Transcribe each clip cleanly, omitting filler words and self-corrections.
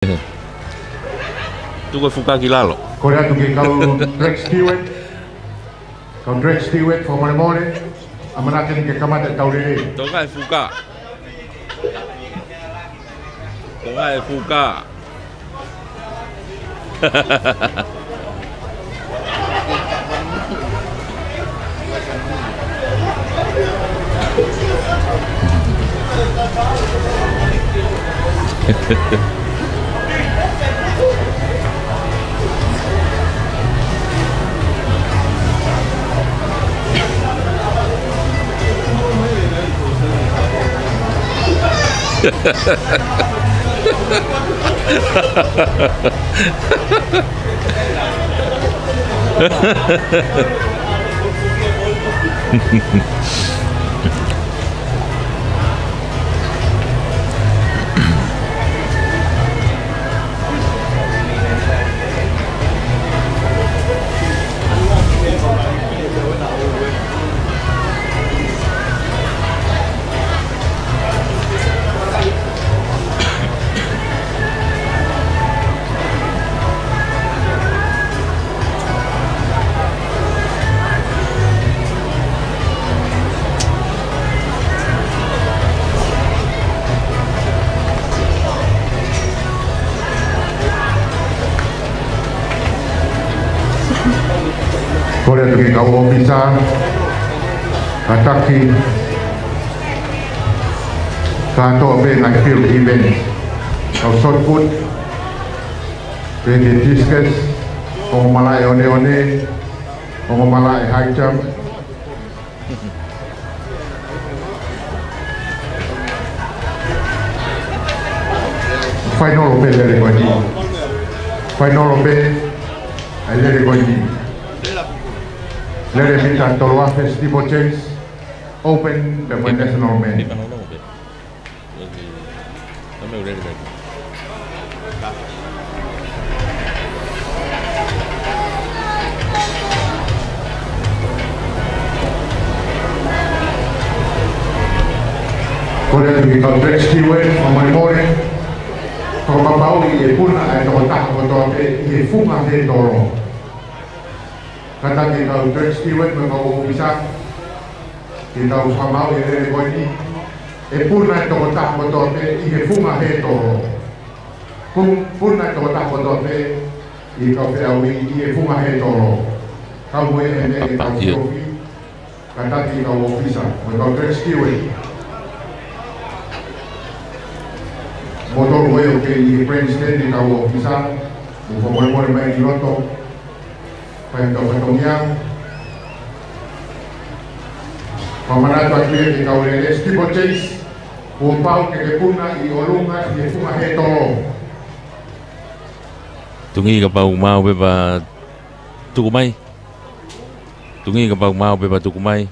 Tu koe fuka ki lalo. Korea tu ke kau Drake Stewart. Kau Drake Stewart for more. Amanatin ke kamata tau rere. Tonga e fuka. Tonga e fuka. Korea tu ke kau ofisa. Kataki. Kanto be ngai field event. Kau shot put. Ke discus. Kau malai one. Kau malai high jump. Final obe lere goji. Final obe lere goji. Lere minta tolwa festival chase open the national man. Korea tu kau Drake Stewart mamai more. Kau babau i puna ai to tak ko to i funga he toro. Kata kita Drake Stewart kau bisa kita usah mau ini koni. Puna to tak ko to i funga he toro. Puna to tak ko to i kau pe au i funga he toro. Kau mo ene kau trofi. Kata kita bisa kau Drake Stewart. Motor weo ke i Princeton di kau bisa bukan boleh main di loto main kau yang pemenang bakal di kau ini Steve Chase umpau ke puna i olunga di funga heto Tungi ka pau mau beba tukumai. Tungi ka pau mau beba tukumai.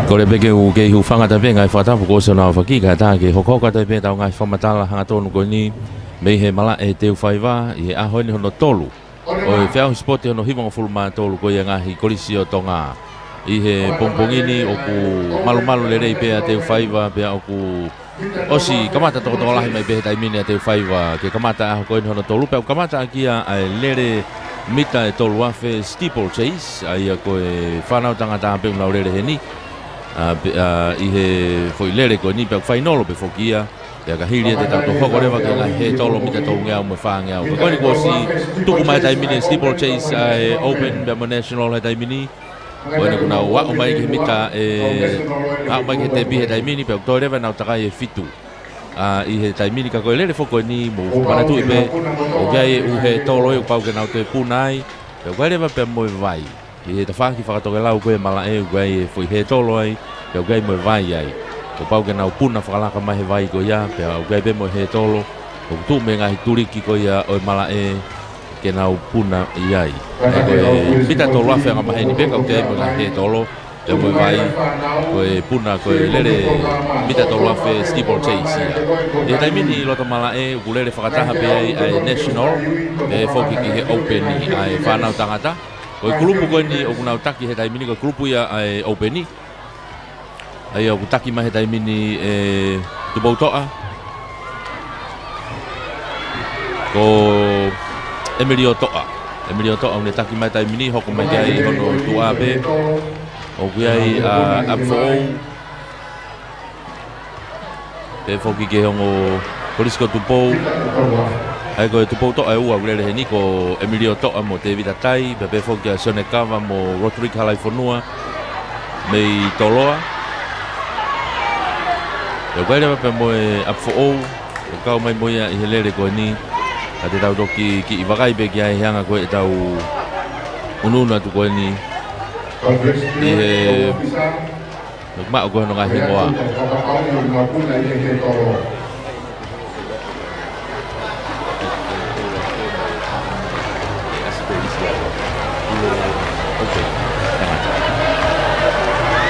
Ko le peke u ke hu fanga ta venga fa ta ko so na fa ki ka ta ke hoko ka ta pe ta ngai fa mata la hanga tonu ko ni me he mala e te faiva i a honi hono tolu o fe au sport no himo ful ma tolu ko yanga hi kolisio tonga i he pompongini o ku malu malu le rei pe te faiva pe o ku osi kamata to to la mai pe ta mini te faiva ke kamata ko hono tolu pe kamata kia ai lere mita e tolu afe steeple chase ai ko e whanau tangata pe una orere heni i he foi lere ko ni pe final pe fokia ya ka hiri te tato hoko rewa ke la he tolo mita tolu ngau me wha ngau ko ni ko si tuku mai tai mini steeple chase ai open be national he tai mini ko ni kuna wa o mai ke mita a mai ke te bi he tai mini pe to rewa na taka e fitu i he taimini ka koe lere foko ni mo mana tu ipe o gai u he tolo e pau ke nau te punai pe koe rewa pe moe vai i he ta whaki whakatoke lau koe mala e u gai e fui he tolo ai pe u gai moe vai ai o pau ke nau puna whakalaka mai he vai ko ia pe u gai pe moe he tolo o tu me ngahi turiki ko ia o mala e ke nau puna i ai e koe pita tolo afe nga mahe ni peka u te moe ngahi he tolo e moe vai koe puna koe lere mita tolu afe steeple chase ia. E taimini loto mala e ukulele whakataha pe ai national e foki ki he open i ai whanau tangata Ko grupu ko ni o kuna taki he tai mini ko grupu ia ai openi. Ai o taki mai he tai mini tu bautoa. Ko Emilio Toa. Emilio Toa ne taki mai tai mini hoko mai ai hono tu abe. O kiai a fo. E foki ke hongo Polisco tupo. Ai ko tupo to ai ua grele ni ko Emilio Toa mo te vida tai, be foki a Sone Cava mo Rotary California. Mei toloa. E koe pe mo a fo o ka mai mo ia i helere ko ni. A te tau toki ki i wakai pe ki ai hanga koe e tau ununa tu koe ni. I he mao koe no ngahi ngoa.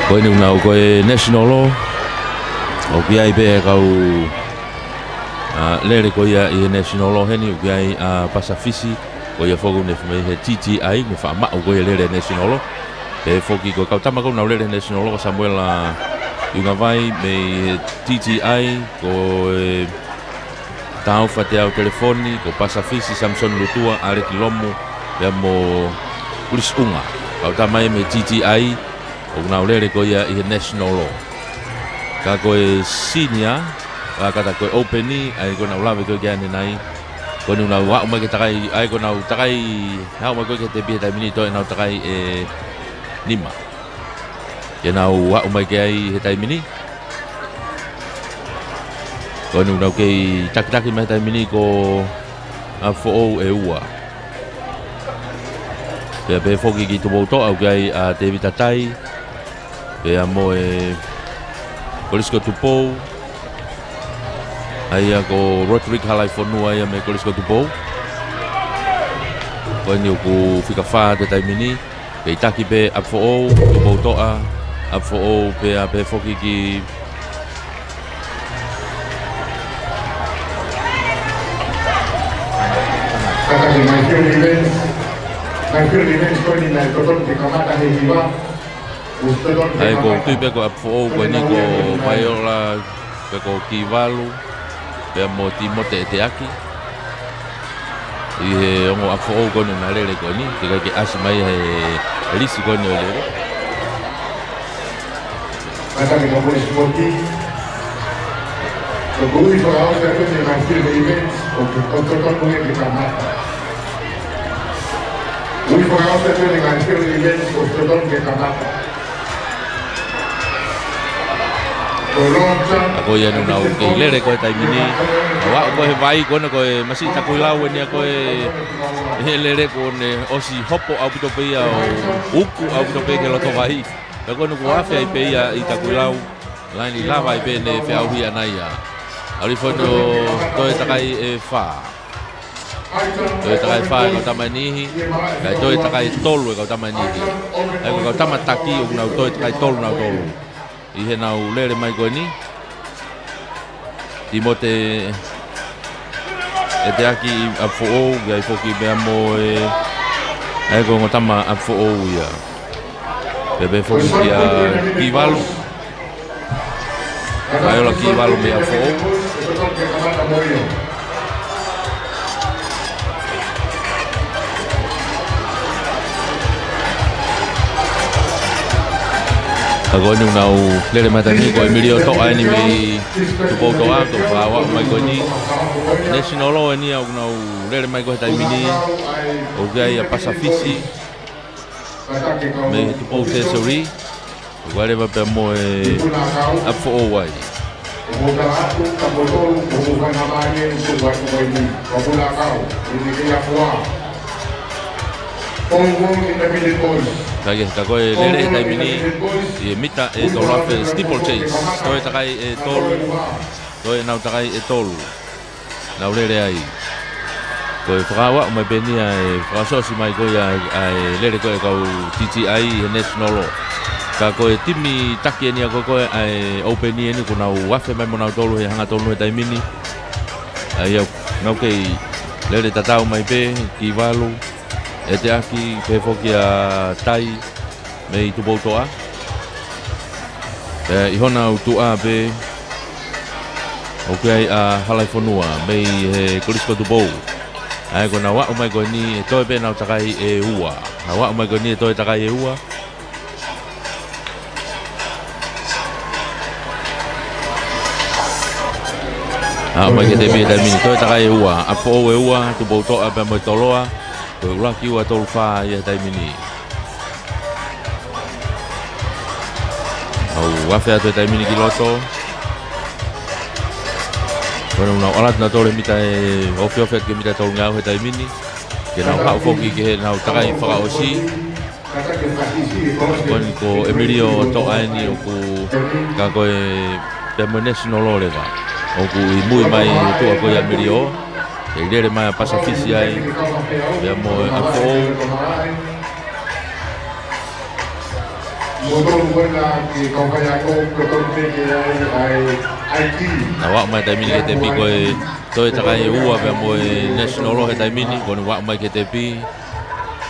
Koe ni unau koe national law. O ki ai pe kau lere ko ia i national law heni o ai a pasafisi ko ia fogo ne fme he TTI me fa ma o ko lere national law e foki ko ka tama ko na lere national law Samuel yunga vai me TTI ko tau fa te au telefoni ko pasafisi Samson Lutua are kilomo ya mo pulis unga ka tama me TTI o na lere ko ia i national law ka ko senior kata koe openi ai ko na lawe koe gane nai ko ni na wa mai ke takai ai ko na takai ha mai koe ke te bi ta mini to na takai lima ke na wa mai ke ai he tai mini ko ni na ke tak tak mai tai mini ko a fo e ua ke be foki ki to boto au kai a te vita tai pe amo Polisco tupo ai ko Rotary California ai me Polisco tupo ko ni ku fika fa te tai mini pe taki pe a fo o tupo toa a fo o pe a pe foki ki kata ni mai events ko ni na toton de kamata he viva. Ai ko tupe ko a fo o ko ni ko Viola pe ko Kivalu pe mo Timote te aki i he ongo a fo o ko na lele ko ni te ka ke asi mai he lisi ko ni lele kata ni ko pulis moti ko bui ko au te ni mai events o ko toton ko ni kamata bui ko au te ni mai events o toton ke kamata ako ia nuna o ke lere ko tai mini wa ko he vai ko na ko masi ta ko lau ni ko he lere ko ne osi hopo au to pe ia o uku au to pe ke lo to vai ko no ko afi ai pe ia i ta ko lau lani lava ai pe ne fe au ia nai ia ali fo no to e takai e fa to e takai fa ko tamani kai to e takai tolu ko tamani ai ko tamataki o na to e takai tolu na tolu i he nau lere mai koe ni Timote e te aki a fo o gai foki bea mo ai ko ngotama a fo o ia bebe foki ki a Kivalu ai ola Kivalu me a fo o Ako ni unau lere mata ni ko Emilio Toa ni me tupo toa to fa wa mai ko ni national law ni au unau lere mai ko tai mini o gai a pasafisi me tupo te sori o gare va pe mo a fo o wai Kage ka koe lere e taimini i mita e tolu afe steeplechase toi takai e tolu toi nau takai e tolu nau lere ai koe whakawa o mai penia e whakasosi mai koe ai lere koe kau TTI e national law ka koe timi taki enia koe ai openi eni ko nau afe mai mo nau tolu he hanga tolu e taimini ai au nau kei lere tatau mai pe Kivalu e te aki pe foki a tai me i tupoutoa. I hona au tua pe o kai a halai fonua me i kolisko tupou. Ai kona wa umai ko ni toi pe na takai e ua. Na wa umai ko ni toi takai e ua. Mai ke te pia tai mini toi takai e ua. A fo e ua tupoutoa pe mo toloa. Ko ulaki ua tolu fa ia tai mini. Au wafe atu tai mini ki loto. Bueno, una olat na tole mita e ofi ke mita tolu ngau he tai mini. Ke nau hau foki ke nau takai whakaosi. Koni ko Emilio to aini o ku ka koe Pemo National Loreva. O ku i mui mai tu a koe Emilio. E lere mai a pasafisi ai. Pemo a fo. Na wa mai tai mini ke te pi koe toi takai e ua pe mo National Law he tai mini koni wa mai ke te pi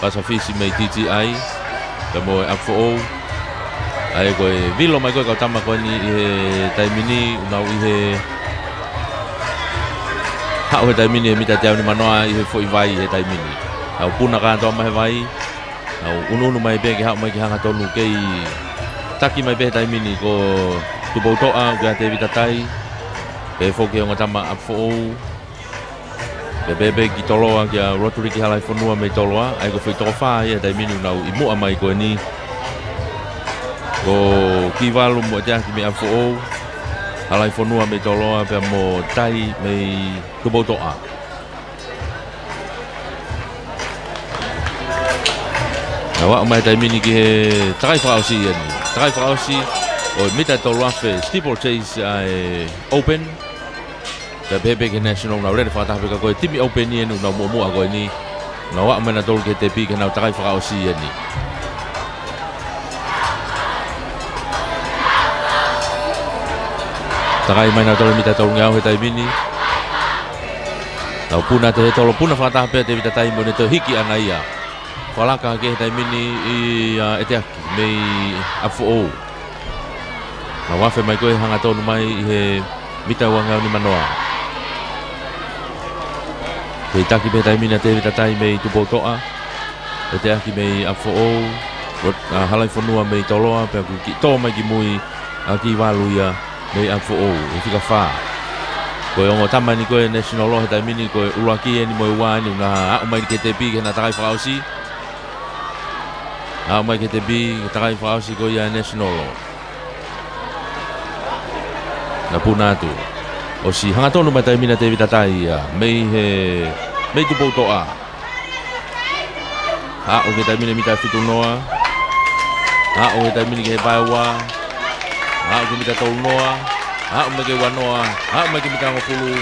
pasafisi mai TTI pe mo FO ai koe vilo mai koe ka tama koe ni he tai mini una i he ha o he tai mini mita te au ni manoa i he foi vai he tai mini au puna ka to mai vai au unu mai be ke ha mai ki hanga tonu kei taki mai be tai mini ko tupoutoa ga te vitatai pe foki o tama afo pe bebe ki toloa ki a rotary ki halai fonua me toloa ai ko foi tofa ia tai mini nau i mua mai ko ni ko ki valu mo te ki me afo halai fonua me toloa pe mo tai me tupoutoa. Nawa mai tai mini ki he takai whakaosi ani. Takai whakaosi o mita tolua fe steeplechase open. Te bebe ke national na rere whakatape ka koe timi open ni enu na mua koe ni. Nawa mai na tolu ke te pi ke nau takai whakaosi ani. Takai mai na tolu mita tolu ngau he tai mini. Nau puna te he tolo puna whakatape te vita tai mo ne te hiki ana ia. Whalaka ke tai mini i eteaki mei afo. Na wafe mai koe hanga tonu mai i he mita wangau ni manoa. Kei taki pe tai mini te vita tai mei tupoutoa. Eteaki mei afo. Halai fonua mei toloa pe aku ki tō mai ki mui a ki walu ia mei afo. E whika wha. Koe ongo tama ni koe national law he tai mini koe uraki e ni moi wani una au mai ke te pi ke na takai whakaosi. Au mai ke te bi takai whaosi ko ia national law. Na puna atu. O si hanga tonu mai tai mina te vitatai ia. Mei tupoutoa. O ke tai mina mita fitu noa. O ke tai mina ke he paiwa. O ke mita tolu noa. O mai ke wanoa. O mai ke mita ngofulu.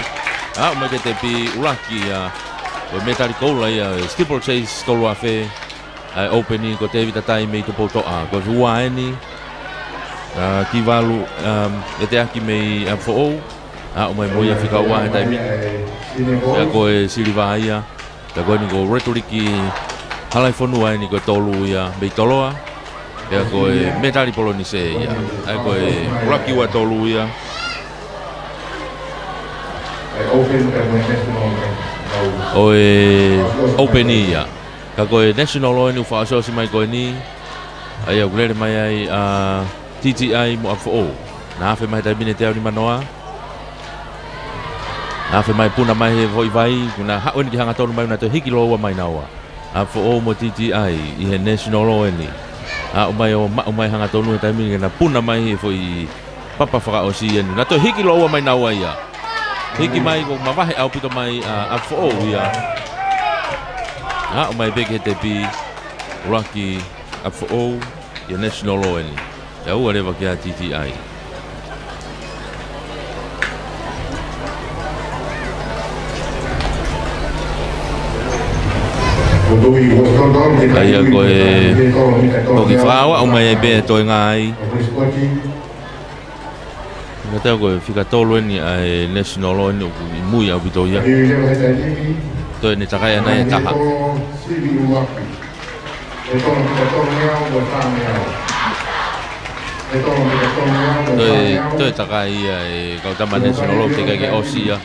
O mai ke te pi ulaki ia. O metari koula ia. Steeplechase tolu afe. Ai opening ko te vitatai mei tupoutoa ko hua eni ki valu e te aki mei FO o mai moia whika ua he tai mini e ko e siriva ia e ko ni ko retoriki halai fonua eni ko tolu ia mei toloa e ko e metari polonise ia e ko e uraki ua tolu ia o e open ia ka koe national law ni whaasosi mai koe ni ai au glere mai ai TTI mo afo na afe mai tai mine te au ni manoa na afe mai puna mai he voi vai kuna hao ni ki hanga tonu mai una te hiki loa mai naua afo mo TTI i he national law ni o mai hanga tonu he tai mine na puna mai he foi papa whakaosi enu na te hiki loa mai naua ia hiki mai ko mawahe au pito mai afo ia o mai beke te pi Rocky FO ia national law ni. E ua rewa ki a TTI. Ai a koe toki whaua o mai e be toi ngai. Nga teo koe whika tolu ni a national law ni i mui au pito ia. Toi ni takai anai e taha. 對大概係夠得問你先攞啲嘅奧斯啊，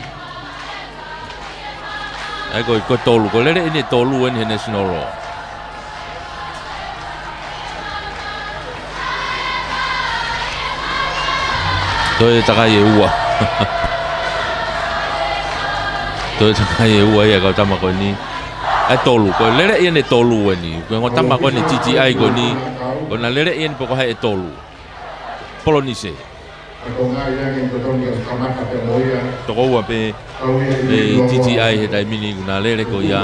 個道路個咧呢道路呢係先攞，對大概嘢啊，對大概嘢啊夠得問個呢。道路ko lele ian e tolu ni ko tama ko ni GGI ko ni ko na lele ian poko hai e tolu polonise to ko wa pe GGI he dai mini na lele ko ya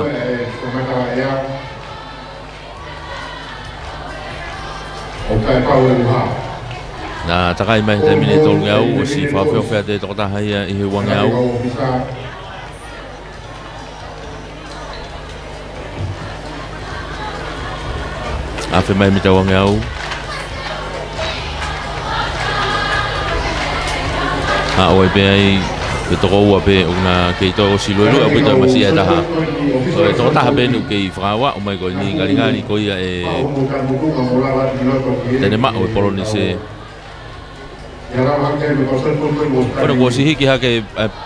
na takai mai dai mini tolu ya o si fa fa de to ta hai e wang ya afe mai mi tawang au oi pe ai ke to wa pe una ke to si lo lo pe ta masi ada ha to ta be nu ke frawa o mai ko ni ngali ko ia e tene ma o polonise kono ko si hiki ha ke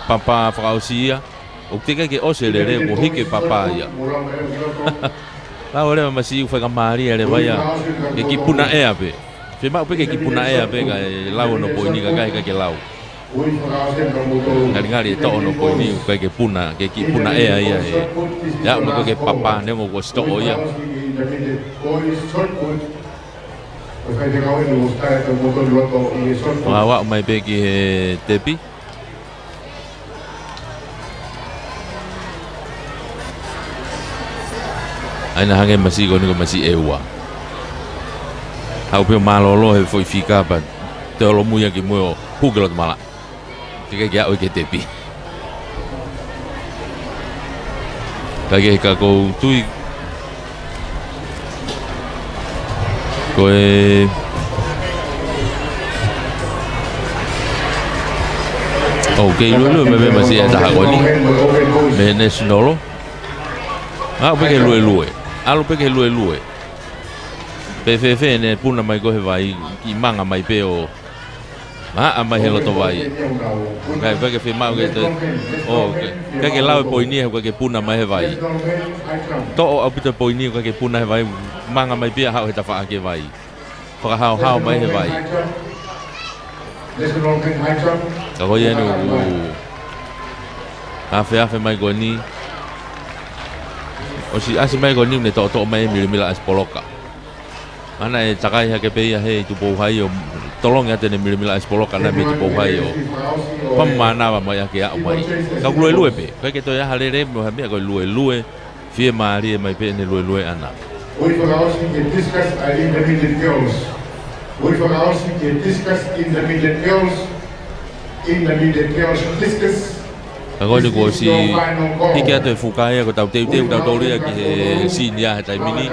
papa frausia o tika ke o se le ko hiki papa ia Lah oleh masih ufai kamari ada bayar. Ke puna ape. Fema pe ke puna ape ka lau no po ini ka ke lau. Ngali to no po ini ke puna ia. Ya mo ke papa ne mo ko sto ya. Awak mai pe ke tepi. Aina hange masih ko masih ewa. Au pe malolo he foi ficar ba te lo muia ki mo huglo mala. Tika ya o ke tepi. Kage ka ko tui ko okay lu me masih ada ko ni. Me national. Pe ke lu Alo pe ke lue. PFF ne puna mai ko he vai I manga mai pe o. Ma mai helo to vai. Kai pe ke fe mau ke o ke lau po ini ke puna mai he vai. To o apita po ini ke puna he vai manga mai pe ha he ta fa ke vai. Fa ha mai he vai. Ko ye no. Afe mai ko ni. O si asi mai ko ni ne to mai milimila espoloka. Ana e takai ha ke pe he tu po hai o tolong ya tene milimila espoloka na me tu po hai o. Pamana ba mai ke a mai. Ka lue pe. Ka ke to ya halere mo ha me ko lue. Fie mari mai pe ne lue ana. We verhouding get discussed in the middle girls. We verhouding get discussed in the middle girls. In the middle girls discuss. Ako ni ko si hiki ato e fukai ko tau teu tau ria ki sinia tai mini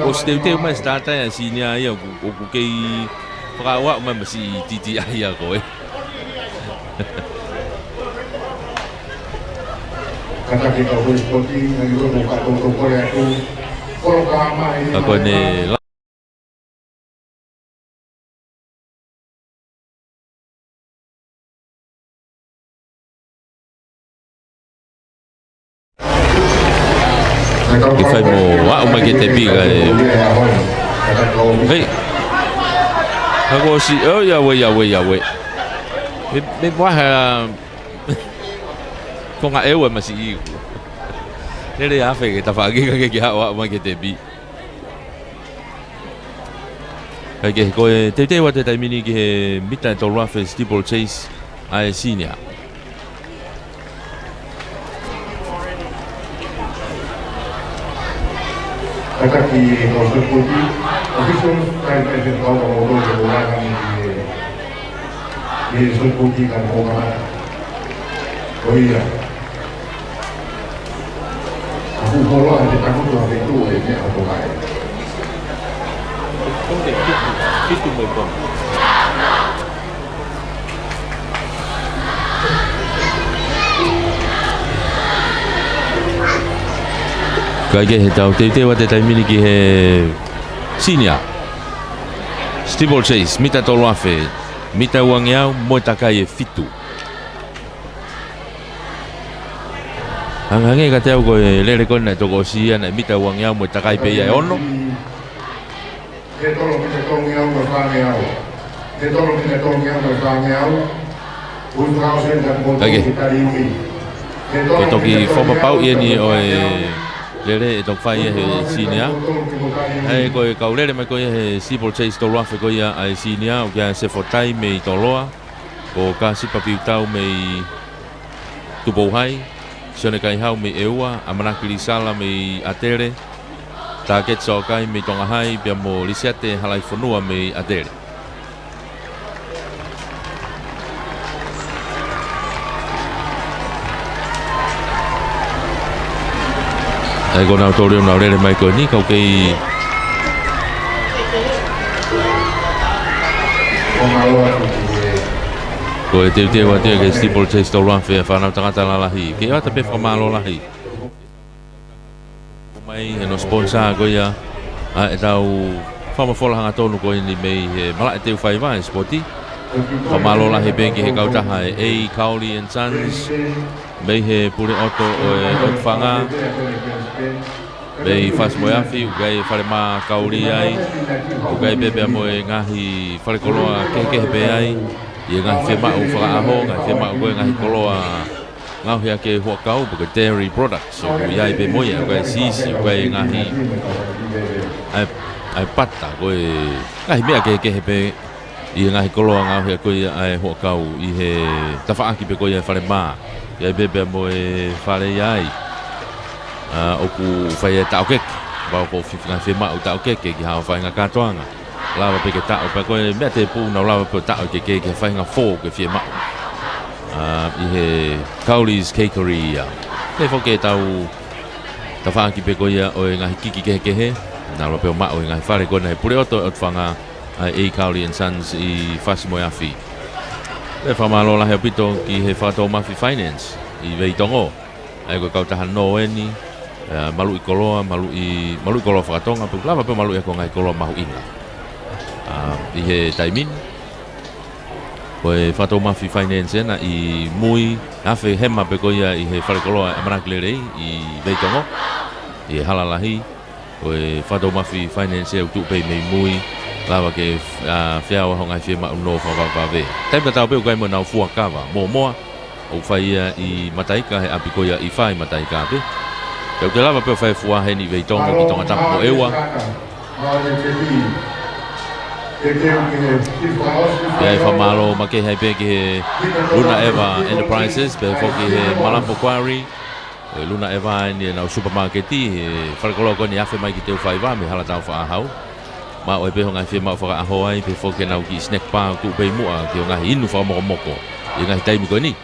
o si teu mai starta ya sinia ia o kei frawa mai masi titi ia ko kata kita boleh sporting ngi ko ka to ko ya ko programa ini ako ni Che fai mo? Ma che te piga? Hey, ako si ya we. Me buah kung ewa masih. Nere ya fe que ta fagi ka ke ha wa ke te bi. Ke ko te wa te mini ke mita to rough steeple chase ai senior. Kata ki Rosa Putih, official time present kalau motor keluaran di Rosa Putih kan orang. Oh iya. Aku kalau ada takut tuh itu ini aku kayak. Itu betul. Kaya he tau te wa te tai mini ki he Senior Steeplechase mita tolu afe mita wangiau mo takai e fitu. Hangange ka teo ko e lele kona to ko sia na mita wangiau mo takai pe ia ono. Ke tolo mita tongiau mo fangiau. Ke tolo mita tongiau mo fangiau. Usau sen da mo tariwi. Ko toki fopa pau ia ni o lele e tok fai e sinia. Ai ko e kaulele mai ko e Steeplechase tolu afe ko ia ai sinia o kia se fotai me toloa. Ko ka sipa piutau me tupo hai. Sione kai hau me eua, amanaki li sala me atere. Ta ketso kai me tonga hai, pia mo lisiate halai whanua me atere. Ai ko nau tōreo nau rere mai koe ni, kau kei... Ko e teu teu atia ke Steeplechase tau ranwhea whanau tangata la lahi. Ke ata pe whamalo lahi. Mai e no sponsor ko ia e tau whamafola hanga tonu ko ni mei he mala e teu whaiwa e sporti. Whamalo lahi bengi he kautaha e A. Cowley and Sons. Mei he pure oto o e Otwhanga. Mei Fasmoeafi, ukai whare mā kauri ai. Ukai bebea mo e ngahi whare koloa kekehe pe ai. Ia ngahi whemau whakaaho, ngahi whemau koe ngahi koloa ngauhi ake huakau, buka dairy products. So iai pe moia, ukai sisi, ukai ngahi ai pata koe ngahi mea kekehe pe. Ia ngahi koloa ngauhi a koe ai huakau i he tawhaaki pe koe ai whare mā. Iai bebea mo e whare iai. Oku whai e tau keke, wau ko whiwhinga whemau tau keke ki hao whainga katoanga. Lawa pe ke tau, pe koe mea te pūna lawa pe tau ke whainga whō ke whemau. I he Cowley's Cakery ia. Te whoke tau whaaki pe koe ia o e ngahi kiki kehe. Nā lawa pe o mao e ngahi whare kona he pure oto o whanga A. Cowley and Sons i Fasmoeafi. Te whamalo lahe o pito ki he whātou Mafi Finance i Veitongo. Ai koe kautaha no eni. Malu i koloa whakatonga, pu lava pe malu i ako ngai koloa mahu inga. I he taimin, koe whatou Mafi Finance ena i mui, awhi hema pe koia i he whare koloa Amanaki Lerei i Veitongo, i he halalahi, koe whatou Mafi Finance e utu pei mei mui, lava ke whiawa ho ngai whiema uno whawawawwe. Taimta tau pe ukai mo nau fuakawa, moa, o whaia i Mataika he api koia i whai Mataika pe. Kau te lava peo whai fua he ni Veitonga ki tonga tapu mo ewa. Pea e whamalo ma ke hei pe ki he Luna Eva Enterprises, pe whoki he Malampo Quarry. Luna Eva ni nau supermarketi, he wharekoloa ko ni awhi mai ki teo whaiwa, me hala tau whaahau. Ma oi peho ngai whia mau whakaaho ai, pe whoki nau ki snack bar tu pei mua, ki o ngahi inu whakamoko, i ngahi taimi ko ni.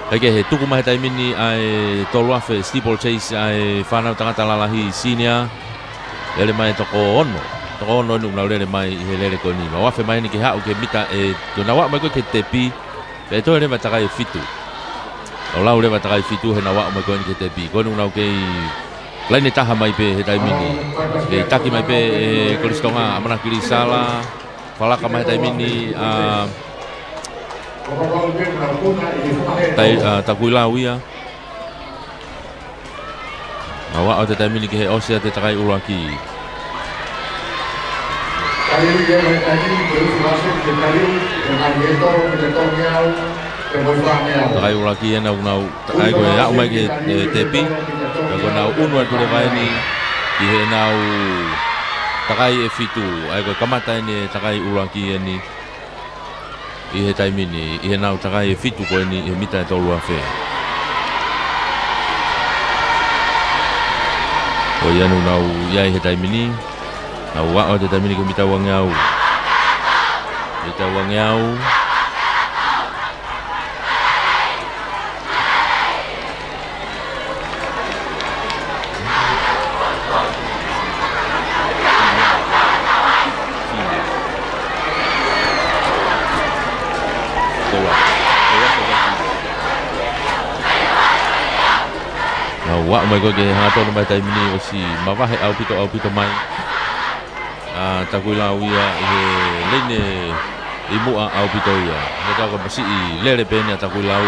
Heke he tuku mahe taimini ai tolu afe Steeplechase ai whanau tangata lalahi senior. Lele mai toko ono. Toko ono inu nau lele mai he lele ko ni. Ma wafe mai ni ki hau ke mita e tuna wak mai koe ke tepi. Pe toi lewa takai fitu. O lau lewa takai fitu he na wak mai koe ni ke tepi. Koe nau ke laine taha mai pe he taimini. Ke taki mai pe e koristonga Amanaki li sala. Whalaka mai taimini takui lau ia. Awa o te taimini ki he osia te takai uraki. Takai uraki e nau takai koe au mai ki tepi. Ko nau unua ture vai ni ki he nau takai e fitu. Ai koe kamata ni takai uraki e ni. I he taimini, i he nau takai e fitu koe ni i he mita e tolu a whea. Ko ianu nau iai he taimini, nau wao te taimini ko mita wangiau. Mita wangiau. Wak mai koe ke hanga tonu mai taimini o si mawahe au pito mai. takuilau ia he lene I mua au pito ia. Neka ko masi I lere pene a takuilau.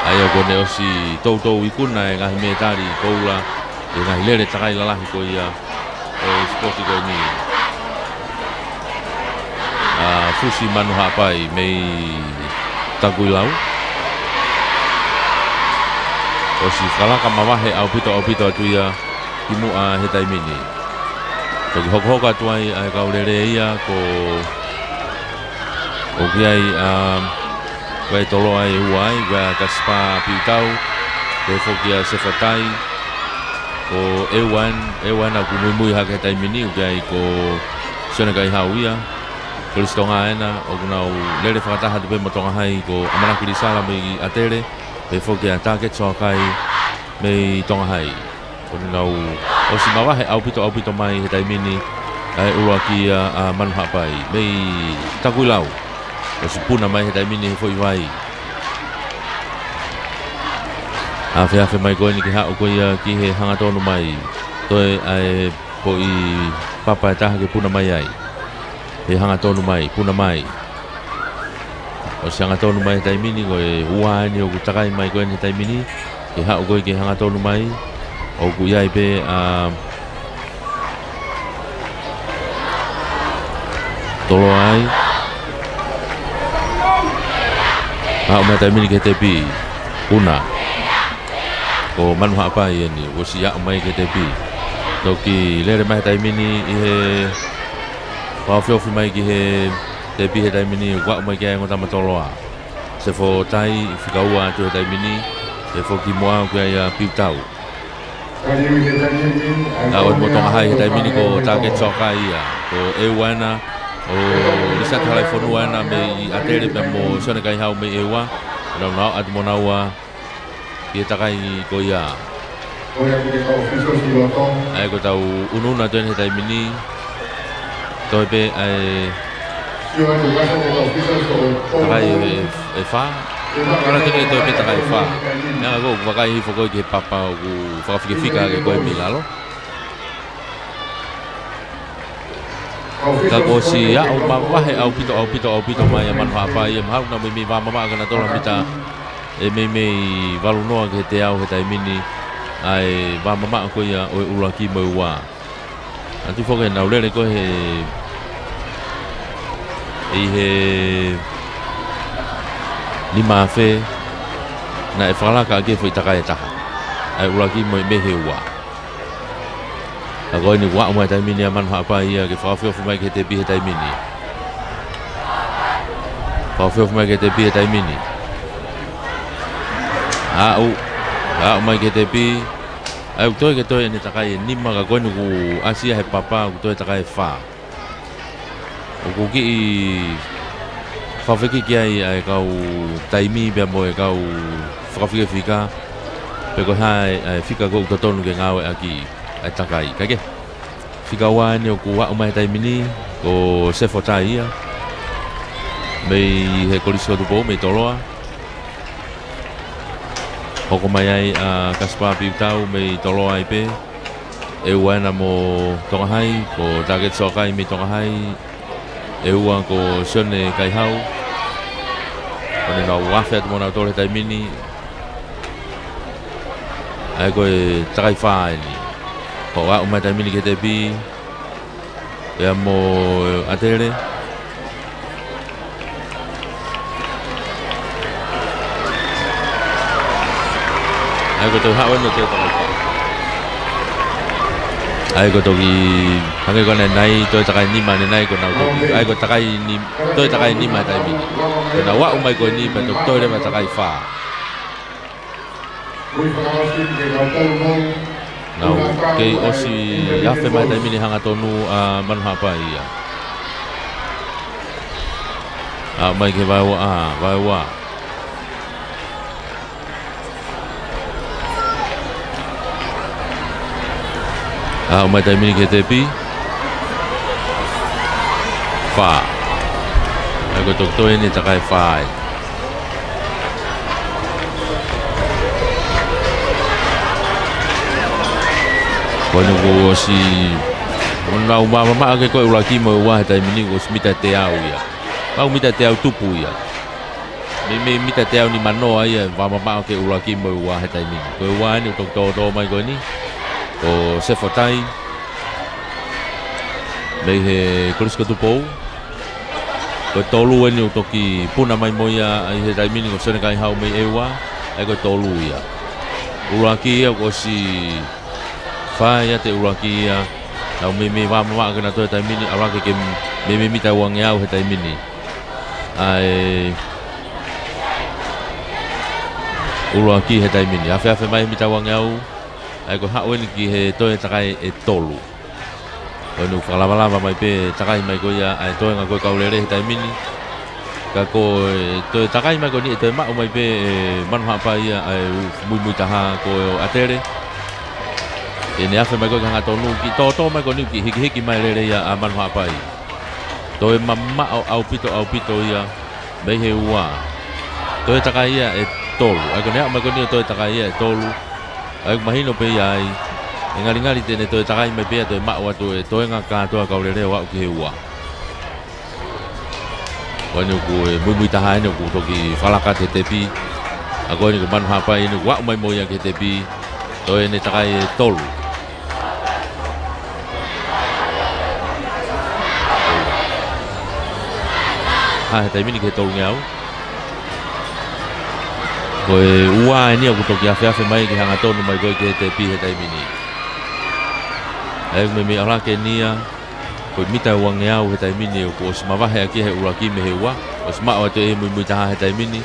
Aia ko ne osi tautou ikuna e ngahi metari koula e ngahi lere takai lalahi ko ia o sporti ko ni fusi manu hapai mei takuilau osi kalaka mawahe au pito atu ia I mua he taimini toki hokohoka tuai ai kau lere ia ko o kiai Vai tolo ai uai, vai kaspa piutau, vai fokia sefatai, ko ewan aku mui hake taimini ukai ko senegai hauia, ko listonga ena o kunau lere whakataha te pe motonga hai ko amanaki li sala mei atere, vai fokia target soakai mei tonga hai. Ko kunau o si mawahe au pito mai he taimini ai ura ki manu hapai, mei takuilau. O si puna mai he taimini he foi vai. Afe mai koe ni ki hao koe ki he hangatonu mai. Toe ai po I papa e taha ke puna mai ai. He hangatonu mai, puna mai. O si hangatonu mai he taimini koe uaani o ku takai mai koe ni he taimini. Ki hao koe ki hangatonu mai. O ku iai pe tolo ai. Hao mai taimini ke te pi puna ko manu hapa ia ni o si hao mai ke te pi toki lere mai taimini I he whawhiofi mai ki he te pi he taimini wao mai ke ngota matoloa se fo tai whikaua atu he taimini se fo ki moa kia ia piutau Nau e motonga hai he taimini ko target soka ia ko wana o lisa talai fonua na me I atere pe mo sone kai hau me ewa no at monaua ki takai ko ia ai ko tau ununa ten he taimini toi pe ai takai e fa Kala tene toi pe takai fa na go vakai hi foko ki papa o fa fika ke ko milalo Kako si ya o mawahe au pito mai man apa ia mau na mi va mama kana tola mita e me valu noa ke te au he taimini ai va mama ko ia o ula ki mo wa atu foke na ule ko he lima fe na e fala ka ke foi takai taha ai ula ki mo me he wa Agora ni wa mai taimini man apa ia ke whawhio mai ke te pi he taimini. Whawhio mai ke te pi he taimini. Au mai ke te pi. Au toi ke toi ni takai ni maga koni ku asia he papa ku toi takai fa. O ku ki whawhiki ki ai kau taimi bea mo e kau whawhiki fika. Peko hai fika ko utotonu ke ngawe aki. Ai takai kage fika wani o ku wa mai taimini ko se fotai ia mei he kolisio tu po mei toloa hoko mai ai kaspa piutau mei toloa ai pe e wana mo tonga hai ko target sokai mei tonga hai e ua ko sone kai hau kone na wafet mo na tole taimini ai ko e takai fai ni Ko wa umai taimini ke te pi Pea mo atere Ai ko tau hawa no te takai pa Ai ko toki Hange ko nai toi takai nima nai ko nau toki Ai ko takai ni toi takai nima taimini Kena wa umai ko ni pa toi le pa takai fa Nau kei osi yafe mai taimini hanga tonu manu hapa ia. Mai ke vai wa. Mai taimini ke te pi. Fa. Ai ko tok toi ni takai fa. Ko no ko si ona uma ke ko ulaki mo wa ta mini ko smita te au ia. Pau mita te au tupu ia. Me mita te au ni mano ia mama ke ulaki mo wa ta mini. Ko wa ni to mai ko ni. O se fotai. Me he koris ko tupu. Ko tolu ni toki puna mai mo ia ai he ta mini ko sene kai hau me ewa. Ai ko tolu ia. Ulaki ia ko si fa ia te ulaki ia. Tau me mama ke na to ta mini ala ke me mita wang ia he ta mini. Ai ulaki he ta mini. Afe mai mita wang ia. Ai ko ha wen ki he to takai e tolu. Onu falava mai pe takai mai ko ia ai to nga ko kaulere he ta mini. Ka ko to takai mai ko ni to ma mai pe man ha pa ia ai mui taha ko atere. Ini afe mai ko nga to nu ki to mai ko ni ki hiki mai le ia man ha pa. To mama au pito ia mai he wa. To takai ia e tolu. Ai ko ne mai ko ni to takai ia e tolu. Ai mahino pe ai ngali tene to takai mai pe to ma wa to nga ka to ka le wa ki wa wanu ku mui taha ni ku to ki falaka te tepi ago ni ku man ha pa ni wa mai mo ya ke tepi to ni takai tolu ha te mini ke tolu ngau ko ua ni ku to ki afe mai ki hanga tonu mai ko ke tepi he tai mini ai me ala ke nia ko mita wang yau he tai mini ko sma he aki he uraki me he wa o sma o te mui taha he tai mini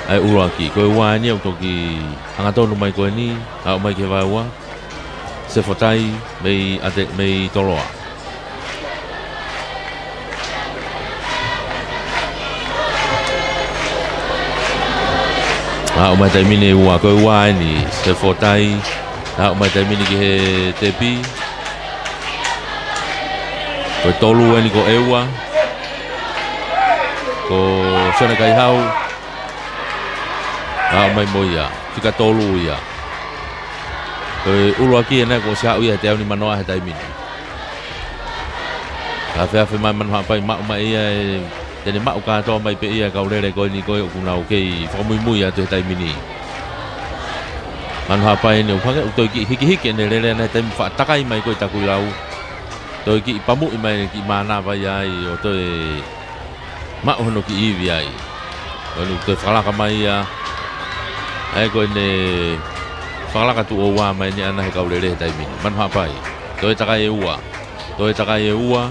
ai uraki ko wa ni to ki hanga tonu mai ko ni a mai ke va wa se fotai me ate me toloa a mai tai mini wa ko wa ni se fotai a mai tai mini ki he tepi ko tolu ni ko ewa ko sona kai hau a mai moia fika tolu ia ko ulaki na ko sa ia te ni manoa he tai mini afe mai man ha pai ma ia tene ma ka to mai pe ia ka ure ko ni ko ku na okay fa mui ia te tai mini man ha pai ni ko to ki hiki ne le na tai fa takai mai ko ta ku lau to ki pamu mai ki mana vai ai o to ma ono ki ivi ai o to fala ka mai ya ai ko ne fala ka tu o wa mai ni ana he ka ule tai mini man ha pai to takai ua to takai ua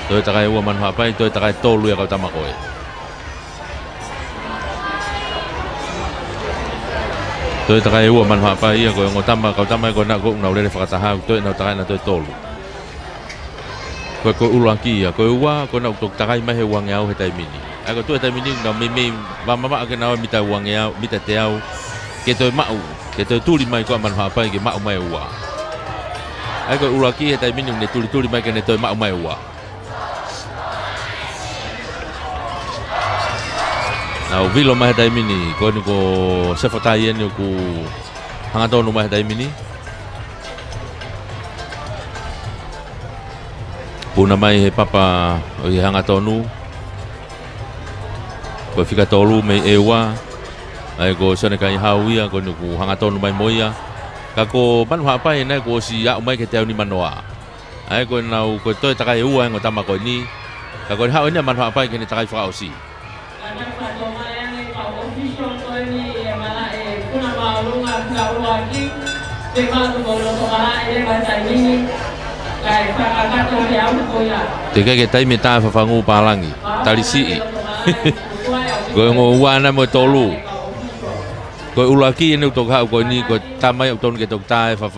to takai ua man ha pai to takai tolu ya ka tama ko to takai ua man ha pa ia ko ngotama ka tama ko na ko na le fa ta ha to na takai na to tolu ko ulaki ia ko ua ko na to takai mai he wang yau he tai mini ai ko to tai mini na me mama ke na mita wang yau mita te au ke to mau ke to tuli mai ko man ha pa ke mau mai ua ai ko ulaki he tai mini ne tuli mai ke ne to mau mai ua au vilo mai dai mini ko ni ko se fotai ni ku hanga tonu mai dai mini puna mai he papa o hanga tonu ko fika tolu mai ewa ai ko sone kai hauia ko ni ku hanga tonu mai moia ka ko ban ha pai na ko si ya mai ke te ni manoa ai ko nau ko to takai ua ngo tama ko ni ka ko ha ni man ha pai ke ni takai fa osi te ke tai me ta fa fangu palangi talisi ko ngo wana mo tolu ko ulaki ni to ha ko ni ko tamai ton ke to ta fa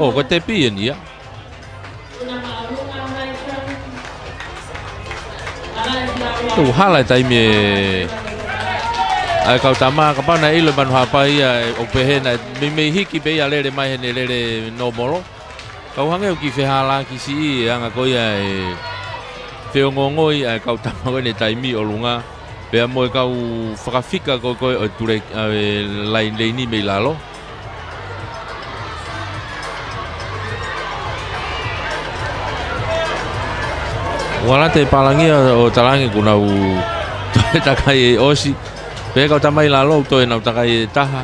oh ko te pi ni ya tu hala tai me ai kau tama ka pa na ilo man ha pa ia o pe na me hiki be ya le mai ne le no moro kau hange ki fe hala ki si anga ko ia fe ngongoi ai kau tama ko ne tai mi o lunga pe mo kau fakafika ko o ture lai le ni me lalo Wala te palangia o talangi kuna u toe takai e osi. Pe kau tamai la lo toe na takai e taha.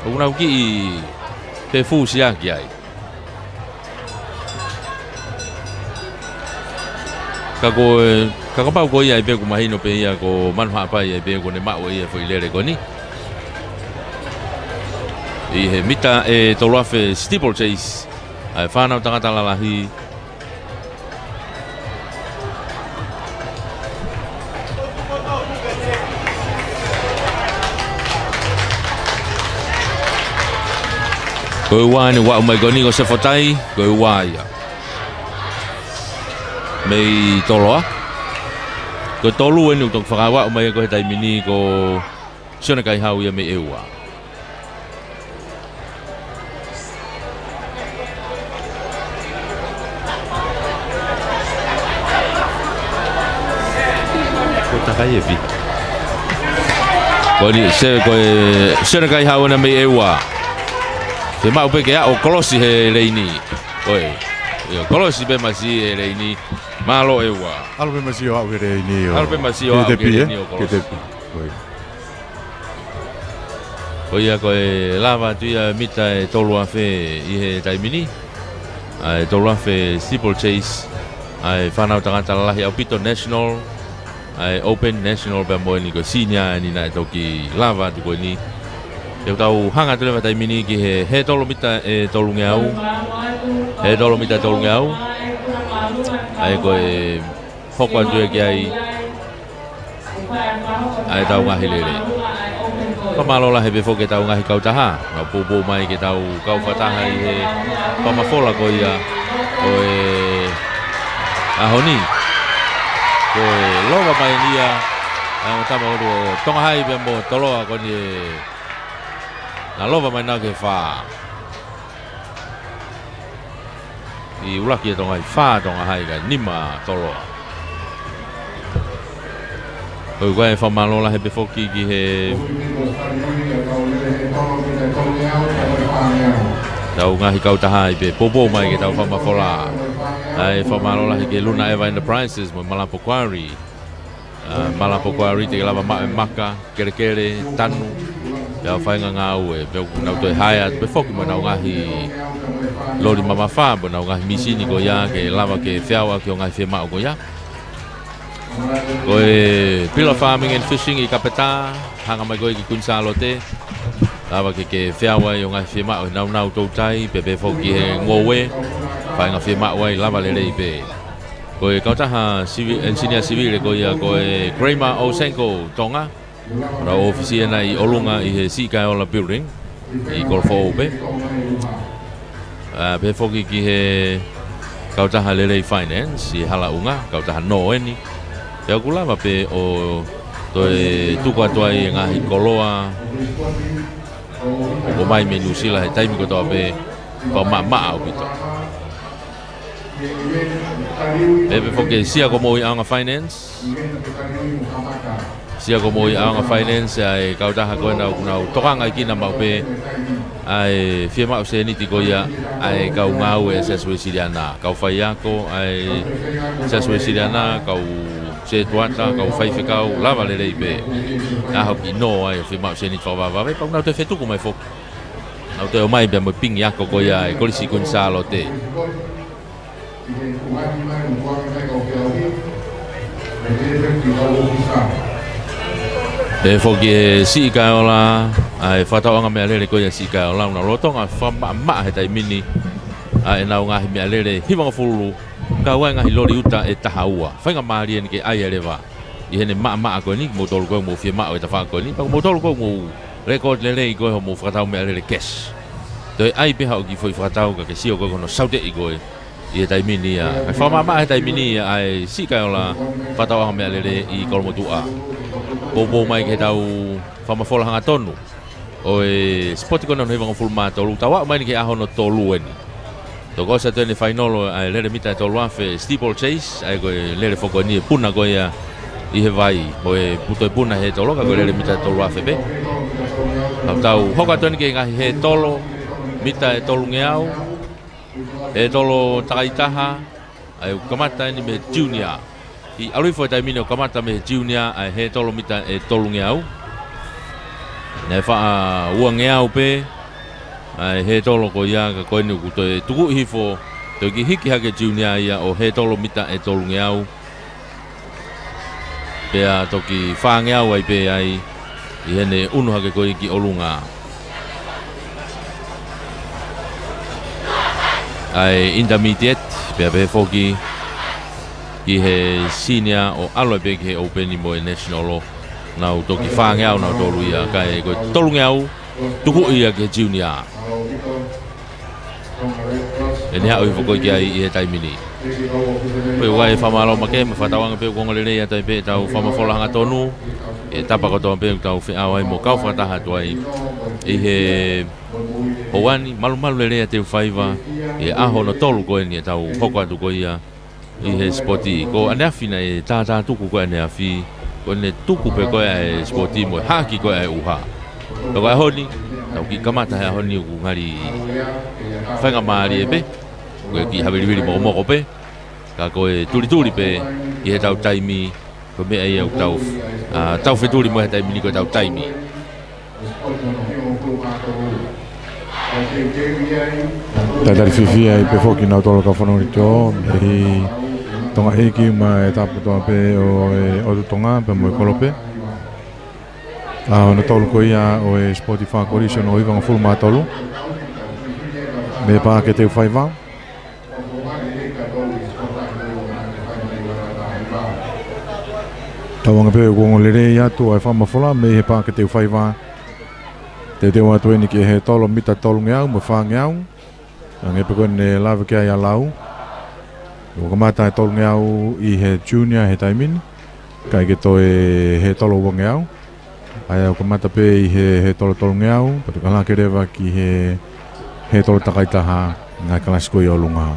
Kuna u ki i pe fu sia ki ai. Ka pau ko ia pe ku mahino pe ia ko manha pa ia pe ko ne ma o ia foi lere ko ni. I he mita e toloafe steeplechase. Ai whanau tangata lalahi. Koe wā ni wā umai goni ko se whatai, koe wā ia. Mei toloa. Koe tolu enu tōk whakawa umai ko he taimini ko siona kai hau ia mei eua. Ko takai e vita. Koe ni se koe siona kai hau na mei eua. Se mau pe ke o kolosi he leini. Oi. Yo kolosi be masi he leini. Malo ewa. Alo pe masi o he leini. Alo pe masi o he leini o kolosi. Oi. Oia ko e lava tuia mita e tolu afe I he taimini. Ai tolu afe steeplechase. Ai whanau tangata lalahi au pito national. Ai open national pe mo ni ko senior ni na toki lava tu ko ni. Te tau hanga tule matai mini ki he tolo mita e tolu ngeau. He tolo mita tolu ngeau. Ai ko e hoko atu e ki ai. Ai tau ngahi lele. Kamalola he befo ke tau ngahi kau taha. Nau pupu mai ke tau kau whataha I he pamafola ko ia. Ko e ahoni. Ko e loga mai nia. Ai tama oru tonga hai pe mo toloa ko ni na lova mai na ke wha. I ulaki e tonga I wha tonga hai ka nima toloa. Koi koe e whamalola he befoki ki he tau ngahi kau taha I pe popo mai ke tau whamafola. Ai whamalola he ke Luna Eva Enterprises mo Malapo Quarry. Malapo Quarry te lava maka, kere kere, tanu. Ia whainga ngā ue, peo nau toi haia, pe whoki mo nau ngahi lori mama wha, mo nau ngahi misini ko ia, ke lava ke whiawa ki o ngahi whemao ko ia. Ko e Pila Farming and Fishing I Kapeta, hanga mai koe ki Kunsalo te, lava ke whiawa I o ngahi whemao, nau nau tautai, pe whoki he ngowe, whainga whemao ai, lava lere I pe. Ko e kautaha engineer civil ko ia, ko e Kramer Osenko Tonga, Ra ofisi na I olunga I he Sikaola building I Golfo Ope. Pe foki ki he kautaha lele finance I halaunga kautaha noeni. Pe kulava pe o toe tuku atua I ngahi koloa. O mai menu sila he taimi ko toa pe pa maa o pito. Pe foki sia ko mo I anga finance. Sia ko mo I anga finance ai kautaha ko na kuna tokanga kina mau pe ai firma o se ni tiko ia ai kau ngau e se suisiriana kau fai ako ai se suisiriana kau se tuata kau fai fikau lava le pe a ho ki no ai firma o se ni tova va pe na te fetu ko mai fok na te o mai be mo ping yako ko ia e kolisi Kunsalo te e foki e Sikaola ai whataonga mea lere ko ia Sikaola na rotonga whamama he taimini ai nau ngahi mea lere hiwanga fulu ka wai ngahi lori uta e taha ua whainga maari ni ke ai elewa I hene maa ko ni mo tolu ko mo fia maa o ta wha ko ni pa mo tolu ko mo record lere I ko mo whatau mea lere cash to ai pe hau ki foi whatau ka ke sio ko no saute I ko I taimini ai whamama he taimini ai Sikaola whataonga mea lere I kolomotua Bobo mai ke tau whamafola hanga tonu. O e spoti kona no hewanga fulma tolu. Tawa mai ni ke aho no tolu eni. Toko sa tene whainolo ai lere mita tolu afe steeplechase. Ai koe lere whoko ni e puna koe ia I he vai. O e puto e puna he tolo ka koe lere mita tolu afe pe. Tau hoka toni ke ngahi he tolo. Mita e tolu ngeau. E tolo takaitaha. Ai kamata ni me junior. I alui foi taimini o kamata me junior ai he tolo mita e tolu ngeau. Ne fa ua ngeau pe ai he tolo ko ia ka koinu ku to tuku hifo to ki hiki hake junior ia o he tolo mita e tolu ngeau. Pe a toki fa ngeau ai pe ai I hene unu hake koe ki olunga. Ai intermediate pe pe foki ki he senior o aloe pe ki he openi mo e national nau toki whāngeau nau tolu ia kai koe tolu ngeau tuku ia ke junior. E ni hau I whakoi ki ai I he taimini. Pe uai whamalo ma ke ma whatawanga pe ukongole rei atai pe tau whamafola hanga tonu. E tapa kotoa pe tau whiau ai mo kau whataha tuai I he hoani malu le rea te whaiva E aho no tolu koe ni e tau hoko atu koe ia I he spoti ko ane awhina e tā tuku koe ane awhi ko ne tuku pe koe e spoti mo haki koe e uha Toko e honi tau ki kamata hea honi uku ngari whainga maari e pe koe ki hawiriwiri mo moko pe ka koe turi pe I he tau taimi ko mea ia tau tau wheturi mo he taimi ni koe tau taimi Tadari fifi ai pe foki nau tolo ka whanori tō I tonga eki ma e tapu toa pe o e otu tonga pe mo e kolope Ona tolu ko ia o e Spotify Coalition o iwanga full maa tolu Me paa ke te whaiva Tawanga pe o kongo lere ia tu ai whamafola me he paa ke te whaiva Te te watu eni ki he tolo mita tolu ngeau, mo wha ngeau Nge pe koe ne lawe kia ia lau O kamata he tolu ngeau I he junior he taimini Kai ke to he tolo ua ngeau Ai o kamata pe I he tolo ngeau Patu kala ke rewa ki he tolo takaitaha Ngai kalasiko I o lunga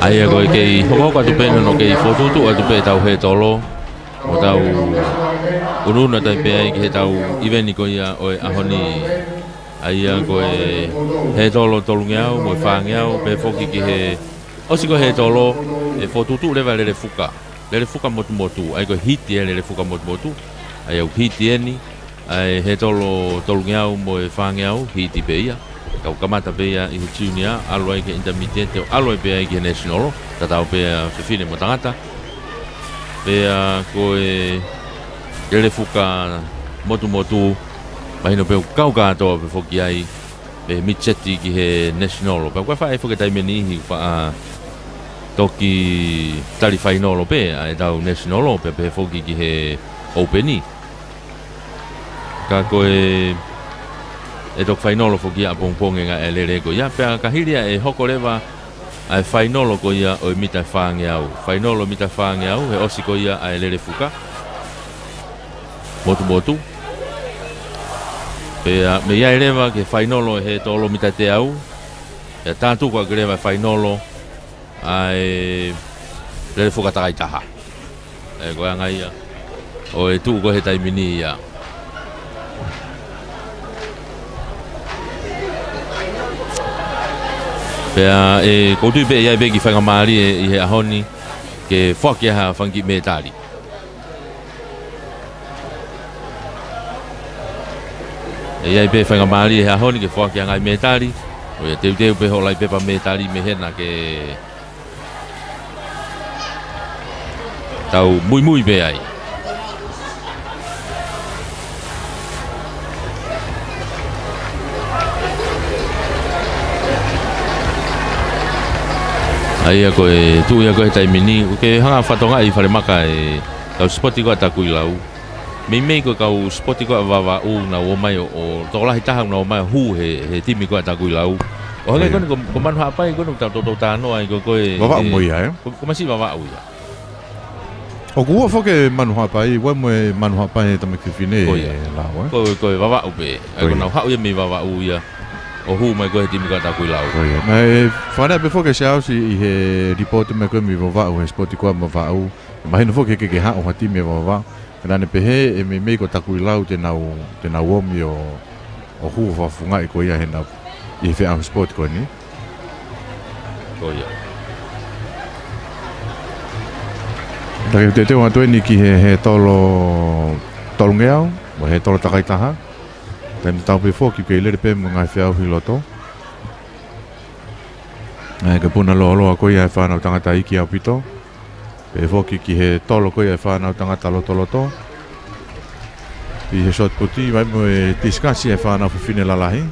Ai a koe kei hoko atu pena no kei whotutu atu pe tau he tolo O tau uruna tai pe ai ki he tau iweni ko ia o e ahoni Ai a koe he tolo tolu ngeau mo e wha ngeau pe foki ki he Osi ko he tolo e whotutu lewa lere fuka motu Ai ko hiti e lere fuka motu Ai au hiti eni Ai he tolo tolu ngeau mo e wha ngeau hiti pe ia Kau kamata pe ia I he junior aloe ke intermediate o aloe pe ia I ke national Tatau pe ia whiwhine mo tangata Pe ia koe Lere fuka motu Mahino pe kau katoa pe foki ai Pe mitcheti ki he national Pe koe whae foke taimeni Hi wha Toki tari whainolo pe Ai tau national pe foki ki he openi Ka koe E tok whainolo foki a pongponge nga e lere ko ia Pea kahiria e hoko lewa Ai whainolo ko ia o mita whaange au Whainolo mita whaange au He osi ko ia a e lere fuka Motu Pea me ia e lewa ke whainolo he tolo mita te au Pea tātu kwa ke lewa whainolo Ai lere fuka takai taha E koe anga ia O e tuu ko he taimini ia Pea e koutu pe ia begi whanga maari I he ahoni Ke whaki aha whangi me tari E ia pe whanga maari he ahoni ke whaki aha me tari O ia teu pe holai pepa me tari me hena ke Tau mui pe ai Ai a koe tu ia koe taimini ke hanga whatonga I whare maka e tau spoti ko ataku I lau me ko kau spoti ko va u na o mai o to la hita na o mai hu he timi ko ta kuilau o le ko man ha pai ko ta to ta no ai ko va mo ia ko masi va u ia o ku fo ke man ha pai wa mo man ha pai ta me ke fine la wa ko va u pe ko na ha u me va u ia o hu mai ko he timi ko ta kuilau mai fana be fo ke sia si he report me ko mi va u spoti ko mo va u mai no fo ke ha o timi va Nane pehe e me ko takuilau te nau omi o hu whafunga i ko ia he nau i whea sport ko ni. Ko ia. Taki te teo atue ni ki he tolo ngeau, o he tolo takaitaha. Tai me tau pe fō ki kei lere pe mo ngai whea uhi loto. Ka puna loa ko ia e whanau tangata iki au pito. Pe foki ki he tolo ko ia whanau tangata loto. I he shot puti, vai mo e tiskasi e whanau whiwhine lalahi.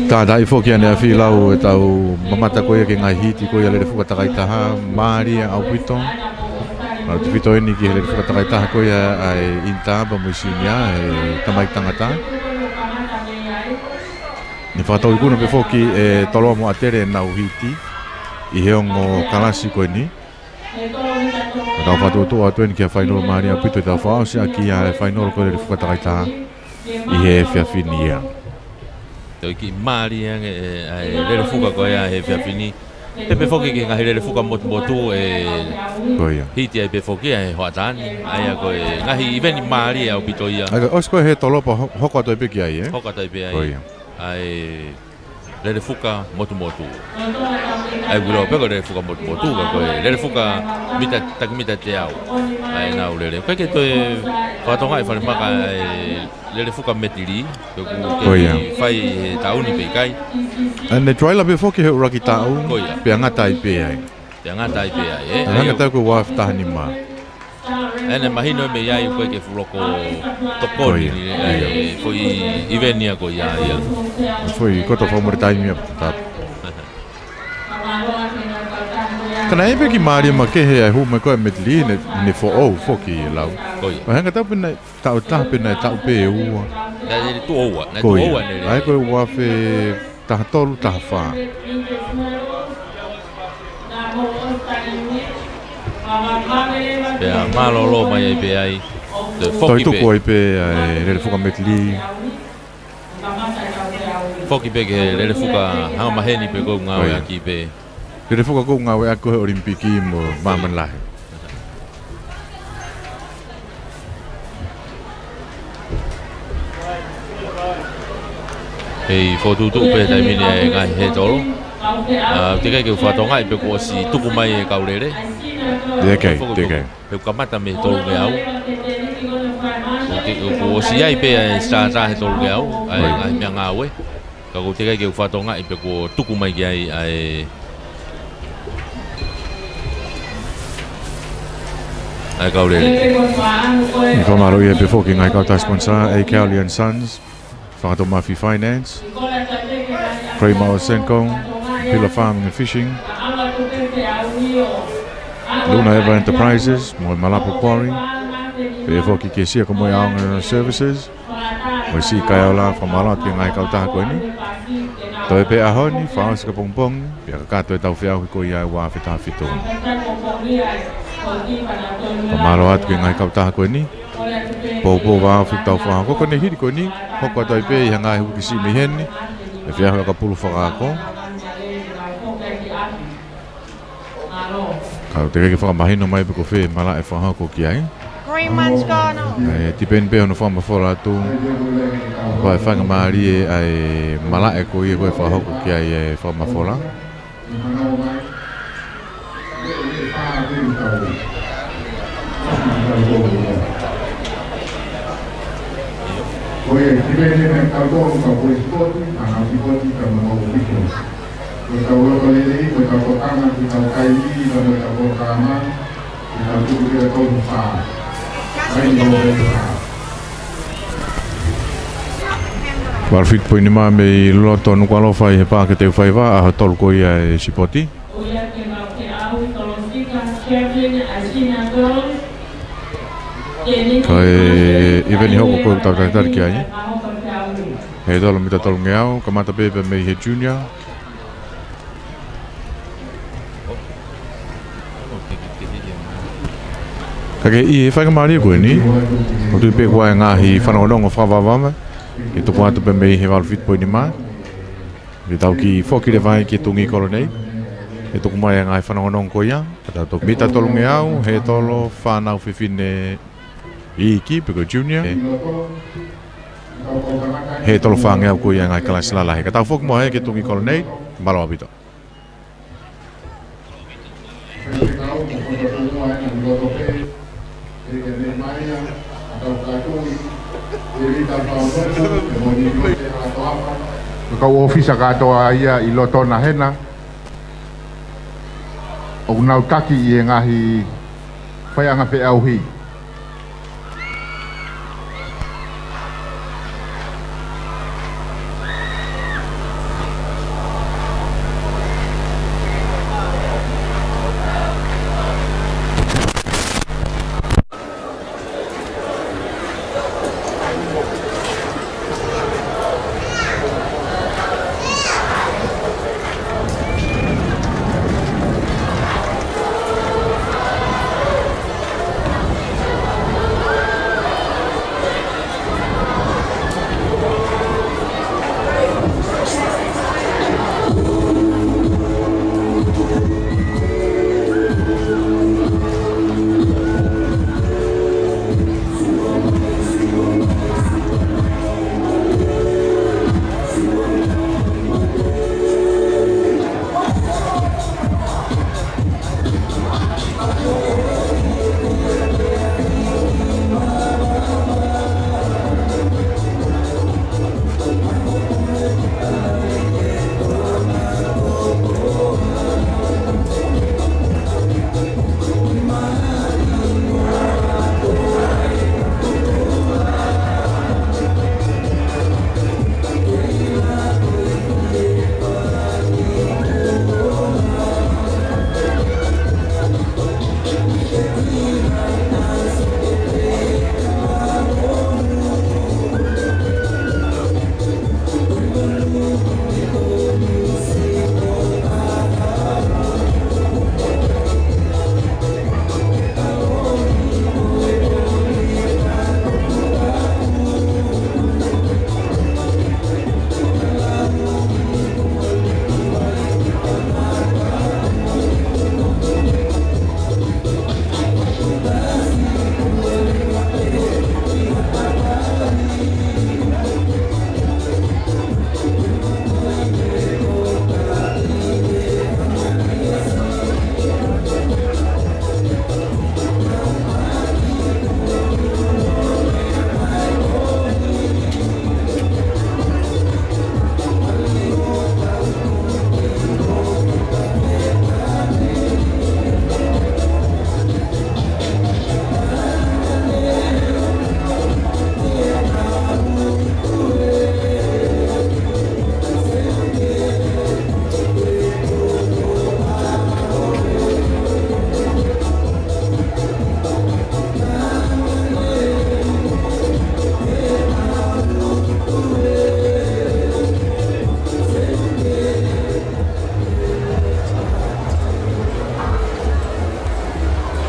Tātai foki ane a whilau e tau mamata ko ia ke ngai hiti ko ia lere whukatakaitaha, maari au pito. Nau te whito eni ki he lere whukatakaitaha ko ia ai intaba mo isinia e tamai tangata. Ni whātau i kuna pe whoki e toloa mo atere nau hiti i heongo kalasi koe ni. Tau whātau toa atuen ki a whainoro maari a pito i tau whaosia ki a whainoro koe le whakatakaitaha i he whiawhini ia. Tau ki maari e lere whuka koe a he whiawhini. Pe whoki ki ngahi lere whuka motu hiti ai pe whoki a he hoatani. Aia koe ngahi iveni maari au pito ia. Osi koe he tolopa hoko atoi peki ai e? Hoko atoi pe ai. Ai lere fuka motu ai gulo pego lere fuka motu ka koe lere fuka mita te au ai nau lere koe ke toe whatonga i whare maka lere fuka metiri ke whai tauni pe kai ane troila pe whoki he uraki tau pe angata i pe ai angata koe waftaha ni maa ene mahino me iai koe ke fuloko tokoni foi ivenia ko ia foi koto famore taimi ap tap kana ebe ki mari ma ke he hu me ko metli ne fo o foki lau ma hanga tau pena tau pena tau pe u na tu oa ne ai ko wa fe ta tolu ta fa Pea malolo mai ai pe ai Toi tu koi pe lere fuka metli Foki pe ke lere fuka hanga maheni pe ko ngau aki pe lere fuka ko ngau ako he olimpiki mo maman lahi Hei fotu tu pe tai mini ai ngai he tolo te kai ke whatonga i pe ko si tuku mai e kaurere Deke. Pe kamata me tolu ke au. Ko si ai pe sa he tolu ke au, ai me nga we. Ka ko te kai ke whatonga i pe ko tuku mai ke ai kaurere. Ni kamaro ia pe foki ngai kauta sponsor A Cowley and Sons, Whakato Murphy Finance, Kramer Senko, Pillar Farming and Fishing, Luna Ever Enterprises, Moi Malapo Quarry, pe foki ke sia ko Moi Aonga Services, Moi si kai ola from Malat ke ngai kauta ko ni. Toi pe ahoni, faos ka pongpong, pe ka to tau fia ko ia wa fita fito. Pamalo at ke ngai kauta ko ni. Po wa fita fa ko ne hiri ko ni, ko toi pe hanga hu ki si me hen ni. E fia ka pulu fa ko. Kau te keke whakamahino mai peko whee mala e whaha ko ki ai. Green one's gone off. Ti pen pe hono whama whola atu. Ko e whanga maari e ai mala e ko i e koe whaha ko ki ai e whama whola. Koe ti pen e kau tōru ka koe spoti, ana spoti ka mga upiko. Koe tau loko lelei, koe tau tokanga, koe tau kaili, koe tau tokama, koe tau tuku kira tau whaa. Ai ni o rei whaa. Warfit po ni maa me i loto nukwalo whai he pāke te whai wā, aha tolu ko ia e sipoti. Kai eveni hoko ko tau tari ki ai. He tolo mita tolo ngeau, kamata pepe mei he junior. Kake I e whaika maari koe ni. O tui pe kua e ngahi whanongonongo whawawama. E toko atu pe mei he walu fitpoi ni maa. Me tau ki whokire vai ki tungi kolo nei. E toko mai e ngahi whanongonongo koe ia. Kata toko mita tolo ngeau, he tolo whanau whiwhine I ki pe koe junior. He tolo whangeau koe ia ngai kalasi lalahe. Ka tau whoki moa he ki tungi kolo nei. Malo apito. Kau ofisa katoa ia I loto na hena. O nau taki I ngahi whaianga pe auhi.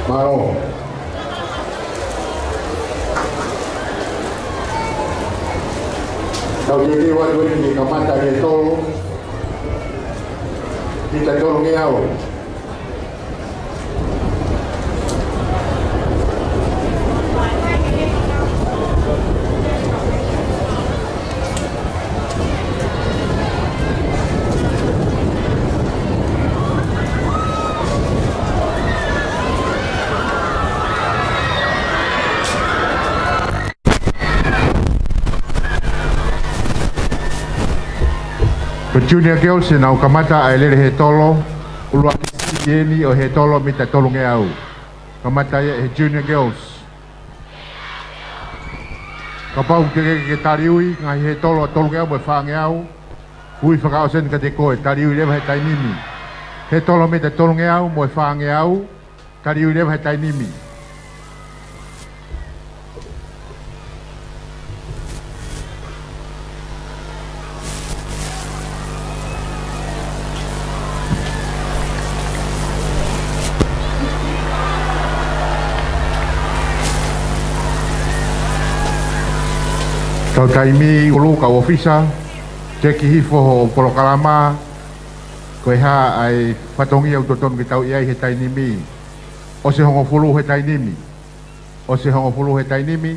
Maro. Kau jadi wadu ini kamata ni tolo. Kita tolong ngiau. Junior girls na kamata ai lere he tolo ulua yeni o he tolo mita tolo nge au kamata he junior girls kapau ke tariui ngai he tolo nge au fa nge au hui fa sen ka de ko tariui le he tainimi he tolo mita tolo nge au mo fa nge au Kari ure hai tai nimi. Tau taimi ulu ka ofisa, te ki hifo ho polokalama, koe ha ai whatongi au toton ki tau iai he tainimi, o se hongo fulu he tainimi, o se hongo fulu he tainimi,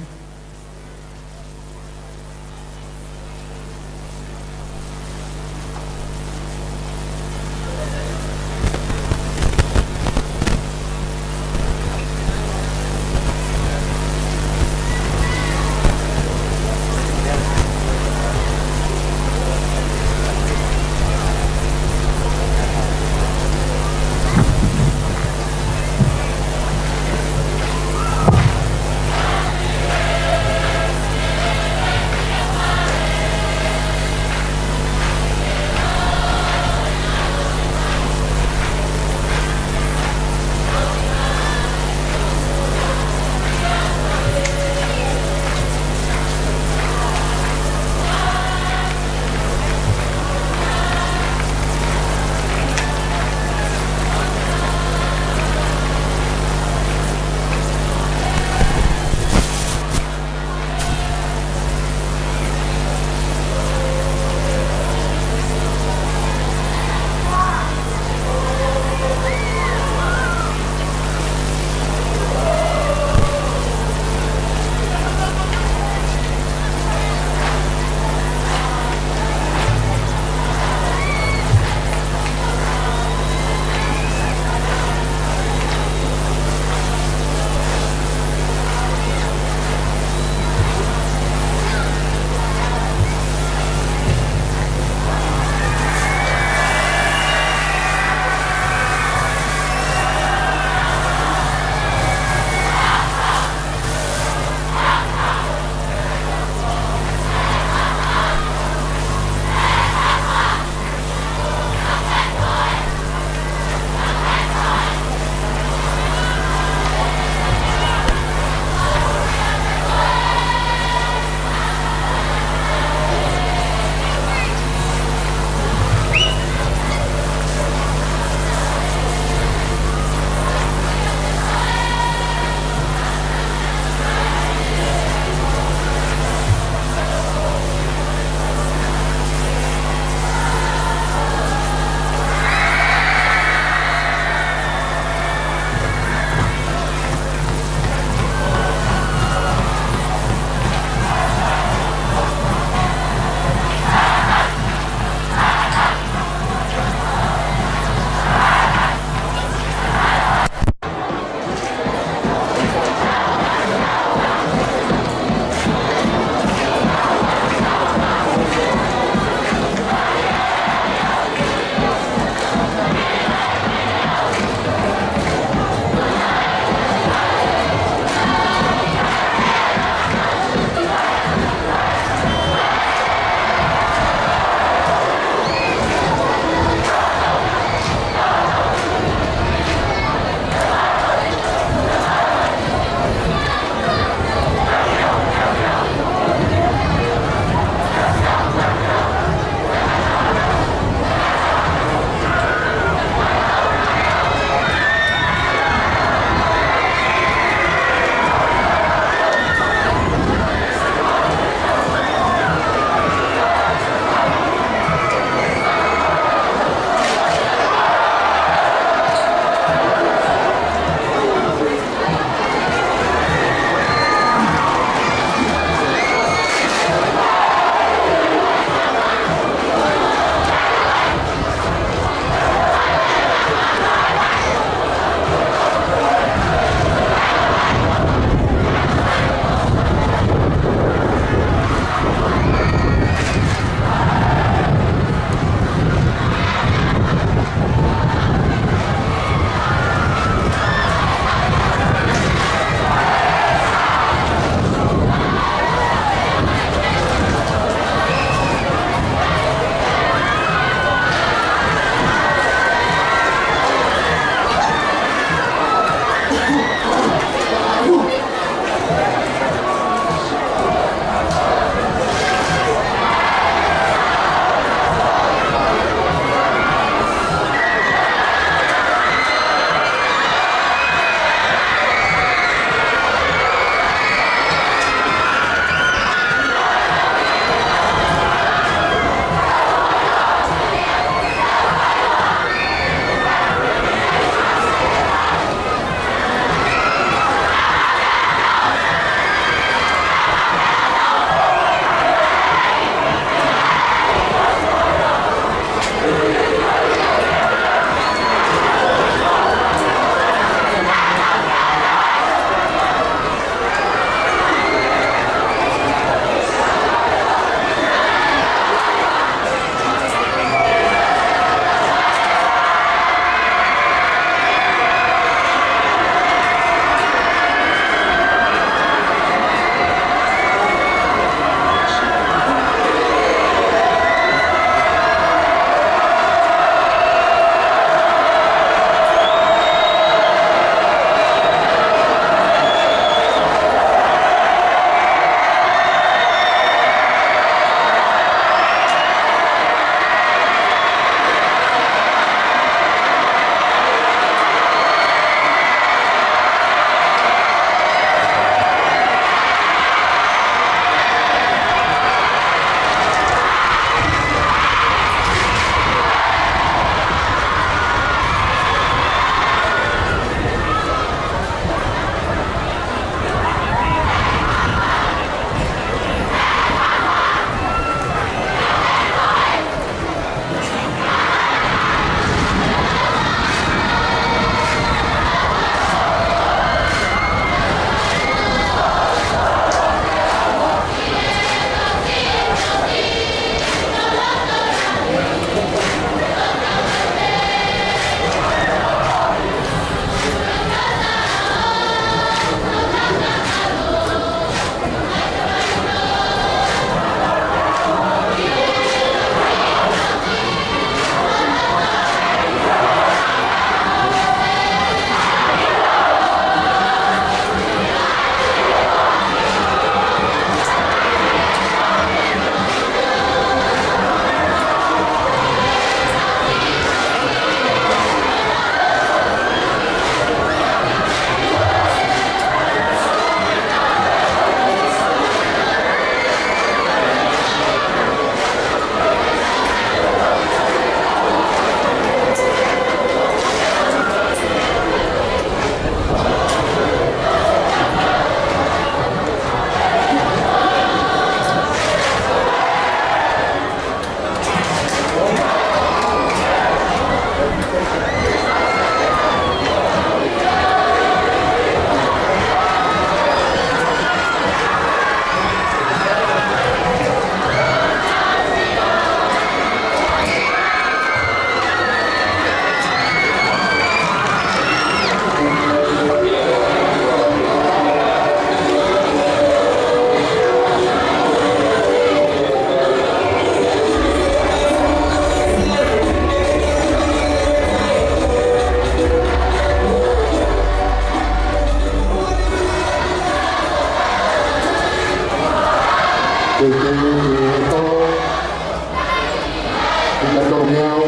Antonio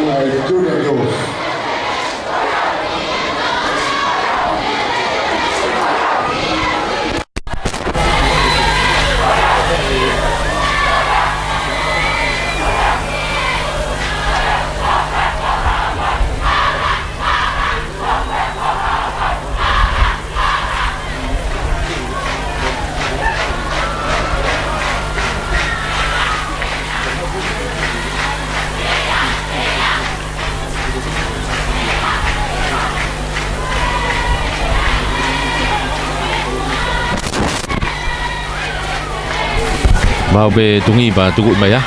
Junior News. Mau be tungi ba tugu mai ya.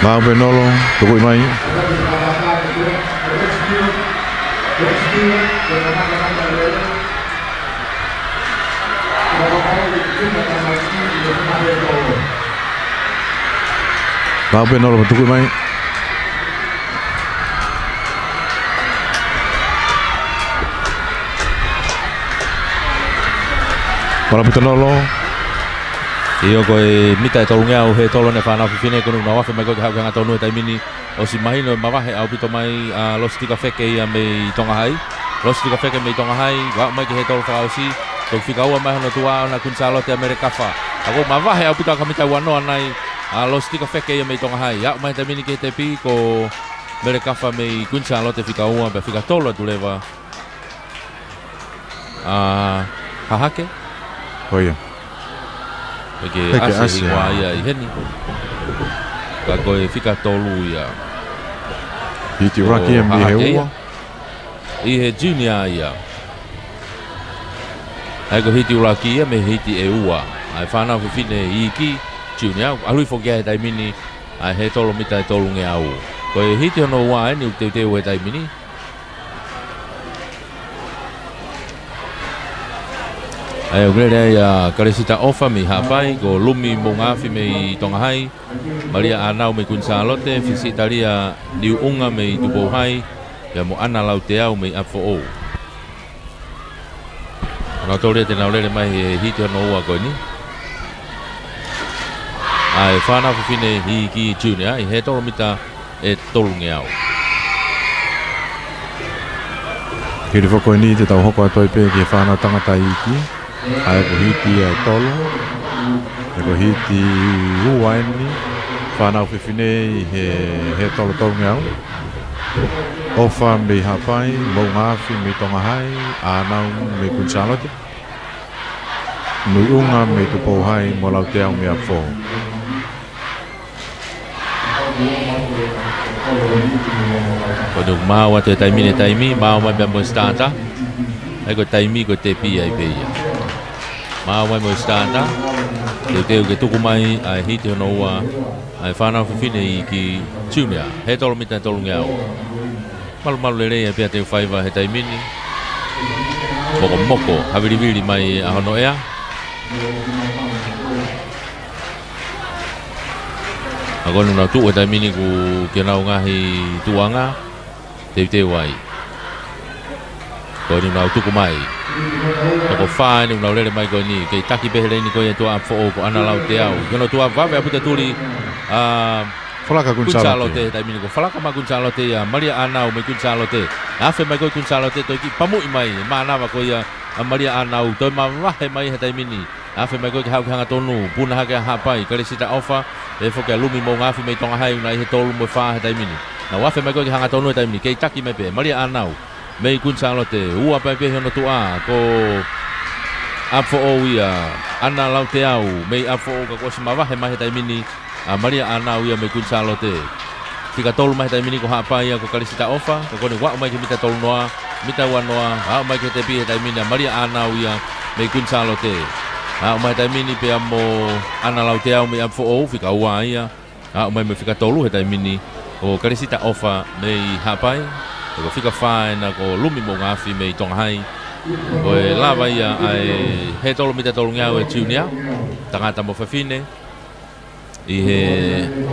Mau be nolo tuku mai. Mau be nolo tuku mai. Para pitonolo. Iyo ko mita tolong au he tolong ne fana fine ko na wa fe mai ko ha nga tonu tai mini o si mai no ma he au pito mai los tika feke ia me tonga hai los tika feke me tonga hai wa mai ke he tol fa si to fika wa mai no tua na kun salo te Amerika fa ako ma he au pito ka mita wa no nai los tika feke ia me tonga hai ya mai tai mini ke te pi ko Amerika fa me kun salo te fika wa be fika tolo tu leva hahake Oh iya. Porque ase igual ia heni. Ka koe fika tolu ia. Hiti raki me he ua. I he junior ia. Ai ko hiti raki ia me hiti e ua. Ai whanau fine i ki junior. Alui fokia he taimini. Ai he tolo mita e tolu nge au. Koe hiti hono ua e ni uteu teu he taimini. Ai o grele ia karesita ofa mi hapai ko lumi mongafi me tonga hai Maria anau me kunsalote fisitaria liu unga me tubo hai ya mo ana lau te au me afo o na tole te na lele mai hiti no ua ko ni ai fana fine hi ki junior i he tolo mita e tolu ngeau Kiri foko ni te tau hoko atoi pe ki whanau tangata i ki. Ai ko hiti e tolo. E ko hiti uaini. Whanau whiwhine i he tolo tau ngeau. Ofa me hapai, mau ngafi me tonga hai, anau me kunsalote. Nui unga me tupo hai, mo lau te au me a fo. Kono mau te taimi mau mai mo stanta ai ko taimi ko te pi ai pe ia mau mai mo stanta te ke tuku mai ai hiti no wa ai fana fine i ki junior he tolo mita tolo ngau mal le e pe te faiva he taimi ni moko haviri mai a hono ea agora na tu e taimi ni ku ke na ngahi tuanga te wai ko ni na tuku mai ko fa ni na le mai ko ni ke taki be le ni ko e to a fo ko ana lau te au ko no tu a va be puta tuli Falaka kunsalote dai mini ko falaka ma kunsalote ya Maria Anau me kunsalote afe mai ko kunsalote to ki pamu mai mana va ko ya Maria Anau to ma va he mai dai mini afe mai ko ha hanga tonu puna ha ka ha pai kale sita ofa e fo ke lumi mo ngafi me tonga hai na he tolu mo fa dai mini na wa fe mai ko hanga tonu dai mini ke taki me pe Maria Anau me kunsalote ua pe pe hono tu a ko afo o ia ana lau te au me afo o ko sima va he mai dai mini Maria Anau ia me kunsalote tika tolu mai dai mini ko ha pai ko kale sita ofa ko ni wa mai ke mita tolu noa mita wa noa ha mai ke te pi dai mini Maria Anau ia me kunsalote ha mai dai mini pe amo ana lau te au me afo o fika wa ia ha mai me fika tolu he dai mini o kale sita ofa me ha pai ko fika fa na ko lumi mo ngafi me tonga hai ko lava ia ai he tolu mita tolu ngau e junior tangata mo fafine i he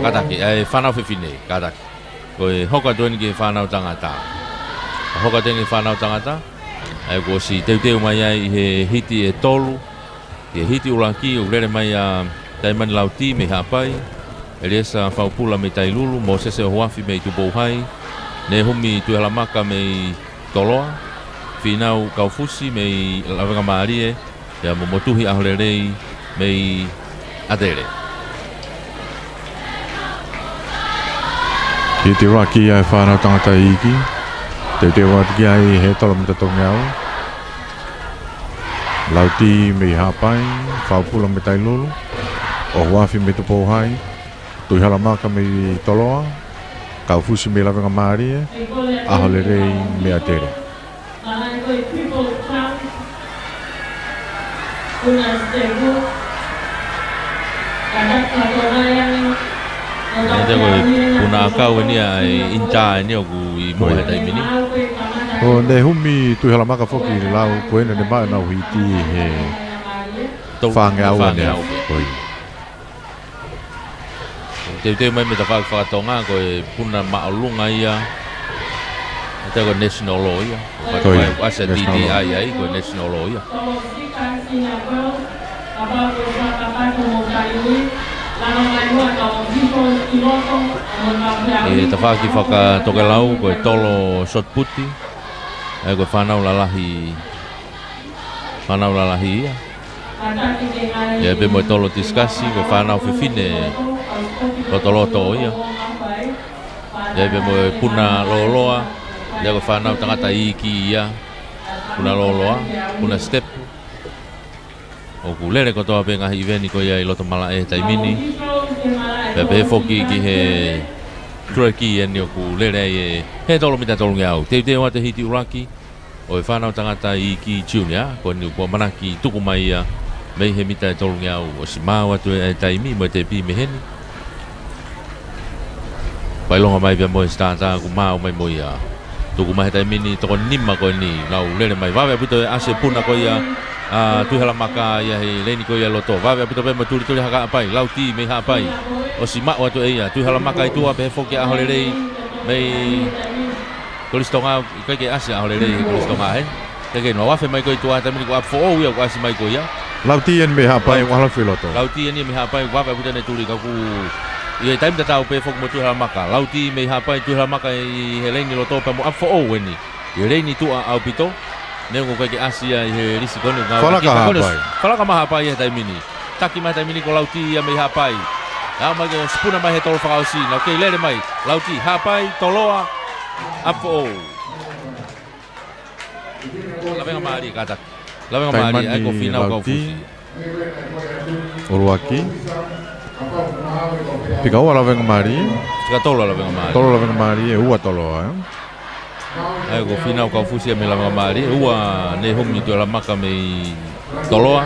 kataki ai whanau whiwhine kataki ko e hoka tueni ki whanau tangata hoka tueni whanau tangata ai ko si teu mai ai i he hiti e tolu i he hiti ulanki u lere mai a tai man lauti me hapai ele sa faupula me tai lulu mo se hoafi me tu bohai ne humi tu halamaka me toloa finau kaufusi me lavenga marie ya mo motuhi aholerei me adere Ki te waki ai whanau tangata iki. Te waki ai he tolo mita tongau. Lauti me hapai, whaupula me tai lulu. O wafi me tu pohai. Tui halamaka me toloa. Kaufusi me lavenga marie. Aholerei me atere. Nete koe puna akau ni ai inta ni o kui mo he tai mini. O ne humi tui halamaka foki ni lau koena ne mai nau hiti he whange au ane au. Te mai me ta whakatonga koe puna maolunga ia. Nete koe national law ia. Koe asa DDI ai koe national law ia. E ta whaki whakatoke lau koe tolo shot puti. E koe whanau lalahi ia. E pe moe tolo tiskasi koe whanau whiwhine loto ia. E pe moe puna loloa. E koe whanau tangata iki ia. Puna loloa, puna step. O ku lere kotoa pe ngahi iveni ko ia i loto mala e taimini. Pe foki ki he turaki eni o ku lere e he tolo mita tolo ngeau. Te wate hiti uraki o e whanau tangata i ki chiunia ko ni ua manaki tuku mai ia mei he mita tolo ngeau o si maa watu e taimi mo te pi meheni. Pailonga mai pia mo e stata ku maa o mai mo ia. Tuku mai he taimini toko nima ko ni lau lere mai wawe puto e ase puna ko ia. Tu halamaka ia he leni ko ia loto. Wawe apito pe maturi tuli haka apai. Lauti me hapai. O si mak watu e ia. Tu halamaka itu ape foki aholerei. Mei kolistonga kake ase aholerei kolistonga he. Kake no wafe mai ko itu ata mini ko apfo o ia ko ase mai ko ia. Lauti en me hapai wala filoto. Lauti en me hapai wawe apito ne tuli kaku. Ia time tata pe foki mo tu halamaka. Lauti me hapai tu halamaka i he leni loto pe mo apfo o weni. Ia leni tu au pito. Nengo kaki Asia he risi kono ngau. Falaka mahapai he taimini. Taki mai taimini ko lauti ia me hapai. Au mai spuna mai he tolo whakausi. Okay, lere mai. Lauti hapai, toloa, apo o. Lavenga maari kata. Lavenga maari ai ko finau kau fusi. Uruaki. Pika ua lavenga maari. Sika tolo lavenga maari. Tolo lavenga maari e ua toloa. Ai ko finau kau fusi me lavenga maari. Ua ne humi tu la maka me toloa.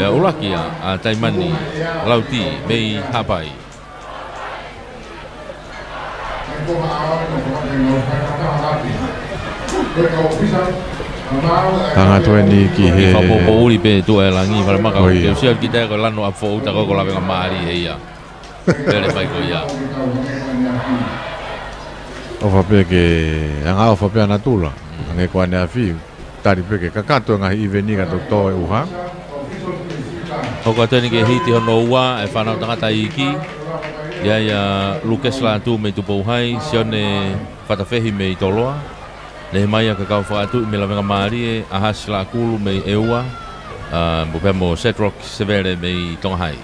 Ya ulaki a taimani lauti me hapai. Tanga tu ni ki he. Fa uli pe tu e langi fa maka ke sia kita ko lano a fo uta ko lavenga maari e ia. Pele mai ko ia. O fa pe ke anga o fa pe na tula. Nge kwa ne afi. Tari pe ke kakato nga i veni ka to e uha. O ka tani ke hiti hono ua e whanau tangata iki. Ia Lucas la tu me tu pouhai sione whatawhehi me i toloa. Ne mai a kakau whaatu i me lavenga maari e ahas la kulu me i eua. Mupea mo Setrock Severe me i Tongahai.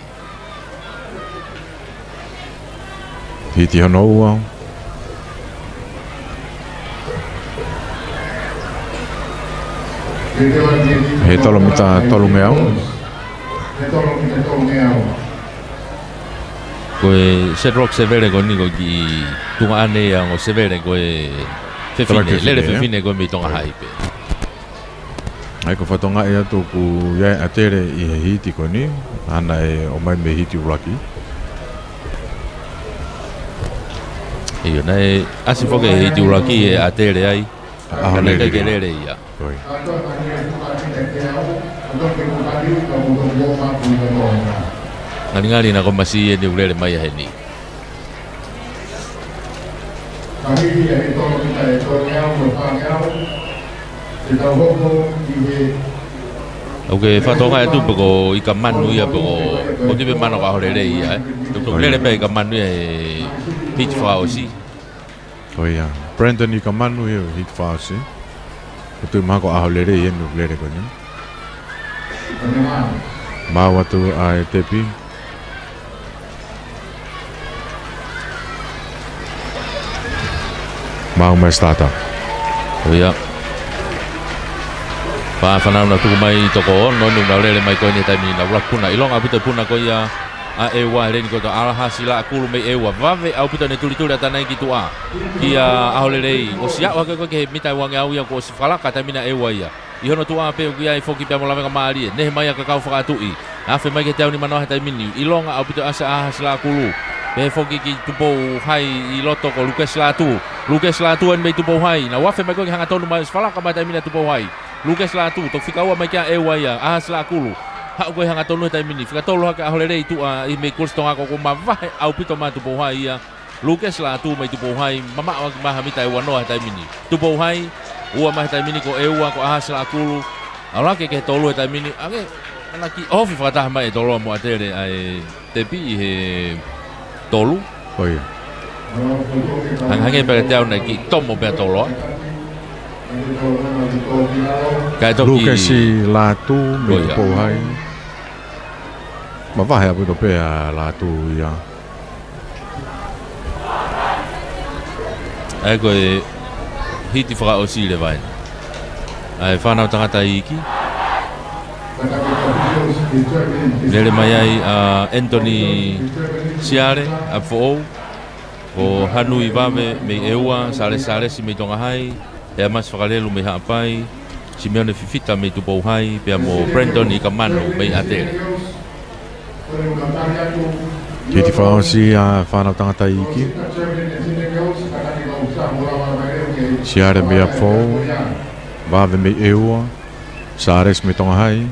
Hiti hono ua. He tolo mita tolu meau. Koe Setrock Severe ko ni ko ki tunga ane a ngo Severe koe fefine, lere fefine koe me i Tongahai pe. Ai ko whatonga e atu ku iai atere i he hiti ko ni. Ana e o mai me hiti uraki. Iyo, nei asi foke hiti uraki e atere ai. Kana kake lere ia. Koi. Ngari na ko masi e ni ulere mai a heni. Ok, whatonga e tu pako i ka manu ia pako o te be mano ka hore rei ai to lele pe ka manu e hit fa osi Oia, Brandon I ka manu e hit whaasi. O tui mako aho lere I enu lere kone. Mau atu a e tepi. Mau mai startup. Oia. Pa whanau na tuku mai toko ono, nung lele mai koe ni taimi na wakuna. Ilonga puta puna koe ia a ewa reni koe to alaha sila akulu mei ewa. Vave au puta ne tuli atanai ki tua. Ki a aholelei. O si au hake koe ke mitai wange au ia ko si whalaka taimina ewa ia. I hono tua pe ki ai foki pia mo lawenga maari. Nehe mai a kakau whakatui. Afe mai ke teo ni manoa he taimini. Ilonga au puta asa aha sila akulu. Pe foki ki tupou hai I loto ko Lucas Latu. Lucas Latu en mei tupou hai. Na wafe mai koe ki hanga tonu mai whalaka mai taimina tupou hai. Lucas Latu tok fikaua mai kia ewa ia. Aha sila akulu. Hau koe hanga tonu he taimini. Fika tolo hake aholelei tua I mei kurstonga ko ko mavahe au pito mai tupou hai ia. Lucas Latu mai tupou hai. Mama waki maha mita ewa noa he taimini. Tupou hai. Ua mai he taimini ko ewa ko aha sila akulu. Aulake ke tolu he taimini. Ake. Anaki ofi whakataha mai e tolo mo atere ai tepi I he tolu. Oia. Hange pere te au nei ki tomo pea tolo. Kai toki Lucas I latu me Oia. po hai. Ma vahe apu to pea latu ia. ai koe hiti whaka o si le vai. Ai whanau tangata iki. Lele mai ai Anthony Siare a fo'ou. O hanu I vave me eua sale si me tonga hai. Pea mas whakalelu me haapai. Si meone fifita me tupou hai. Pea mo Brandon I kamano me atere. Ke ti whaosi a whanau tangata iki. Siare me a fōu. Vave me eua. Sares me tonga hai.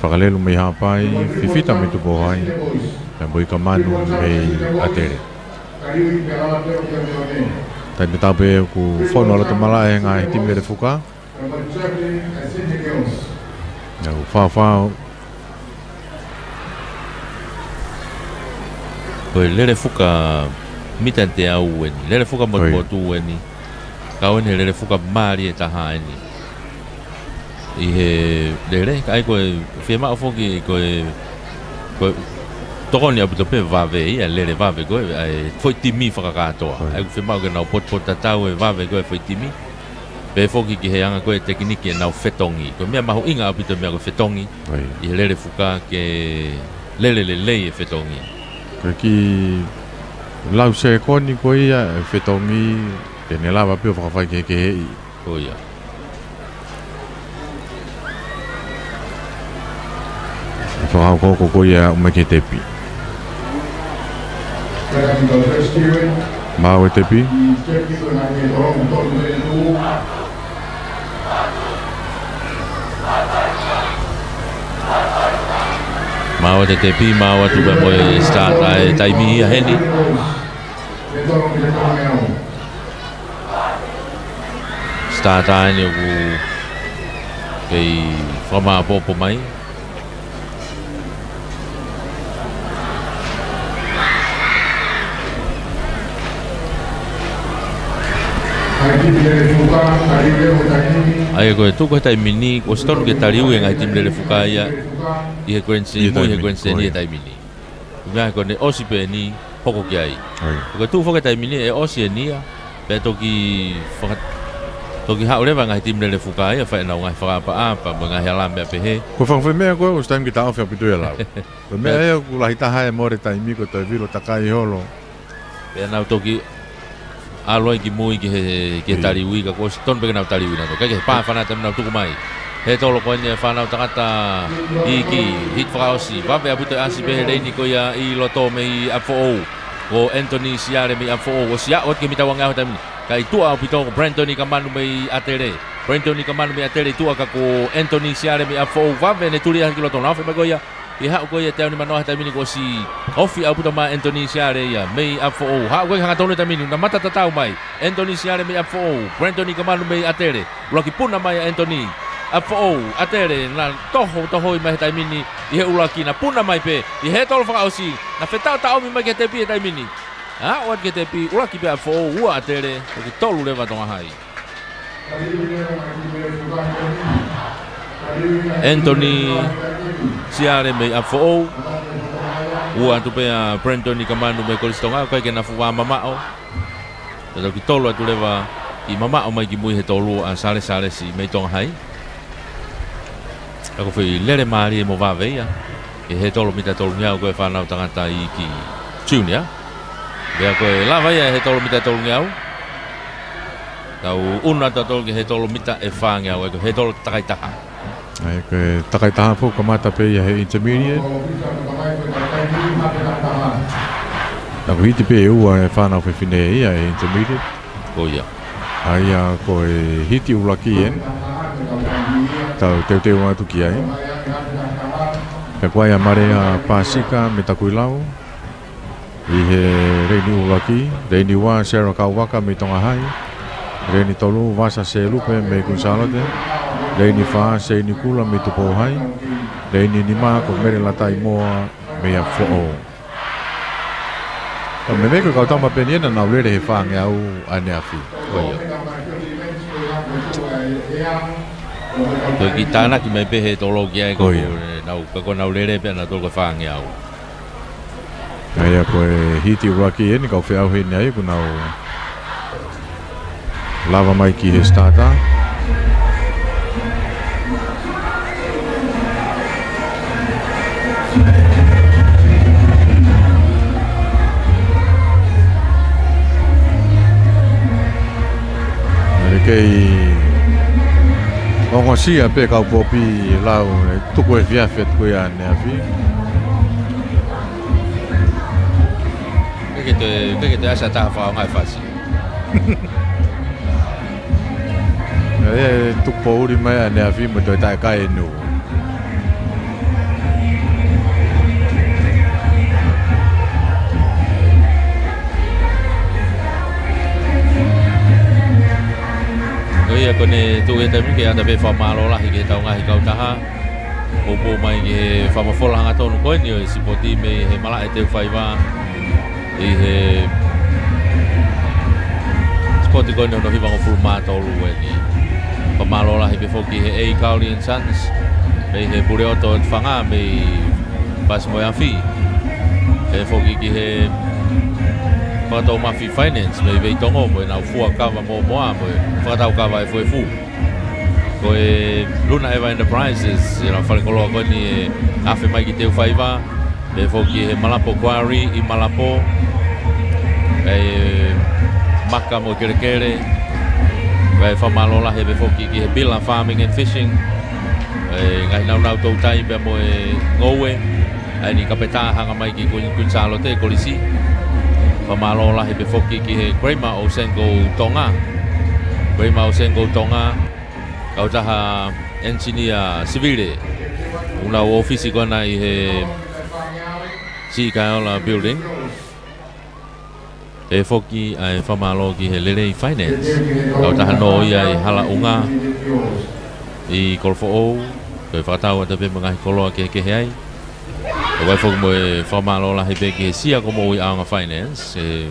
Whakalelu me hapai. Fifita me tupo hai. Pea mo I ka manu me atere. Tai me tape ku whono ala te mala e ngā hiti me re whuka. Nau whao. Koe lere fuka mitan te au eni. Lere fuka motu eni. Kau eni lere fuka maari e taha eni. I he lere, kai koe whiema o foki koe tokoni apu tope vave ia lere vave koe ai foi timi whakakatoa. Ai ku whiema o ke nau pot tatau e vave koe foi timi. Pe foki ki he anga koe tekiniki e nau whetongi. Koe mea mahu inga apu to mea koe whetongi. I he lere fuka ke lele e whetongi. Koe ki lau se koni ko ia e whetongi te ne lawa pio whakawhai ke hei. Oh ia. Whakau koko ko ia umai ke tepi. Mau e tepi. Mau te tepi, mau atu pe moe start ai taimi ia heni. Start ai ni ku kei whama popo mai. Ai koe tuku hetai mini, o stonu ke tariu e ngai timlele fuka ia I he kwense, mui he kwense ni hetai mini. Mea kone osi pe ni hoko ki ai. Koe tu foke hetai mini e osi e nia, pe toki haurewa ngai timlele fuka ia, whae nau ngai whakapa apa, mo ngai halambe a pehe. Ko whangwhi mea koe, os taim ki tau whia pitu e lau. Ko mea ea ku lahi taha e more taimi ko toi vilo takai holo. Pe nau toki aloi ki mui ki he tariui ka ko ton pe nau tariui na to ka ke pa fana tam nau tuku mai he tolo ko ni fana takata iki hit frausi va be abuto asi be reini ko ya I loto me afo ko Anthony Siare me afo o sia ot ke mitawanga tam kai tu apito Brandon ka manu me atere Brandon ka manu me atere tu ka ko Anthony Siare me afo va be ne tuli ki loto na fe ko ya I hau koe te au ni manoa tamini ko si ofi au puta mai Anthony Siare ia mei afo o hau koe hanga tonu tamini na mata tatau mai Anthony Siare mei afo o Brandon ka manu mei atere Roki puna mai Anthony a fo'ou atere na toho i mai tai mini i he ulaki na puna mai pe i he tolo whakaosi na whetau taomi mai ke te pi e tai mini o at ke te pi ulaki pe a fo'ou ua atere o ki tolu lewa tonga hai Anthony siare me a fo'ou ua atu pe a Brentoni Kamanu me kolistonga kai ke na fuwa mamao talo ki tolu atu lewa i mamao mai ki mui he tolu a sale si me tonga hai ako fui lere mari mo va veia e he tolo mita tolo ngiau ko e whanau tangata i ki junior bea ko e lava ia he tolo mita tolo ngiau tau una tolo ki he tolo mita e whangiau e ko he tolo takaitaha ai ko takaitaha po kamata pe ia he intermediate na viti pe ua e whanau pe fine ia e intermediate ko ia ai ko e hiti ulaki en tau teu atu ki ai pe koe a mare a Pasika me takuilau i he reini ulaki reini wa Sarah Kauwaka me tonga hai reini tolu Vasa se lupe me kunsalote reini fa se Nikula me tupo hai reini nima ko mere latai moa me a fo'o me me ko kau tama peniena na ulere he whange au ane afi Ko ki tāna ki mai pehe tolo ki ai ko nau ka ko nau lere pe na tolo ka whange au. Ai ko e hiti uraki e ni kau wheau he nei ko nau lava mai ki he starter. Kei ongo sia pe kau popi lau tuku e via fet ko ya ne afi Ke te asa ta fa ngai fasi. e tuku po uri mai ne afi mo toi tai kai no Ia kone tu e tami ke anda be fa malo la ke tau ngai kau taha. Opo mai ke fa mafola hanga tonu ko ni si poti me he mala e te faiva. I he spoti ko no hiva ngo full mato lu e ni. Fa malo la be foki he e Kauli and Sons. Me he Pureoto fanga me pas mo ya fi. E foki ki he Pato Mafi Finance me vei tongo mo na fua kava mo mo fatau kava e foi fu ko e Luna Eva Enterprises fale kolo ko ni afe mai ki teu faiva me foki he Malapo Quarry i Malapo e maka mo kerekere vai fa malola he be foki ki he Bila Farming and Fishing e ngai nau tau tai be mo e ngowe ai ni kapeta hanga mai ki kun salo te kolisi Pamalola he be foki ki he Grema o Sengo Tonga. Grema o Sengo Tonga. Kau taha engineer civile. Una ofisi kona i he Sikaola building. E foki ai famalo ki he Lele Finance. Kau taha no ia i hala unga i Kolfo. Kau whakatau ata pe mga hikoloa ke ai. Wai fok mo e famalo la he beki sia como i anga finance e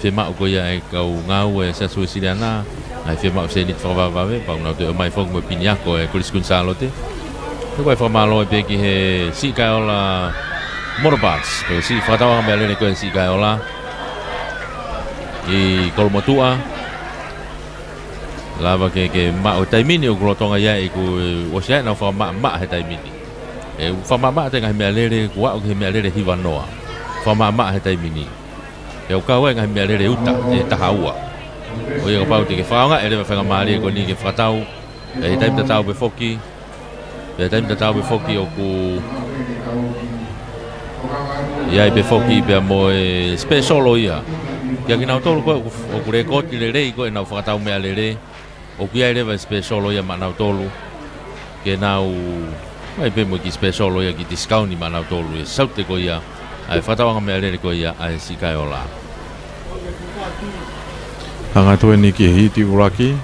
fema ko ia e kau ngau e sa suisiliana ai fema se nit fa va ve pa una de mai fok mo pinya ko e kulis kun salote wai famalo e beki he si kaola morbats ko si fatawa me le ko si kaola i kolmotua lava ke ma o taimini o grotonga ia e ku o sia na fa ma he taimini e whamama te ngai mea lere kua o ke mea lere hiwa noa whamama he taimini e o kaua ngai mea lere uta e taha ua o ia kapau te ke whaonga e rewa whanga maari e ko ni ke whakatau e taim tatau be foki o ku ia e be foki be mo e specialo ia kia ki nau tolu koe o ku rekoti le rei koe nau whakatau mea lere o kia e rewa specialo ia ma nau tolu ke nau mai pe mo ki special ia ki discount ni mana tolu e saute ko ia ai fatawanga me ale ko ia ai Sikaola hanga to ni ki hiti uraki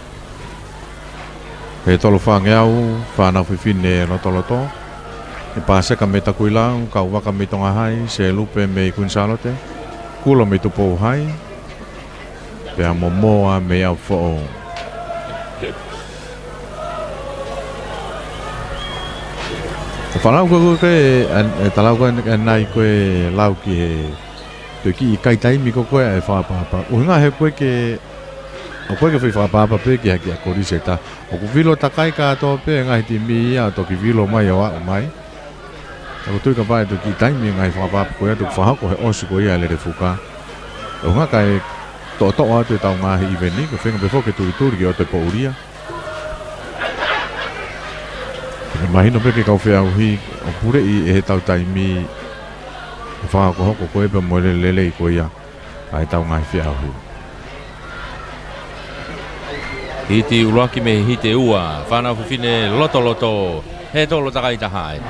He tolo whangeau, whanau whiwhine loto. E pāseka me takuilau, kau waka me tonga hai, se lupe me kunsalote. Kula me tupo hai. Pea momoa me au fo'o. Whanau koe koe, talau koe nai koe lau ki he te ki I kai taimi ko koe e whapapa. O hinga he koe ke o koe ke whi whapapa pe ki haki a korise ta. O ku vilo takai katoa pe ngai ti mi ia to ki vilo mai o au mai. E ko tui ka pae to ki taimi ngai whapapa koe atu whahako he osu koe ia le re fuka. O hinga kai to atu e tau ngahi I veni ko whenga pe whoke turi ki o te pouria. Mahino pe ke kau whea uhi o pure I he tau taimi e whakako hoko koe pe mo lele I koe ia ai tau ngai whea uhi. Hiti uraki me hite ua, whanau whiwhine loto, he tolo takai tahai.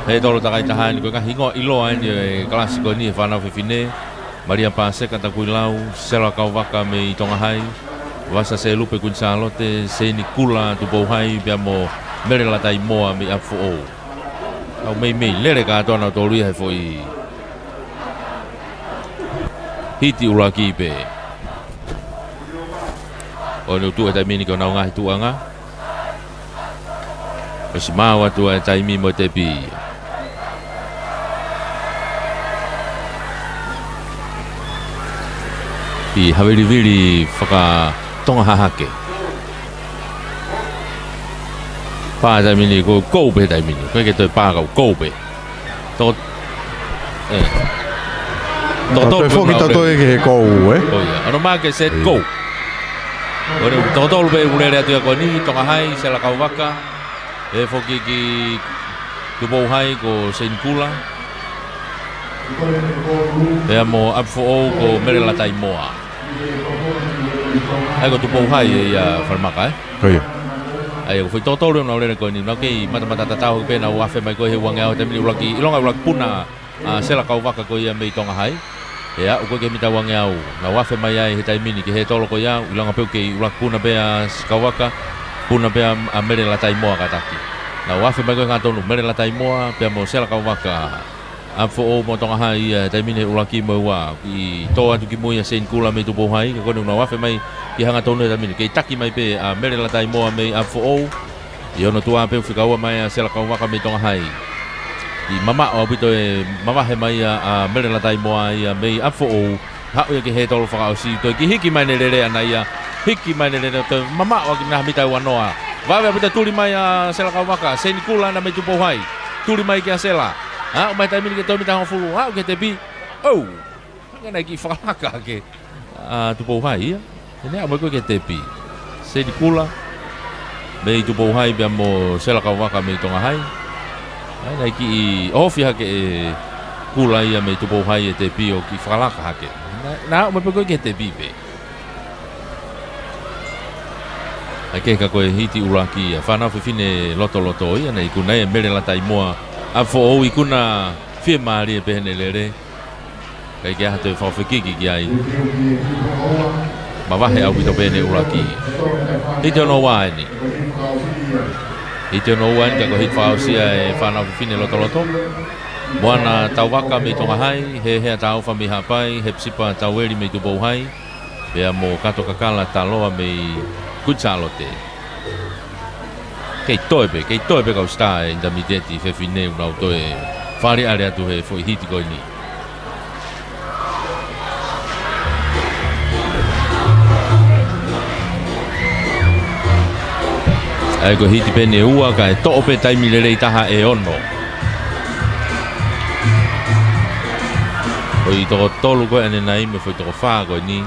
He tolo takai tahai ni koe ka hingo iloa ni e klasiko ni e whanau whiwhine. Maria Paseka takui lau, sela kau waka me I tonga hai. Wasa se lupe kunsalote, se ni kula tupou hai, bia mo mere la tai moa mi afu o. Au mei lere ka tona tolu ia he foi. Hiti uraki pe. O no tu e tai mini ko na ngahi tuanga. O si mawa tu e tai mi mo te pi. I hawiri whaka tonga hahake. Pā tai mini ko koupe tai mini. Koe ke toi pā kau koupe. Tō... Tō whoki tato e ke he kou e? Oia, ano mā ke set kou. Ore tō tōlu pe urere atu ko ni tonga hai se la kau waka. E whoki ki tupou hai ko Senkula. Pea mo apfo o ko mere la tai moa. Ai ko tupou hai e ia whalmaka Koia. Ai ko foi totoro na ore ko ni na ke mata tau pe na wa fe mai ko he wanga o te mini ulaki ilonga ulaki puna se la kau waka ko ia me tonga hai. Ya ko ke mita wanga o na wa fe mai ai he tai mini ke he tolo ko ia ilonga pe ke ulaki puna pe kau waka puna pe a mere la tai moa ka taki. Na wa fe mai ko ka tonu mere la tai moa pe mo se la kau waka. Apfo o mo tonga hai tai mini ulaki mo wa I to atu ki mo ia Senkula me tupo hai ko no na wa fe mai I hanga tonu tai mini ke taki mai pe a mere la tai moa me apfo o I ono tua pe fika wa mai se la kau waka me tonga hai I mama o bito e mama he mai a mere la tai moa ia me apfo o ha o ke he tolo whaka o si to ki hiki mai ne rere ana ia hiki mai ne rere to mama o ki na mita wa noa va ve bito tuli mai a se la kau waka Senkula na me tupo hai tuli mai ki a sela Ah, o mai tai mini ke tau mita hofulu. Ah, o ke te pi. Oh. Ngana ki whakalaka ke. Tupou hai ia. Ene a mai koe ke te pi. Senkula. Mei tupou hai bia mo sela kau waka mei tonga hai. Ai nai ki ofi hake e kula ia mei tupou hai e te pi o ki whakalaka hake. Na, o mai koe ke te pi pe. Ai ke ka koe hiti uraki ia. Whanau whiwhine loto ia. Nei kunai e mere la tai moa. Afo o I kuna fie maari e pehene lere. Kai kia hatu e whawhikiki ki ai. Ma wahe au pito pehene uraki. Hite ono waini. Hite ono waini kako hit whaosia e whanau whiwhine loto. Moana tau waka me tonga hai. He hea tau whami hapai. He psipa tau eri me tupou hai. Pea mo kato kakala taloa me kutsalote. Kei toe pe kau sta e indamiteti whewhine unau toe whare are atu he fo I hiti koi ni. Ai ko hiti pene ua ka e to'o pe taimi lelei taha e ono. Oi toko tolu koe ane nai me foi toko wha koi ni.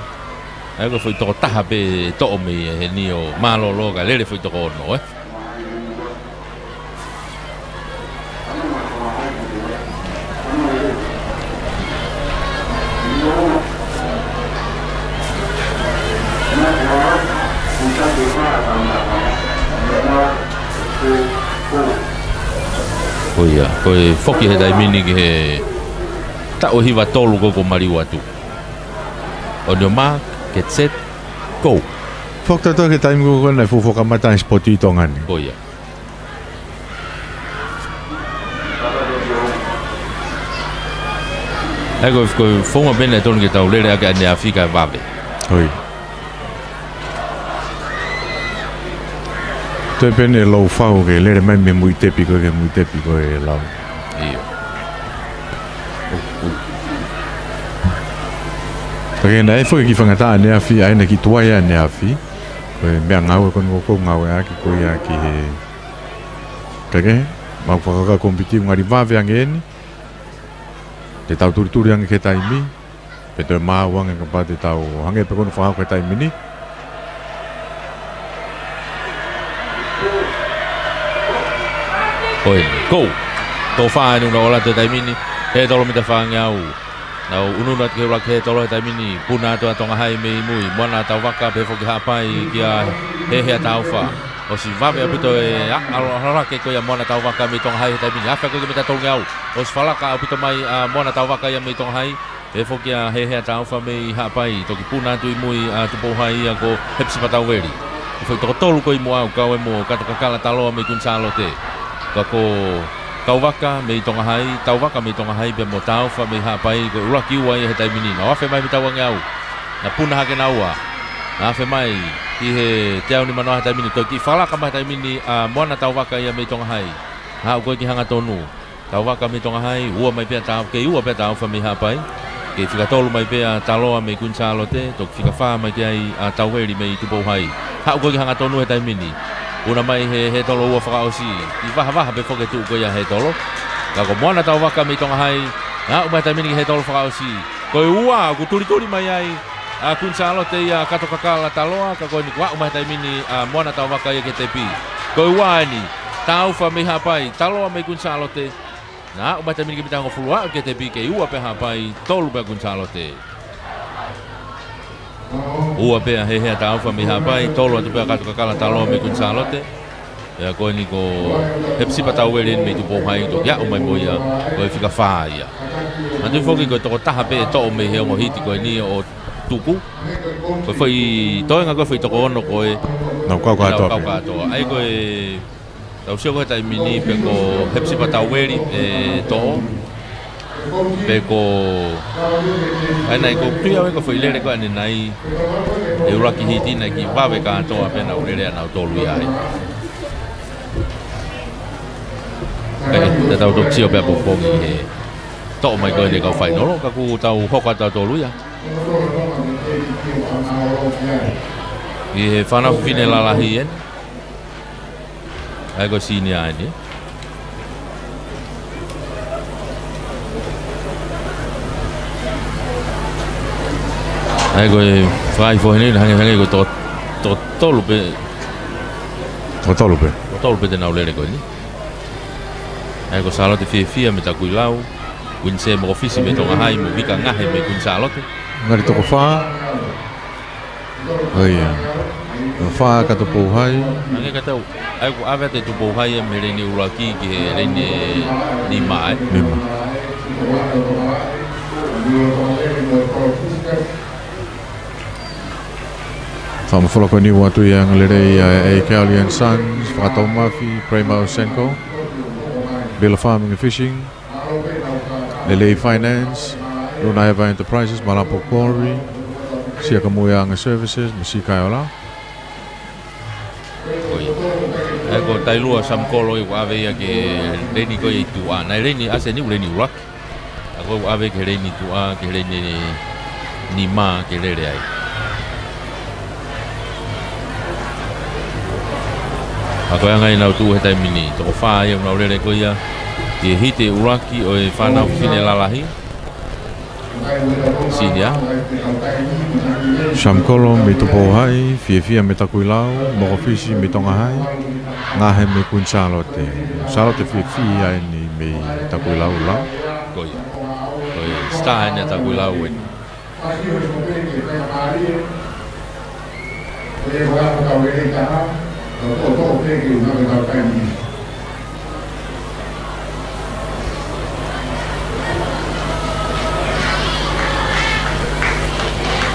Ai ko foi toko taha pe to'o me he ni o malolo ka lele foi toko ono Oia, koe whoki he dai mini ki he tau hiwa tolu koko mariu atu. On your mark, get set, go! Fokta to ke time ko na fu foka mata spoti tongan. Ko ia. Ego ko fonga bene ton ke tau lere aka ne Afrika vabe. Oi. Te pene lo fau ke lere mai me mui tepi ko e lau. Io. Porque na foi ki fangata ne afi ai na ki tuai ne afi. Ko me ngau ko ngau ya ki ko ya ki he. Kage ma fa ka kompeti ngari vave angeni. Te tau turi ang ke taimi. Pe te ma wang ka pa te tau hange pe kono fa ka taimi ni. Oi, go. To fa ni no la te taimi ni. He tolo mita fa ngau. Na ununa ke ula ke tolo taimi ni. Puna to atonga hai me mui. Mona tau waka pe foki hapai kia he tau fa. O si vave apito e aloha ke ko ya mona tau waka me tonga hai taimi ni. Afa ko mita tolo ngau. O si falaka apito mai mona tau waka ya me tonga hai. E foki a he tau fa me hapai. Toki puna tu mui tupo hai ko hepsi patau weri. Foi to tolu ko i mo au ka e mo katakakala taloa me kun salote. Kako tauwaka me tonga hai, tauwaka me tonga hai pe mo tau fa me hapai ko ula ki wai he tai menina. O afe mai me tawang au. Na puna hake na ua. Na afe mai ki he teau ni manoa he tai menina. Ki fala ka mai tai meni moana tauwaka ia me tonga hai. Ha ko ki hanga tonu. Tauwaka me tonga hai, ua mai pe tau ke ua pe tau fa me hapai. Ke fika tolu mai pe taloa me kun salote, to fika fa mai ke ai tauweri me tupo hai. Ha ko ki hanga tonu he tai meni. Una mai he tolo ua whakaosi. I waha pe whoke tu koia he tolo. Ka ko moana tau waka me tonga hai. Nga umai tai mingi he tolo whakaosi. Ko i ua, ku turi mai ai. Kun salote ia kato kakala taloa. Ka ko ni wa umai tai mingi moana tau waka ia ke te pi. Ko i ua ni. Tau wha me hapai. Taloa me kun salote. Nga umai tai mingi kita ngofulua ke te pi. Ke i ua pe hapai. Tolu pe kun salote. Ua pea he tau fa mi hapai tolo tu pea kato kakala talo me kun salote ya ko ni ko hepsi patau wele me tu po hai to ya o mai moia ko fika fa ia atu foki ko to taha pe to me he mo hiti ko ni o tuku ko foi to nga ko foi to ko no ko e No ka to ai ko e tau sio ko tai mini pe ko hepsi patau wele to pe ko ai nai ko pia ko foi lere ko ani nai e ura ki hiti na ki vave ka to apena urere na to lu ai te tau to tio pe po he to mai ko de ka fai no ka ku tau hoka ta to lu ya e fana fine la la hien ai ko sini ai ni ai ko fai fo ni hange ko to tolu pe de na lere ko ni ai ko salote fia me ta kuilau win se mo ofisi me tonga hai mo vika ngahe me kun salote ngari to ko fa. Oi. No fa ka to po hai. hange ka tau ai ko ave te tu po hai me le ni uraki ki le ni mai Fama fola ko ni watu yang lere e Kelly and Sons, Fatau Mafi, Primo Senko, Bill of Farming and Fishing, Lele Finance, Lunaiva Enterprises, Malapo Quarry, Siakamuya Services, Masikaiola. ai ko tai lua sam kolo i ave ia ke reni ko i tu ana reni ase ni reni ura ako ave ke reni tu a ke reni ni ma ke lere ai ako nga ina tu he tai mini to fa ia na lere ko ia ke hite uraki o e fana fine lalahi sinia Shamkolo me tupo hai, fia me takuilau, Mokofisi me tonga hai, ngahe me kun salote. Salote fia ni me takuilau lau. Koi sta ne takuilau wen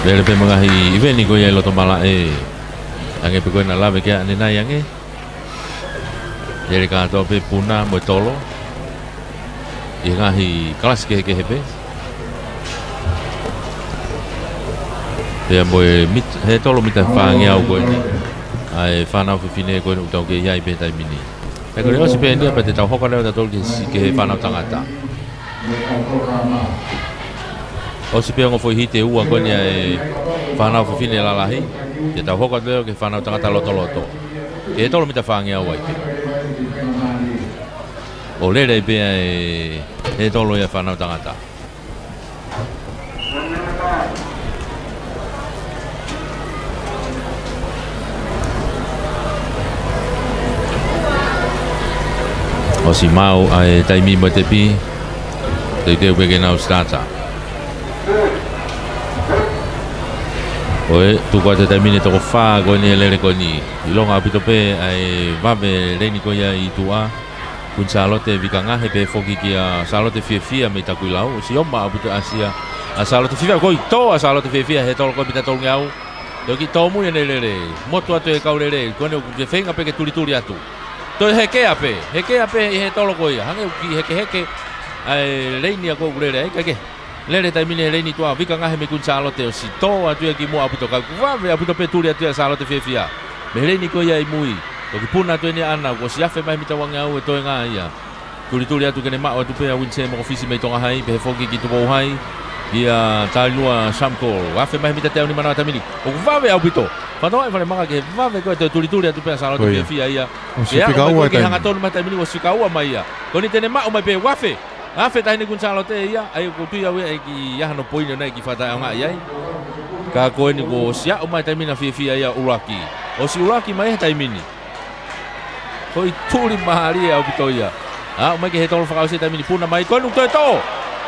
Lele pe mga hi iveni ko ia loto mala e Ange pe koe na lawe kia ane nai ange. Ere katoa pe puna mo tolo. I ngahi kalas ke hepe. Pea moe he tolo mita whaange au koe ni. Ai whanau whiwhine koe ni utau ke iai pe tai mini. Pea koe osi pe nia pa te tau hoka leo ta tolu ke he whanau tangata. Osi pe ngofo hite ua koe ni ai whanau whiwhine lalahi. Te tau hoka leo ke whanau tangata loto loto. Ke he tolo mita whaange au ai pe. O lere pe ai he tolo ia whanau tangata. O si mau ai taimi mo te pi te wege nau stata. Oe tu kwa te taimi ne toko wha koe ni lere koe ni. Ilonga apito pe ai wawe reini koe ia i tua. Kun salote vika ngahe pe foki kia salote fia me takui lau. Si oma apito asia a salote fia koe to a salote fia he tolo koe pita tolu ngau. Doki tomu ia ne lere. Motu atu e kau lere. Koe ne ke whenga pe ke turi atu. Toi heke ape i he tolo koe ia. Hange uki heke ai reini a koe urere ai kake. Lere tai mine reini tua vika ngahe me kun salote o si to atu e ki mua apito kau. Kuwawe apito pe turi atu e salote fia. Me reini koe ia i mui. Toki puna atu e ni ana ko si afe mai mita wangi au e toi ngā ia. Turi atu kene mao atu pe a winse mo ofisi me tonga hai pe he foki ki tupo hai. Ia tailua samkol. Afe mai mita teo ni mana tamini. O kuwawe apito. Whanoa e whare manga ke wawe koe te turi atu pēr salote fia ia. Ia o koe ke hanga tonu mai taimini o sikaua mai ia. Koni tene mao mai pe wafe. Afe tahine kun salote ia. Ai ko tui au e ki yahano poine nei ki whatai au ngā iai. Ka koe ni ko sia o mai taimina fia ia uraki. O si uraki mai he taimini. Koi turi mahari e au pito ia. O mai ke he tolo whakausi taimini puna mai. Koe nuk toi to.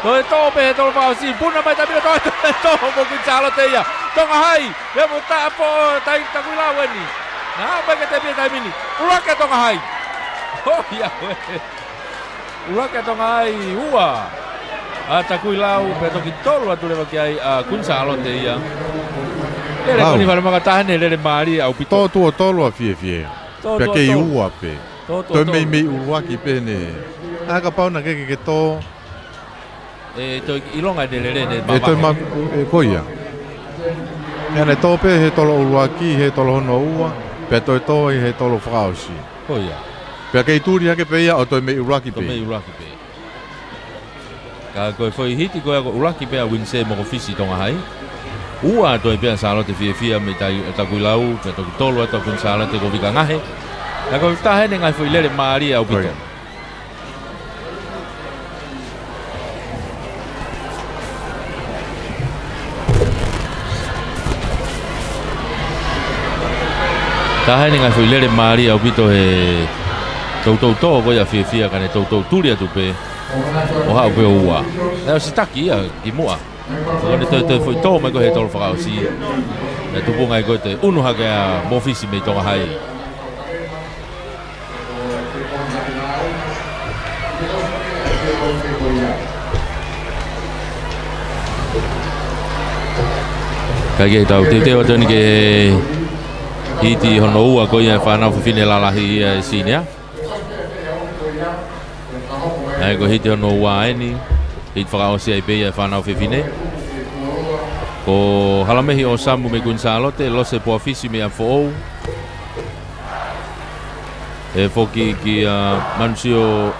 Toi to pe he tolo whakausi. Puna mai taimina toi to. Mo kun salote ia. Tonga hai, ia mo ta po tai takui la weni. Na ba ke te pia tai mini. Uraka tonga hai. Oh ia we. Uraka tonga hai ua. A takui la pe toki tolu atu le ki ai a kun salote ia. Lere koni vale maka tahane lere mari au pito. To tolu a fie. Pe ke ua pe. To me uruaki pe ne. Aga pauna ke to. To ilonga de lere ne mama. To ma koia. Ene tō pe he tolo uruaki, he tolo hono ua, pe toi tō i he tolo whakausi. Koia. Pe kei tūri hake pe ia o toi me uruaki pe. Toi me uruaki pe. Ka koe whoi hiti koe ako uruaki pe a winse moko fisi tonga hai. Ua toi pe a salote fia me takui lau, pe toki tolu ato kun salote ko vika ngahe. Ka koe tahene ngai whoi lere maari au pito. Tahane ngai whoi lere maari au pito he tau tō koe a fia kane tau turi atu pe o hau pe o ua. Nau si taki ia ki mua. Kone te whoi tō mai koe he tolo whakao si. E tupu ngai koe te unu hake a mofisi mei tonga hai. Kai kei tau te watoni ke hiti hono ua koe ia whanau whiwhine lalahi ia sinea. Ai ko hiti hono ua aeni, hiti whakaosi ai pe ia whanau whiwhine. Ko halamehi o samu me kun salote, lose po afisi me a whoou. E whoki ki manusio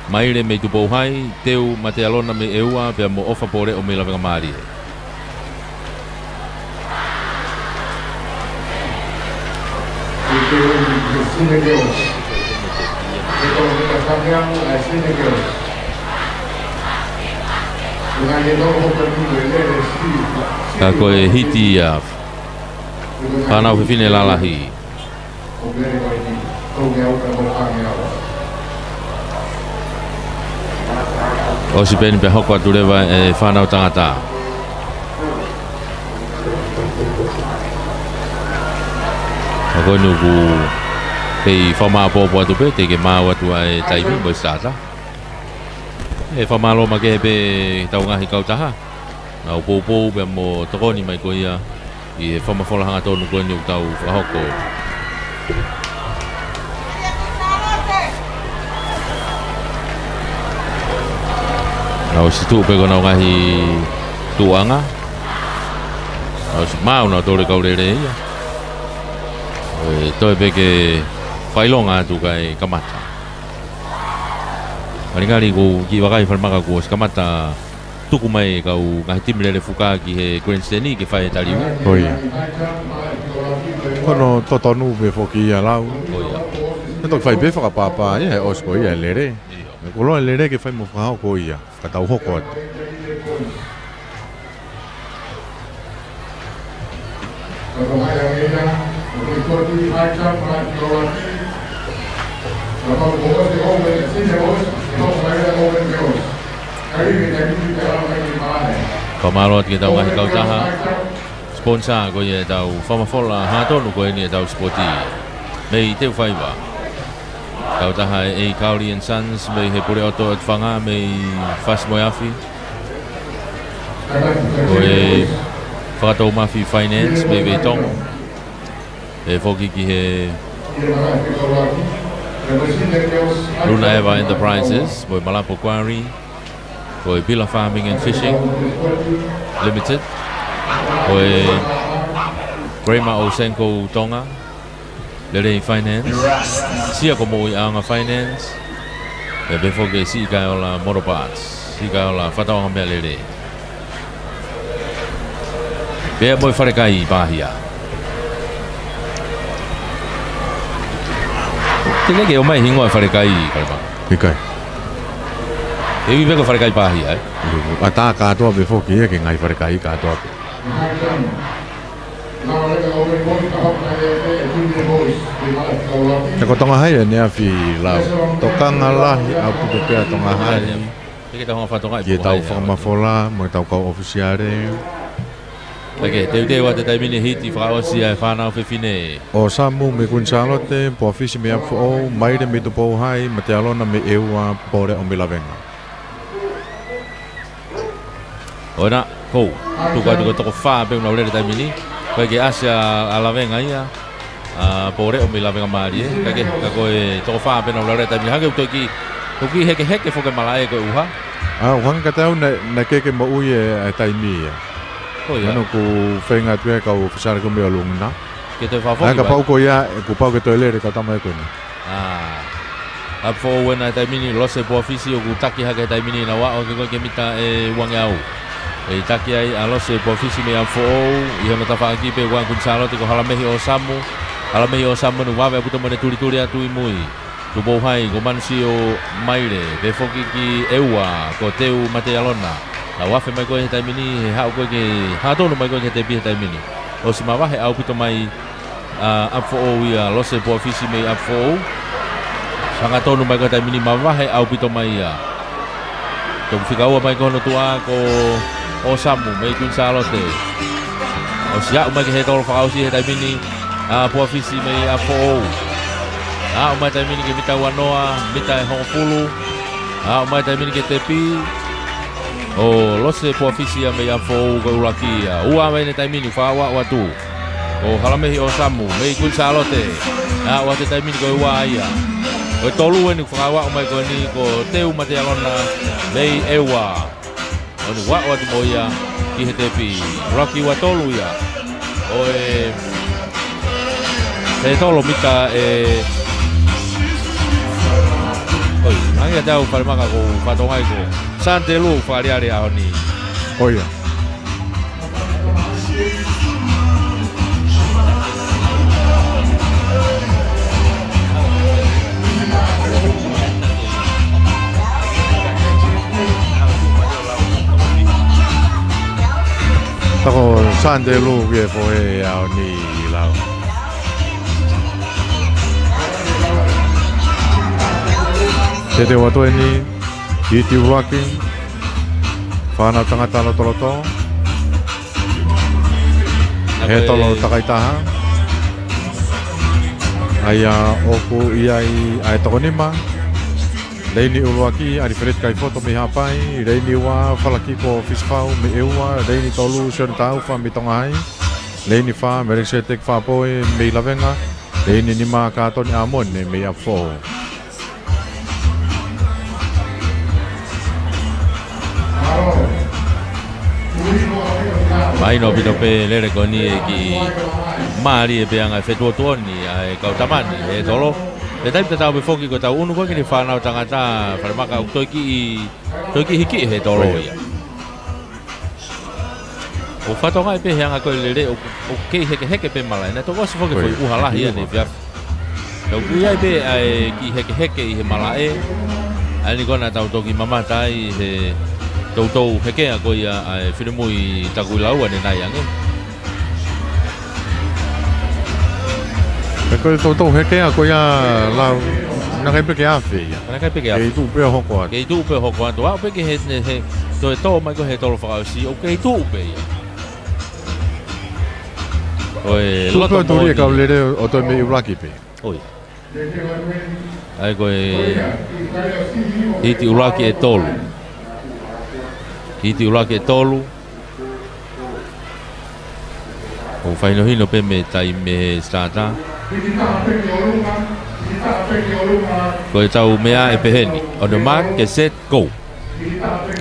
maire me tupou hai, teu mate alona me eua, pia mo ofa pore o me lawenga maari e. Ka koe hiti ia whanau whiwhine lalahi. O si peni pe hoko atu rewa e whanau tangata. A koe nuku pei whamaa pōpō atu pe, te ke māu atu ai taimi mo i sāta. E whamalo ma ke pe tau ngahi kautaha. Nau pōpō pe mo tokoni mai ko ia I e whamafola hanga tonu koe ni utau whahoko. Nau si tu pe kona ngahi tuanga. Nau si mau na tore kaurere ia. Toi pe ke whailonga tu kai kamata. Maringari ko ki wakai whalmaka ko si kamata tuku mai kau ngahi timlele fuka ki he grandstandi ke whae taliu. Oia. Kono totonu me foki ia lau. Oia. Ito whai pe whakapapa ia he osko ia lere. Kolo lere ke whai mo whahoko ia. Katau hoko atu. Pamalot kita ngahi kau taha. Sponsor ko ye tau whamafola hatonu ko ni tau sporti. Mei te whaiwa. Kau taha e Kauri and Sons mei he pure oto at whanga mei Fast Moiafi. Ko e whakatau Mafi Finance mei Veitong. E whoki ki he Luna Eva Enterprises mo Malapo Quarry. Ko e Bila Farming and Fishing Limited. Ko e Grema Osenko Tonga Lere Finance. Sia ko mo i anga Finance. E befo ke si ka ola Motor Parts. Si ka ola whatawanga mea lere. Bea moi wharekai pāhia. Tine ke o mai hingoa wharekai karema. Hikai. E vive ko wharekai pāhia Ata katoa me foki ia ke ngai wharekai katoa. Te ko tonga hai e nea fi lau. Tokanga lahi au puto pea tonga hai. E ke tahonga whatonga Ki e tau whamafola, mo e tau kau ofisiare. Ake, te wa te taimini hiti whakaosi ai whanau whiwhine. O Samu me Queen Charlotte, po afisi me apu o, maire me tupo hai, ma te alona me eua pore o me lavenga. Oina, kou, tuka toko whaa pe una urere taimini. Koe ke asia a lavenga ia, pore o me lavenga maari e. Kake, kako e toko whaa pe una urere taimini. Hake utoki, toki heke whoke malae koe uha. Whanga ka tau na keke mo ui e taimi ia. Ano ku whenga tue kau whisara ko mea lungina. Ke te whawhoki Ai ka pau ko ia, ku pau ke toi lere ka tama e koe ni. Apo wena taimini lose po ofisi o ku taki hake taimini na wa o ke koe ke mita e wange au. E taki ai a lose po ofisi me amfo o, i hono tawhaaki pe wang kun Charlotte ko halamehi o Samu. Halamehi o Samu nu wawe aputa mone turi atu i mui. Tu bohai ko mansi o maire, pe foki ki eua ko teu mate alona. Na wafe mai koe he taimini, he hao koe ke hatonu mai koe ke te pi he taimini. O si mawahe au pito mai apfo o ia lose po ofisi mei apfo o. Sanga tonu mai koe taimini mawahe au pito mai ia. Tau whikaua mai koe no tua ko o Samu mei Queen Charlotte. O si au mai ke he tolo whakausi he taimini po ofisi mei apfo o. Au mai taimini ke mita wanoa, mita e hongofulu. Au mai taimini ke te pi. O lose po ofisia me ia fo ko urakia. Ua me ne taimini fa wa tu. O halamehi o Samu me Queen Charlotte. Wa te taimini ko ua ia. O tolu ni fa wa mai ko ni ko teu mate alona me ewa. O ni wa tu moia ki he te pi. Rocky wa tolu ia. O te tolu mita Oi, angia tau wharimaka ko whatongai ko Sante lu whariare ao ni. Oia. Tako Sante lu ke po e ao ni lao. Te watu e ni, iti walking, whanau tangata lo toloto, he tolo takaitaha, aia oku iai ai tokonima, reini uluaki, ari feret kai foto mi hapai, reini wa falaki ko fiskau mi eua, reini tolu sior tau fa mi tongahai, le ni fa mere se tek fa po e me la venga le ni ma ka to ni amon ne me a fo mai no pito pe le ko ni ki mari e pe anga fe to ni ai ka tamani e tolo e dai pe tau be foki ko tau unu ko ki fa na tangata fa maka to ki hiki he tolo ia o fato ngai pe hanga ko le o ke heke pe mala na to ko se foki foi uhala ia ne via to ku ia pe ai ki heke i he mala e ani ko na tau to ki mama tai he Tau heke a koia ai whirimui taku lau ane nai ange. e ko to heke a koia lau na kai pe ke a fe ia Mana kai peke a. e tu pe hoko Ke i tu upe hoko atu. Au peke he to e tō mai ko he tolo whakausi. O ke i tu upe ia. Oi, tu loto pe tu ri ka le o to me uraki pe Oi. Ai koe iti uraki e tolu. Iti uraki e tolu. O whaino hino pe me tai me stata. Koe tau mea e peheni. O the mark, get set, go.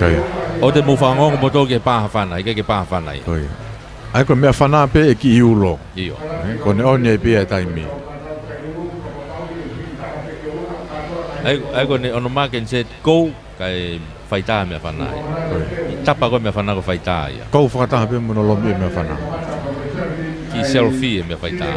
kai O te muwhangongo moto ke paha whanai, ke paha whanai. kai ai ko me fana pe e ki ulo Iyo. ko ne oni e pe e tai mi Ai ko ne ono mark and set, go. Kai whaita mea whanai. Tapa ko mea whanai ko whaita ia. ko fata pe mo lo me me fana Ki selfie mea whaita.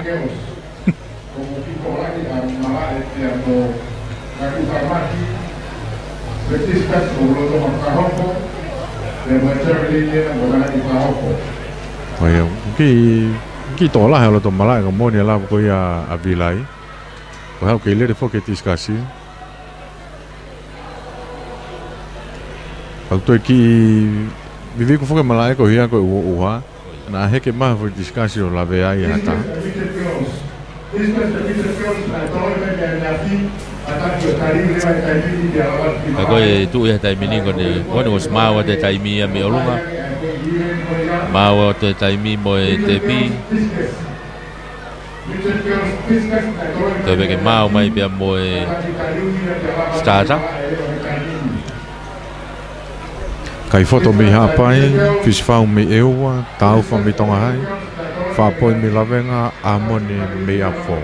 ai ki to la helo to mala ko mo ni la ko ia a vilai ko ha ke le fo ke discussi au to ki vivi ko fo ke mala ko ia ko u ha na he ke ma fo discussi o la ve ai hata Ai koe tu ia taimini ko ne kone was maua te taimi a me olunga. Maua te taimi mo e te pi. Te veke mau mai pia mo e stata. kai foto mi ha pai fis fa mi eua tau fa mi tonga hai fa poi mi la venga a moni me a fo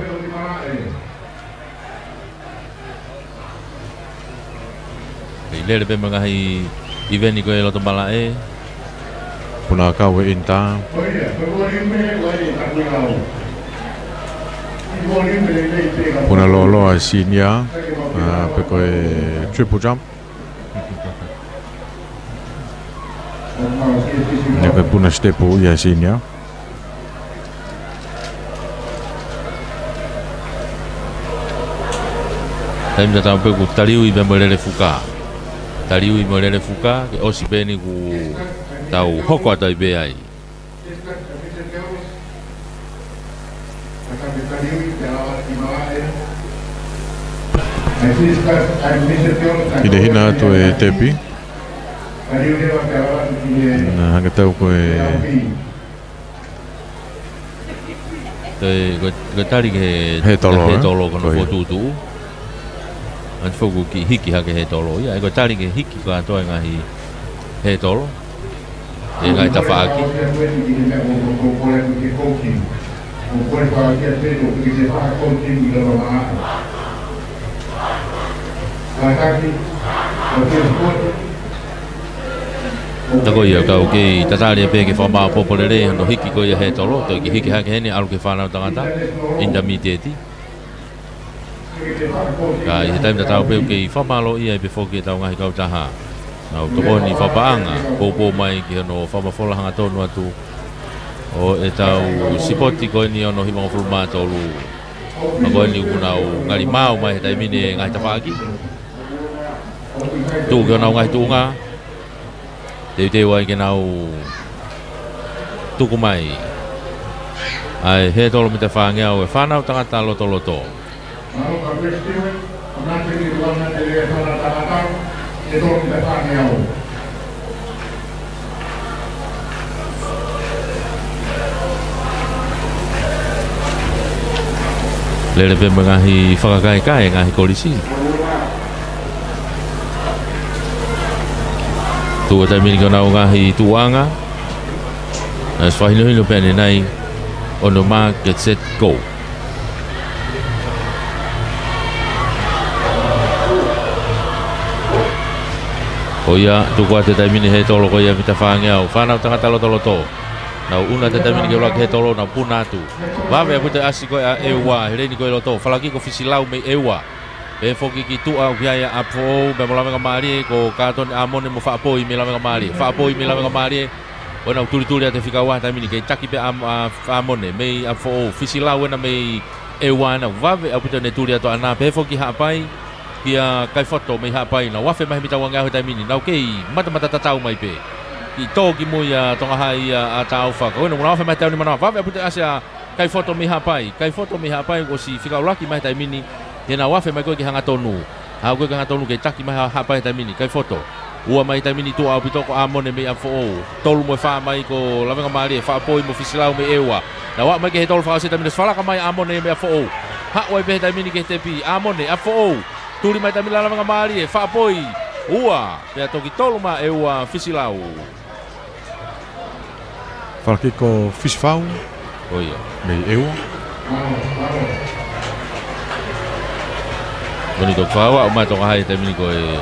Ei lere pe mga hi iveni ko e loto mala e. puna ka we inta puna lo a sinia pe ko e triple jump ne pe puna stepo ia sinia Taim da tau pe ku taliu i be mo lere fuka. Taliu i mo lere fuka ke osi peni ku tau hoko ata i be ai. ide hina to e tepi na hanga tau ko e Ko tari ke He tolo, kono Koi. ko tutu. An foku ki hiki hake he tolo. Ia ko tari ke hiki ko atoa ngahi he tolo. E ngai tawhaaki. Tako ia kau ke tatari pe ke whamao popolere no hiki ko ia he tolo. To ki hiki hake hene alu ke whanau tangata. Intermediate. Ka i he taim ta tau pe ke whamalo ia pe foki e tau ngahi kau taha. Nau toko ni whapaanga. Popo mai ki no whamafola hanga tonu atu. O e tau sipoti ko ni ono himongo fulma tolu. Ako ni unau ngari mau mai he taimine ngai tawhaaki. Tu ke nau ngai tunga. Te wai ke nau tuku mai. Ai he tolo me te whangea o e whanau tangata loto loto. Lele pe ngahi whakakae ngahi kolisi. Tua taimini ko nau ngahi tuanga. Swahili pe nei on the mark, get set, go. Oia, tu kua te taimini he tolo ko ia vita whaangeau. Whanau tangata loto. Nau una te taimini ke ulak he tolo na puna atu. Wawe apute asi koe a ewa, hereni koe loto. Whalaki ko fisilau me ewa. E foki ki tua ukiaya apo, me mo lawenga maari, ko katon amone mo whaapoi me lawenga maari. Whaapoi me lawenga maari, o nau turi a te whikaua taimini ke taki pe amone, me apo fisilau ena me ewa na. Wawe apute ne turi ato ana, pe foki haapai, kia kai foto me hapai na wafe mai mita wanga hotai mini na okay mata tatau mai pe ki to ki mo ya tonga hai a tau fa ko no wafe mai tau ni mana wafe puta asia kai foto me hapai ko si fika laki mai tai mini ye na wafe mai ko ki hanga tonu ha ko hanga tonu ke taki mai hapai tai mini kai foto ua mai tai mini tu au pitoko amone me afo tolu mo fa mai ko lavenga mali fa poi mo fisilau me ewa na wa mai ke tolu fa se tai mini fala ka mai amone me afo ha oi be tai mini ke tepi amone afo turi mai tamila lavenga mali e fa poi ua pe toki tolu ma ewa fisilau Falkiko fisfau oia me ewa bonito fawa o mai toka hai tai mini ko e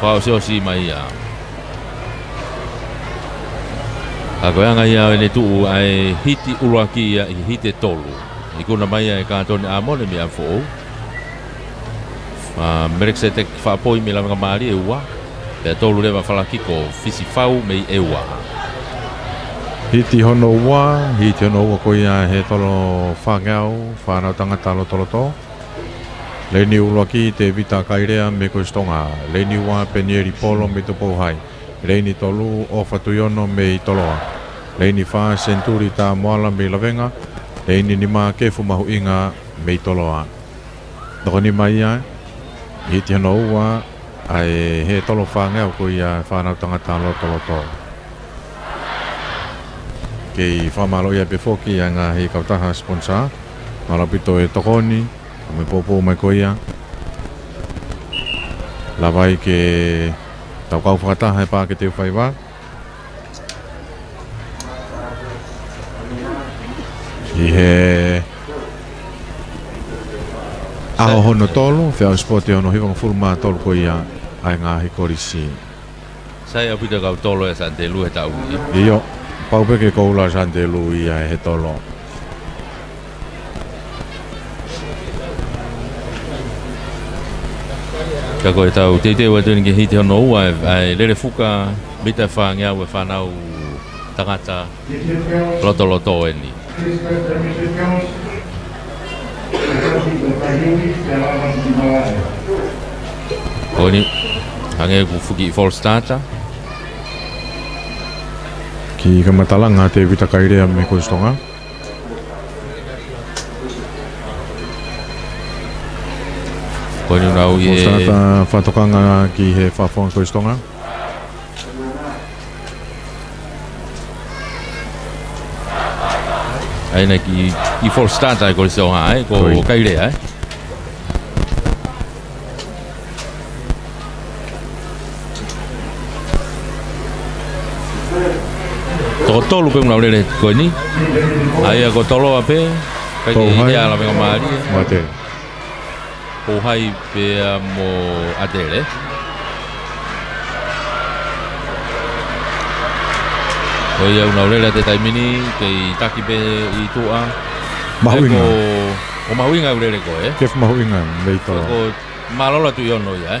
fa o si mai ya agora nga ia ne tu ai hiti ulaki ia hite tolu ikuna mai e ka toni amone mi afo mereksete fa poi mi lava mari e ua pe tolu leva fala kiko fisi fau me e ua hiti hono ua ko ia he tolo whangau whanau tangata lo tolo to Leni ulaki te vita kairea me ko stonga leni ua penieri polo me to pohai leni tolu o fatuyono me i toloa leni fa senturi ta moala me lavenga leni nima kefu mahu inga me i toloa doni mai ai hiti hono ua ai he tolo whangau ko ia whanau tangata lo tolo to kei whamalo ia befoki ia ngā hei kautaha sponsor malapito e tokoni me popo mai koia la vai ke tau kau whakataha e pā ke te whaiwa i he aho hono tolu whiau spoti hono hiwanga furuma tolu koia ai ngā hikorisi sai apita kau tolo e sa te lu e tau iyo paupeke koula sante lu ia he tolo ka koe tau te wa tūni ke hiti hono ua ai lere fuka mita whangea ue whanau tangata loto e ni Koni hange ku fuki fall starter ki ka matalanga te vita kairea me ko stonga Koni unau ko sata whatokanga ki he whawhong ko stonga aina ki fall starter ko se oha ai ko kairea tolu pe unau lele ko ni ai ko tolo ape kai ia la venga mari mate o hai pe mo adele o ia unau lele te taimini ke taki pe i tua mahuinga o mahuinga lele ko kef mahuinga me tolo ko malola tu yono ia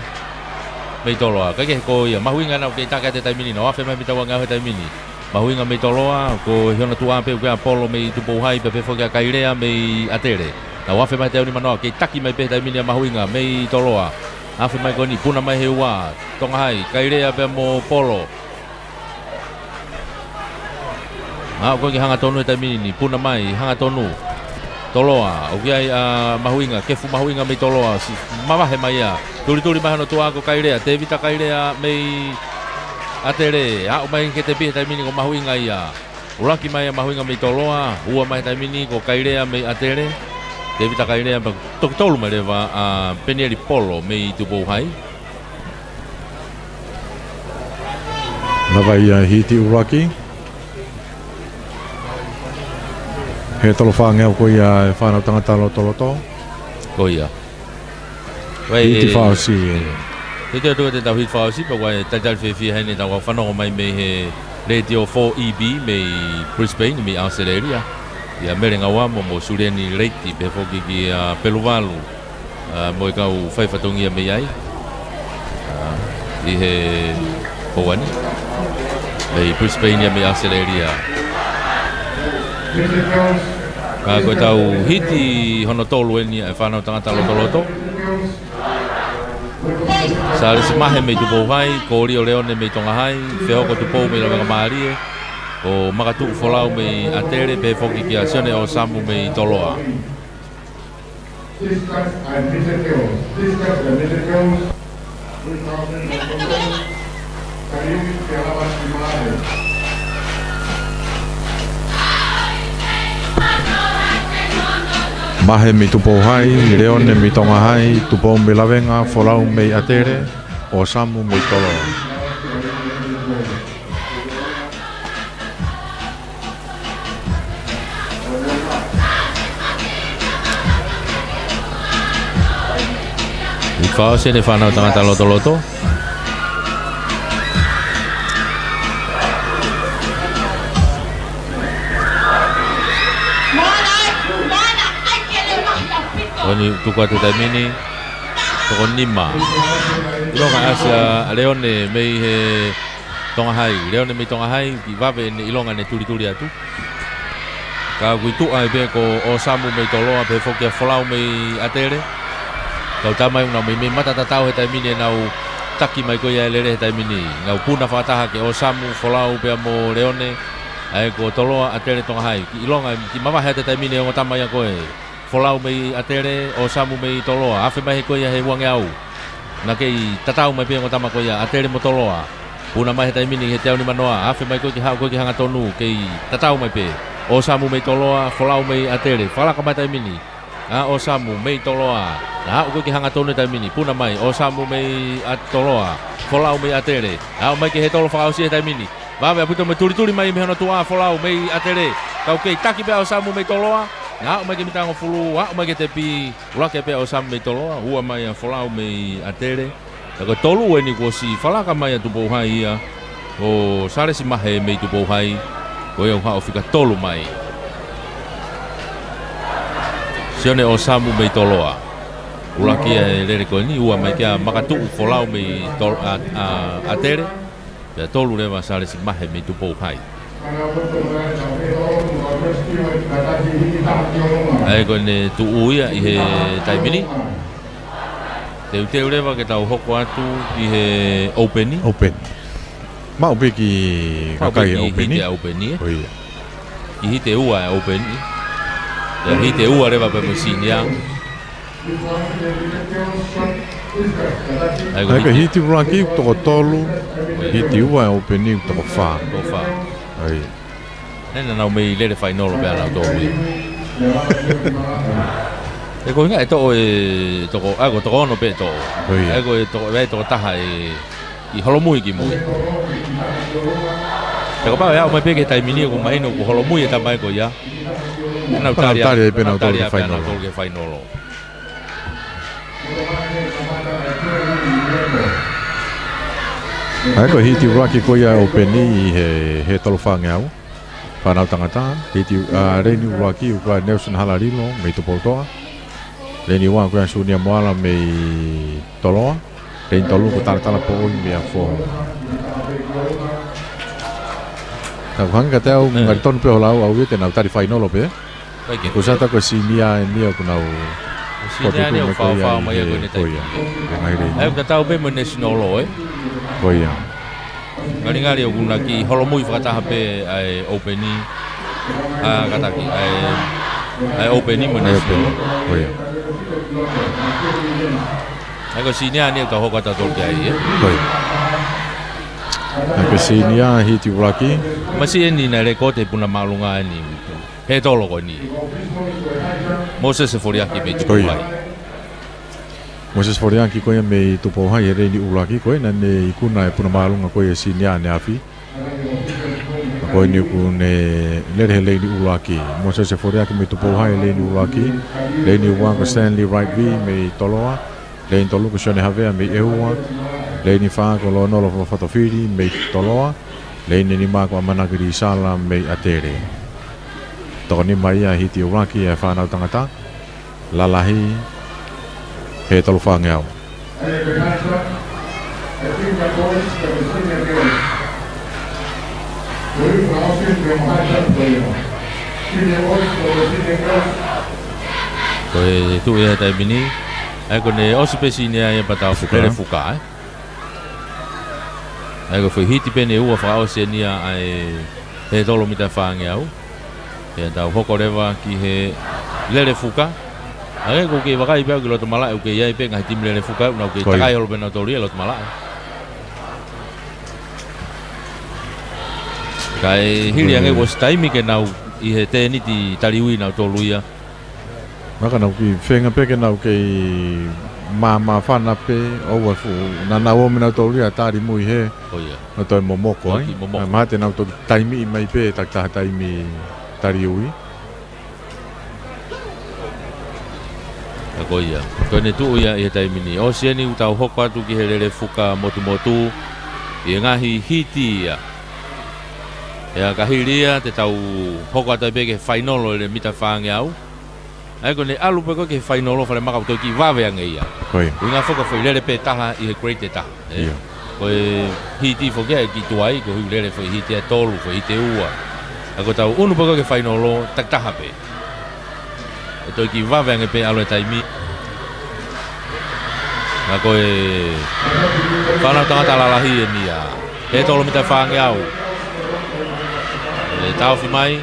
me tolo ka ke ko ia mahuinga na ke taka te taimini no afe mai bitawanga he taimini mahuinga me toloa ko hiona tua pe ko apolo me tu pohai pe fo ka kairea me atere na wafe mai te uni manoa ke taki mai pe taimini mahuinga me toloa afe mai ko ni puna mai hewa tonga hai kairea pe mo polo ko ki hanga tonu taimini ni puna mai hanga tonu toloa o ki mahuinga ke fu mahuinga me toloa si mama he mai ya turi mai no tua ko kairea te vita kairea me atere o mai ke te pi taimini ko mahuinga ia ulaki mai mahuinga me toloa ua mai taimini ko kairea me atere David Takaine apa tolu mai lewa Penieri Polo me tupo hai. Lava ia hiti uraki. He tolo whangea ko ia whanau tangata loto. Ko ia. Hiti whaosi. Te te tau hit whaosi pa wai tajal whewhi hei ne tau whanau mai me he Radio 4EB me Brisbane me Australia. Ia merenga wa mo sureni reiti pe foki ki Peluvalu mo kau fai fatongia me ai I he Hawani me Brisbane me Australia ka ko tau hiti hono tolu ni e whanau tangata loto Sale se mahe me tupo vai ko rio leone me tonga hai feo ko tupo me la marie o makatu folau me atere pe foki ki asione o samu me toloa. Mahe mi tupo hai, leone mi tonga hai, tupo me lavenga, folau me atere, o samu me toloa. Whao se ne whanau tangata loto. Oni tukua te taimini, toko nima. Ilonga asia leone mei he tonga hai. Leone mei tonga hai, ki wawe ne ilonga ne turi atu. Ka kui tuai be ko o samu mei toloa pe fokia folau mei atere. Kau tamai una me mata tatau he taimini nau taki mai ko ia lere he taimini ngau puna whataha ke o samu folau pe mo leone ai ko toloa atere tonga hai ki ilonga ki mama he taimini o tamai ko e folau mei atere o samu mei toloa afe mai ko ia he wange au na kei tatau mai pe o tamai ko ia atere mo toloa puna mai he taimini he tau ni manoa afe mai ko ki hanga tonu kei tatau mai pe o samu mei toloa folau mei atere fala ka mai taimini o samu mei toloa na ko ki hanga tonu taimini puna mai o samu mei toloa folau mei atere o mai ki he tolo whakausi he taimini vawe aputo me turi mai me hono tua folau mei atere kau kei taki pe o samu mei toloa na o mai ki mitango fulu o mai ki te pi ulake pe o samu mei toloa ua mai folau mei atere ko tolu ni ko si falaka mai tupo hai ia o sare si mahe mei tupo hai ko ia ha o fika tolu mai sione o samu mei toloa ulaki e lere ko ni ua mai kia makatu folau mei atere ya tolu lewa sale si mahe mei tupo hai ai ko ne tu uia I he taimini te lewa ke tau hoko atu I he openi ma upe ki kakai openi I hite ua openi ya hite ua lewa pe musinia ai ka hiti uraki toko tolu hiti ua openi toko wha ai nena nau mei lere whainolo pe anau tolu e ko inga e toko toko ako toko ono pe toko e ko toko taha I holomui ki mui e ko pao ya o mai peke taimini ko mahino ko holomui e tamai ko ya nau taria pe anau tolu ke whainolo ai ko hiti uraki ko ia openi he tolu whangeau whanau tangata hiti reini uraki ukua Nelson Halarilo mei tupotoa reini ua kua sunia moala mei toloa reini tolu ko tala po oi mea fo tau hanga teo ngaritonu pe holau au te nau tari whainolo pe ko sata ko sinia nia ko nau sinia ni o whao mai ko ni tai ai ko tau pe mo national law Koia. Ngari o kuna ki holomui whakataha pe ai openi kataki ai openi mo national Koia. ai ko sinia ni o ka hokata tolke ai Koia. Ai ko sinia hiti uraki masi ni na rekote puna malunga ni he tolo ko ni Moses se foriaki me tupu hai Moses Foriaki koe me tupo hai e reini ulaki koe na ne ikuna e puna maalunga koe e sinia ne afi. Koe ni ku ne lere leini ulaki. Moses Foriaki me tupo hai e leini ulaki. Leini uwanga Stanley Wright V me toloa. Leini tolu ko Shone Havea me eua. Leini wha ko lo nolo whatawhiri me toloa. Leini ni mako amanakiri sala me atere. Toko ni mai a hiti ulaki e whanau tangata. Lalahi he tolu whangeau. koe tu e tai mini ai ko ne osipesi ne ai patau fukere fuka ai ko foi hiti pene ua fa Oceania ai he tolo mita whangeau e tau hokoreva ki he lere fuka ai ko ke wakai pe ko lo mala o ke ia pe ngai tim lere fuka na ke takai lo bena tori lo mala kai hili ange was time ke nau I he te ni ti taliui na toluia Maka nau ki whenga peke nau kei mama whana pe oua fu na nau o mina toluia tari mui he oia na toi momoko ai ma te nau to taimi mai pe tak taha taimi tariui Akoia. Ko ne tu ia e tai mini. O sieni utau hoko atu ki hele fuka motu I ngahi hiti ia. E a kahiria te tau hoko atu peke whainolo le mita whange au. Ai ko ne alu peko ke whainolo whare makau tau ki wawe ange ia. Koi. Unga whoka whailere pe taha I he great te taha. Ia. Ko e hiti whokea ki tuai, ko huilere whai hiti a tolu, whai hiti ua. Ako tau unu peko ke whainolo tak taha pe. E toi ki wawe ange pe alo e taimi. Nga koe whanau tangata lalahi e nia. He tolo mita whange au. E tau whi mai.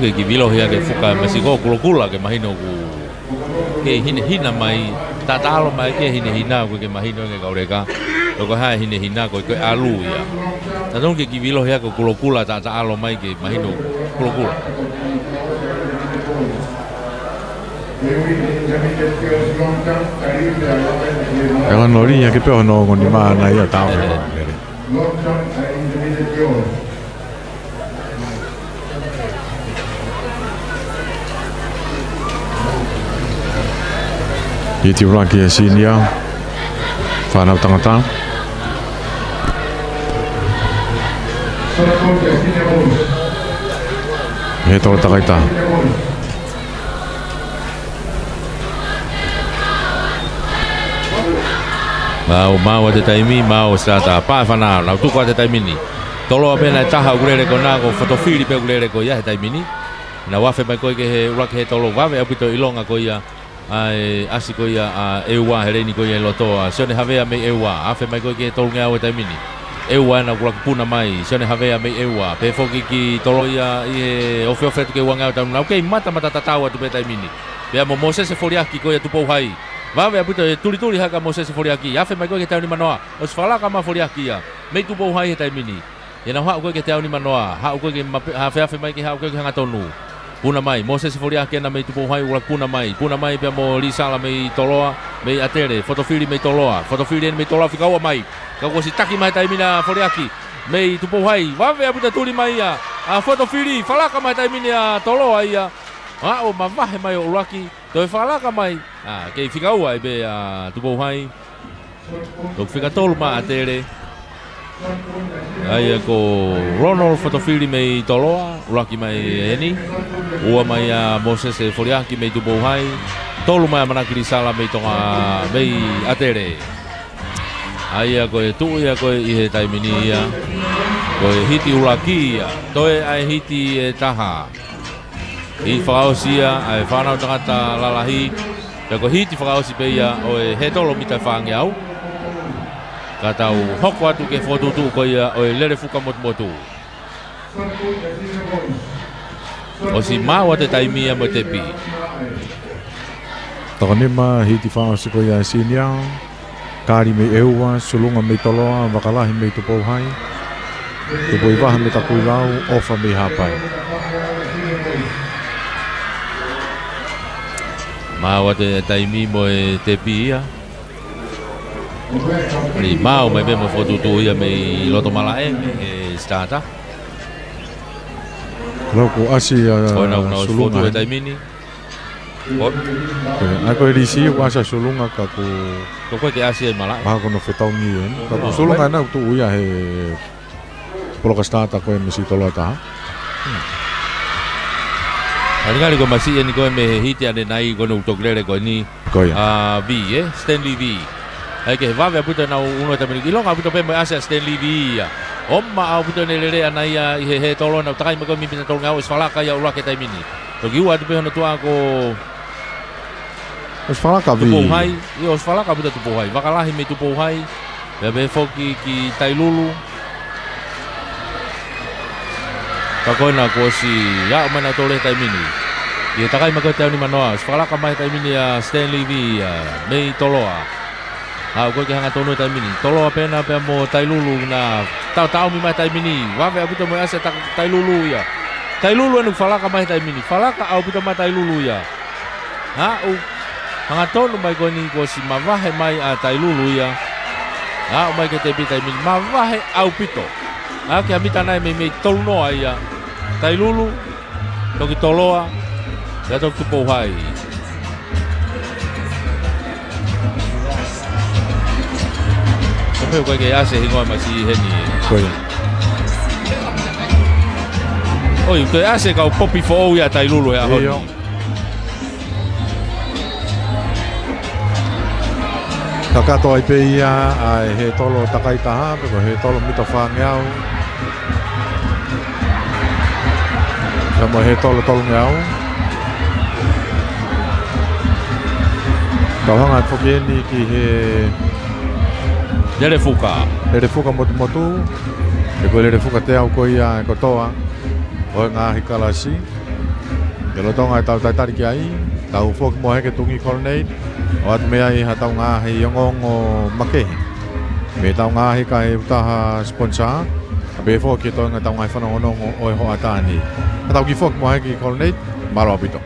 Ke ki vilo hea ke fuka mesiko kulokula ke mahino ku. Ke hina mai. Tatalo mai ke hina ku ke mahino ke kaureka. Loko hae hina koe koe alu ia. Tatong ke ki vilo hea ke kulokula tatalo mai ke mahino kulokula. E ka nori ia ke peo no ngoni maa na ia tau he mere. Iti Raki e sinia whanau tangata he tolo takaita Mau te taimi, mau sata pa whana, lau tuku a te taimini. Tolo apena e taha urere ko nā ko whatowhiri pe urere ko ia he taimini. Na wafe mai koe ke he urake he tolo wawe apito ilonga ko ia. Ai asi ko ia a eua he reini ko ia lotoa. Sione havea mei eua, afe mai koe ke he tolo ngea o taimini. Eua na urake puna mai, sione havea mei eua. Pe foki ki tolo ia I he ofe tuke ua ngea o taimini. Ok, mata tatau atu pe taimini. Pea mo Moses e foriaki ko ia tupou hai. Wawe aputo e turi haka Moses foriaki. Afe mai koe ke tau ni manoa. Os falaka ma foriaki ia. Mei tupou hai he taimini. E na hau koe ke tau ni manoa. Hau koe ke afe mai ke hau koe ke hanga tonu. Puna mai. Moses foriaki na mei tupou hai urak puna mai. Puna mai pia mo Lisala mei toloa. Mei atere. Fotofili mei toloa. Fotofili mei toloa fikaua mai. Kau kosi taki mai taimina foriaki. Mei tupou hai. Wawe aputo turi mai ia. A fotofili. Falaka mai taimini a toloa ia. O mavahe mai o uraki. Toi falaka mai. Kei whikaua e be a tupou hai. Tok whikatolu ma atere. Ai ko Ronald Fotofili mei toloa. Uraki mai eni. Ua mai a Moses e foriaki mei tupou hai. Tolu mai a manakiri sala mei tonga mei atere. Ai ko e tuu ia ko I he taimini ia. Ko e hiti uraki ia. Toi ai hiti e taha. I whakaosia ai whanau tangata lalahi. Pea ko hiti whakaosi pe ia o e he tolo mita whange au. Ka tau hoko atu ke whotutu ko ia o e lere fuka motu. O si maua te taimia mo te pi. Takanima hiti whaosi ko ia sinia Kari mei eua, sulunga mei toloa, wakalahi mei tupou hai Tupoi waha me takui lau, ofa me hapai. Mau te taimi mo e te pia. Ni mau mai mo fotutu ia me loto malae me stata. Loko asi O na fotu e sulunga. taimi ni. Ai koe risi o asa sulunga ka ku Ko koe ke asia malae. paha kono whetau ni en. Ka ku sulunga na tu uia he poloka stata koe me si tolo taha. Ani ko masi ni ko me hiti ane nai ko no toklere ko ni. Koia. V Stanley V. Ai ke vave puta na uno tamini kilo ka puta pe mo asia Stanley V ya. Omma au puta ne lele ana ia he tolo na takai mo ko mi pina tolo ngau sfalaka ya ula ke taimini. To giwa tu pe no tua ko Os fala ka vi. tupo hai, yo sfalaka puta tupo hai. Vakalahi me tupo hai. Ya be foki ki Tailulu. Ka kona ko si ya mana tole taimini. Ia takai mo ko tau ni manoa. Sfalaka mai taimini ya Stanley V ya. Mei toloa. Ko ke hanga tono taimini. Toloa pena pe mo Tailulu na tau mi mai taimini. Wave abuta mo asa Tailulu ya. Tailulu anu falaka mai taimini. Falaka au buta mai Tailulu ya. Hanga tono mai ko ni ko si mavahe mai a Tailulu ya. Mai ke te pita taimini. Mavahe au pito. Ke amita nai me tolu noa ya. Tailulu. Toki toloa. Ya tok tupo hai. Sampai ko ke ase hingoa masi heni. Koia. Oi, te ase ka popi fo ya Tailulu ya honi. Iyo. Takato ai pe ia ai he tolo takai taha, pe ko he tolo mita whangeau. Sama he tolo ngeau. Tauhanga whakeni ki he Dere fuka. Lere fuka motu. E koe lere fuka te au koe ia e kotoa. O ngā hikalasi. E lotonga e tau taitari ki ai. Tau whoki mo heke tungi Colonnade. O atu mea i ha tau ngā hei ongongo makehi. Me tau ngā hika e utaha sponsor. A be whoki e toinga tau ngai whanongonongo o e hoa tāni. Ha tau ki whoki mo heke Colonnade. Maro apito.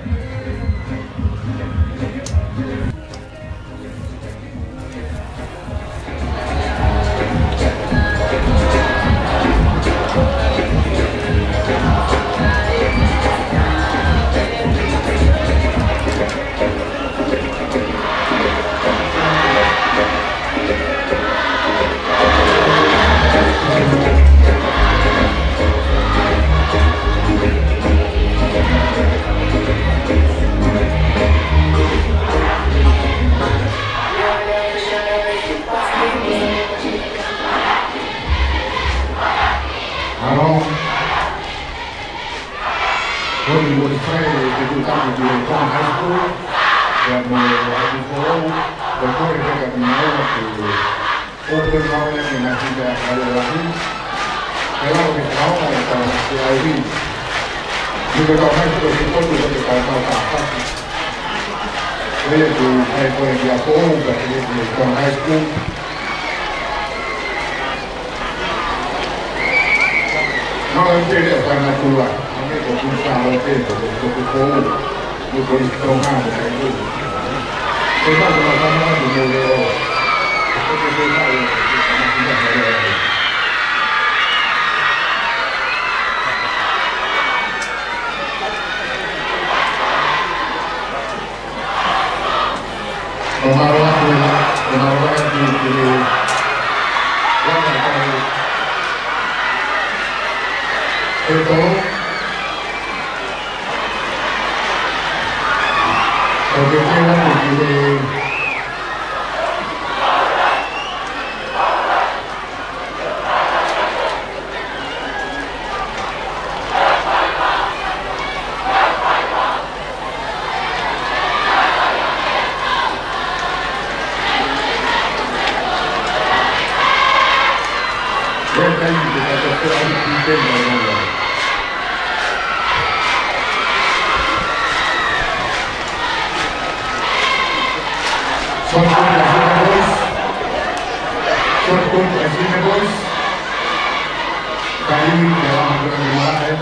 Kali dalam bergerak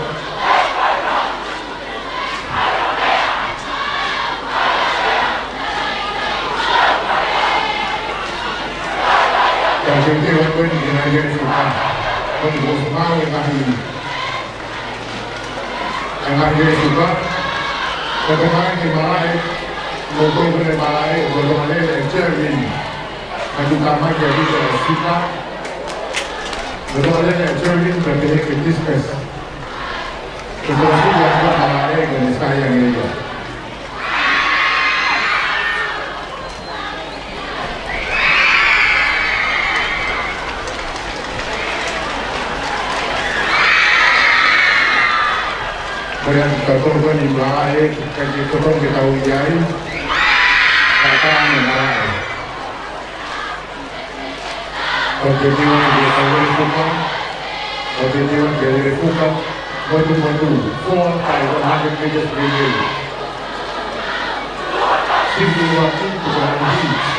dan kita pun dengan suka untuk semua yang ada suka bagaimana dimarahi motor dimarahi bagaimana lecturing itu kama jadi suka bagaimana lecturing berbeda discuss sesuatu yang dimarahi dengan saya ini. Kemudian ketua di belakang ketua kita ujian kata mengarah objektifan di tahun bukan objektifan dari bukan batu-batu 4,100 meters per day simply walking to the beach.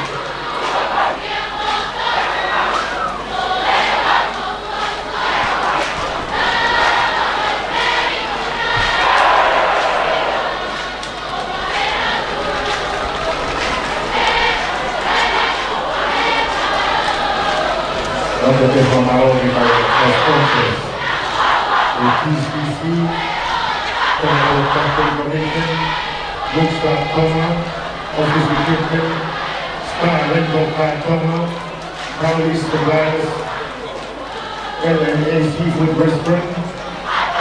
Untuk pembawa di bawah sponsors, the TCC, Total Information, Books.com, Office Equipment, Star Rental Car Total, Proudly Suppliers, LMA Seafood Restaurant,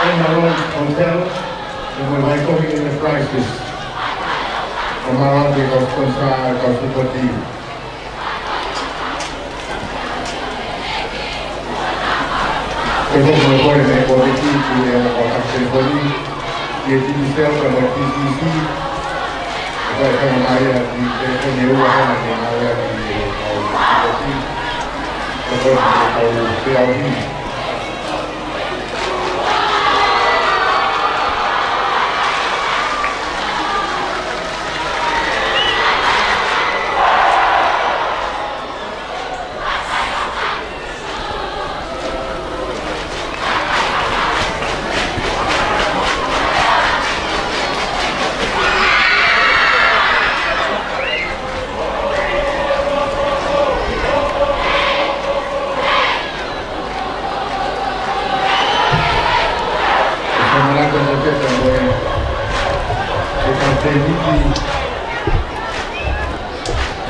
Emerald Hotel, and we're welcoming in the prices. Pembawa di bawah sponsor atau seperti untuk melakukan evaluasi di otak telefoni, dia digital pada TCC, kita akan mengajar di telefon nyewa dan mengajar di aplikasi, seperti PLD.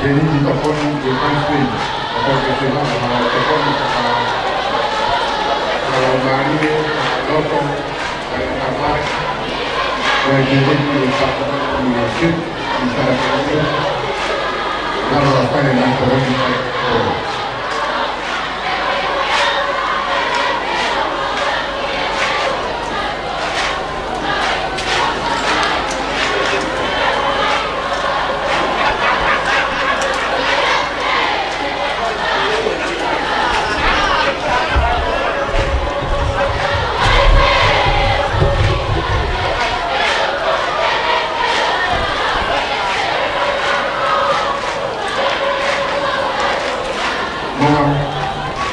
Jadi di topon di country atau festival kalau topon kalau bani topon kayak apa kayak jadi di topon di masjid di sana kalau apa yang topon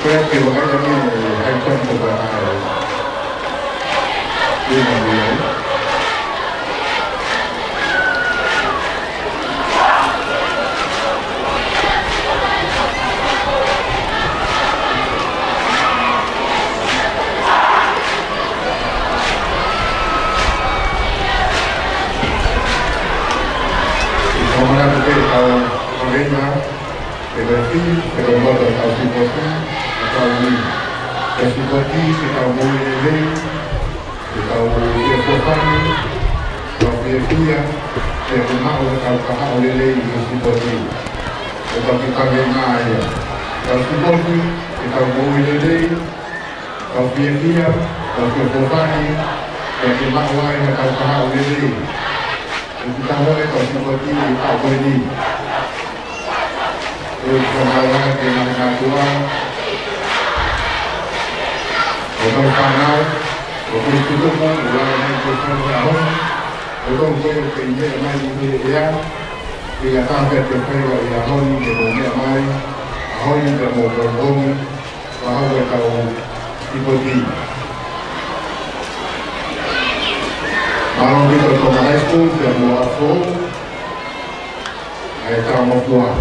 Creo que lo que hay tanto para Seperti kita boleh lebih, kita boleh berfaham, boleh dia, kita boleh lebih seperti, tetapi kami maya. Seperti kita boleh lebih, boleh dia, boleh berfaham, kita boleh lebih. Kita boleh seperti kita boleh. Pengalaman dengan Tuhan. Untuk panau, untuk itu pun ulangan yang tahun, untuk kerja mai ini dia, dia sampai kerja di tahun dia mai, tahun dia mau berbunyi, bahawa tahu seperti Kalau kita tengah high school, dia buat show. Kita mau buat.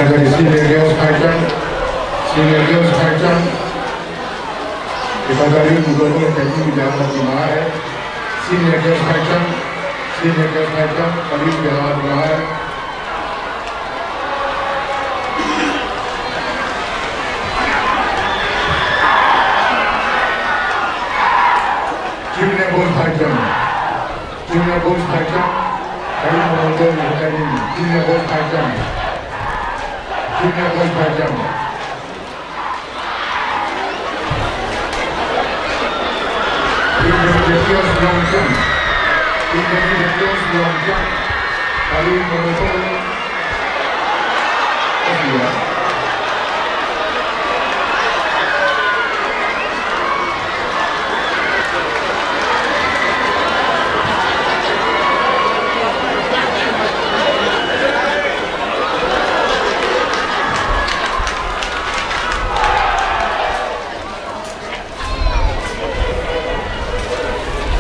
Dari senior girls kacang kita dari gubernur jadi jalan kemarin senior girls kacang tadi jalan kemarin junior boys kacang kali menonton tadi junior boys kacang Junior boys kacang. Intermedios lonjang. Kali menonton. Kedua.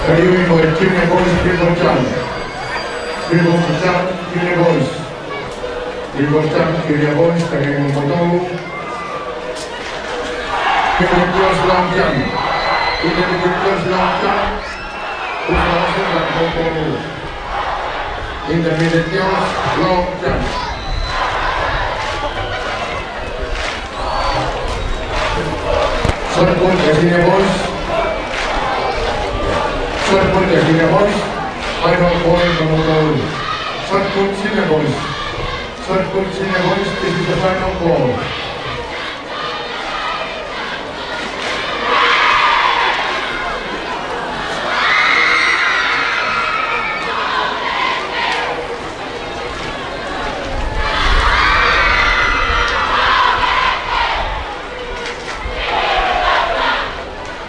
Kali ini buat junior boys junior boys kami memotong intermedios lonjang usaha dan memotong intermedios lonjang serpun junior boys final point memotong serpun senior boys this is the final ball.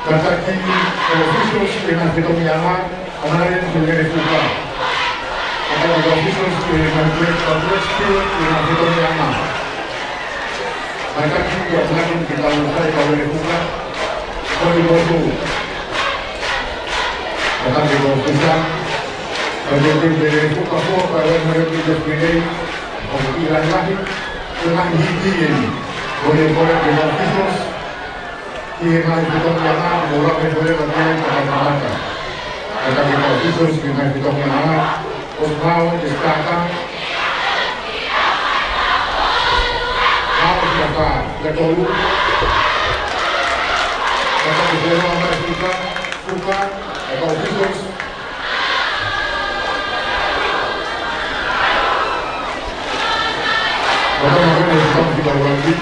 Kata kini officials dengan hitung yang kemarin sudah dibuka. Kata officials dengan complex field dengan hitung yang kata kini dua lagi kita mulai kalau dibuka kalau dibuka. Kata official kalau dibuka kalau mereka dipilih pemilihan lagi dengan hiji ini boleh dengan officials. Dengan hitung yang bola boleh bermain kata-kata. Kata kita khusus dengan hitung yang Osmao destakan harus dapat lekolu. Kata kita orang suka atau khusus. Kata kita hitung kita lagi.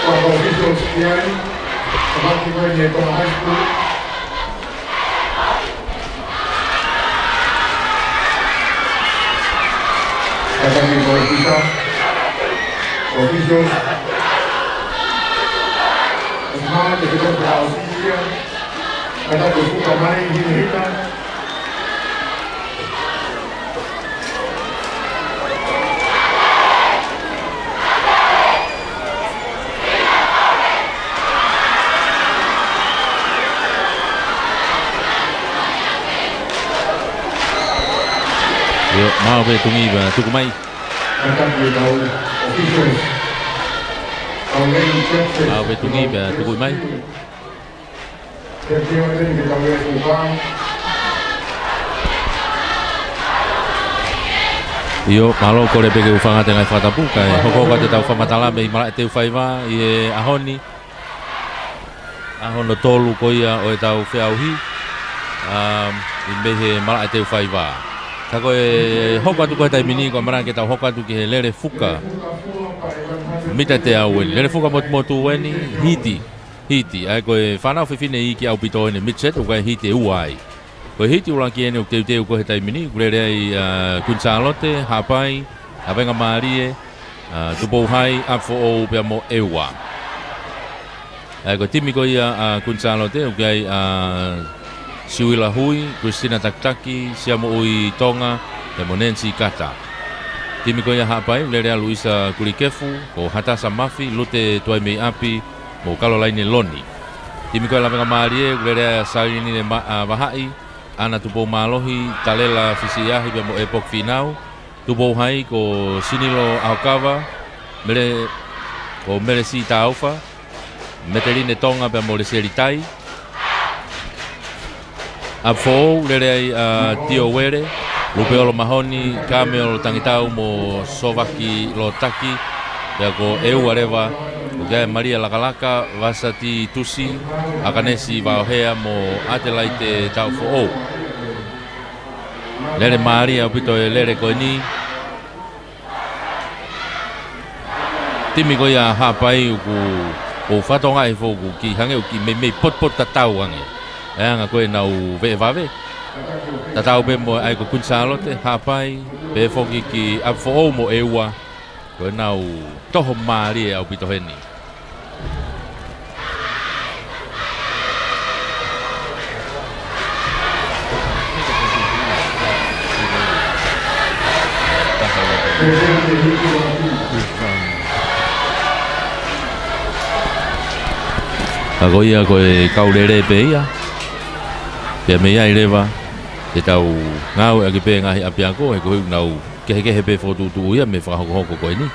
Kalau khusus sekian. Sebab kita nyekong high school kata kita bisa officials semua kita berhasil kata kita kemarin ini kita mau be tungi ba tu mai akan tahu officials mau be tungi ba tu mai Kemudian kita boleh buka Io malo ko le pege ufanga te ngai whatapuka e hoko ka te tau whamatala me i mara e te uwhaiwa i e ahoni ahono tolu ko ia o e tau whiauhi i mehe mara e te uwhaiwa Ka koe hoka tu koe tai mini ko marang ke tau hoka tu ke lere fuka. Mita te au eni. Lere fuka motu weni hiti. Ai koe whanau whiwhine i ki au pito eni mitset o koe hiti e uai. Koe hiti ulang ki eni o teu koe tai mini. Kulere ai Kunsalote, Hapai, Hapenga Marie, Tupou Hai, Apfo o pia mo eua. Ai koe timi koe ia Kunsalote o koe Siwila Hui, Christina Taktaki, Siamo Ui Tonga, e mo Nancy Kata. Timi koe ia Hapai, Kulere a Luisa Kulikefu, ko Hatasa Mafi, Lute Tuai Mei Api, mo Caroline Loni. Timi koe Lapenga Marie, Kulere a Sarini ne Wahai, Ana Tupou Malohi, Talela Fisiahi, pia mo Epok Finau, Tupou Hai, ko Sinilo Aokava, Mere Si Taufa, Meteline Tonga, pia mo Le Seritai, Apfo, Lere ai Tio Were, Lupeolo Mahoni, Kameo Tangitau mo Sovaki Lotaki, pia ko Eu Areva, Kaya Maria Lakalaka, Vasati Tusi, Akanesi Vaohea mo Adelaide Tau Fo'o. Lere Maria upito e lere koe ni. Timi koe a Hapai o whatonga e foku ki hange o ki mei pot tatau hange. E anga koe nau ve vave. Tatau pe mo ai ko Kunsalote, Hapai, pe foki ki a Fo'o mo eua. Koe nau toho Maria au pito heni. Ako ia koe kaurere pe ia. Pea me ia i rewa. Te tau ngau e ki pe ngahi api ako. E koe nau kehe pe whotutu ia me whakahoko koe ni.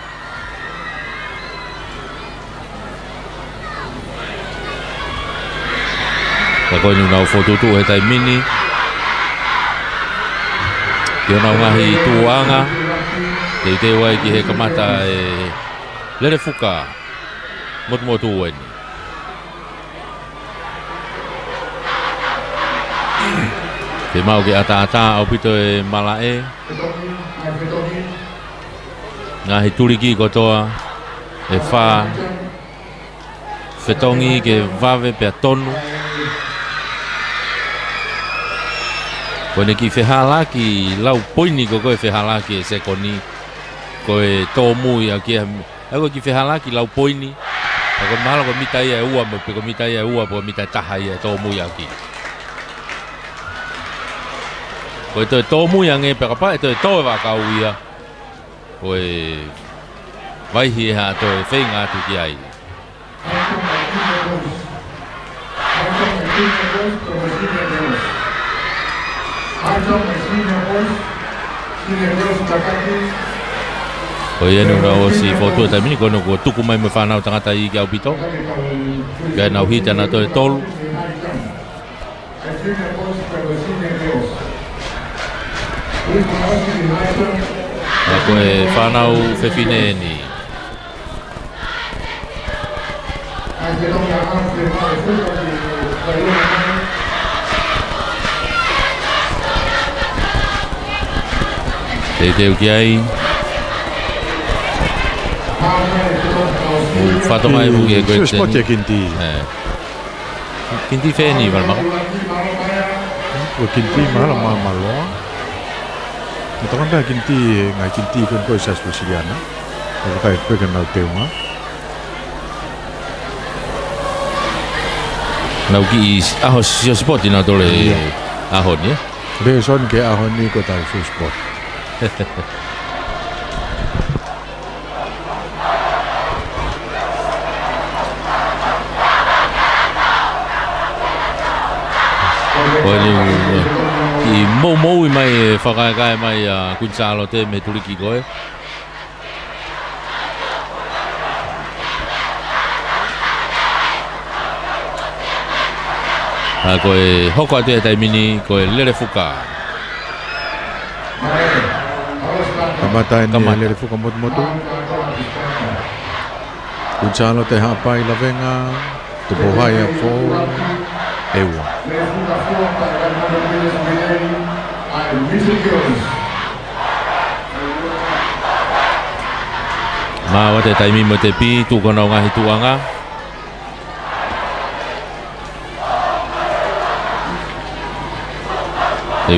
Ka koe nau whotutu he tai mini. Kio nau ngahi tuanga. Te wai ki he kamata e lere fuka motu weni. Te mau ke ata au pito e malae. Ngahi turiki kotoa e wha whetongi ke vave pea tonu. Koe ne ki whehalaki lau poini ko koe whehalaki e sekoni. Koe tō mui a kia. Ako ki whehalaki lau poini. Ako mahalo ko mita ia e ua mo peko mita ia e ua po mita taha ia tō mui a ki. Koe toi tō mui a nge peka pa e toi tō e wakau ia. Koe waihi e ha toi whenga atu ki ai. Koe enu na o si fotua tai mini kono ko tuku mai me whanau tangata i ki au pito. Kai nau hita na toi tolu. Na koe whanau whewhine ni. Te teu ki ai. Whatonga e mugi e koe tēni. Spot e kinti. Kinti wheni walmaka. Ko kinti mahala maloa. Matakan dah kinti ngai kinti kon koe sas Brasiliana. Ko kai peken nau teunga. Nau ki aho sio spot ina tole aho ni. Re son ke aho ni ko tau su spot. Ki mou i mai e whakaekai mai a Kunsalote me turiki koe. A koe hoko atu e tai mini koe lere fuka. Kamata ni lere fuka motu. Kunsalote Hapai Lavenga. Tupou Hai Apfo. Eua. Ma wa te taimi mo te pi tu kona o ngahi tuanga.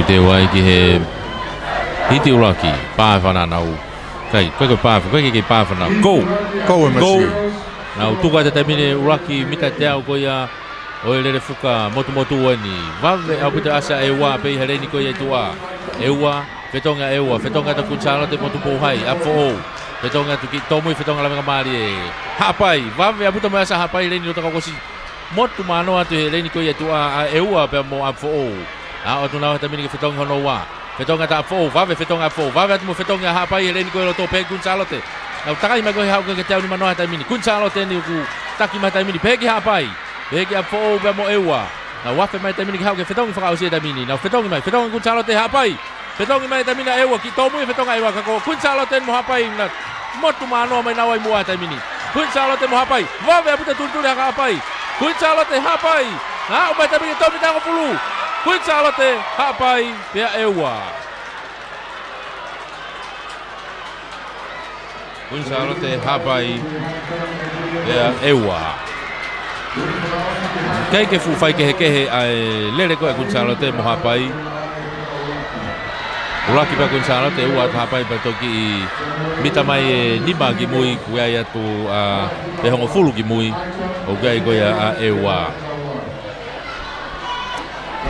Te wai ki he hiti uraki pā whana nau. Kai, koe ke pā whana. Go! Go e masi. Nau tuka te taimine uraki mita te au koia o e lere whuka motu wani. Wawe au pita asa e ua pei hereni koia i tua. E ua, whetonga ta kunsala te motu pouhai, a fo o. Whetonga tu ki tomui whetonga la maari e. Hapai, wawe au pita mo asa hapai reni rota kakosi. Motu manoa tu hereni koia i tua a e ua pea mo a fo o. A o tu nao taimine ki whetonga hono wa. Whetonga ta a fo o, wawe whetonga a fo o. Wawe atu mo whetonga hapai hereni koia roto pei kunsala te. Nau takai mai koe hau ke te au ni manoa taimini. Kunsalo te ni uku taki mai taimini. Peki hapai. Peki a fo o mo ewa. Nau wafe mai taimini ki hau ke whetongi whakausia taimini. Nau whetongi mai. Whetongi kunsalo te hapai. Whetongi mai taimini a ewa. Ki tomu i whetonga ewa kako. Kunsalo te mo hapai. Motu manoa mai nawai mua taimini. Kunsalo te mo hapai. Wawe a puta tunturi haka hapai. Kunsalo te hapai. Ha o mai taimini tomi tango pulu. Kunsalo te hapai. Pea ewa. Kunsalo te hapai ea ewa. Kei ke fuwhai kehe ai lere koe kunsalo te mo hapai. Uraki pa kunsalo te ua ta hapai pa toki I mita mai e nima ki mui kuea ia tu te hongo fulu ki mui o kuea koe a ewa.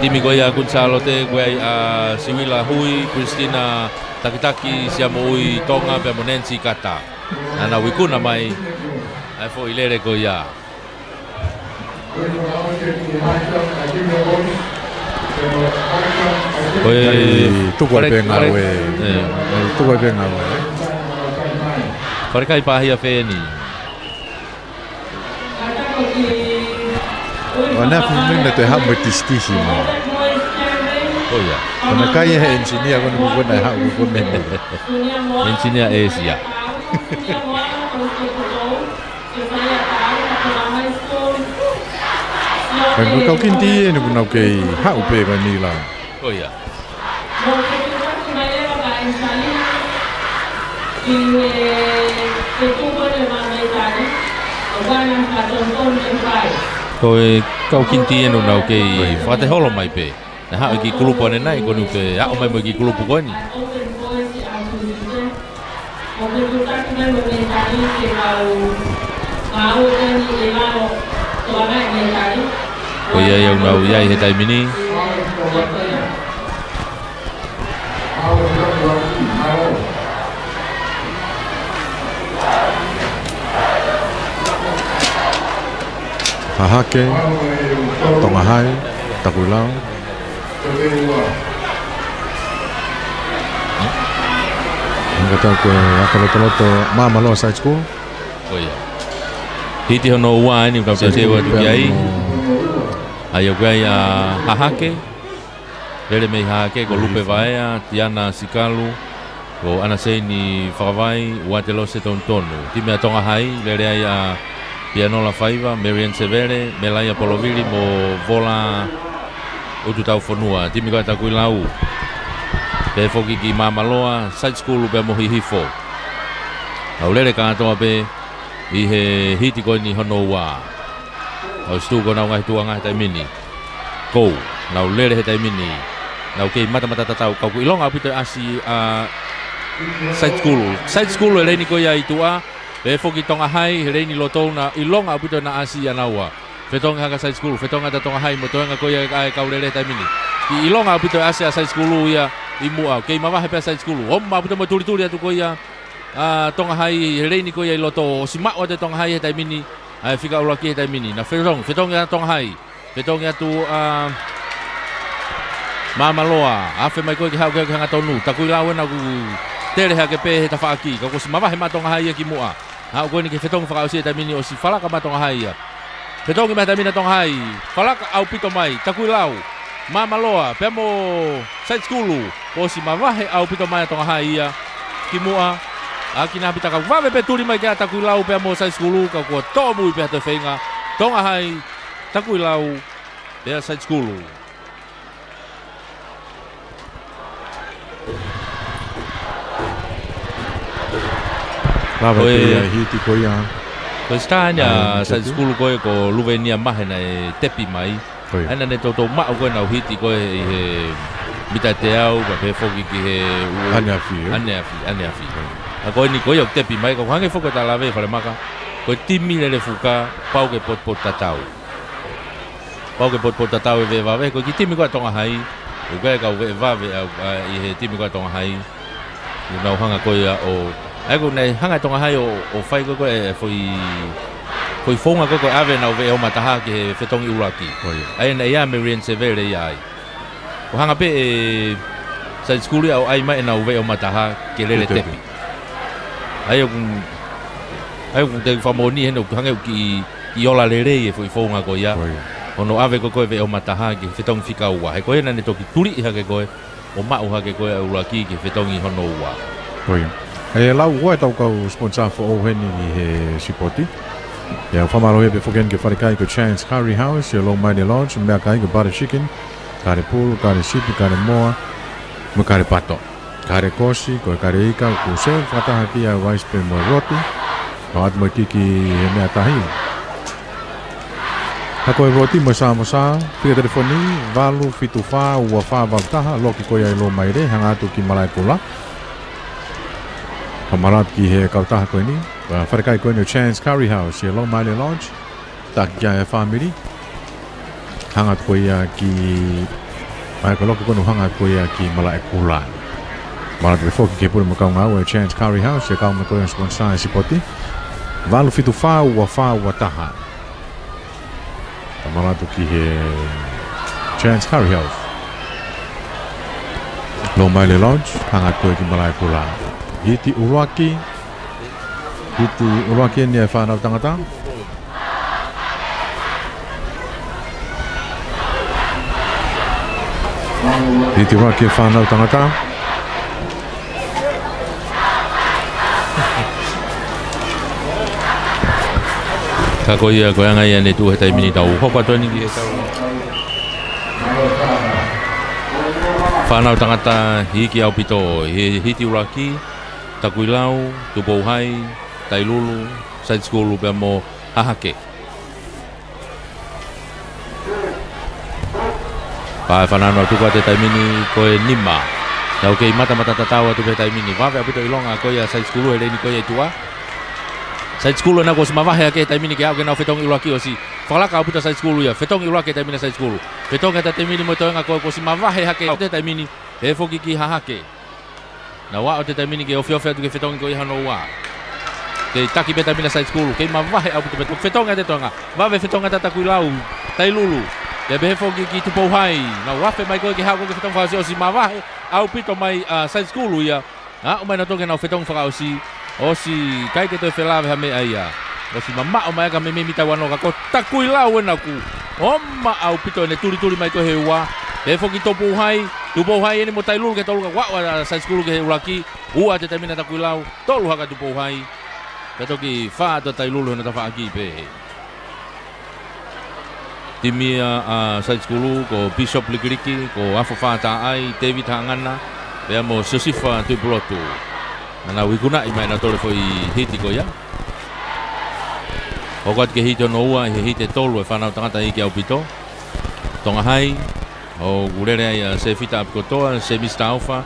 Timi koe a kunsalo te kuea a Siwila Hui, Christina Takitaki siamo ui tonga pe monensi kata. Ana wikuna mai ai fo ilere ko ya. Oi, tu koe penga we. Tu koe penga we. Kore kai pahia feni. Ona kumina te hamu tistisi mo. Oh ya. Ona kai he engineer kono ko na ha ko mene. Engineer Asia. Kan kau kinti ni pun ke ha upe kan ni la. Oh ya. Koe kau kinti enu nau ke whate holo mai pe. Na hao ki kulupu ane nai konu ke hao mai mo ki kulupu koni. Ko ia iau nau iai he taimini. Hahake, Tongahai, Takulau. Ang kata ko akaloto mama lo sa school. Oh ya. Hiti hono ua ni kau te sewa tu kiai. Ayo kai hahake. Lele mei hahake ko lupe vaea, Tiana Sikalu. Ko ana sei ni whakawai, ua te lo se tontonu. Time a Tongahai, lele ai Pianola Faiva, Marian Severe, Melaya Polovili mo vola utu tau whanua. Time kai takui lau. Pe foki ki Mamaloa, side school pe mohi hifo. Au lele katoa pe I he hiti koe ni hono ua. Au stu ko nau ngai tuanga he taimini. Kou, nau lele he taimini. Nau kei mata tatau kau ku ilonga apito asi side school. Side school ele ni koe ia itua. Pe foki Tongahai, he reini lotou na ilonga apito na asi anaua. Fetonga haka side school, fetonga ta Tongahai mo toenga koe ia kau lele he taimini. I ilonga apito asi a side school ia imua. Kei mawahe pe side school. Homma apito mo tuli atu koe ia. Tongahai he reini koe ia loto si mak o te Tongahai he taimini ai fika ulaki he taimini na fetong ya Tongahai fetong ya tu Mamaloa afe mai koe ki hau ke hanga tonu takui lawe na ku tere ha ke pe he tafaki ka ko si mawa he ma Tongahai ki mua ha ko ni ke fetong fa si taimini o si falaka ma Tongahai ya fetong ma taimini Tongahai falaka au pito mai takui lau Mamaloa pe mo side school o si mawa he au pito mai Tongahai ya ki mua Aki na pita ka wave pe turi mai kia takui lau pe mo sai skulu ka kua tomu pe te whenga Tongahai takui lau pe sai skulu. Lava Oi. te hiti ko ia. Ko stanya sa Tatu. skulu ko ko luvenia mahena e tepi mai. Oi. Ana ne toto ma ko na hiti ko e mita te au ba pe foki ki he Ane afi. ane afi. A ko ni ko yo tepi mai ko hange foko ta lave fale maka. Ko timi le fuka pau ke pot tatau. Pau ke pot tatau e va ve ko ki timi ko tonga hai. O ga ka ve va ve i he timi ko tonga hai. Ni na hanga ko ia o ai ko nei hanga tonga hai o fai ko e foi fonga ko ave na ve o mataha ke fetongi uraki. Oi. Ai na ia Marian Severe ia ai. Ko hanga pe sa skuli au ai mai na ve o mataha ke lele tepi. Ai o te famoni heno hanga ki ola lere e foi fonga ko ia. Oi. Ono ave ko ve o mataha ke fetongi fika ua. Ai ko ena ne toki tuli ha ke ko o mau ha ke ko uraki ke fetongi hono ua. Oi. E lau ua tau kau sponsor for o heni ni he sipoti. Ya whamaro he pe foken ke wharekai ko Chance Curry House, ya Long Mighty Lodge, mea kai ko butter chicken, kare pulu, kare sipi, kare moa, me kare pato. Kare kosi, ko kare ika, ko se, whataha ki a rice pe mo roti, ko atu mo kiki he mea tahi. Hako e roti mo sa, whika telefoni, valu, fitu wha, ua wha, valtaha, loki ko ia i lo mai re, hanga atu ki malai kula. Kamarat ki he kautaha koe ni. Wharekai koe ni Chance Curry House, ia Long Mighty Lodge. Tak kia e family. Hangat koe ia ki... Mai ko loko koe no hangat koe ia ki Malae Kula. Marat ke foki ke pule mo kau ngau e Chance Curry House, ia kau me koe sponsor e sipoti. Valu fitu wha ua taha. Kamaratu ki he Chance Curry House. Long Mighty Lodge, hangat koe ki Malae Kula. Hiti Uraki ni e whanau tangata. Hiti Uraki e whanau tangata. Ka ko ia ko anga ia ne tu he tai mini tau hoko toni ki he tau. Whanau tangata hiki au pito hiti uraki, takuilau, tupouhai, tailulu, side school pe mo hahake. Pa whanano tuka te taimini koe nima. Na okei mata tatau atu pe taimini. Wawe apito ilonga koe a side school e reini koe e tua. Side school na ko si mawahe ake taimini ke au ke nau whetong iulaki o si. Whalaka apito side school ia. Whetong iulaki taimini side school. Whetong eta taimini mo toenga koe ko si mawahe hake te taimini. He foki ki hahake. Na wa o te taimini ke ofiofe atu ke whetong ko ihano wa. Ke taki pe taimini side school. Ke mawahe apito pe whetong ate toenga. Wawe whetong ata takuilau. Tailulu. Ia behe foki ki tupouhai. Na wafe mai koe ke hako ke whetong whakasi o si mawahe. Au pito mai side school ia. Ha, o mai na toke na whetong whakasi. O si kai ke toi whelawe ha mea ia. O si mama o mai ka me mita wano ka ko takui lau ena ku. O ma au pito ene turi mai ko he ua. He foki tupouhai ene mo tailulu ke tolu ka wa side school ke he uraki. Ua te tamina takui lau. Tolu haka tupouhai. Ka toki wha to tailulu hena ta wha aki pe. Timia side school ko Bishop Likiriki ko Afo wha ta ai David Hangana. Pea mo Sosifa Tuipulotu. Nana wikuna i mai na tole foi hiti ko ia. O kot ke hito no ua he hite tolu e whanau tangata i ke au pito. Tonga hai, o gurere ai se fita ap kotoa, se mista alfa,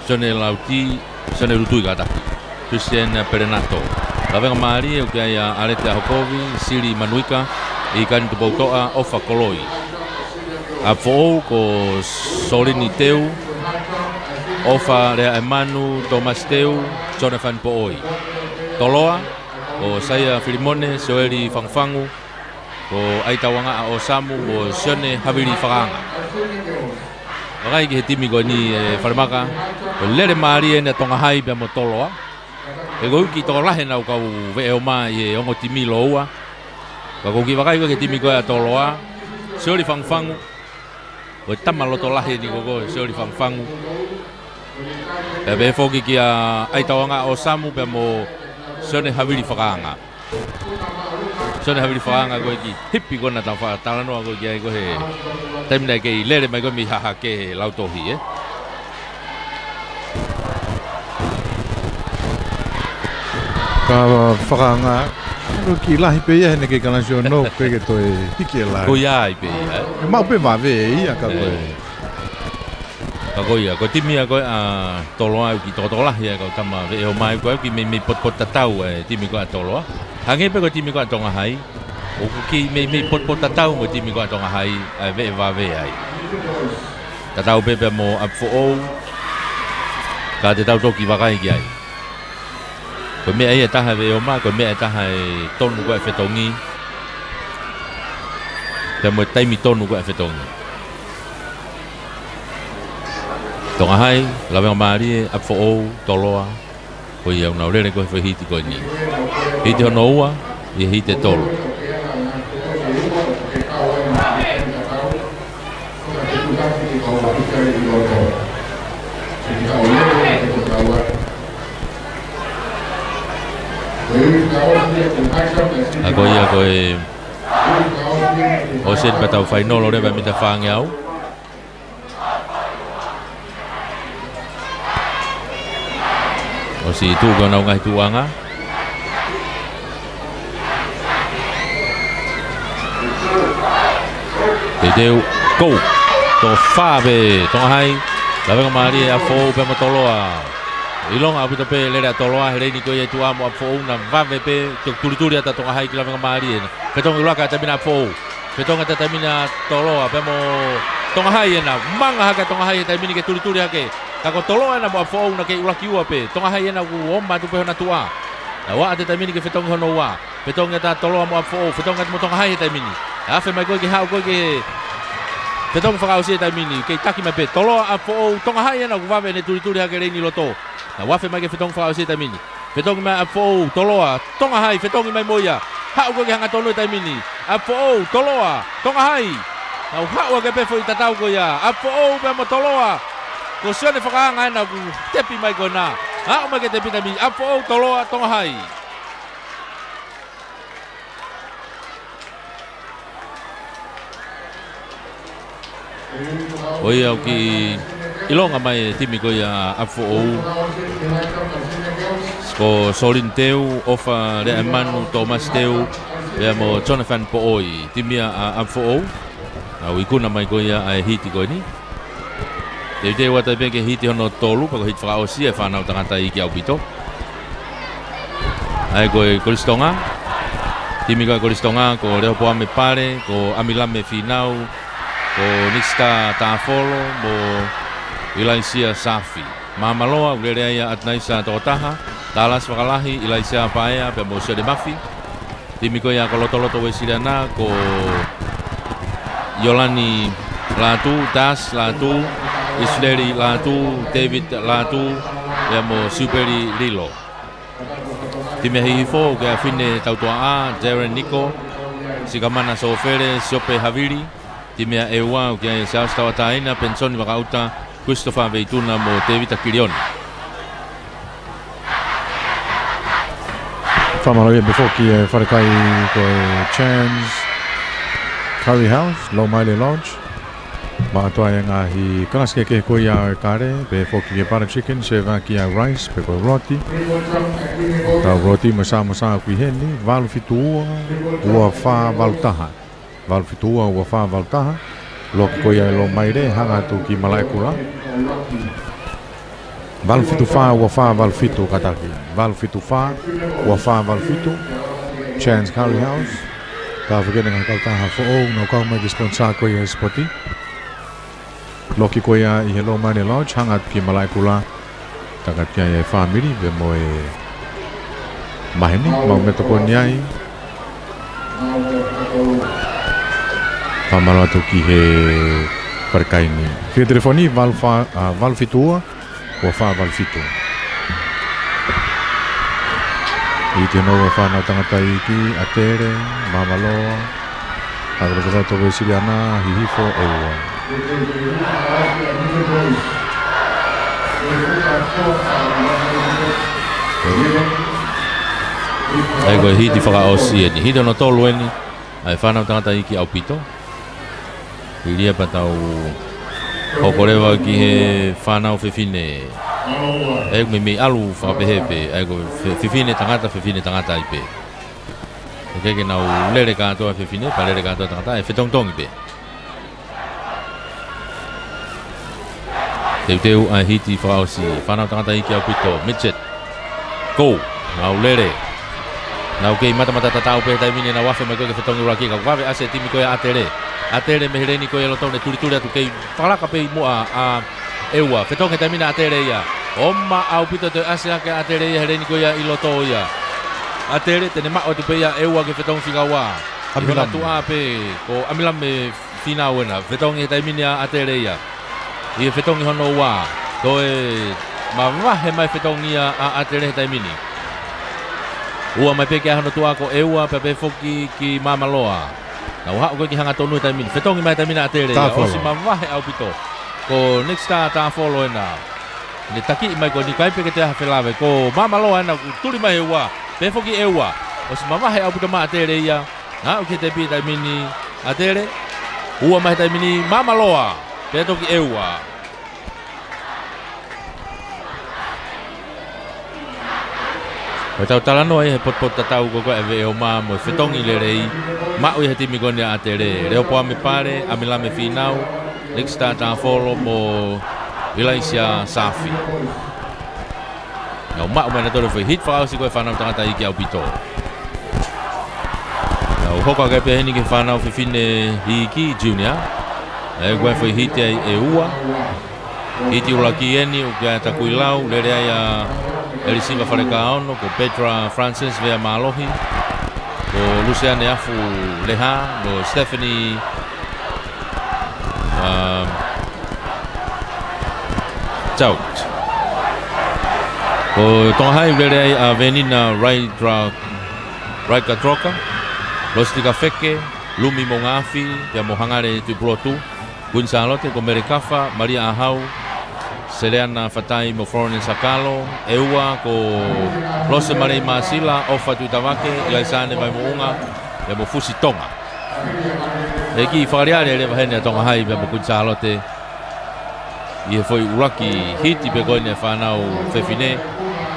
sone lauti, sone rutui kataki. Christian Perenato. Lawenga maari o ke ai Arete Ahokovi, Siri Manuika, i kani tupoutoa Ofa Koloi. A fo'ou ko Solini Teu, Ofa Rea Emanu, Thomas Teu, Jonathan Pooi. Toloa, o Saya Filimone, Soeli Fangfangu, o Aitawanga o Samu, o Sione Havili Whakanga. Wakai ki he timi ko ni wharimaka, o lere maari e na tonga hai pia mo toloa. E ko uki toko lahe nau kau ve o mai e ongo timi lo ua. Ka ko ki wakai ko ke timi ko e toloa, Soeli Fangfangu, o tamaloto lahe ni koko Soeli Fangfangu. Pe be foki ki a Aitawanga o Samu pe mo Sione Havili Whakanga. Sione Havili Whakanga koe ki hipi kona tau whakatala koe ki ai koe he taimina ke i lere mai koe mi haha ke lautohi Ka whakanga ki lahi pe ia hene ke kalasio no ke toi hiki e lai. Ko ia i pe. Mau pe mawe ia ka koe. Ka ko ia, ko timi ko a toloa ki totola ia ko tama ve o mai ko ki me pot tatau timi ko a toloa. Hange pe ko timi ko a tonga hai. O ki me pot tatau mo timi ko a tonga hai ve va ve ai. Tatau pe pe mo a fo o. Ka te tau toki wakai ki ai. Ko mea ia taha ve o maa, ko mea taha e tonu koe whetongi. Te mo taimi tonu koe whetongi. Tonga hai, lawenga maari e apfo ou, toloa. Ko ia unau rere koe whehiti koe ni. Hiti hono ua, ia hiti e tolo. Ako ia koe o sen patau whainolo rewa mita whaange au. O si tūga nau ngai tuanga. Te teu, go! Tō whāwe, tonga hai, lawenga maari e a whou pe matoloa. Ilonga apita pe lera toloa he reini koe tu amo apfo una vave pe turi ata tonga hai kilawenga maari ena. Petonga ulaka tamina apfo. Petonga tamina toloa pe mo tonga hai ena manga haka tonga hai tamini ke turi hake. Kako toloa ena mo apfo una ke ulaki ua pe. Tonga hai ena ku oma tu pe hona tua. Na wa ate tamini ke fetonga hono wa. Petonga ta toloa mo apfo. Petonga mo tonga hai tamini. Afe mai koe ke hau koe ke Petonga whakao si tamini ke taki mai pe toloa apfo tonga hai ena ku vave ne turi hake reini loto. Na wafe mai ke whetong whakao se taimini. Whetong mai apfo toloa, tonga hai, whetong mai moia. Hau koe ke hanga tonu taimini. Apfo toloa, tonga hai. Na hau ke pefo i tatau ko ia. Apfo pe mo toloa. Ko sione whakaanga ena ku tepi mai ko na. Hau mai ke tepi taimini. Apfo toloa, tonga hai. Oi au ki ilonga mai timi ko ia apfo ko Solin teu ofa le Manu Thomas teu le mo Jonathan Pooi timia apfo au ikuna mai ko ia ai hiti ko ni te wata be ke hiti hono tolu pa ko hit fra o si e fa na tangata i ki au pito ai ko Kolistonga timi ko Kolistonga ko le po ame pare ko amilame finau ko Nista Tafolo mo Ilaisia Safi Mamaloa ulere ia atnaisa totaha talas wakalahi Ilaisia paea pe mo de mafi timi ko ia kolotoloto wesirana ko Yolani Latu Das Latu Isleri Latu David Latu ya mo Superi Lilo timi hifo ke fine tautua a Darren Nico sikamana sofere Siope Haviri timia ewa ke sa stawataina pensoni wakauta Christopher Veituna mo David Akilion. Whamaloia before ki e wharekai ko Chan's Curry House, Low Maile Lodge. Mātua e ngahi kanaske ke ko ia e kare, pe foki ke para chicken, se va ki a rice, pe ko roti. Tau roti masa kui heni, valu fitu ua wha valutaha. Valu fitu ua wha valutaha. Loki ko ia lo maire, hanga tu ki Malaekula. Valu fitu wha ua wha valu fitu kataki. Valu fitu wha ua wha valu fitu. Chan's Curry House. Ka whakene ngai kautaha fo'o, no kau mai ki sponsor ko ia spoti. Loki ko ia i Hello Maile Lodge, hanga ki Malaekula. Takat kia ia family, be mo e maheni, mau meto ko niai. Pamalo atu ki he parkaini. Ki telefoni val fitua o fa val fitu. I te no fa na tangata iki atere mamaloa. Agora to vesiliana hihifo ewa. Ai ko hiti whakaosi ni hiti no tolu eni ai whanau tangata iki au pito iria patau hokorewa ki he whanau whiwhine e me alu fa pepe e go fifine tangata ipe e ke na u lere ka to fifine pa lere ka to tangata e fetong tong ipe teu a hiti fa osi fana tangata iki au pito midget go na u lere na okay mata tau pe tai mine na wafe mai ko ke fetong uraki ka wafe ase timi ko ya atere me hereni ko ya lotone turi atu ke pala ka pe mo a ewa fetong ke tai mine atere ya Oma au pito te ase ake atere ia hereni ko ia iloto ia. Atere tene ma o te pe ia ewa ke fetong figawa. Amila tu ape ko amila me fina wena fetong e taimini atere ia. Ia fetong hono wa. Ko e ma wahe mai fetong ia a atere taimini. Ua mai pe ke hono tu ako ewa pe foki ki mamaloa. Na wa ko ki hanga tonu taimini. Fetong mai taimini atere ia. O si ma wahe au pito. Ko next star ta follow na. Ni taki mai ko ni kai pe ke te hafelawe ko mamalo ana tuli mai ewa pe foki ewa o si mama he abu ma atere ia na o ke te pi tai mini atere ua mai tai mini mamaloa pe toki ewa o tau talano ai he pot tatau ko e o ma mo fetongi le rei ma o he timi ko ni atere reo po me pare amila me finau next start ta follow mo Ilaisia Safi. Now mak mana tu foi hit fa si ko fa na tangata iki au pito. Now hoka ke pe ni ke fa na fine iki junior. E ko foi hit e ua. Hiti ulaki eni o ka ta kuilau le ya Elisiva Farekaono ko Petra Francis vea malohi. Ko Luciane Afu Leha, ko Stephanie Out. O tonghai vere a venina Raika Troka, Lostika Feke, Lumi Mongafi, ya mohangare tu plotu, Gunzalote ko Merikafa, Maria Ahau, Seleana Fatai mo Florence Sakalo, Eua ko Lose Mare Masila, Ofa tu Tavake, Ilaisane vai mounga, ya mo Fusi Tonga. Eki fariare le vahene tonghai ya mo Gunzalote. Ia foi uraki hiti pe koine whanau whewhine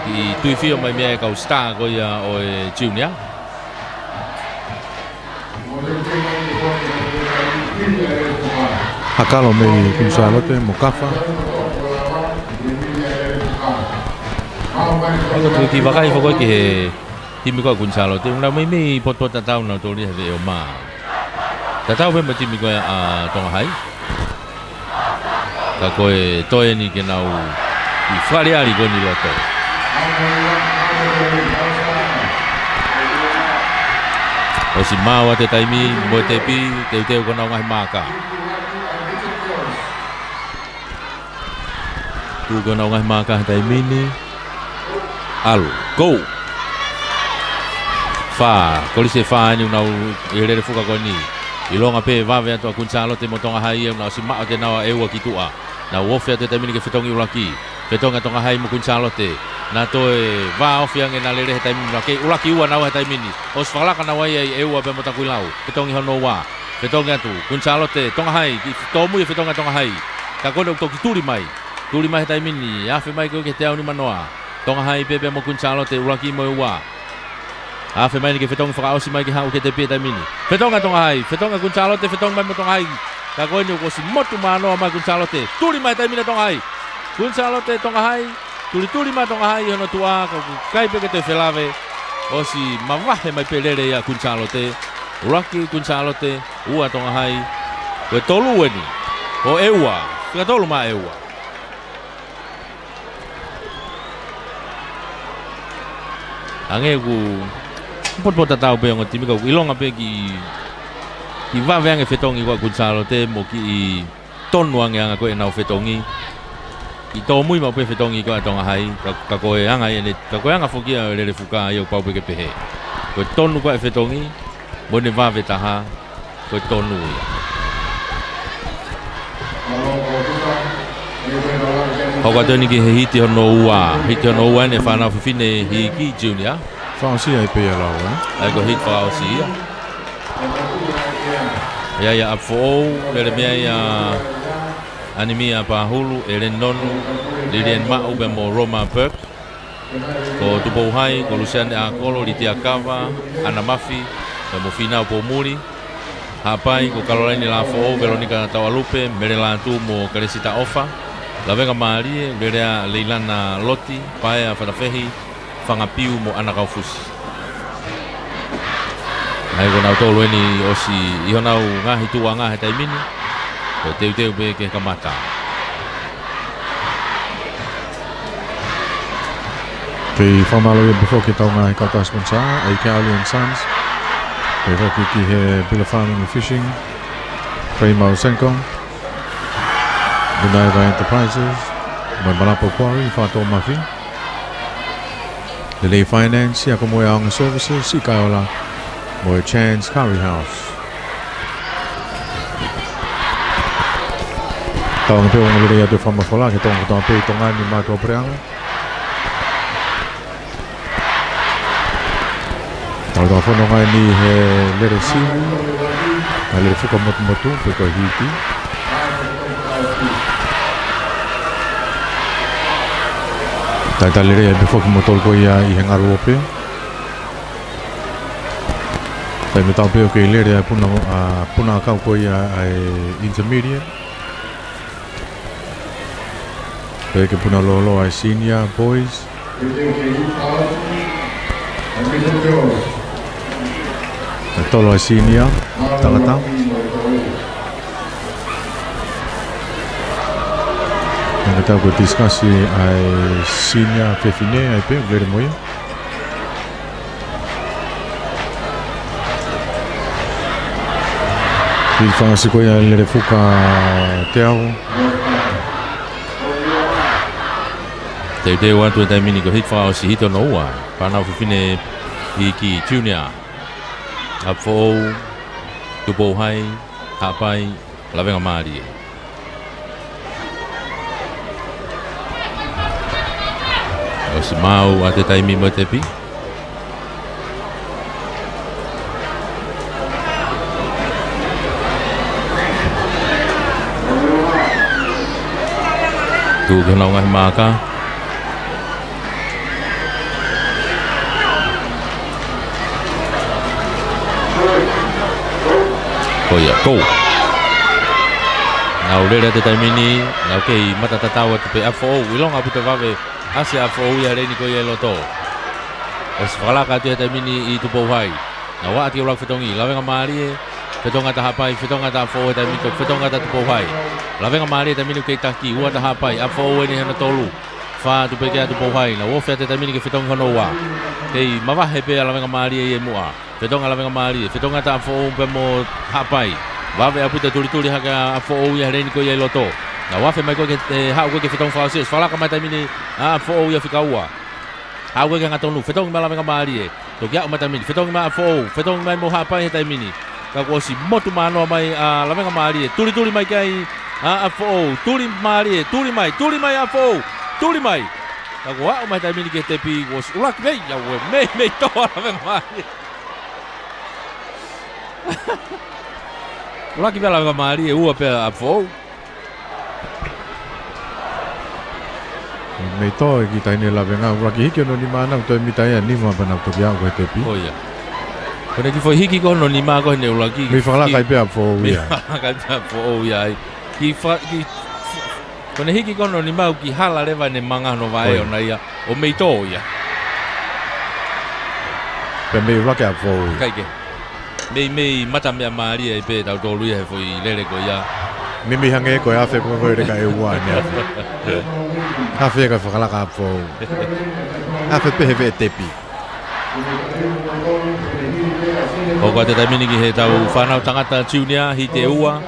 i tuiwhio mai mea kau star ko ia o e junior. Hakalo me Gunzalote mo kafa. Ako tu ki wakai whakoi ki he timi ko Gunzalote. Una mai mei pot tatau na tori he o ma. Tatau me timi ko a Tonghai. Ka koe toe ni ke nau i whareari ko ni loto. O si maua te taimi, mo te pi, teu ko nau ngahi maka. Tu ko nau ngahi maka taimi ni. Alu, go! Wha, kolise wha ni unau i rere fuka ko ni. I longa pe vave ato a Gunzalote mo tonga hai e unau si maa te nawa eua ki tua. Na wofia te taimini ke fetongi ulaki. Fetonga tonga hai mo Gunzalote. Na toe va ofia nge na lere he taimini ulaki. Ulaki ua nawa he taimini. O sfalaka na wai e eua pe mo takuilau. Fetongi hono wa. Fetonga tu. Gunzalote tonga hai. Ki tomu e fetonga tonga hai. Ka kone utoki turi mai. Turi mai he taimini. Afe mai ko ke te au ni manoa. Tonga hai pepe mo Gunzalote ulaki mo ua. Afe mai ni ke fetongi whakaosi mai ki hau ke te pia taimini. Fetonga tonga hai. Fetonga Gunzalote. Fetonga mai mo tonga hai. Ka koe ni ukosi motu manoa mai Gunzalote. Turi mai taimina tonga hai. Gunzalote tonga hai. Turi mai tonga hai. Hono tua ka kai peke te whelave. Osi mawahe mai pelere ia Gunzalote. Uraki Gunzalote. Ua tonga hai. Koe tolu weni. O eua. Ka tolu ma eua. Ange ku pot tatau pe ngo timi ko ilonga pe ki va venga fetongi ko Gunzalote mo ki tonu anga ko na fetongi i to mui mo pe fetongi ko tonga hai ka ko anga ene ka ko anga foki le fuka yo pau pe ke pe ko tonu ko fetongi mo ne va vetaha ko tonu Hoka toni ki he hiti hono ua ne whanau whiwhine hiki junior. Whaosi ai pe alau, Ai ko hit whaosi ia. Ia up for all, lere mea ia Anemia Pahulu, Elen Nonu, Lilian Ma'u be mo Roma Burke, ko Tupo Hai, ko Luciane Akolo, Litia Kava, Ana Mafi, be mo Finau Pomuri, Hapai, ko Caroline Lafo, Veronica Tawalupe, Merela Tu mo Karesita Ofa, La Venga Marie, Lerea Leilana Loti, Paea Fatafehi, Fangapiu mo Ana Kaufusi. Ai ko nau tolu ni osi iho nau ngahi tua ngahi taimini ko teu be ke kamata Kei whamalo ia before ke tau ngahi kautas mansa ai Cowley and Sons kei hoki ki he Bila Farming and Fishing Primo Sencom Gunaiva Enterprises Mai Malapo Quarry Whato Mafi Lelei Finance Ia Komoe Aonga Services I Kaiola Moe Chan's Curry House. Tawang peo ngulere atu whamafola ke tonga tonga peo tonga ni mātua preanga. Tawang whono ngai ni he lere simu, ngai lere whuka motu motu, pe koe hiti. Tai lere e befo ki motol koe ia I he ngaru o peo. Tai me tau peo ke lere puna kau koe ia intermediate. Peo ke puna lolo ai senior boys. Tolo ai senior tangata. Nanga tau ko discussi ai senior fefine ai peo lere moia. I whangasi koe ia lere whuka te au. Te watu e taimini ko hit whao si hito no ua. Whanau whiwhine I ki junior. A whou, Tupo Hai, Hapai, La Venga Marie. O si mau a te taimi mo te pi. Tu ke nau ngahi maka. Koia, kou. Ngau lere te taimini, ngau kei matatatawa te pe AFO, wilonga puta wawe, asi AFO ia reini koia loto. O si whakalaka te taimini I Tupo Hai. Ngau wa ati ulak whetongi, La Venga Marie, whetonga ta Hapai, whetonga ta AFO e taimito, whetonga ta Tupo Hai. La Venga Marie taimini kei taki, ua ta Hapai, AFO e ni hana tolu. Wha tupe kea Tupo Hai, na wofia te taimini ke whetonga no wa. Kei mawahe pe La Venga Marie e mua. Whetonga La Venga Marie, whetonga ta AFO pe mo Hapai. Wawe aputa tuli haka AFO ia reini ko ia loto. Na wafe mai ko ke hau ko ke whetong whaosis. Whalaka mai taimini AFO ia whikaua. Hau ko ke ngatonu, whetong ma La Venga Marie. Toki au mai taimini, whetong ma AFO, whetong mai mo Hapai he taimini. Ka kosi motu manoa mai La Venga Marie. Tuli mai kai AFO, tuli mai AFO, tuli mai. Ka ko au mai taimini ke tepi kosi ulak nei ya we mei toa La Venga Marie. Ulaki pela La Marie ua pela AFO. Mei toi ki taine La Venga, ulaki hiki ono ni mana toi mitai ni ma bana to bia ko te pi. Oh ya. Kone ki foi hiki ko no ni ma ko ne ulaki. Me fala kai pe AFO ia. Kai pe AFO ia. Ki kone hiki ko no ni ma ki hala leva ne manga no vai ona ia. O mei to ia. Pe me ulaki AFO. Kai ke. Mei mata me Maria e pe tau tolu ia foi lele ko ia. Mimi hange ko afe ko ko re kai ua ne. Afe ka fala ka AFO. Afe pe heve tepi. O ko te taimini ki he tau whanau tangata junior hi te ua.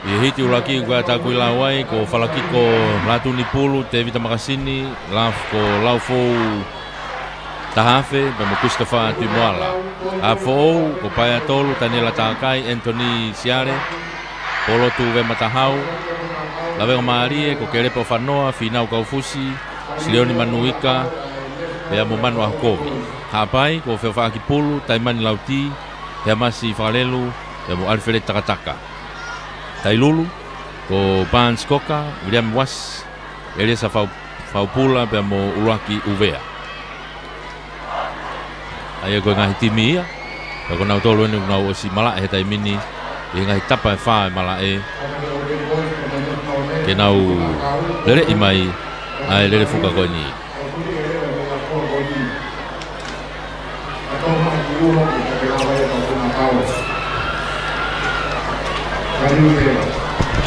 I hiti ulaki ko ta kui lawai ko falaki ko latu ni pulu te vita makasini laf ko laufou Tahafe, pe mo Christopher Timoala. AFO, ko Paia Tolu, Tanela Takai, Anthony Siare, Polo tu ve matahau, La Venga Marie, ko Kerepo Whanoa, Finau Kaufusi, Silioni Manuika, Pea mo Manu Ahokovi. Hapai, ko Whewhaki Pulu, Taimani Lauti, Pea Masi Whalelu, Pea mo Alfred Takataka. Tailulu, ko Barnes Coca, William Was, Elisa Faupula pe mo Ulaki Uvea. Ai ko ngahi timi ia. Ko na tolo ni na o si mala he tai mini e ngahi tapa e fa mala e. Ke nau lere i mai ai lere fuka ko ni.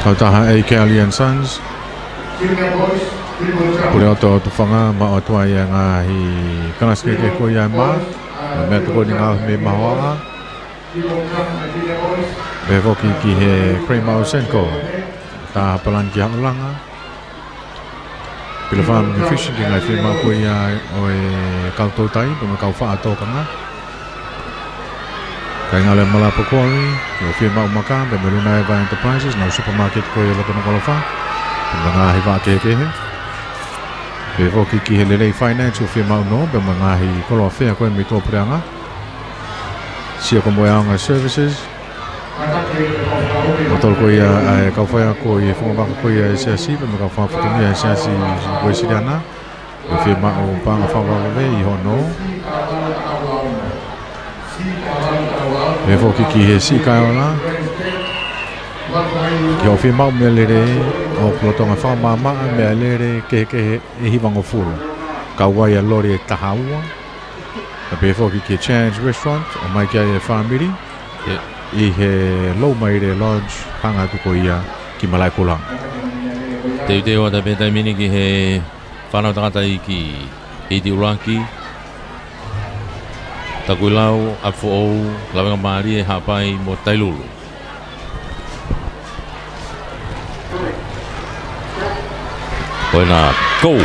Tautaha e Kelly and Sons. Pule o to whanga ma o tua ia ngā hi kanaske ke ko ia ma. Mea tuko ni ngā me mahoanga. Me voki ki he Kramer Osenko. Ta hapalan ki haulanga. Pila wha mga fishing ki ngai whima ko ia o e kautou tai. Puma kau wha ato kanga. Kai ngale Malapo Quarry, o whima umaka, pe Meruna Eva Enterprises, nau supermarket ko ia loto nakolofa. Puma ngā hi wha kekehe. Pe voki ki he Lelei Finance o whima uno, pe mga hi koloa whea koe mi tōpureanga. Sia ko moeanga services. O tol ko ia e kau whaia ko i whangabaka ko ia e seasi, pe mga kau whaafutumia e seasi koe siriana. O whima o panga whangabaka i hono. Me foki ki he si kai ona. Ki o whimau me lere o plotonga whamama me lere ke e hiwango furu. Ka wai a lori e tahaua. Na pe foki ki Chan's Restaurant o mai kia e whamiri. I he low maire lodge hanga tuko ia ki Malai Kulang. Te o ta peta mini ki he whanau tangata i ki Iti Uraki. Takuilau, Afo'ou, Lawenga Mari e hapai mo Tailulu. Koina, go!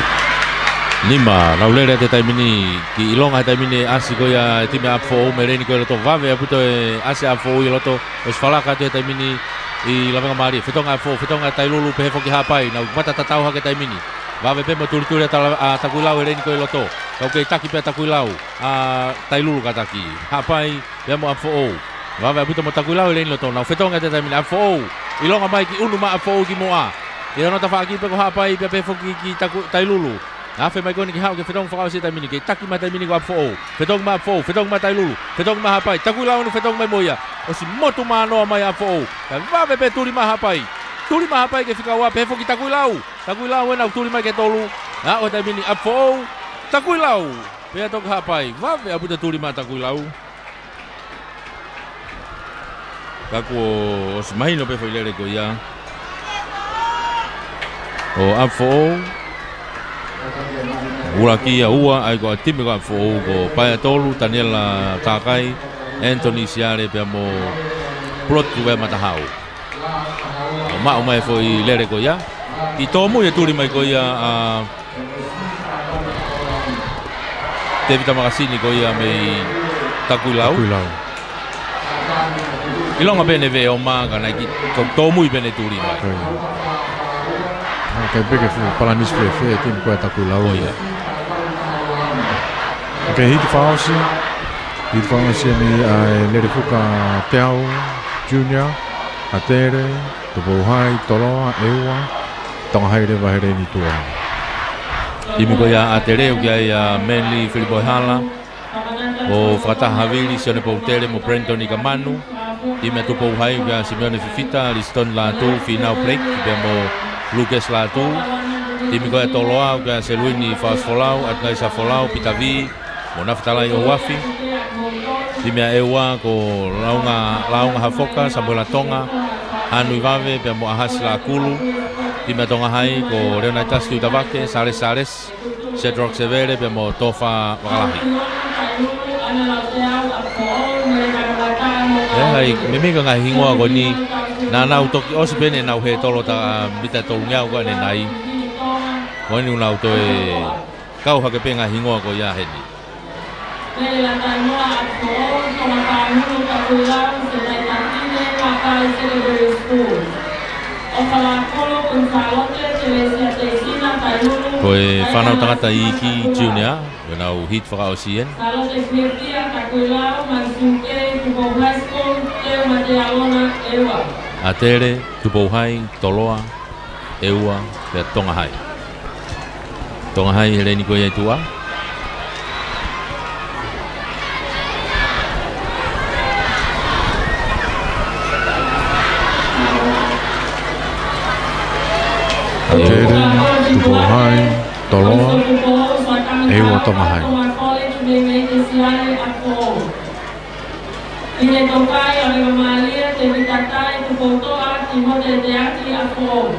Nima, naulere te taimini, ki ilonga te taimini asi koia e time Afo'ou me reini koia loto vave, aputo e asi Afo'ou i loto, o sfalaka te taimini i Lawenga Mari. Fetonga Afo'ou, fetonga Tailulu pe hefo ki hapai, nau mata tatau hake taimini. Vave pe mo turi a Takuilau e reini koia loto. Kau kei taki pe Takuilau a Tailulu ka taki. Hapai pe mo Afo'ou. Vave aputo mo Takuilau e reini loto. Nau fetonga te taimini Afo'ou. Ilonga mai ki unu ma Afo'ou ki moa. I rana ta whaaki pe ko hapai pe pe foki ki Tailulu. Afe mai koni ki hau ke fetonga whakao se taimini. Kei taki ma taimini ko Afo'ou. Fetonga ma Afo'ou, fetonga ma Tailulu. Fetonga ma hapai. Takuilau nu fetonga mai moia. O si motu ma anoa mai Afo'ou. Ka vave pe turi ma hapai. Turi ma hapai ke whikaua pe foki Takuilau. Takuilau e nau turi mai ke tolu. Ha o taimini Afo'ou. Takuilau. Pea toka hapai. Vave aputa turi ma Takuilau. Kako o smahino pe foi lere ko ia. O Afo'ou. Uraki a ua ai ko time ko Afo'ou ko Paia Tolu, Daniela Takai, Anthony Siare pe mo plot tu e matahau. O ma o mai foi lere ko ia. I tomu e turi mai ko ia a David Makasini ko ia me Takuilau. Ilonga bene ve o manga na ki tomu i bene turi mai. Kai peke palanis fe tim ko Takuilau ia. Ke hit fausi ni ai lere fuka Teau Junior Atere Tobohai Toloa Ewa Tonga haere wahere ni tua. Imi ko ia Atere o kia ia Manly Filipo Hala o Whakataha Havili Sione Poutere mo Brenton i Kamanu. Imi atu Pouhai o kia Simeone Fifita Liston Latu Finau Blake kia mo Lucas Latu. Imi ko ia Toloa o kia Seluini Faas Folau Atnaisa Folau Pitavi mo Naftalai o Wafi. Imi a Ewa ko Launga Hafoka Samuela Tonga Hanui Vave pe mo Ahasi La Kulu. Imi a Tonga Hai ko Reona Itasi Utavake Sares Cedroc Severe pe mo Tofa Wakalahi. Hai mimika ngai hingoa ko ni na nau toki o sepene nau he tolo ta mita tolunga ko ne nai. Ko ni unau to e kau hake penga hingoa ko ia heni. Ko e whanau tangata i ki junior, ko nau hit whakao sien. Atere, Tupouhai, Toloa, Eua, pe Tongahai. Tongahai hele ni koe tua. Atere, Tupouhai, Toloa, Eua, Tongahai. Ine tokai o le mamalia te vitatai tu kotoa ti mote te aki a ko.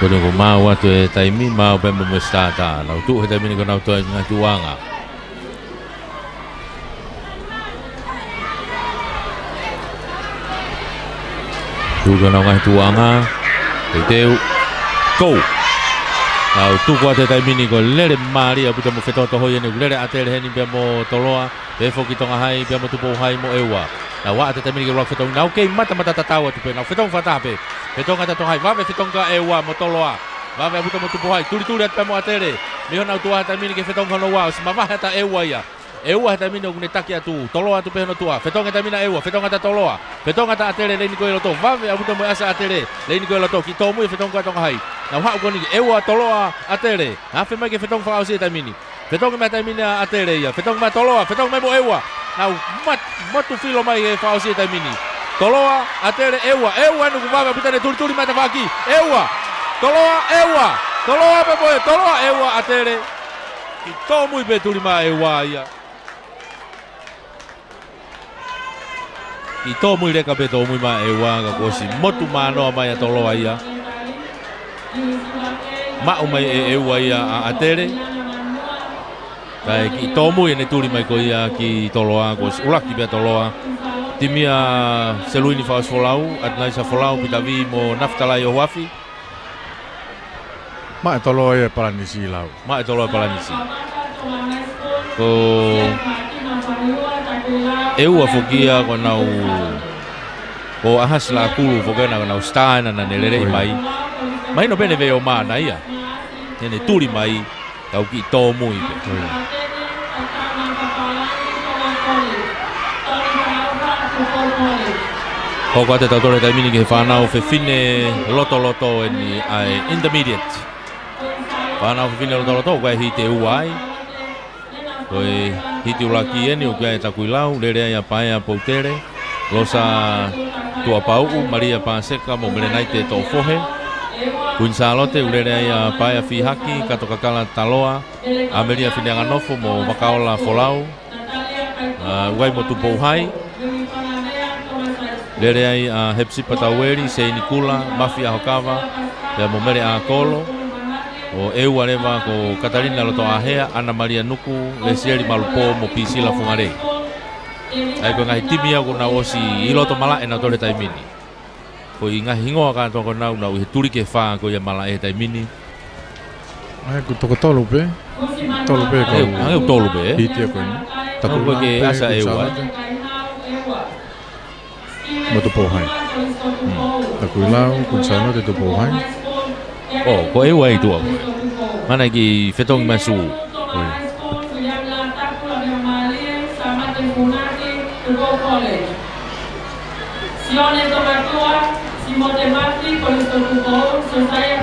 Kono ko mau atu e taimi mau pe mo stata na tu he taimi ko na to nga tuanga. Tu ko na nga tuanga. Te teu go. Au tu ko te taimi ni ko lere maria puta mo fetoto hoye ne lere atere he ni pe mo toloa. Pe foki tonga hai pe mo Tupouhai mo Eua. Na wa te tamini ke lo fetong na okay mata tatawa tu pe na fetong fata pe. Fetong ata tonga hai va fetong ka Eua mo Toloa. Va ve buto mo Tupouhai tuli at pe mo atere. Mi hona tua tamini ke fetong kono wa ma va ata Eua ya. Eua tamini ne taki atu Toloa tu pe no tua. Fetong tamina Eua fetong ata Toloa. Fetong ata atere le ni ko lo to. Va ve buto mo asa atere le ni ko lo to ki to mo fetong ka tonga hai. Na wa ko ni Eua Toloa atere. Ha fe mai ke fetong fa o si tamini. Fetong me tamina atere ya, fetong me Toloa, fetong me mo Eua. Now matu filo mai e fa osi tamini. Toloa atere Eua, Eua no kuva puta ne tuli mata faki. Eua. Toloa Eua. Toloa pe mo Toloa Eua atere. Ki to muy be tuli ma Eua ya. Ki to muy reka be to muy ma Eua ga kosi motu mano mai Toloa ya. Ma o mai Eua ya atere. Kai ki tomu ene tuli mai ko ia ki Toloa ko ulaki be Toloa timia seluini faus folau atnai sa folau pitavi mo naftala yo wafi Ma Toloa e Palanisi lau. ma Toloa Palanisi ko Eua fokia ko nau ko ahas la kulu fogena ko nau stana na nelere mai no bene veo mana ia ene tuli mai tau ki tomu i Hoko te tautore taimini ke whanau fe fine loto ni ai intermediate. Whanau fe fine loto koe hi te uai. Koe hi te ulaki eni o koe takui lau, lere ai a pae a poutere. Losa tua pau, Maria Paseka mo merenai te tō fohe. Kuin salote ulere ai a pae a fihaki, kato kakala taloa. Ameria fine anganofo mo makaola folau. Uai mo Tupouhai. Lere ai a Hepsipa Taueri, Se Nikula, Mafia Hokava, Pea Momere a Kolo, o Eua rewa ko Katarina Loto Ahea, Ana Maria Nuku, Lesieri Malupo mo Pisila Fungare. Ai ko ngai timia ko na osi I loto mala e na tole taimini. Ko I ngai hingoa ka toko nau na uhe turi ke wha ko ia mala e taimini. Ai ko toko tolu pe. Tolu pe ko. Ai tolu pe. Hitia ko ni. Tako ko ke asa Eua. Mo Tupouhai. Takui lau, kunsano te Tupouhai. Oh, ko Eua I tua. Mana ki fetong masu.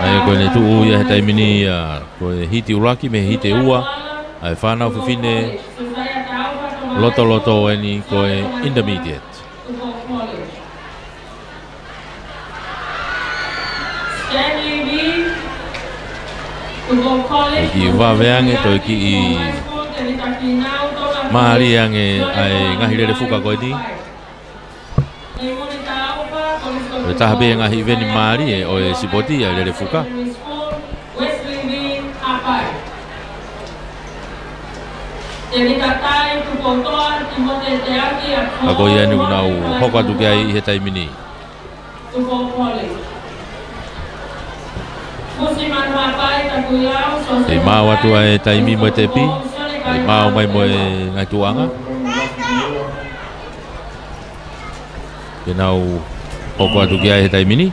Ai ko ne tu ia he taimini ko hiti ulaki me hiti ua. Ai whanau fifine loto eni ko intermediate. Ki waweange to ki I mahariange ai ngahirere fuka ko ni. O tahabe ngahi veni mari e o e sipoti ai rere fuka. Ako ia ni kuna u hoko atu ke ai he taimini. E mau atu ai taimi mo te pi. E mau mai mo e ngai tuanga. E nau hoko atu ke ai he taimini.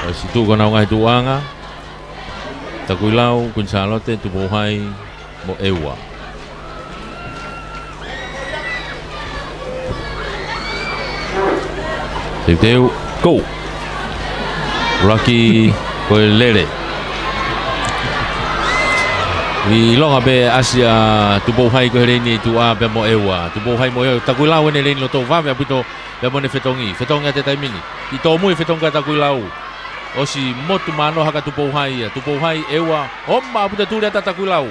O si tu kona ngai tuanga. Takui lau, Kunsalote, Tupouhai, mo Eua. Teu go. Lucky ko lele. I longa be Asia tu bo hai ko reni tu a be mo ewa tu bo hai mo e takulau ne reni lo to va be apito be mo ne fetongi te tai mini I to mu fetonga takulau o si motu mano haka tu bo hai ewa o ma apito tu le takulau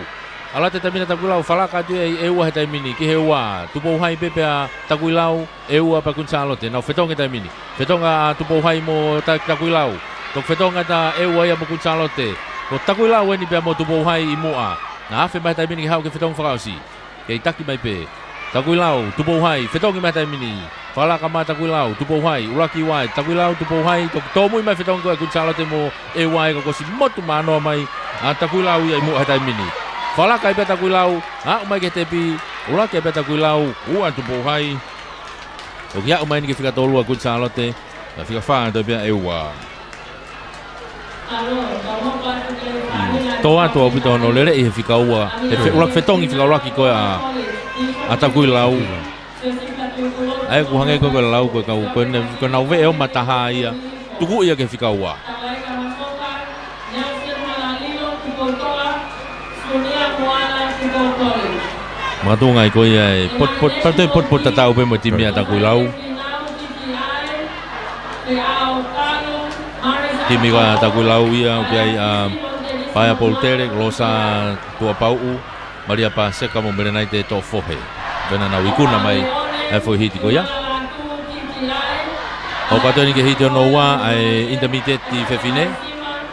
ala te tamina takulau falaka tu ewa he tai mini ki hewa tu bo hai be pe takulau ewa pa kun salote no fetonga tai mini fetonga tu bo hai mo takulau to fetonga ta ewa ya mo kun salote ko takulau ni pe mo tu bo hai I moa na fe mai tai mini hau ke fetong farausi ke taki mai pe takulau tu bo hai fetong mai tai mini fala ka mata takulau tu bo hai ulaki wai takulau tu bo hai to mo mai fetong ko kun salote mo e wai ko si motu mano mai a takulau ya mo tai mini fala ka pe takulau a mai ke tepi ulaki pe takulau u tu bo hai o ya mai ni ke fika tolu kun salote na fika fa do be e wa toa toa pito no lele e fika ua e ulak fetongi fika ulaki ko a takulau ai ku hange ko lau ko ko na ve o mataha ia tuku ia ke fika ua matunga ko ia pot tatau pe mo timia takulau Timi ko takulau ia kai Paia Poltere, Rosa tua pau Maria pa seka mo merenai te to fohe. Bena na wikuna mai e foi hiti ko ya. O patoni ke hiti no wa ai intermediate ti fefine.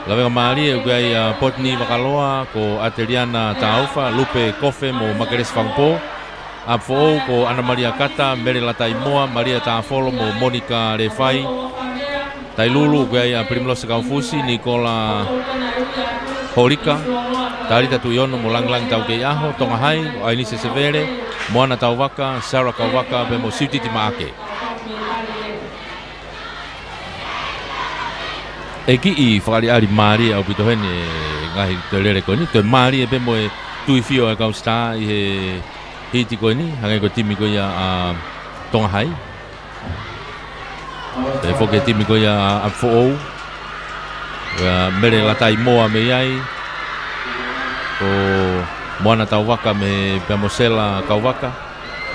La vega mali e kai Potni Vakaloa ko Ateliana Taufa, Lupe Kofe mo Makeres Fangpo. Apfo ko Ana Maria Kata, Merela Taimoa, Maria Tafolo mo Monica Refai. Tailulu kai Primlo Sekaufusi, Nicola Horika, Tarita Tuyono Molanglang Tau Ke Aho, Tongahai, Ainise Severe, Moana Tauwaka, Sarah Kawaka, Bemo Siti Timake. Eki I whakari ari Māori au pito hene ngahi te rere koe ni, te Māori e bemo e tui fio e kau star I he hiti koe ni, hangai ko timi koe ia Tongahai. E whoke timi koe ia Apfo'ou. Mere latai moa me iai o Moana Tauwaka me Pamosela Kauwaka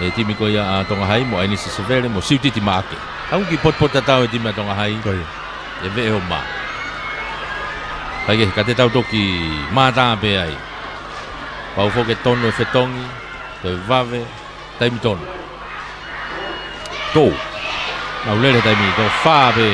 e timi ko ia Tongahai mo Ainisi Severe mo Siutiti Maake au ki pot tatau e timi Tongahai e ve o ma pai ka te tau toki mata pe ai pau foke tono e fetongi te vave taimi tono to na ulele taimi to fa be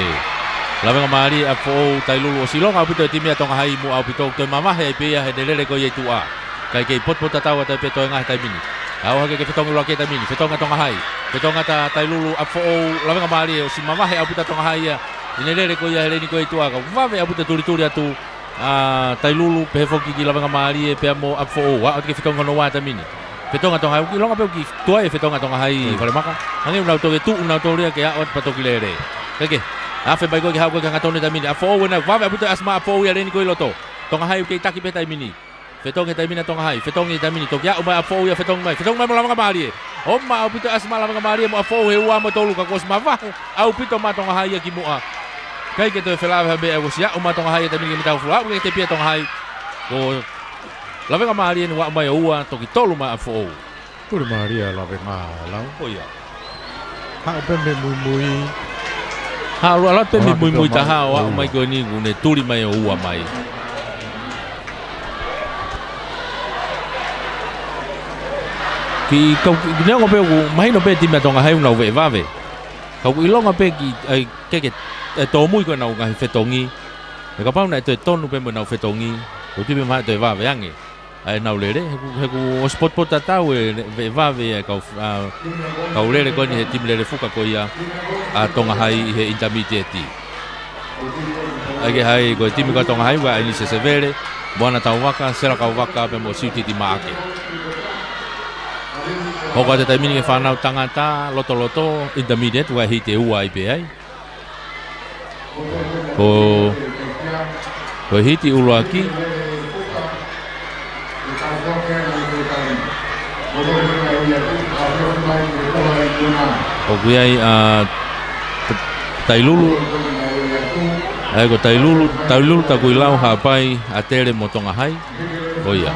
La venga mari a fo tailulu o silonga pito timi Tongahai mo au pito to mama he pe he lele ko ye tua kai ke pot tatau ta pe to nga ta mini au ha ke fetong lo ke ta mini fetong Tongahai fetong ta tailulu a fo la venga mari o si mama he au pito Tongahai ya lele ko ye ni ko ye tua ka va ve au pito turi atu tailulu pe fo ki la venga mari pe mo a fo wa ke fetong no wa ta mini fetong Tongahai ki longa pe ki tua e fetong Tongahai vale maka hangi una to ke tu una to ria ke a ot pato kilere ke Afe bai ko ki hau ko ka tone ta mini. A fo wena va abuto asma fo ya reni ko loto. Tongahai ke taki peta mini. Fetong ke ta mini Tongahai. Fetong ke ta mini to ya o ba fo ya fetong mai. Fetong mai mo lama mari. O ma abuto asma lama mari mo fo he wa mo tolu ka kosma va. Au pito ma Tongahai ya ki mo a. Kai ke to fela be e wosia o ma Tongahai ta mini ke ta fua. Ke te pia Tongahai. Ko la venga mari ni wa mai o to ki tolu ma fo. Ko le Maria la venga la O ya. Ha pe me muy Ha lo ala pe muy ta ha o mai ko ni ne turi mai o ua mai. Ki ko ne ngo pe mai no pe ti me Tongahai no ve va ve. Ko I longa pe ki ke to muy ko na nga fetongi. Ka pa na to tonu pe mo na fetongi. Ko ti me mai to va ve ange. Ai na lere he ku spot tatau e ve va ve ka lere ko ni he tim lere fuka ko ia a Tongahai he intermediate. Ai hai ko tim ko Tongahai wa Ainise Severe, Moana Tauwaka, Sera Kauwaka pe mo Siutiti Maake. Ho ko te taimini ke whanau tangata loto intermediate wa hi te ua I pe ai. Ko hiti uluaki o kuiai tailulu ai ko tailulu takui lau hapai atere mo tonga hai oia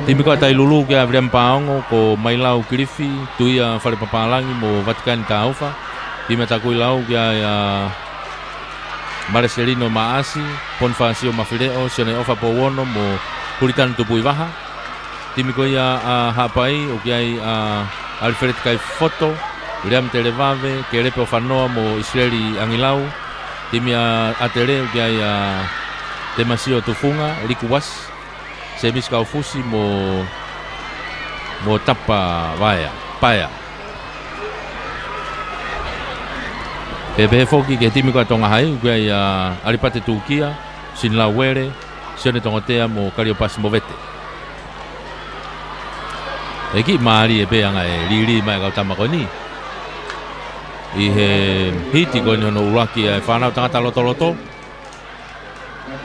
timi ko tailulu ke avriam paongo ko mailau kirifi tuia fale papalangi mo Vatican Taufa timi takui lau ke Marcelino Maasi Bonfacio Mafileo sione ofa powono mo Puritan tupui waha timi ko ia hapai o ke ai Alfred kai foto William Televave kerepe ofanoa mo Israeli Angilau timi atere o ke ai Demasio Tufunga Likuwas semis kaufusi mo tapa vaya paya Pepe foki ke timi ko tonga hai ke ai alipate Tukia Sinlawere sione tongotea mo Kariopas Movete eki mari be anga lili mai ka tama koni I he hiti ko no ulaki e whanau tangata loto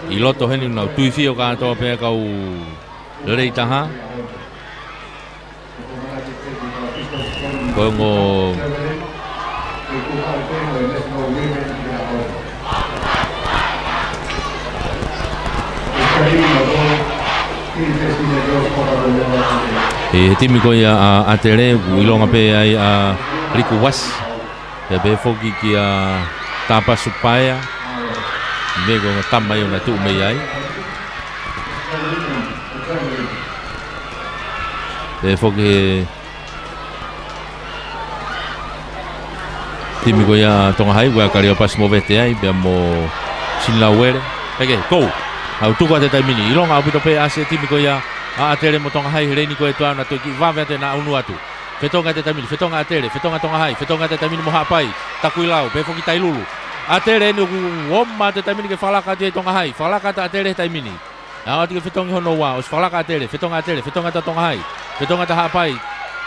I loto heni nau tuifi o kātoa pēr kau rei taha ko ngō e timi ko ia atere ilonga pe ai Riku Was e be foki ki tapa supaya mego tama yo na tu me ai e foki timi ko ia tonga hai wa Kariopas Movete ai be mo Sinlawere ege go au tu ko te taimini ilonga upito pe ase timi ko ia atere mo tonga hai reni ko e tuana to ki vave te na unu atu Fetonga te tamini, fetonga atere, fetonga tonga hai, fetonga te tamini mo hapai, takui lau, befo ki tailulu. Atere ni woma te tamini ke falaka te tonga hai, falaka ta atere tamini. Nao te fetonga hono wa, os falaka atere, fetonga ta tonga hai, fetonga ta hapai,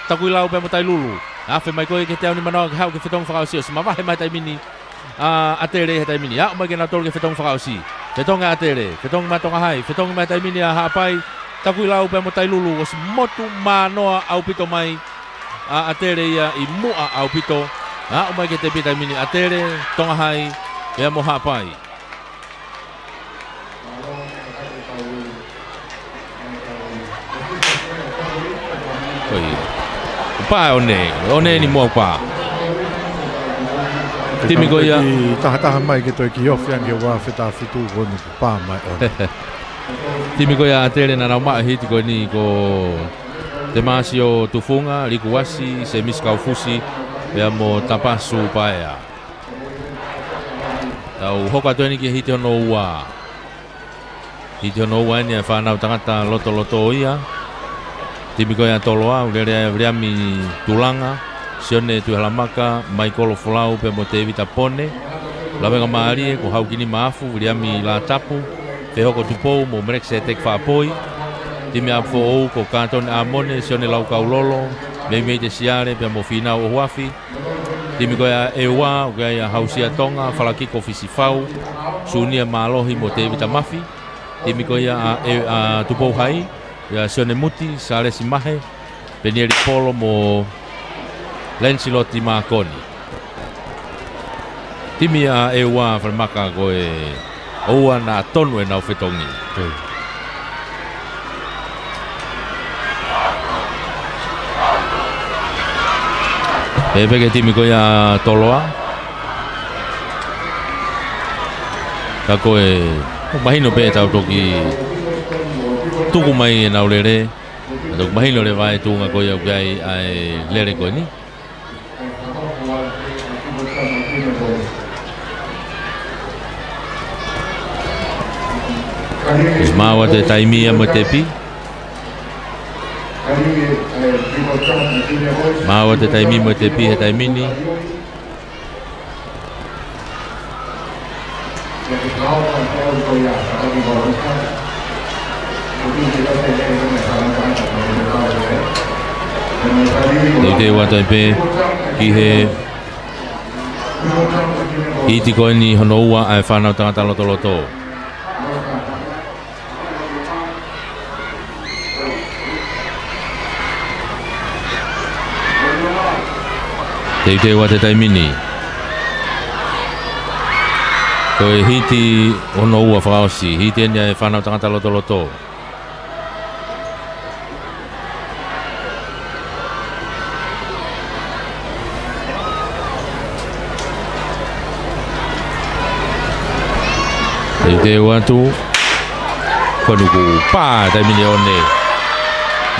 takui lau be mo tailulu. Afe mai koe ke te auni manoa ke hau ke fetonga whakaosi, os mawahe mai tamini atere he tamini. Ao mai ke na tolu ke fetonga whakaosi. Fetonga atere, fetonga ma tonga hai, fetonga mai tamini a hapai, takui lau be mo tailulu, os motu manoa au pito mai. Atere ia I mua au pito o mai ke te pita mini atere tonga hai ia mo hapai oi pa one ni mo pa timi ko ia taha mai ke toi ki ofi ange wa feta fitu ko ni pa mai one timi ko ia atere na ma hiti ko ni ko Demasio Tufunga, Likuwasi, Semis Kaufusi, pea mo tapasu paea. Tau hoka tueni ki hiti hono ua. Hiti hono ua ni a whanau tangata loto ia. Timi koe a toloa, urerea vreami tulanga, sione tuhalamaka, maikolo fulau pea mo te evita pone. Lawenga maarie, ko haukini maafu, vreami la tapu, te hoko tupou, mo mrekse tek whaapoi. Timi a fo ko kanton amone sione lau kaulolo me te siare pe mo fina o huafi timi ko ya ewa ko ya hausia tonga falaki ko fisifau sunia malohi mo te vita mafi timi ko ya tupo hai ya sione muti sale simahe penieri polo mo lensiloti makoni timi a ewa falmaka ko e oa na tonu e na fetongi Ebe ke timi ko ia toloa. Kako e mahino pe tau toki tuku mai e naulere. Tok mahino le vai tunga ko ia kai ai lere ko ni. Mawa te taimia mo tepi. Mawa te taimi mo te pi he taimini. Te wata pe ki he iti koe ni hono ua ai whanau tangata loto. Te wa te taimini. Ko e hiti ono ua whakaosi, hiti enia e whanau tangata loto loto. E te watu, konuku pā taimini one.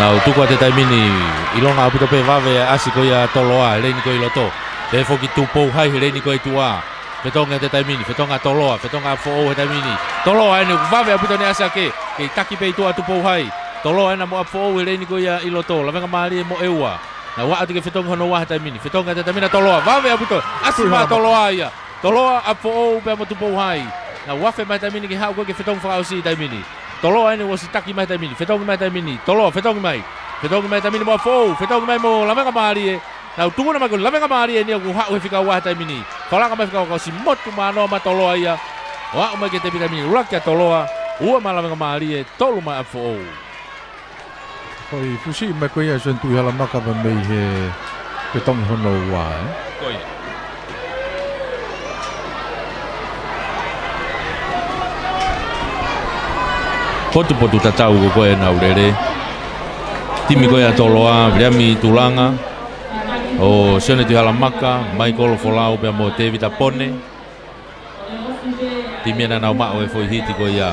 Nau tukua te taimini, ilonga aputa pe vave asi ko ia toloa, reini ko i loto. Te foki tupou hai, reini ko i tua. Fetonga te taimini, fetonga toloa, fetonga fo'o he taimini. Toloa ene vave aputa ne asa ke taki pe tua tupou hai. Toloa ena mo fo'o reini ko ia i loto, lavenga maari mo eua. Na wa ati ke fetonga hono wa he taimini, fetonga te taimina toloa, vave aputa, asi ma toloa ia. Toloa a fo'o pe mo tupou hai. Na wafe mai taimini ke hau ko ke fetonga whakausi taimini. Toloa ene wasi taki mai taimini, fetonga mai taimini, toloa, fetonga mai. Fetonga mai taimini mo fo'o, fetonga mai mo lavenga maari e. Nau tunguna mai ko lavenga maari e ni ku hau he fika wa taimini. Falanga mai fika ko si motu mano ma toloa ia. Wa mai ke te taimini ulakia toloa, ua ma lavenga maari e tolu mai afo. Koi fusi mai ko ia sentu hala maka ba mai he petong hono wa. Koi. Potu tatau ko koe na urere. Timi koe a toloa, vriami tulanga. O sione tu hala maka, mai kolo folau pe mo te vita pone. Timi ana nau mao e foi hiti ko ia.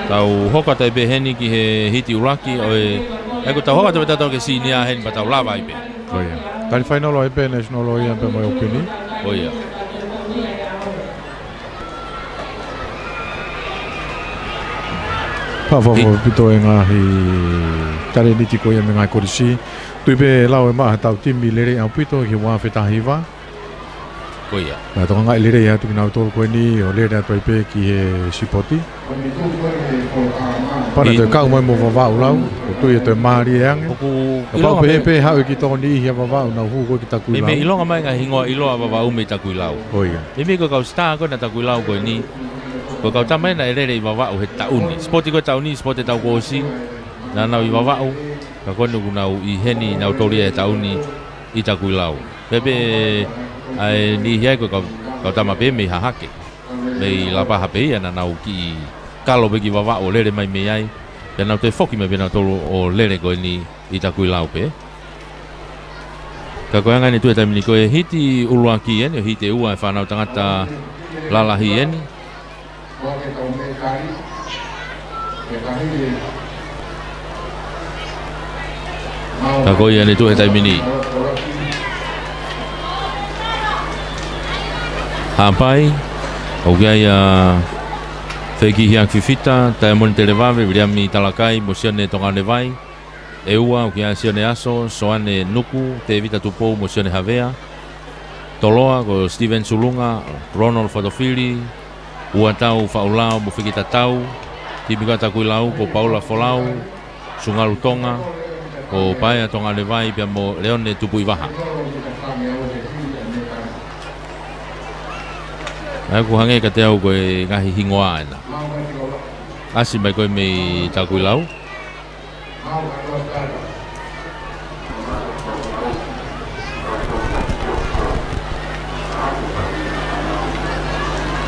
Tau hoka tai be heni ki he hiti uraki o e ko tau hoka tai tatau ke sinia hen pa tau lava i be. Oh ia. Tali final o e pe national o ia pe mo opini. Oh ia. Papa pito e ngahi tare niti ko ia me ngai korisi. Tui pe lau e maha tau timi lere au pito ki wa fetahiva. Oh ia. Na tonga ngai lere ia tu nau tolu ko ni o lere atu pe ki he sipoti. Para te kau mai mo vava ulau, o tui e te maari e ange. Oku Pau pe pe hau ki toni hi vava na hu ko ki taku me lau. ilonga mai nga hingoa iloa vava ume taku lau. Oh ia. Me ko sta ko na taku lau ko ni. Ko kau tamai na ere i vava o he tauni. Spoti ko tauni, spoti tau ko si. Na nau i vava o. Ka konu nau i heni nau tori e tauni i taku lau. Pepe ai ni hiai ko kau tama pe me hahake. Me lapa hape ia na nau ki kalo be ki vava o lere mai me ai. Pe nau te foki me be nau tolo o lere ko ni i taku lau pe. Ka koe ngani tu e taimini ko e hiti ulua ki eni, hiti e ua e whanau tangata lalahi eni. Ka koe ane tu e taimini. Hapai, o kia ia wheki hiak whiwhita, tae moni te rewave, viriami talakai, mo sione tongane vai. E ua, o kia sione aso, soane nuku, te evita tupou, mo sione havea. Toloa, ko Steven Sulunga, Ronald Fadofili, ua tau whaulao, mo whiki tatau, timika takui lau, ko Paula Folau, Sungalu Tonga, ko Paea tongane vai, pia mo Leone tupu iwaha. Aku hange ka te au koe ngahi hingoa ena. Asi mai koe mei takui lau.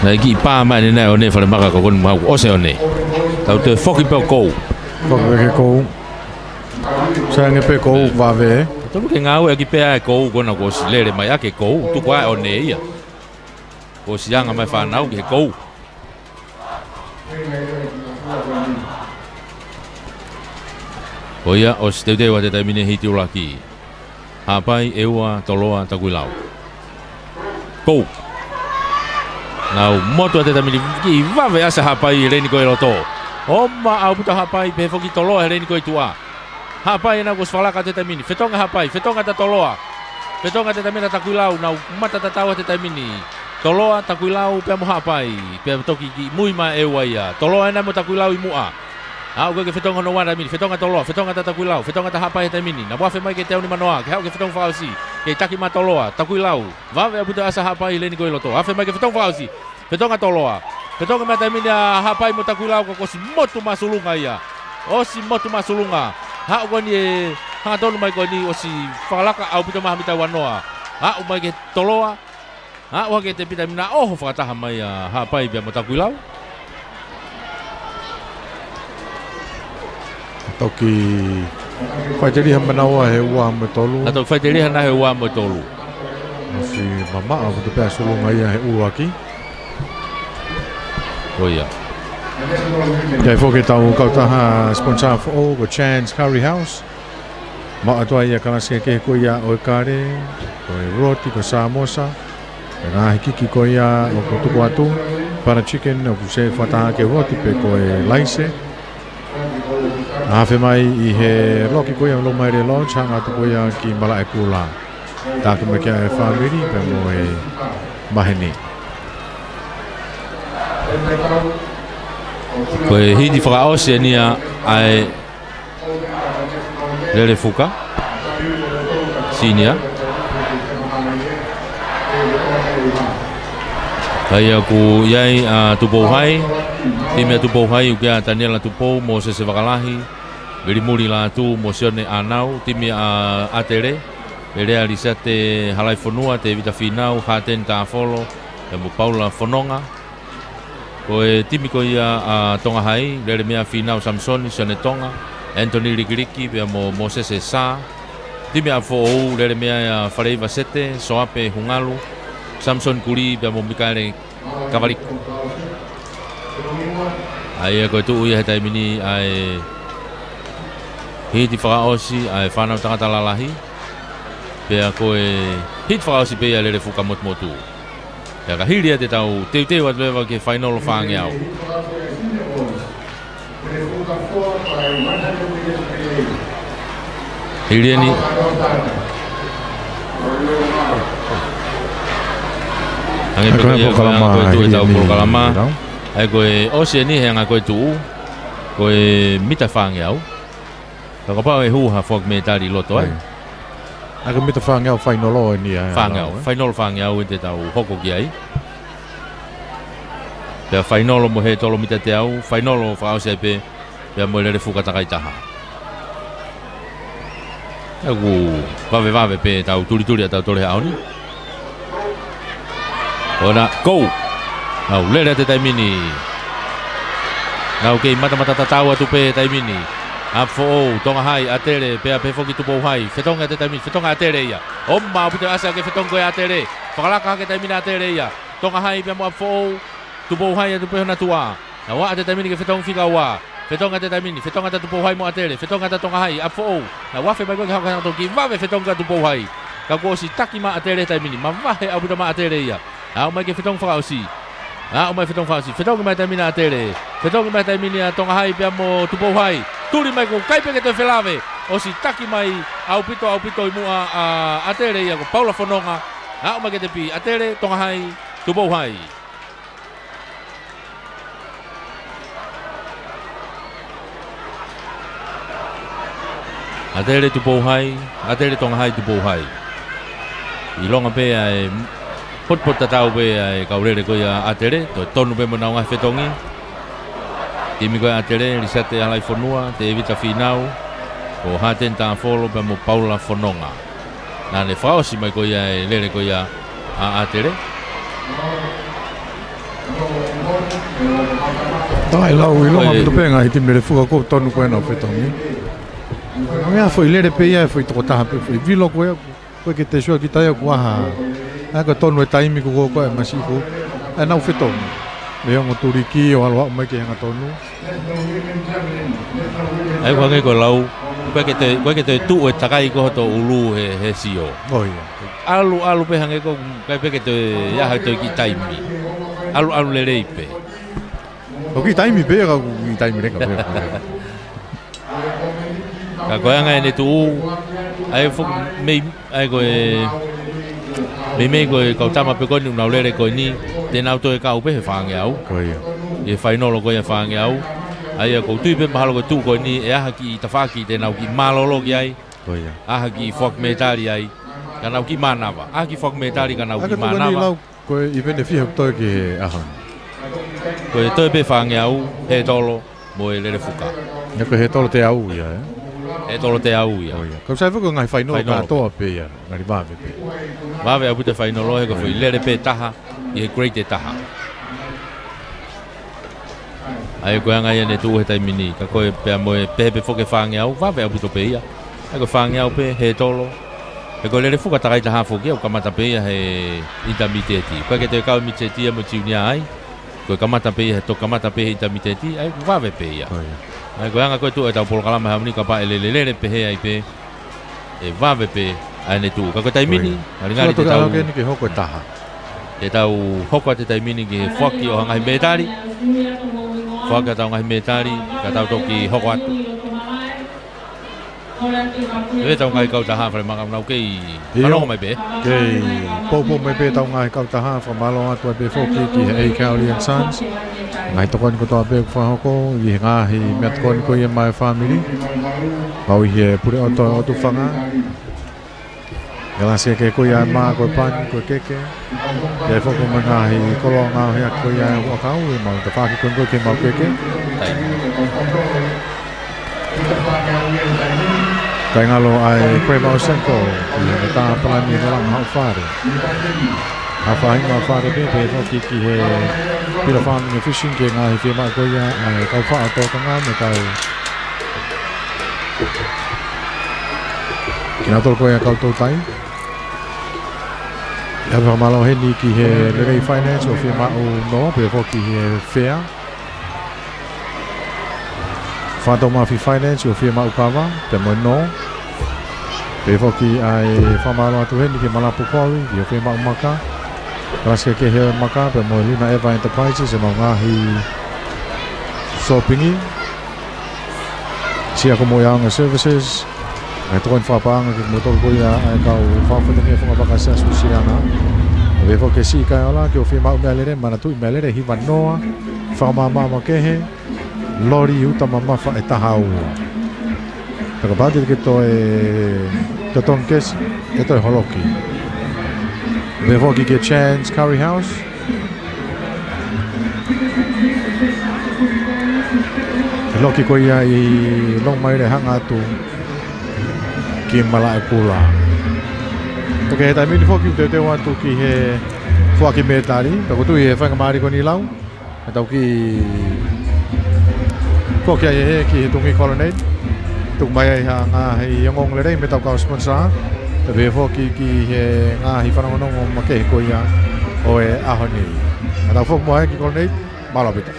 Nai ki pā mai ni nai o ne whare maka ko konu mau ose o ne. Tau te whoki peo kou. Whaka ke kou. Sange pe kou vave. Tolu ke ngau e ki pea e kou kona ko si lere mai ake kou. Tuku ai o ne ia. Ko sianga mai whanau ki he kou. O ia, o si teuteu a te taimine hiti ulaki. Hapai, eua, toloa, takui lau. Kou. Nau, motu a te taimine ki vave asa hapai reini koe loto. Oma au puta hapai, pe foki toloa reini koe tua. Hapai na ko sfalaka te taimine. Fetonga hapai, fetonga ta toloa. Fetonga te taimine takui lau, nau mata tatawa te taimine. Toloa takui lau pe mo hapai, pe toki ki mui ma e waia. Toloa ena mo takui lau i mua. Au ke fetonga no wana mini, fetonga toloa, fetonga ta takui lau, fetonga ta hapai ta mini. Na wafe mai ke teu ni manoa, ke hau ke fetonga fausi. Ke taki ma toloa, takui lau. Vave abuta asa hapai leni ko loto. Afe mai ke fetonga fausi. Fetonga toloa. Fetonga ma ta mini hapai mo takui lau ko si motu masulunga ia. O si motu masulunga. Ha wani ha tolu mai ko ni o si falaka au puta ma mita wanoa. Ha mai ke toloa Wa ke te pita mina oho whakataha mai a hapai pia mo taku lau. Toki whaiteri hamanaua he ua mo tolu. Ato whaiteri hana he ua mo tolu. Si mama a te pea solonga ia he ua ki. Oia. Kai whoke tau kautaha sponsor fo ko Chance Curry House. Ma atua ia kanase ke ko ia o kare, ko roti ko samosa. Nga hikiki ko ia o ko tuku atu para chicken o se whataha ke roti pe ko e laise. Awhi mai I he loki ko ia lo mai re launch hanga tu ko ia ki mala e kula. Tāku me kia e whamiri pe mo e maheni. Ko e hiti whakaose nia ai Lele Fuka Senior. Kaya ku iai a tupou hai, time a tupou hai uke a Daniela tupou mo se wakalahi, verimuri la tu mo sione anau, time a atere, ere alisate halai fonua te vita finau, haten ta folo, e mo Paula Fononga. Ko e timi ko ia a tonga hai, lere mea finau Samsoni, sione tonga, Anthony Rikiriki, pia mo Moses e sa, time a fo ou, lere mea Fareiva Sete, Soape Hungalu, Samson Kuri pia mo Mikaele Kavaliku. Ai ko tu ia hetai mini ai hiti whakaosi ai whanau tangata lalahi. Pia ko e hiti whakaosi pia lere fuka motu. Pia ka hiria te tau teu atu lewa ke whainolo whangeau. Hiria ni Ange pe ia koe tau kalama. Ai koe ose ni he anga koe tuu. Koe mita whangeau. Ka pau e huha whak me tari loto ai. Ai ko mita whangeau whainolo ni ai. Whainolo whangeau I te tau hoko ki ai. Pea whainolo mo he tolo mita te au. Whainolo whaose ai pe. Pea mo lere whukatakai taha. Ai ku vave pe tau turi a tau tore aoni. Ora, go! Nau, lere te taimini. Nau, kei mata tatau atu pe taimini. Apfo o, tonga hai, atere, pea pe foki tupou hai. Fetonga te taimini, fetonga atere ia. Oma, upite asa ke fetonga e atere. Whakalaka ke taimini atere ia. Tonga hai, pea mo apfo o, tupou hai atu pe hona tua. Na wa te taimini ke fetonga whika ua. Fetonga te taimini, fetonga te tupou hai mo atere. Fetonga te tonga hai, apfo o. Na wafe mai koe ke haka toki, vave fetonga tupou hai. Ka kuosi taki ma atere taimini, ma vahe abuta ma atere ia. Au mai ke fetong whakausi. Au mai fetong whakausi. Fetong mai taimina a tere. Fetong mai taimina a tonga hai pia mo tupou hai. Turi mai ko kaipe ke te whelave. O si taki mai au pito I mua a tere ia ko Paula Fononga. Au mai ke te pi a tere tonga hai tupou hai. A tere tupou hai. A tere tonga hai tupou hai. I longa pe ai pot tatau pe ai kaurere ko ia atere to tonu pe mona nga fetongi timi ko atere risate alai fonua te evita finau o haten ta folo pe mo Paula Fononga na le fausi mai ko ia lere ko ia a atere tai lau I longa to penga I timi le fuga ko tonu ko na fetongi nga foi lere pe ia foi to ta pe foi vilo ko ko ke te sho ki tai ko ha Ako tonu e taimi ko e masifu. E nau whetong. Me hongo turiki o aloha mai ke hanga tonu. Ai ko ngai ko lau. Koe ke te tu e takai ko to ulu he sio. Oh ia. Alu pe hange ko kai pe ke te ya ha to ki taimi. Alu le reipe. O ki taimi pe ka ki taimi reka pe. Ka ko ngai ne tu ai fo me ai ko Me ko e kautama pe koni una lere ko ni te na auto e ka upe he whange au. Ko ia. E whainolo ko ia whange au. Ai ko tui pe mahalo ko tu ko ni e aha ki tawhaki te nau ki malolo ki ai. Ko ia. Aha ki whak metari ai. Ka nau ki manawa. Aha ki whak metari ka nau ki Ako tu manawa. ko I vene fiha toi ki he ahan. Ko e toi pe whange au he tolo mo e lere fuka. Ia ko he tolo te au ia. e tolo te au ia. Kau sai fuku ngai whainolo katoa pe ia, ngari wawe pe. Wawe au te whainolo he ka whi lere pe taha, i he great e taha. Ai koe anga ia ne tū he taimini, ka koe pea moe pehe whoke whange au, wawe au puto pe ia. Ai koe whange au pe, he tolo. He koe lere whuka takai taha whoki au kamata pe ia he intermiteti. Koe ke te kau miteti ia mo tiunia ai, koe kamata pe ia he to kamata pe he intermiteti, ai wawe pe ia. Ai koe anga koe tu e tau polo kalama hauni ka pa e lelelere pe he ai pe, e wawe pe ai ne tu. Ka koe taimini, aringari te tau... Kini ke hoko taha. Te tau hoko te taimini ki he whaki o hangahi metari. Whaka tau ngahi metari, ka tau toki hoko atu. E tau ngai kau taha whare maka mnau kei malongo mai pe. Kei popo mai pe tau ngai kau taha wha malongo atu pe whoki ki he Ei Cowley and Sons. Ngai tokoni ko toa pe whahoko, i he ngahi mea tokoni ko i e mai family. Mau i he pure otu whanga. Galasi ke ko ia ma ko pan ko keke. Ke whoko mai ngahi kolo ngau hea ko ia wakau, i mau te whaki ko ke mau keke. Kai ngalo ai koe mau senko, i he tā palani walang hau whare. A whahinga hau whare pe whoki ki he pira farming and fishing ke ngahi whia maa koe ia, ai kau wha ato ka ngā me kau. Kina tolo koe a kau tau tai. Ia whamalo heni ki he Lerei Finance o whia maa o no, pe whoki he whea. Whanto Mafi Finance o whia maa ukawa, pe mo no. Pe whoki ai whamalo atu heni ki Malapu Quarry, i o whia maa umaka. Raske ke he maka, pe mo Luna Eva Enterprises, e mau ngahi shoppingi. Sia ko mo Young Services. Ai toin whapaanga ki motor ko ia ai kau whawhatangia whunga whakasea susiana. Pe whoki si kai ola ki o whia maa umealere, mana tui mealere hiwa noa. Whamamama kehe. Lori uta mamafa e taha ua. Taka pāti ke to e te tonkes e to e holoki. Me whoki ke Chan's Curry House. E loki ko ia i long mai re hanga atu ki mala e pula. Toke he taimini whoki te teo atu ki he whoaki metari. Tako tui he whangamari ko ni lau. E tau ki Whoki ai he ki he tungi colonnade. Tuk mai ai ha ngā hei iongong le rei me tau kau sponsor. Te pe whoki ki he ngā hi whanongonongo ma kehe ko ia o e ahoni. A tau whoki mo hai ki colonnade, malo pita.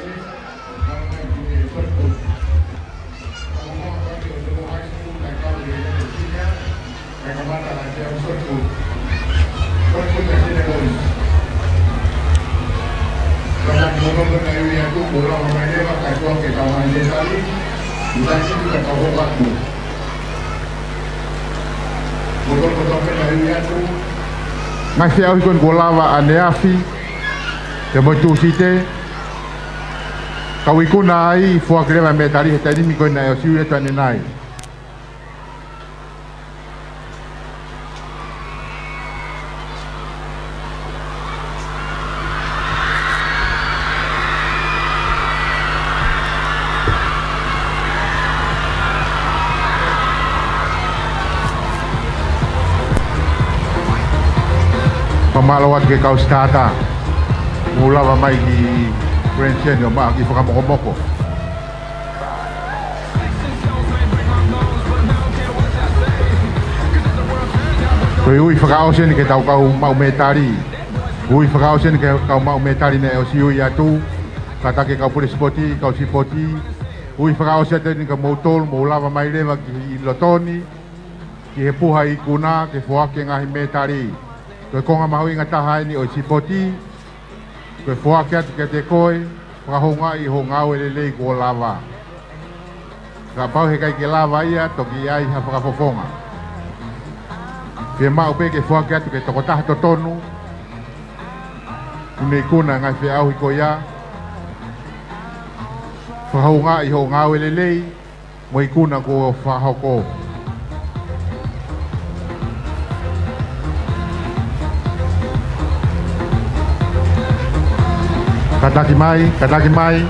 Ngai se au hikon golawa a neafi, te moitu site, kau ikuna ai fuakrewa me tari he tainimi koe nai o siu e tuane nai. Pamalawat ke kau stata mulawa mai ki Frenchen yo ma ki whakamoko koe ui whakaosen ke tau kau mau metari ui whakaosen ke kau mau metari ne o siu i atu kata ke kau pure spoti kau sipoti ui whakaosen ke moutol mulawa mai rewa ki lotoni ki he puha i kuna ke whoake ngahi metari. Koe konga mahu inga taha ni o sipoti, koe whoake atu ke te koe, whakahonga i ho ngau ele lei ko lava. Ka pau he kai ke lava ia, toki ai ha whakafofonga. Whia mau pe ke whoake atu ke toko taha to tonu, unei kuna ngai whia au hiko ia, whakahonga i ho ngau ele lei, mo i kuna ko whahoko. Kataki mai, kataki mai.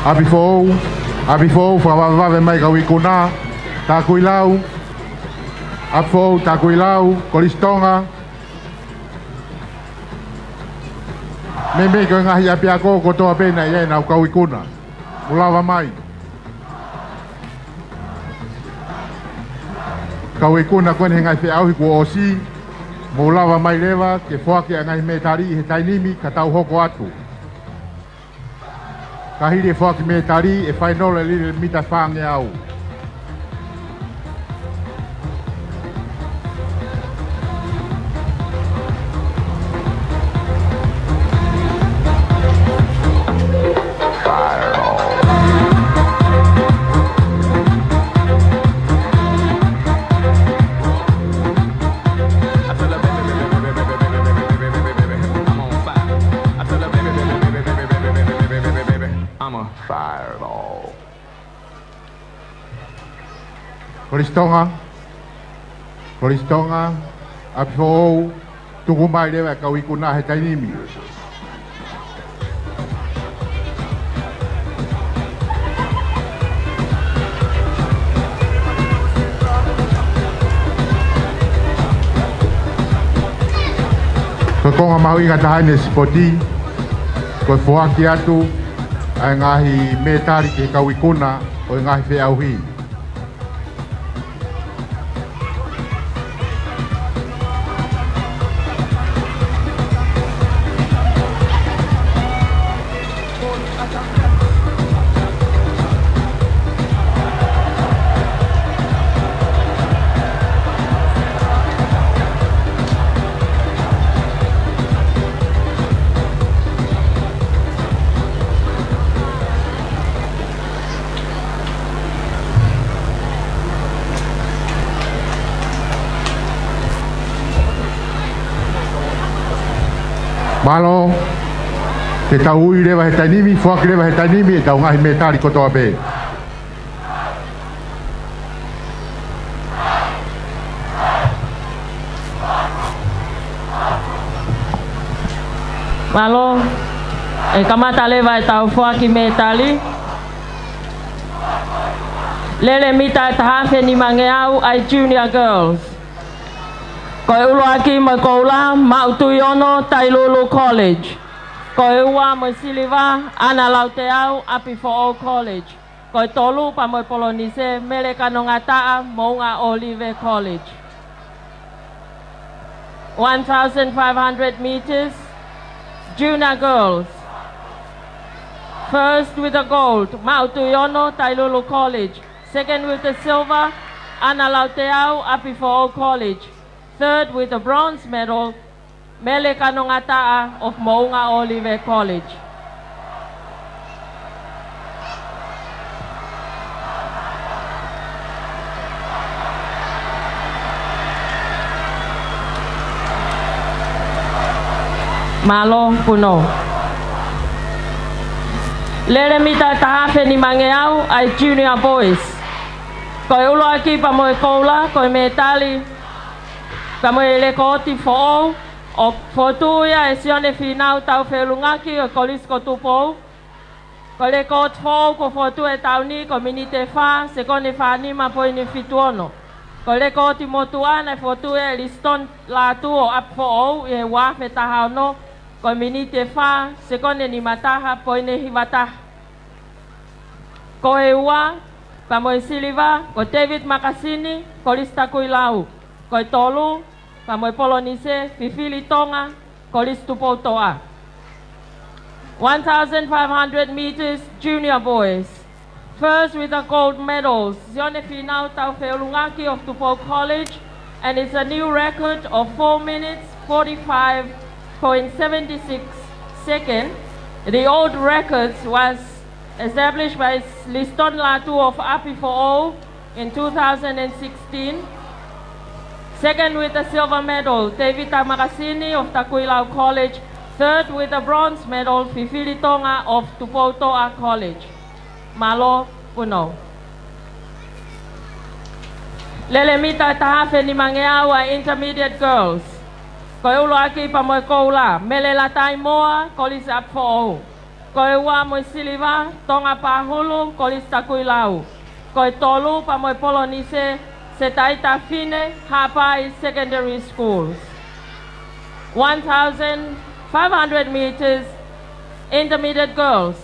Abi fo whawawave mai ka wikuna, tā kui lau, apfo, tā kui lau, kolistonga. Me ko ngahi api ako ko toa pena ia na ka wikuna. Mulawa mai. Ka wikuna ko ngai fe au ko osi. Mulawa mai lewa ke foake ngai me tari he tainimi ka tau hoko atu. Ka hiri foake me tari e final li mita fange au. Kolistonga, apfo, tukumai lewa ka wikuna he tainimi. Ko konga mau inga tahane spoti, ko fuaki atu, ai ngahi metari ke ka wikuna, o ngahi fe auhi. Malo, te tau ui rewa he tainimi, fuaki rewa he tainimi, e tau ngahi me tari kotoa pe. Malo, e kamata lewa e tau fuaki me tali. Lele mita e tahafe ni mange au ai junior girls. Ko e ulo aki mo koula Mautui Ono Tailulu College. Ko e ua mo siliva ana lauteau api fo'o college. Ko e tolu pa mo polonise mele kanongataa mounga Olive College. 1,500 meters, junior girls. First with the gold, Mautui Ono Tailulu College. Second with the silver, ana lauteau api fo'o college. Third with the bronze medal, Mele Kanongataa of Mounga Olive College. Malo puno. Lele mita tahafe ni mangeau ai junior boys. Koe ulo aki pa moe koula, koe metali. Kamo ele koti fo'o, o fotuia e sione finau tau whelungaki o kolis ko tupou. Ko le kot fo'o ko fotu e tau ni ko minite wha, se kone wha nima po ini fituono. Ko le koti motuana e fotu e liston la tu o ap fo'o e wafe tahao no, ko minite wha, se kone ni mataha po ini hiwataha. Ko e ua, kamo e siliva, ko David Makasini, kolis takui lau. Ko e tolu, kamo e polonise, Fifili Tonga, kolis tupoutoa. 1,500 meters, junior boys. First with the gold medals, Zione Finau Tau Whelungaki of Tupou College, and it's a new record of 4 minutes, 45.76 seconds. The old record was established by Liston Latu of Api Fo'o in 2016. Second with the silver medal, David Makasini of Takuilau College. Third with the bronze medal, Fifili Tonga of Tupoutoa College. Malo puno. Lele mita tahafe ni mangeawa intermediate girls. Koe ulo aki pa moe koula, mele latai moa, kolis ap fo'o. Koe wa mo siliva tonga pahulu kolis takuilau. Koe tolu pa mo polonise se taita fine Hapai Secondary Schools. 1,500 meters intermediate girls.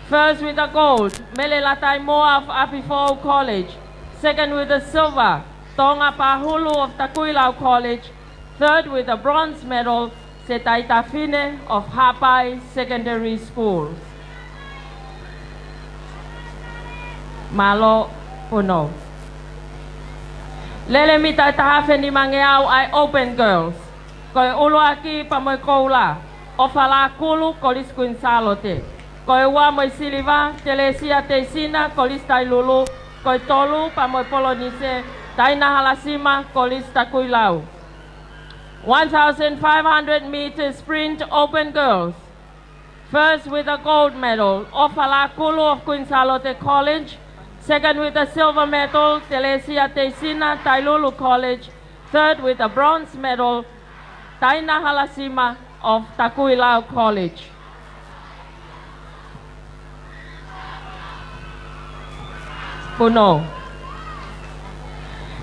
First with the gold, Mele Latai Moa of Apifo College. Second with the silver, Tonga Pahulu of Takuilau College. Third with the bronze medal, Setaita Fine of Hapai Secondary School. Malo Puno. Lele mita tahafe ni mangeau ai open girls. Koe ulu aki pa moe koula. O fala kulu kolis kuin salote. Koe wa moe siliva, telesia teisina kolis tai lulu. Koe tolu pa moe polonise, taina halasima kolis takuilau. 1,500 meters sprint open girls. First with a gold medal, Ofala Kulu of Queen Salote College. Second with a silver medal, Telesia Teisina Tailulu College. Third with a bronze medal, Taina Halasima of Takuilau College. Puno.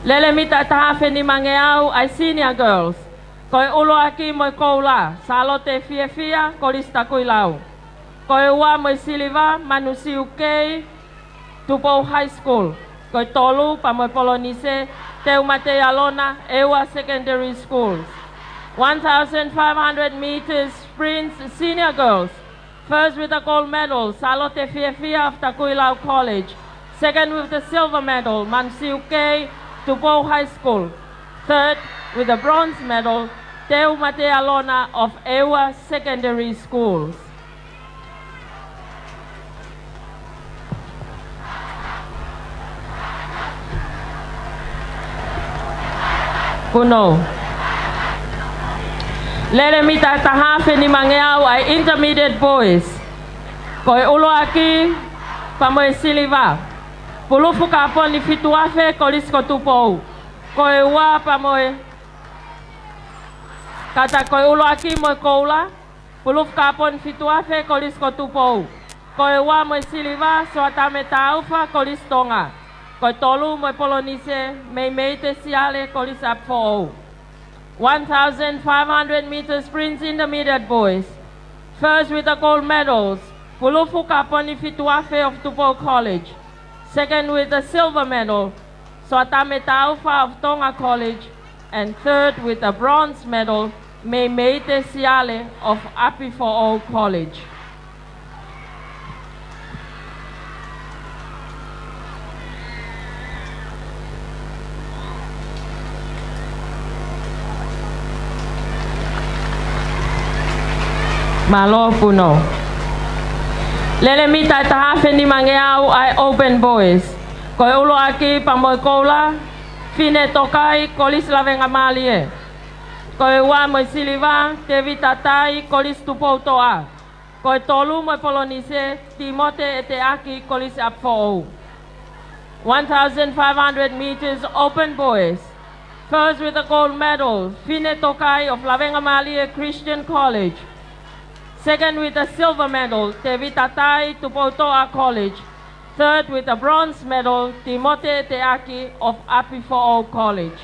Lele mita tahafe ni mangeau ai senior girls. Koe ulo aki moe koula, salote fia kolis takuilau. Koe ua moe siliva, manusiu kei, Tupou High School. Koe tolu pa moe polonise, Teu Mate Alona, Ewa Secondary Schools. 1,500 meters sprints senior girls. First with the gold medal, Salote fia of Takuilau College. Second with the silver medal, Mansiu Kei, Tupou High School. Third with the bronze medal, Teu Mate Alona of Ewa Secondary Schools. Puno. Lele mita tahafe ni mangeau ai intermediate boys. Koe ulo aki pamoe siliva. Pulufu kapon ni fituafe kolisko tupou. Koe ua pamoe kata koe ulo aki moe koula. Pulufu kapon fituafe kolisko tupou. Koe ua moe siliva soatame taufa kolistonga. Koe tolu moe polonise meite siale kolis apfo. 1,500 meters sprints intermediate boys. First with the gold medals, Pulufu Kaponi Fituafe of Tupou College. Second with the silver medal, Soatame Taufa of Tonga College. And third with the bronze medal, Meite Siale of Apifo College. Malo Puno. Lele mita tahafe ni mangeau ai open boys. Koe ulo aki pamoe koula, fine tokai kolis lavenga malie. Koe ua moe siliva, te vitatai kolis tupou toa. Koe tolu moe polonise, timote ete aki kolis apfo. 1,500 meters open boys. First with the gold medal, fine tokai of Lavenga Malie Christian College. Second with a silver medal, Te Vitatai Tupotoa College. Third with a bronze medal, Timote Teaki of Apifo College.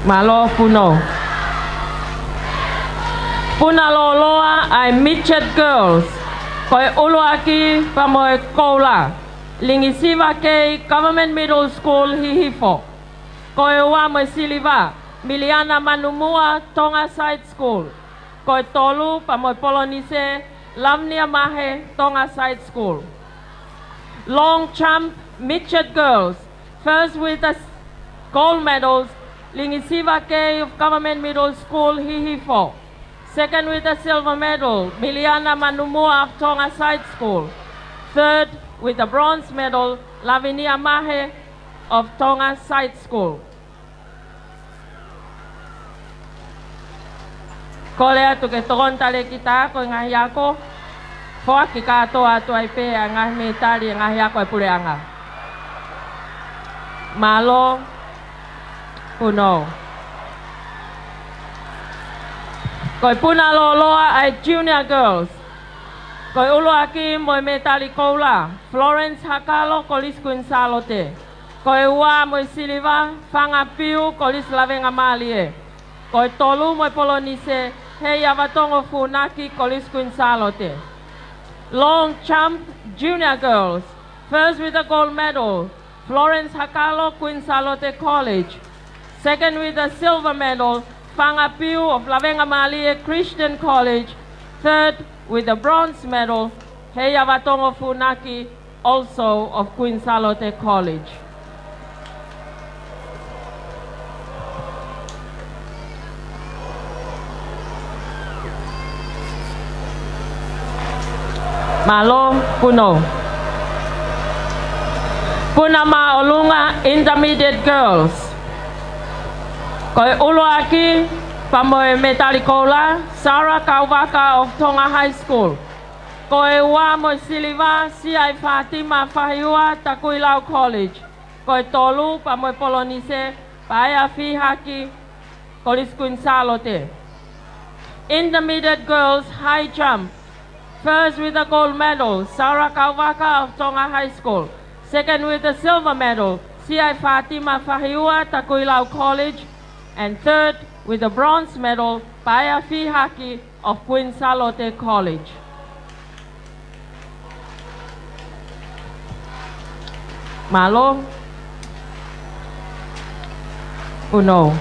Malo Puno. Punaloloa ai Midget Girls. Koe uluaki pamoe koula. Lingisiva Kei Government Middle School Hihifo. Koe ua moe siliva, Miliana Manumua Tonga Side School. Koe tolu pa moe polonise, Lamnia Mahe Tonga Side School. Long jump midget girls, first with the gold medals, Lingisiva Kei of Government Middle School Hihifo. Second with the silver medal, Miliana Manumua of Tonga Side School. Third with the bronze medal, Lavinia Mahe of Tonga Side School. Kolea tu ke toron tale kita ko ngahi ako. Foa ki katoa tu ai pe ngahi me tali ngahi ako e puleanga. Malo, puno. Koi puna loa ai junior girls. Koi ulo aki moi metali koula. Florence Hakalo kolis Quinsalo te. Koi ua moi siliva fanga piu kolis lavenga malie. Koi tolu moi polonise hei avatongo funaki kolis Quinsalo te. Long jump junior girls. First with the gold medal, Florence Hakalo, Quinsalote College. Second with the silver medal, Fanga Piu of Lavenga Malie Christian College. Third with the bronze medal, Heya Vatongo Funaki, also of Quinsalote College. Malo Puno. Punama Olunga Intermediate Girls. Koi ulo aki pamoe metalikola Sarah Kauvaka of Tonga High School. Koi wa mo siliva Siai Fatima Fahiwa Takuilau College. Koi tolu pamoe polonise Paya Fihaki Kolis Quinsalote. Intermediate Girls High Jump. First with the gold medal, Sarah Kauvaka of Tonga High School. Second with the silver medal, Siai Fatima Fahiwa Takuilau College. And third with the bronze medal, Paya Fihaki of Quinsalote College. Malo. Uno.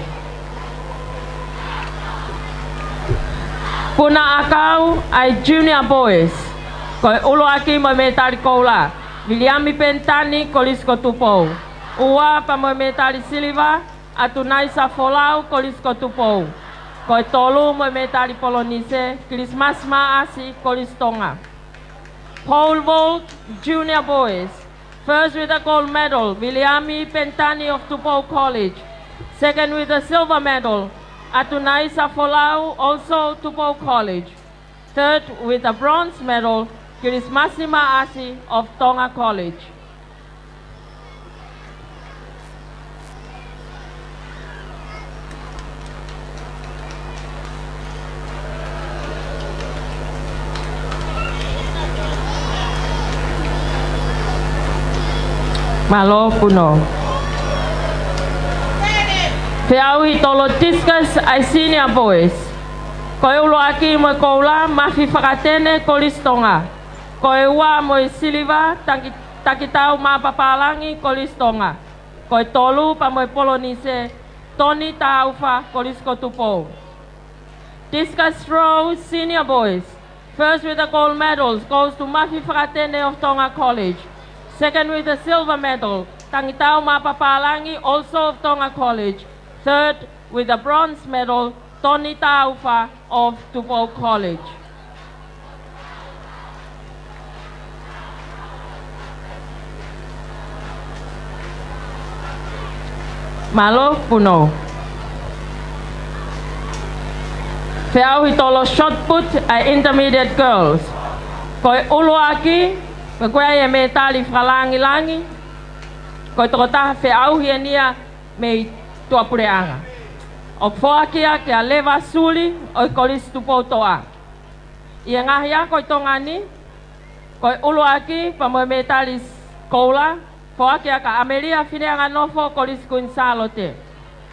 Puna akau ai junior boys. Koi ulo aki mo metali koula. Viliami Pentani Kolisco Tupou. Ua pa mo metali Silva. Atunai Safolau Kolisco Tupou. Koi tolu mo metali Polonise. Christmas Maasi Kolistonga. Pole vault junior boys. First with the gold medal, Viliami Pentani of Tupou College. Second with the silver medal, Atunai Safolau, also Tupou College. Third with the bronze medal, Kirismasima Asi of Tonga College. Malo Puno. Feaui Tolotiskas ai senior boys. Koe ulo aki mo koula mafi whakatene Kolistonga. Koe ua mo siliva takitau mapapalangi Kolistonga. Koe tolu pa mo polonise Tony Taufa Kolisco Tupou. Discus throw senior boys. First with the gold medals goes to Mafi Whakatene of Tonga College. Second with the silver medal, Tangitau Mapapalangi, also of Tonga College. Third with the bronze medal, Tony Taufa of Tupou College. Malo Puno. Feau hitolo shot put ay intermediate girls. Koi uluaki. Koe me tali whalangi-langi. Koe toko taha whiau hiania me tuapureanga. O whoakia ke a lewa suli o i Kolis Tupou toa. Ia ngahi a koe tongani. Koe uluaki pa mo me tali koula. Whoakia ka Amelia Fineanga Nofo Kolis Quinsalote.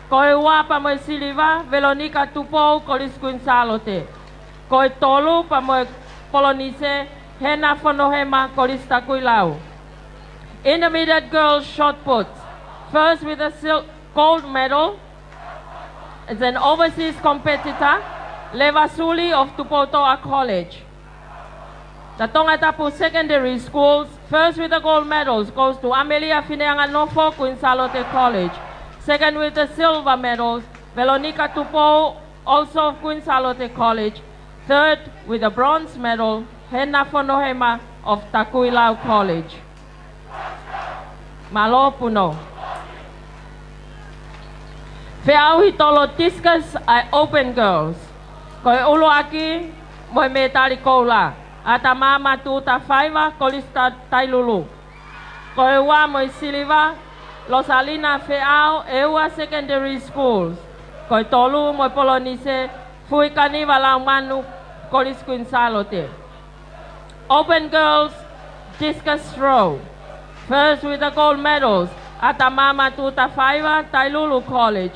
Koe ua pa mo siliva Veronica Tupou Kolis Quinsalote. Koe tolu pa mo polonise Hena Fonohema Kolis Takuilau. Intermediate girls shot put. First with the gold medal is an overseas competitor, Levasuli of Tupotoa College. The Tonga Tapu Secondary Schools, first with the gold medals goes to Amelia Fineanga Nofo Quinsalote College. Second with the silver medals, Veronica Tupou, also of Quinsalote College. Third with the bronze medal, Hena Fonohema of Takuilau College. Malo Puno. Feau hitolo tiskas ay open girls. Koe ulo aki moe me tali koula. Ata mama tuta faiva kolista tailulu. Koe wa moe siliva Rosalina Feao Ewa Secondary Schools. Koi tolu mo polonise fui kaniva lang manu kolis kuin salote. Open girls discus throw. First with the gold medals at Amama Tuta Faiva Tailulu College.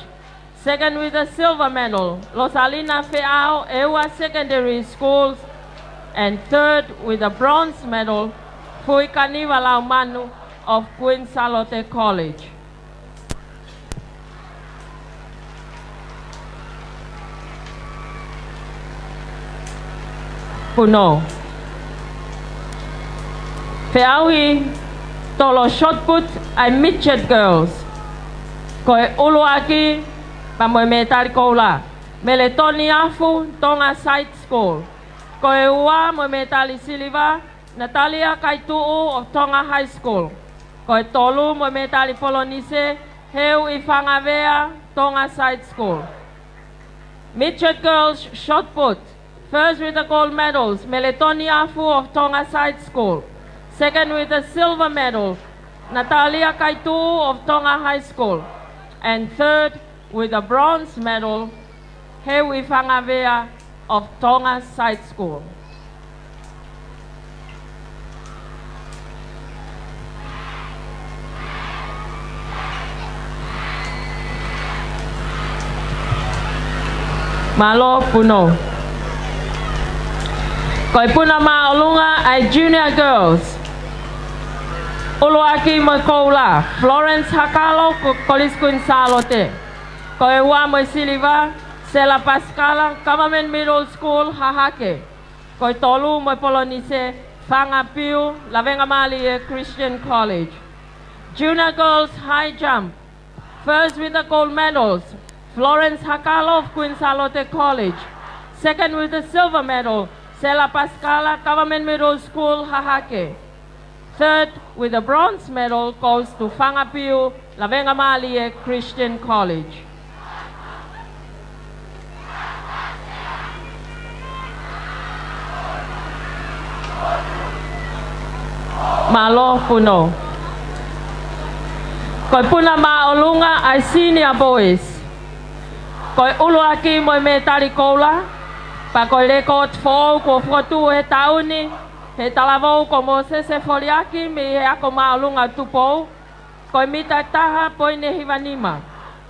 Second with the silver medal, Rosalina Feao Ewa Secondary Schools. And third with the bronze medal, Fui Kaniva Laumanu of Queen Salote College. Puno. Feawi tolo shot put ay midget girls. Koe uluaki pamoy metari koula. Meletoni afu tonga side school. Koe ua mo metali siliva Natalia Kaituu of Tonga High School. Koe tolu mo metali polonise heu ifangavea Tonga Side School. Midget girls shot put. First with the gold medals, Meletoni Afu of Tonga Side School. Second with the silver medal, Natalia Kaituu of Tonga High School. And third with the bronze medal, Heu Ifangavea of Tonga Side School. Malo Puno. Koi puna maolunga ay junior girls. Uluaki Mokola, Florence Hakalo, Kolis Queen Salote. Koi wa mo siliva, Sela Pascala, Government Middle School, Hahake. Koi tolu mo polonise, Fanga Piu, Lavengamali Christian College. Junior girls high jump. First with the gold medals, Florence Hakalo of Queen Salote College. Second with the silver medal, Sela Pascala, Government Middle School, Hahake. Third with the bronze medal goes to Fangapiu, Lavengamali Christian College. Malo Puno. Koi puna maolunga ay senior boys. Koi uluaki mo metari kola. Pa koi rekot fo ko fotu he tauni. He talavou ko mo se foliaki mi he ako maolunga tupo. Koi mita taha poi ne hivanima.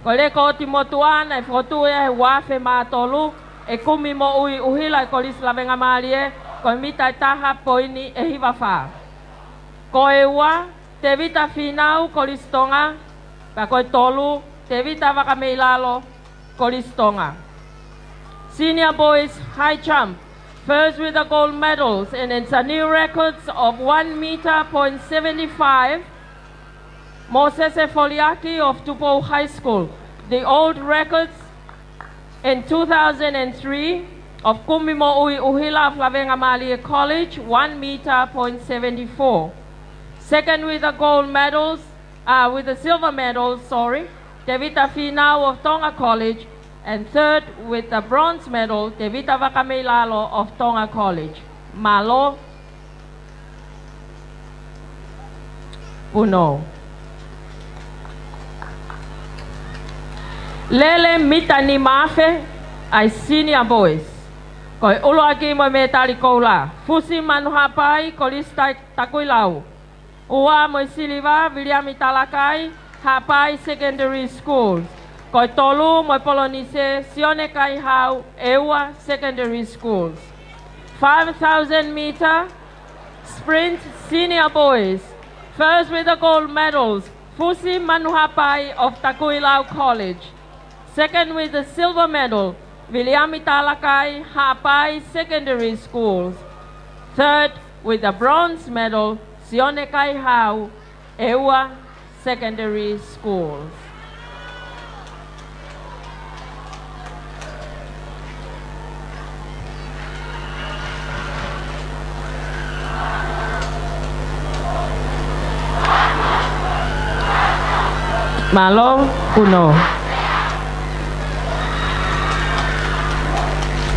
Koi rekot motuana e fotu he wafe matolu. E kumi mo ui uhila kolis Lavengamali. Koi mita taha poi ni e hivafa. Koe ua, te vita finau kolistonga, pa koe tolu, te vita wakameilalo kolistonga. Senior boys high jump, first with the gold medals, and it's a new records of 1 meter point 75. Mosese Foliaki of Tupou High School. The old records in 2003 of Kumimo Ui Uhila of Lavengamali College, 1 meter point 74. Second with the gold medals, with the silver medals, Devita Finau of Tonga College. And third with the bronze medal, Devita Wakameilalo of Tonga College. Malo Puno. Lele Mitani Mafe, ay senior boys. Koi uloaki mo metali koula. Fusi manuhapai kolista takuilau. Ua mo siliva Viliami Talakai, Hapai Secondary Schools. Koi tolu mo polonise Sione Kai Hau, Ewa Secondary Schools. 5,000 meter sprint senior boys. First with the gold medals, Fusi Manuhapai of Takuilau College. Second with the silver medal, Viliami Talakai, Hapai Secondary Schools. Third with the bronze medal, Sione Kai Hau, Ewa Secondary Schools. Malo Puno.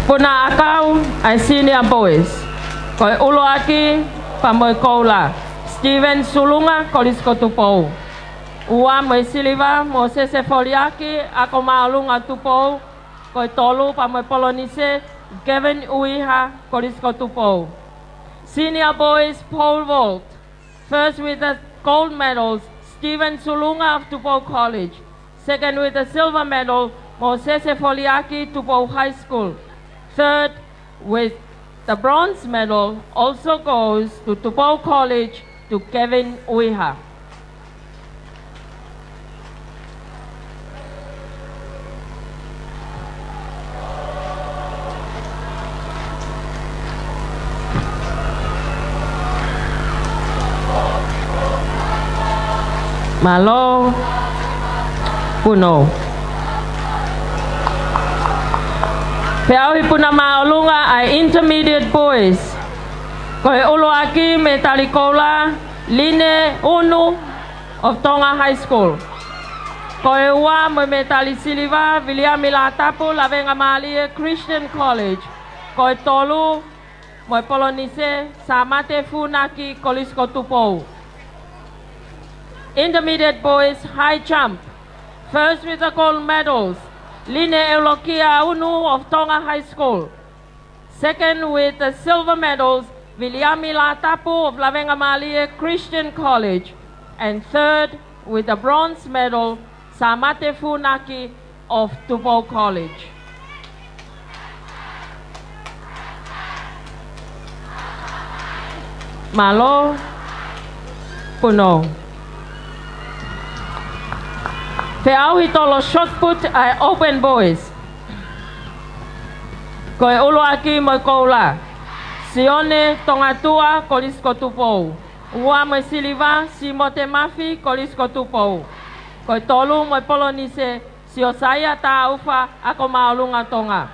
Puna akau ay senior boys. Koi uloaki pamoy koula. Steven Sulunga, Kolis Kotupou. Ua mo siliva mo sese foliaki ako maalunga tupou ko tolu pa mo polonise Kevin Uiha korisko tupou. Senior boys pole vault. First with the gold medals, Stephen Sulunga of Tupou College. Second with the silver medal, Moses Foliaki, Tupou High School. Third with the bronze medal also goes to Tupou College to Kevin Uiha. Malo puno. Peawi puna maolunga ay intermediate boys. Koe ulo aki me talikola line unu of Tonga High School. Koe ua me talisiliva William Milatapu lavenga malie Christian College. Koe tolu mo polonise samate funaki kolisko tupou. Intermediate boys high jump. First with the gold medals, Line Eulokia Unu of Tonga High School. Second with the silver medals, Viliami Latapu of Lavenga Malie Christian College. And third with the bronze medal, Samate Funaki of Tupou College. Malo puno. Peawi tolo shot put ay open boys. Koe ulo aki mo koula. Sione tongatua kolisko tupou. Ua mo siliva si mote mafi kolisko tupou. Koe tolu mo polonise si osaya ta ufa ako maulunga tonga.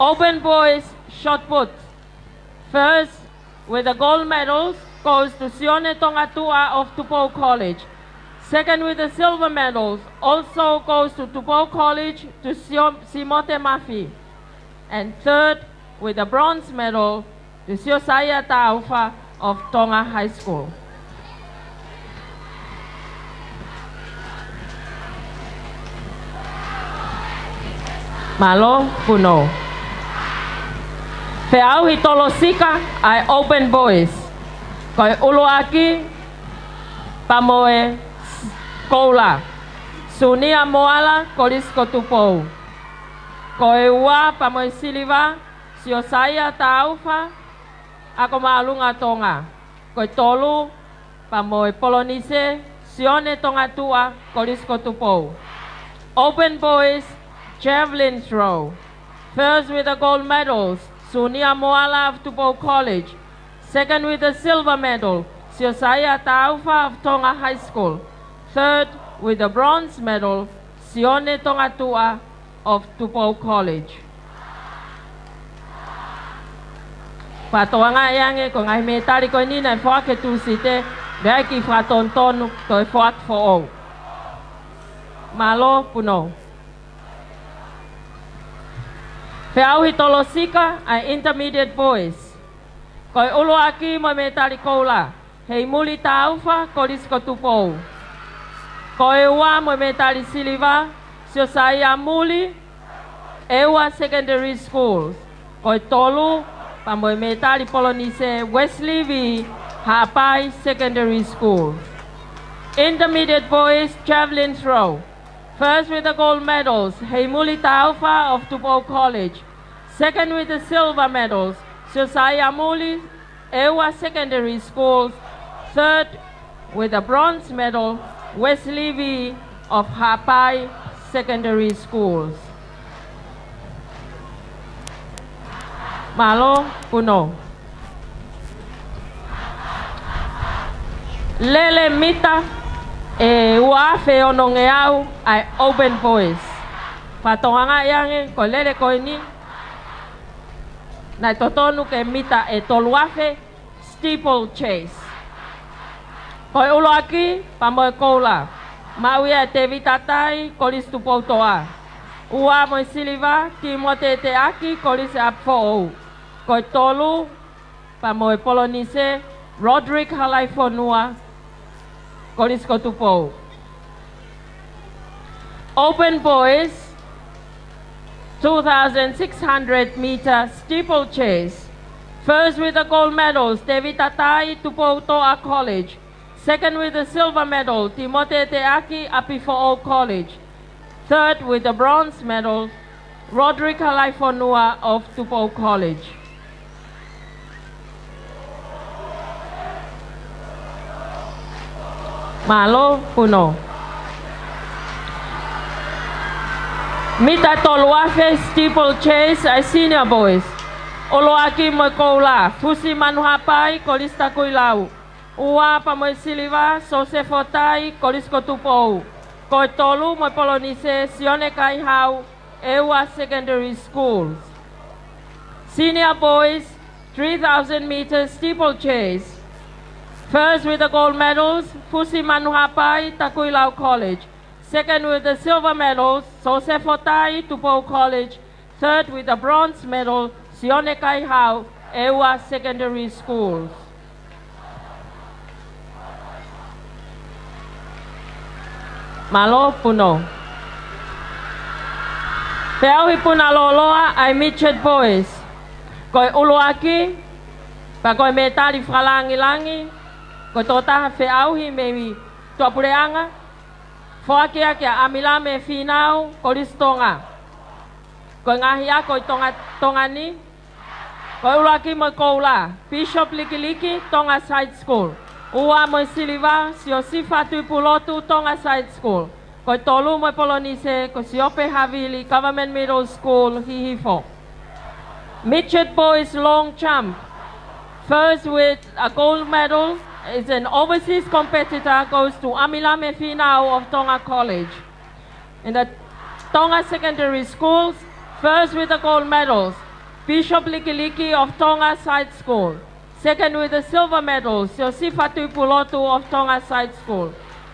Open boys shot put. First with the gold medals goes to Sione Tongatua of Tupou College. Second with the silver medals also goes to Tupou College to Simote Mafi. And third with the bronze medal to Siosaya Taufa of Tonga High School. Malo puno. Feau hitolosika ay open boys. Koe ulo aki pamoe koula. Sunia moala kolisko tupou. Koe ua pamoe siliva siosaya taufa ako maalunga tonga. Koe tolu pamoe polonise sione tonga tua kolisko tupou. Open boys javelin throw. First with the gold medals, Sunia Moala of Tupou College. Second with the silver medal, Siosaya Taufa of Tonga High School. Third with the bronze medal, Sione Tongatua of Tupou College. Patoanga yange ko ngai metari ko ni na foake tu site deki fatontonu to foak fo. Malo puno. Feau hitolosika ay intermediate boys. Koe ulo aki mo metari koula. Hei muli taufa kolisko tupou. Koe ua mo metari siliva siosaya muli Ewa Secondary School. Koe tolu pa mo metari polonise Wesley V. Hapai Secondary School. Intermediate boys javelin throw. First with the gold medals, Heimuli Taufa of Tupou College. Second with the silver medals, Siosaya Muli, Ewa Secondary Schools. Third with the bronze medal, Wesley V. of Hapai Secondary Schools. Malo puno. Lele mita. Ua fe ononge au ai open boys. Patonga yange ko lele ko ni. Na totonu ke mita e toluafe steeple chase. Koi ulo aki pamoe koula. Mauia te vitatai kolis tupou toa. Ua mo siliva ki mote te aki kolis apfo. Koi tolu pamoe polonise Roderick Halaifonua Corisco Tupo. Open boys, 2,600 meter steeplechase. First with the gold medals, David Tatai, Tupo Toa College. Second with the silver medal, Timote Teaki, Apifo'o College. Third with the bronze medal, Roderick Halaifonua of Tupo College. Malo puno. Mita toluafe steeplechase ai senior boys. Oloaki mokola, fusi manuhapai kolista kuilau. Ua pamoy siliva, sosefotai kolisko tupou. Koitolu mo polonise sione kai hau Ewa Secondary Schools. Senior boys, 3,000 meters steeplechase. First with the gold medals, Fusi Manuhapai, Takuilau College. Second with the silver medals, Sosefotai, Tupo College. Third with the bronze medal, Sione Kai Hau, Ewa Secondary Schools. Malo puno. Peaui puna loloa ai Mitched boys. Koi uluaki, pa koi metali fralangi langi, koi totaha feauhi mewi tuapureanga, foakia kia amilame finau kolistonga. Koi ngahia koi tongani, koi uluaki mo koula, Bishop Likiliki, Tonga Side School. Ua mo siliva, Siosifa Tuipulotu, Tonga Side School. Koi tolu mo polonise, ko Siope Havili, Government Middle School, Hihifo. Mitched boys long jump. First with a gold medal is an overseas competitor, goes to Amilame Finau of Tonga College. In the Tonga Secondary Schools, first with the gold medals, Bishop Likiliki of Tonga Side School. Second with the silver medal, Siosifa Tuipulotu of Tonga Side School.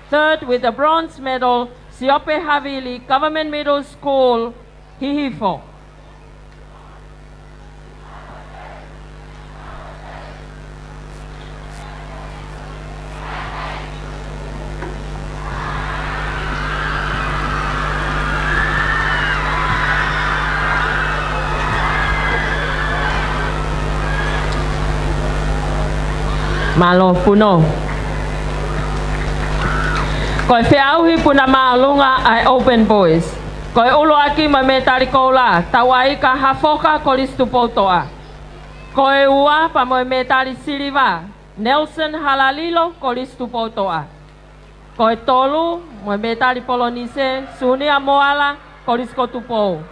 Third with the bronze medal, Siope Havili, Government Middle School, Hihifo. Malo puno. Koi feauhi puna maalunga ai open boys. Koi uluaki ma metari koula, tawai ka hafoka kolistu potoa. Koi ua pa mo metari siliva, Nelson Halalilo kolistu potoa. Koi tolu mo metari polonise, Sunia Moala kolisko tupo.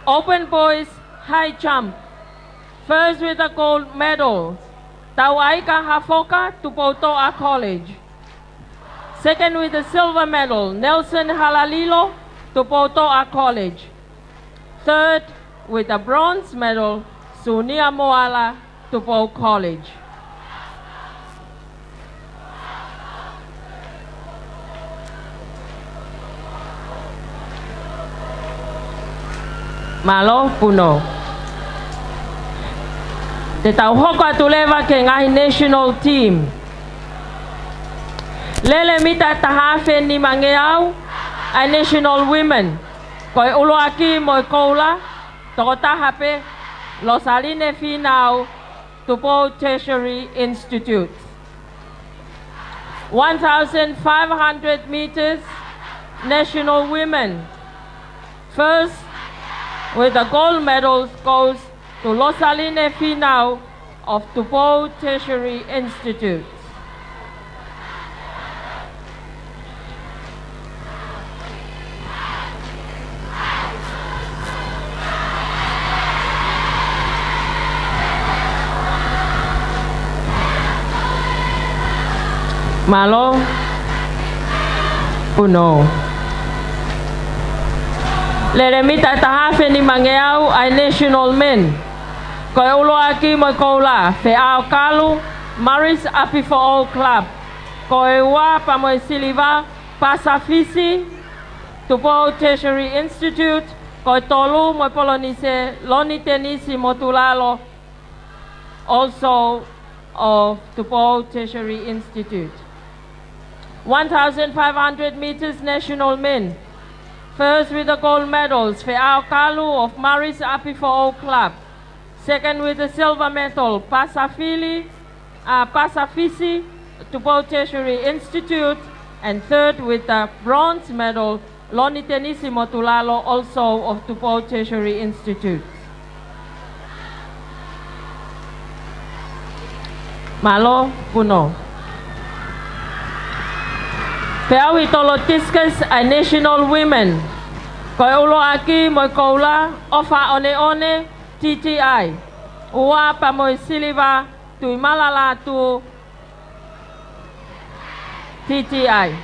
Open boys high jump. First with the gold medal, Tawaika Hafoka Tupotoa College. Second with the silver medal, Nelson Halalilo Tupotoa College. Third with the bronze medal, Sunia Moala Tupo College. Malo puno. Te tau hoko atuleva ke ngahi national team. Lele mita tahafe ni mangeau ai national women. Koi uloaki moi koula, toko tahape Losaline Finau Tupo Tertiary Institute. 1,500 meters national women. First with the gold medals goes to Losaline Finau of Tupo Tertiary Institute. Malo puno. Leremita tahafe ni mangeau ai national men. Koi uloaki mo koula, Feao Kalu, Maris Apifo'o Club. Koi ua pa mo siliva, Pasafisi, Tupo Tertiary Institute. Koi tolu mo polonise, Loni Tenisi Motulalo, also of Tupo Tertiary Institute. 1,500 meters national men. First with the gold medals, Fe'ao Kalu of Maris Apifo'o Club. Second with the silver medal, Pasafisi, Tupou Tertiary Institute. And third with the bronze medal, Loni Tenisi Motulalo, also of Tupou Tertiary Institute. Malo Puno. Peawi Tolotiskas a national women. Koi ulo aki moi koula ofa one TTI. Ua pa moi siliva tui malala tu TTI.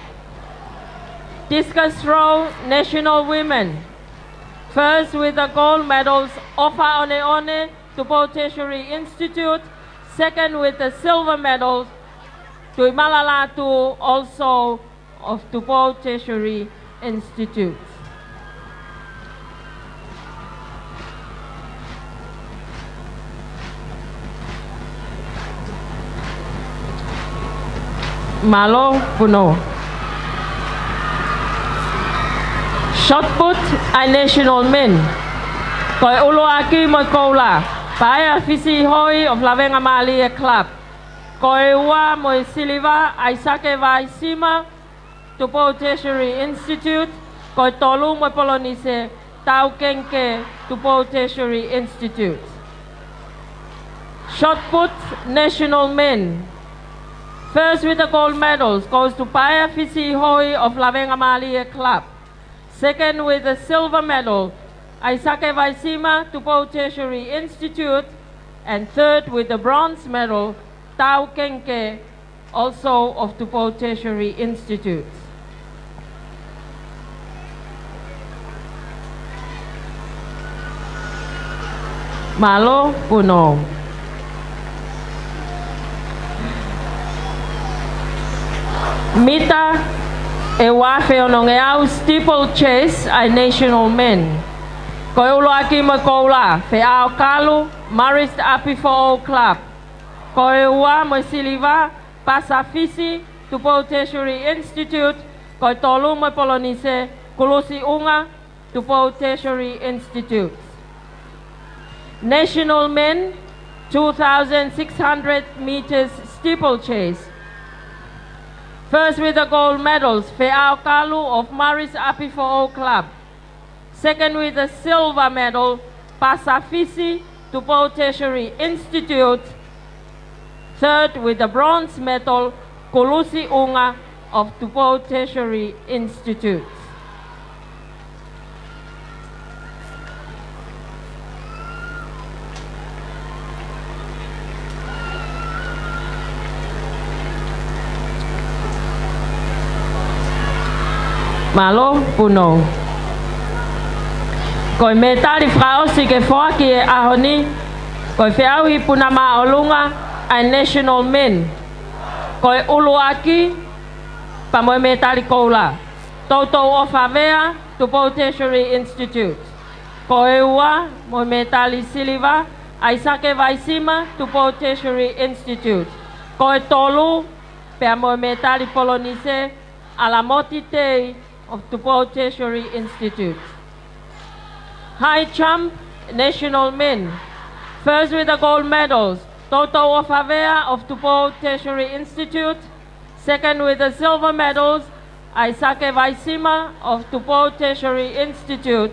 Discus throw national women. First with the gold medals ofa one Tupou Tertiary Institute. Second with the silver medals tui malala tu also of Tupou Tertiary Institute. Malo Puno. Shot put a national men. Koi ulo aki mo koula. Paia fisi hoi of Lavenga Malia Club. Koi ua mo siliva Aisake Vaisima Tupou Tertiary Institute. Koi tolu mo polonise Tau Kenke Tupou Tertiary Institute. Shot put national men. First with the gold medals goes to Paia Fisi Hoi of Lavenga Malia Club. Second with the silver medal, Aisake Vaisima Tupou Tertiary Institute. And third with the bronze medal, Tau Kenke, also of Tupou Tertiary Institute. Malo Puno. Mita e wafe onongeau steeplechase a national men. Koi ulo aki mo koula, Fe'ao Kalu, Maris Apifo'o Club. Koi ua mo siliva, Pasafisi, Tupou Tertiary Institute. Koi tolu mo polonise, Kulusi Unga, Tupou Tertiary Institute. National men, 2,600 meters steeplechase. First with the gold medals, Fe'ao Kalu of Maris Apifo'o Club. Second with the silver medal, Pasafisi Tupou Tertiary Institute. Third with the bronze medal, Kulusi Unga of Tupou Tertiary Institute. Malo Puno. Koi me tali frao si ke foa ki e ahoni. Koi whiau I puna maolunga a national men. Koi ulu aki pa moe me tali koula. Tautou o whawea Tupou Tertiary Institute. Koi ua moe me tali siliva Aisake Vaisima Tupou Tertiary Institute. Koi tolu pe moe me tali polonise Alamoti Tei of Tupou Tertiary Institute. High jump national men. First with the gold medals, Toto Ofavea of Tupou Tertiary Institute. Second with the silver medals, Aisake Vaisima of Tupou Tertiary Institute.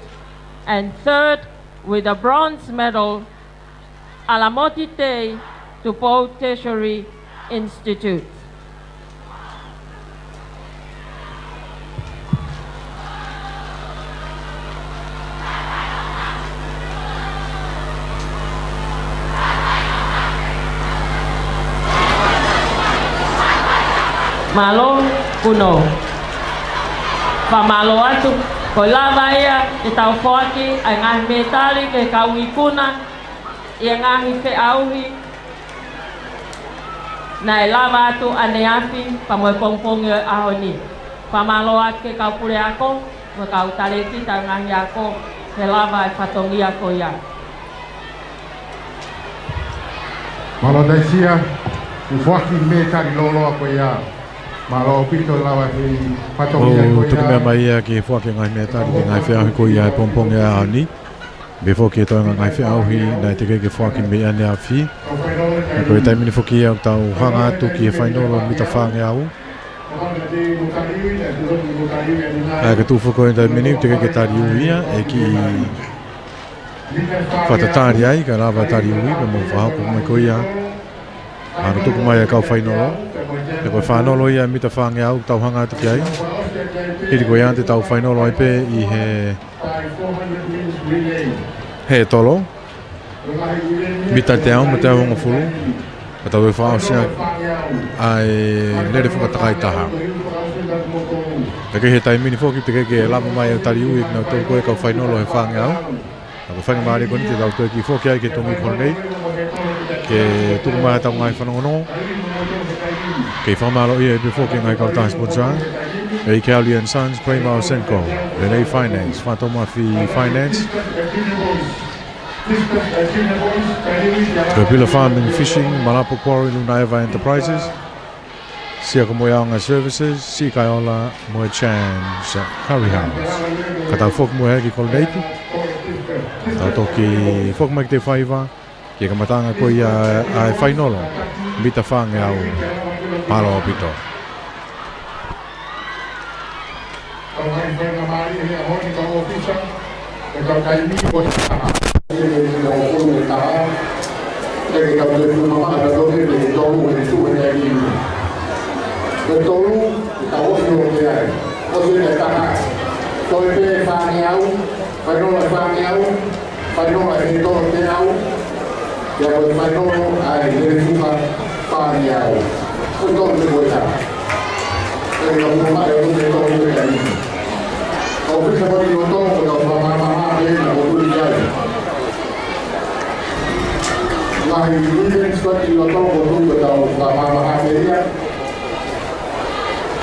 And third with the bronze medal, Alamoti Tei, Tupou Tertiary Institute. Malo Puno. Pamalo atu ko lava ia e tau foaki ai ngahi metali ke kauikuna i ngahi Fe'auhi na e lava atu ane api pamoe pongpongi o ahoni. Pamalo atu ke kaupure ako mo kau taleki tau ngahi ako he lava e whatongi ako ia. Malo daisia, u foaki metali lolo ako ia. Malo pito lawa si O patongia ko tuku mea mai ia ki whake ngai mea tari ki ngai whea ko ia e pompong e a ni. Before ki e toa ngai whea auhi nai te kei whake mea ane a whi. E koe taimini whoki ia tau hanga atu ki e whainoro mita whange au. E ka tūwha koe taimini te kei tari ui ia e ki whatatari ai ka rawa tari ui ka mo whahako mai koe ia. Ano tuku mai e kau whainoro. E koe whanolo ia mita whange au tau hanga atu ki ai. Hiri koe ante tau whainolo ai pe i he tolo. Mita te au, ma te au honga furu. Ma tau e whao sia ai nere whakatakai taha. E ke he taimini whoki te keke e lama mai e tari ui e nau tau koe kau whainolo he whange au. Ako whange maare koni te tau koe ki whoki ai ke tongi konei. Ke tuku mai tau ngai whanongono. Ke whamalo ia e pe whoki ngai kau taha sponsor. E Cowley and Sons, Primo Senko, Rene Finance, Fatoma Fi Finance. Kapila Farming Fishing, Malapo Quarry, Lunaiva Enterprises. Siaka Moyanga Services, Sikaiola, Moe Chan's Curry House. Katau whok moe ki koloneitu. Tau toki whok mai ki te whaiva. Ki ka matanga ko ia ai whainolo. Mita whange au palo pito.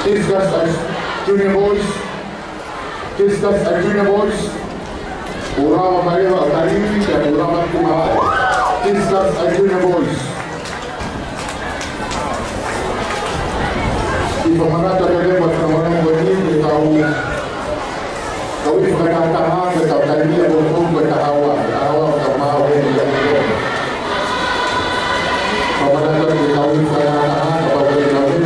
Discuss as junior boys. Discuss as junior boys. Urama Maria Karimi dan Urama Kumai. Discuss as junior boys. Di pemerintah kerja bersama-sama begini tahu berkata-kata berkata tadi dia berhubung berkata-awal mau ini pemerintah kerja tahu berkata-kata apa berkata-kata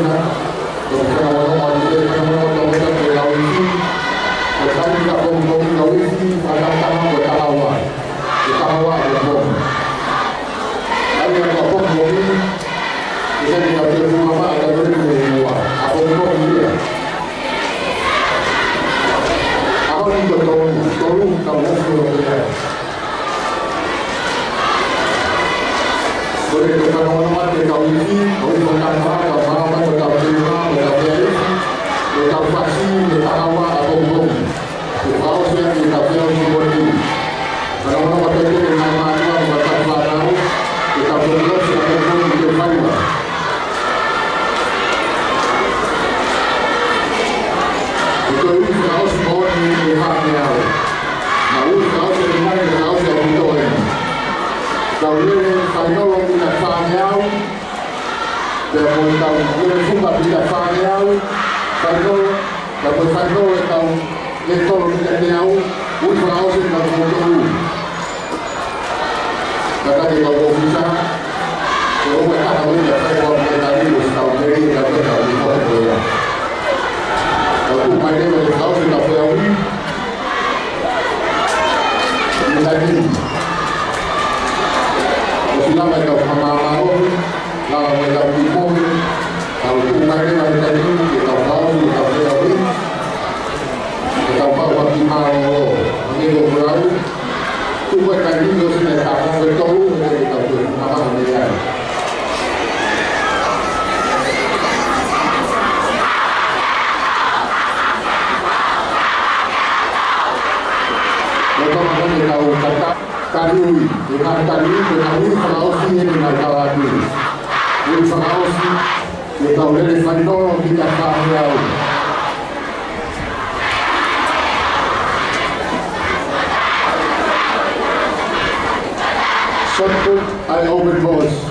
I open voice.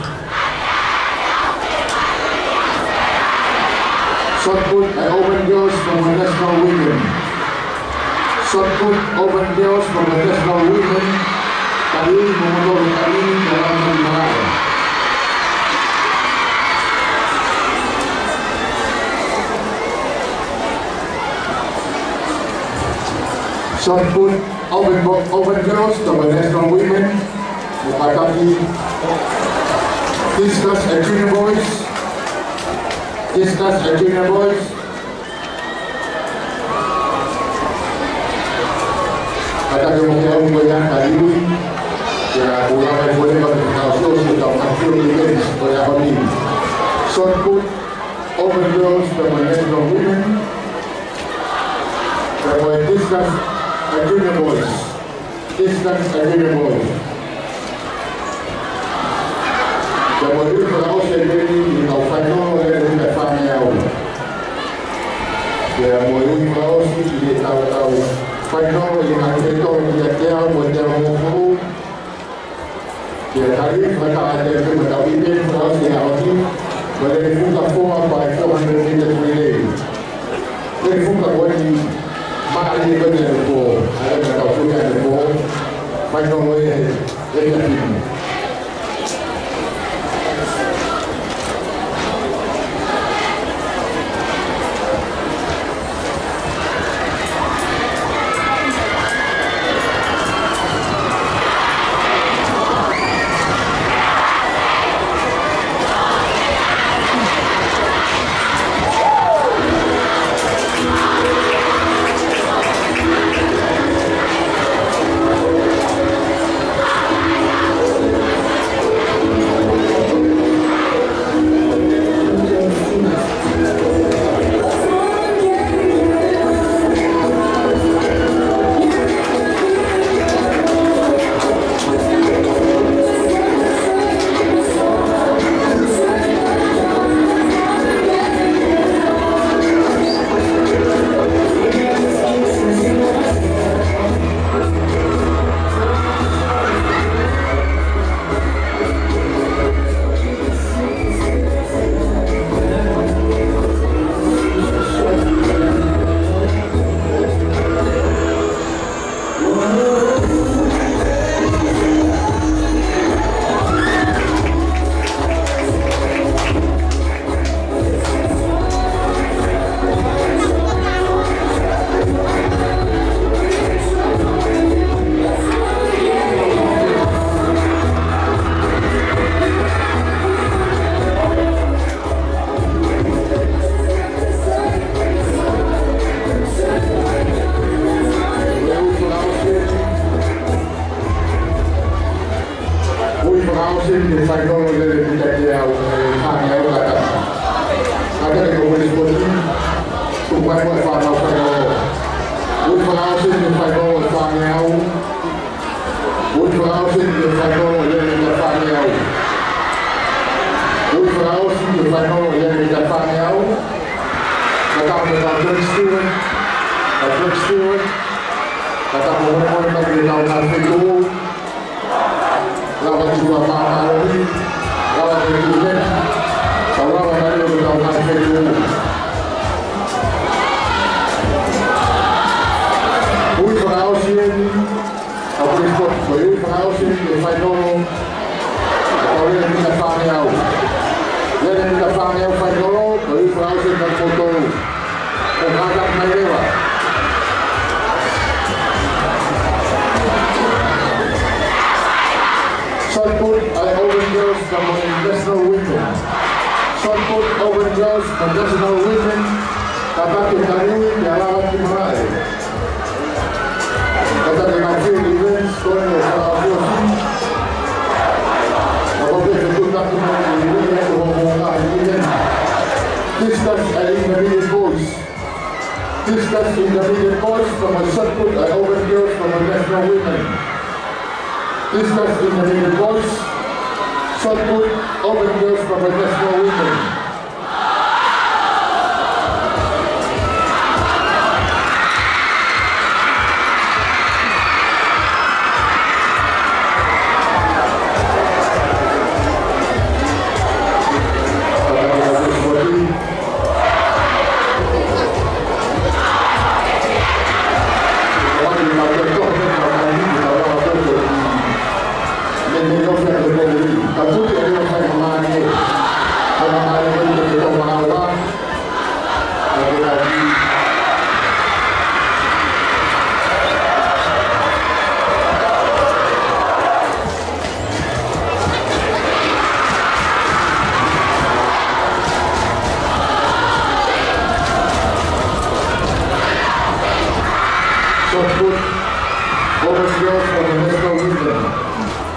Shot shot put open girls from the national women. Kali nomor kali dalam kejuaraan. Shot put open girls from the national women. Mukataki discus and junior boys. Discus and junior boys. Kata kemudian banyak kali ya ulama boleh berkausi atau hasil event supaya kami short put open girls from the national women. Kemudian discus and junior boys. Discus and junior boys. Kemudian kalau saya beri di final oleh final. Ya mulai kalau sih tahu final yang ada itu dia buat mau dia tadi mereka ada mereka event kalau dia awal boleh buka semua apa 400 meter relay boleh buka boleh mana dia boleh buat ada mereka punya buat final boleh dia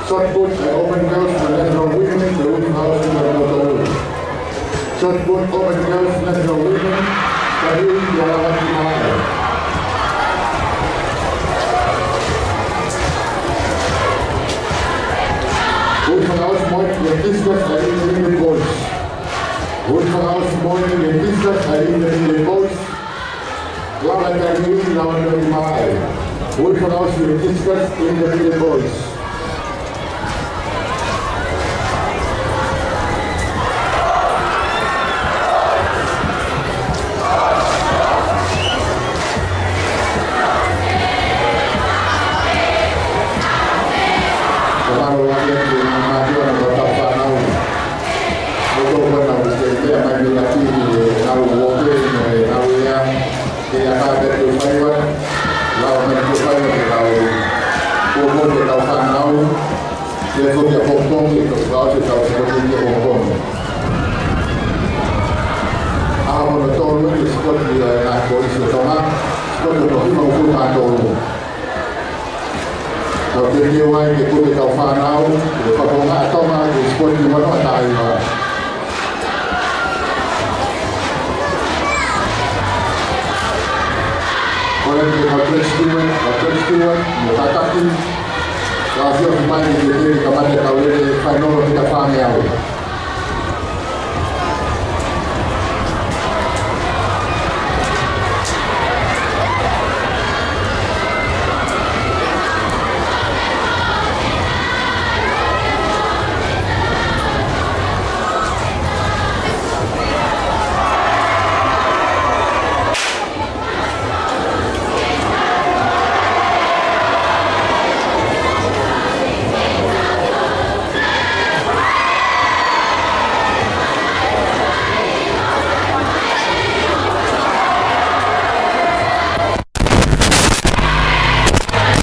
Shot put and open goes to national women, the women house in the Motor. Shot put, open goes, national women, Kayu, Yalawan, Malaya. Women house morning, the discuss, I need the little boys. Women house morning, the discuss, I need the little boys. Lawan Kayu, Lawan Malaya. Women house, the discuss, in the little boys.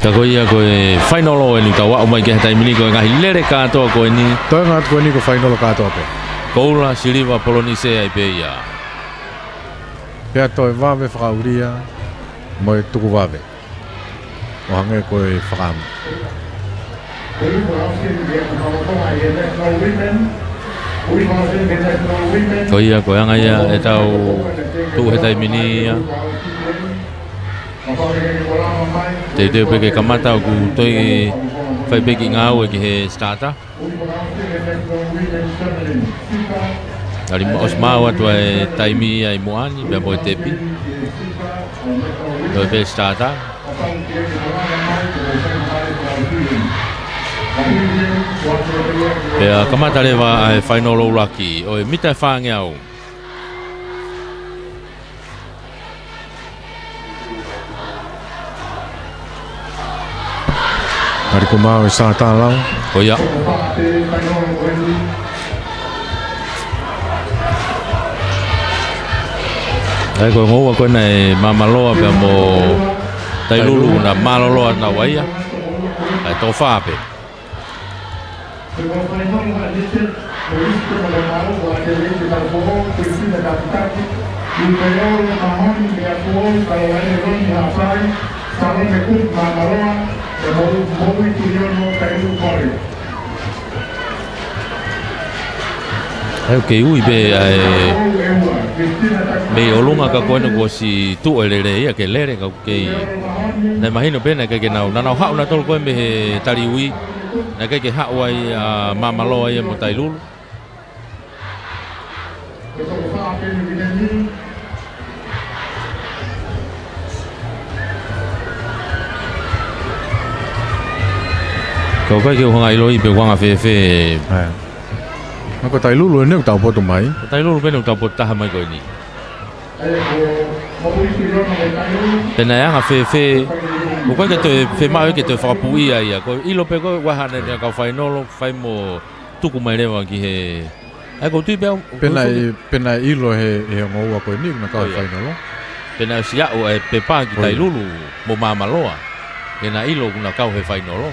Ka koe ia koe whainolo e ni tawa o mai ke hatai mini koe ngahi lere katoa koe ni. Toi ngā koe ni ko whainolo katoa pe. Koula siliva polonise ai pe ia. Pea toi wawe whakauria mo e tuku wawe. O hange koe whakamu. Koe ia koe anga ia e tau tu hatai mini ia. Te teo peke kamata o ku toi whai peki ngā ue ki he starter. Ari os mau atua e taimi ai moani, pia mo e tepi. Toi pe starter. Pea kamata rewa ai final laki, o e mita e whaange au. Ari ko mau e sātā lau. O ia. Ai koe ngoua koe nei mamaloa pia mo tailulu na maloloa na waia. Ai tō whāpe. Ai ke ui be me olunga ka koe ko si tu elere ia ke lere ka ke na mahino pena ke nau na nau hau na tol koe me he tari ui na ke hau ai mamalo ai mo tailulu Kau kai ke honga ilo i pe wanga fe. Ko tailulu e tau poto mai. Tailulu pe tau poto taha mai koe ni. Pena anga fe. Ko kai ke te fe mai ke te whakapui ai ko ilo pe ko wahana ni ka whainolo whai mo tuku mai rewa ki he. Ai ko tui pe pena ilo he ngoua koe ni na ka whainolo. Pena sia o e pe pa ki tailulu mo mamaloa. Pena ilo kuna kau he whainolo.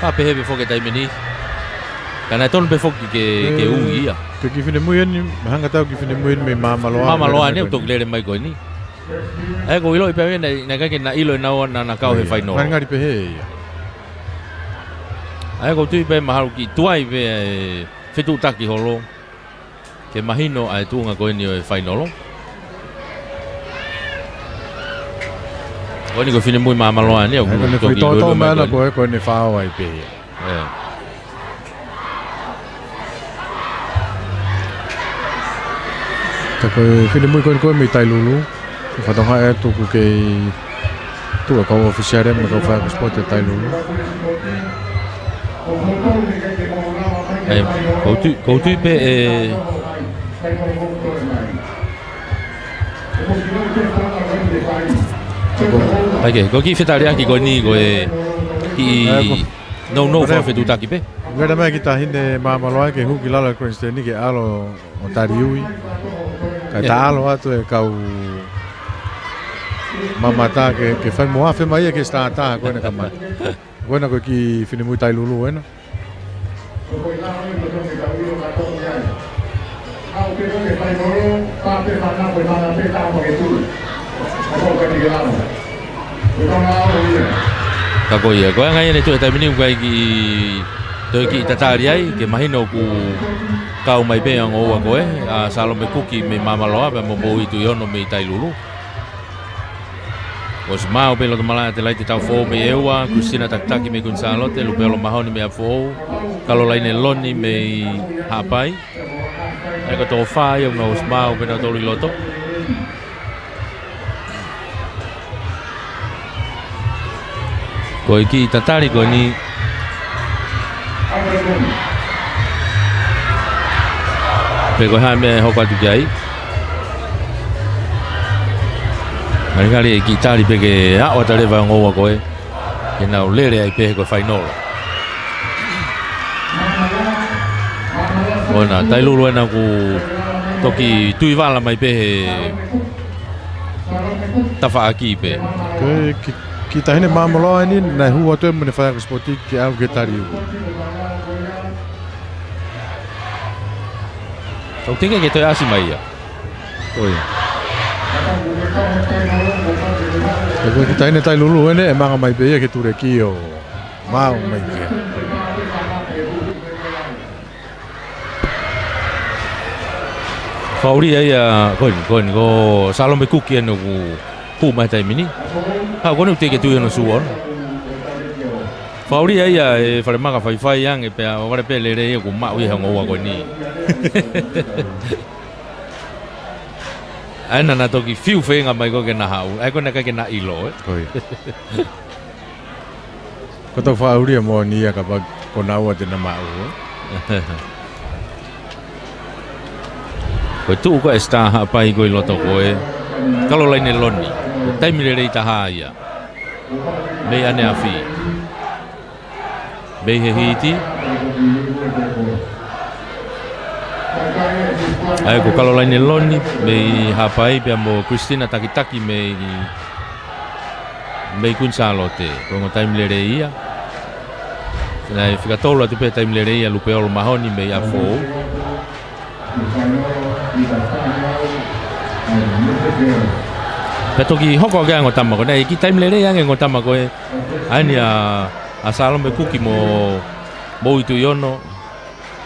Pe hebe foke tai meni. Kana ton pe foke ke u ia. Ke ki fine muien ni hanga tau ki fine muien me mamaloa. Mamaloa ne to lere mai ko ni. Ai ko ilo i pe na ka ke na ilo na na kau he fai no. Ngari pe he. Ai ko tui pe maharu ki tuai pe fetu taki holo. Ke mahino ai tunga ko ni o finalo. Ko ni ko fine muy mamaloa ni o Ko ni ko to mana ko ni fao ai pe. Ko fine muy ko mi tai lulu. Fa to ha tu ku ke tu ko officiare mo ko fa sport tai lulu. Ko tu pe Oke, ko ki fetari aki ko ni ko no fa fetu taki pe. Ngara mai kita hine mamaloa ke hu kilala Christian ke alo o tariui. Ka talo atu e kau mamata ke fai moa fe mai ke sta ta ko na kama. Ko na ko ki fini muy tai lulu ena. Kako ia, ko ngai ni tu e tamini ko ki tatari ai ke mahino ku kau mai pe ang o ko a Salome Kuki me mamaloa pe mo i tu yono me tai lulu. Os mau pelo mala te lai te tau fo me ewa Christina Taktaki me Gonzalo te lu pelo mahoni me afo kalo lai ne loni me hapai ai ko to fa yo no os mau pe na to loto. Ko iki tatari ko ni pe ko ha me hoka tu jai Mai kali kitari pe ke a o tale va ngo ko e ke na lere ai pe ko final. Ona tai lulu na ku toki tuivala mai pe tafa aki pe. Kita hine mamaloa ni na huwa to mo ne fa sporti ke au getari. O tinga ke to asi mai ya. Oi. Ko kita hine tai lulu ene e manga mai pe ke ture ki o mau mai ke. Fauri ai ko Salome Kuki no ku mai tai mini. Ha ko no te ke tu no suon. Fauri ai e fare manga fai yang e pe o vare pe le re ko ma wi ha ngo ko ni. Ana na toki fiu fe nga mai ko ke na hau. Ai ko na ka ke na ilo. Oi. Ko to fauri mo ni ya ka ba ko na wa te na ma o. Ko tu ko esta ha pai ko loto ko e. Kalo lai ne loni. Tai mi le ta ha ia. Me ane afi. Be he hiti. Ai ko kalo lai ne loni me hapai pe mo Christina Takitaki me Gonzalo te ko mo time le ia. Na fica tolo te pe time le ia lupe o mahoni me a fo. Peto ki hoko ga ngotama ko nei ki time le ia ngotama ko e ani a Salome Kuki mo itu yono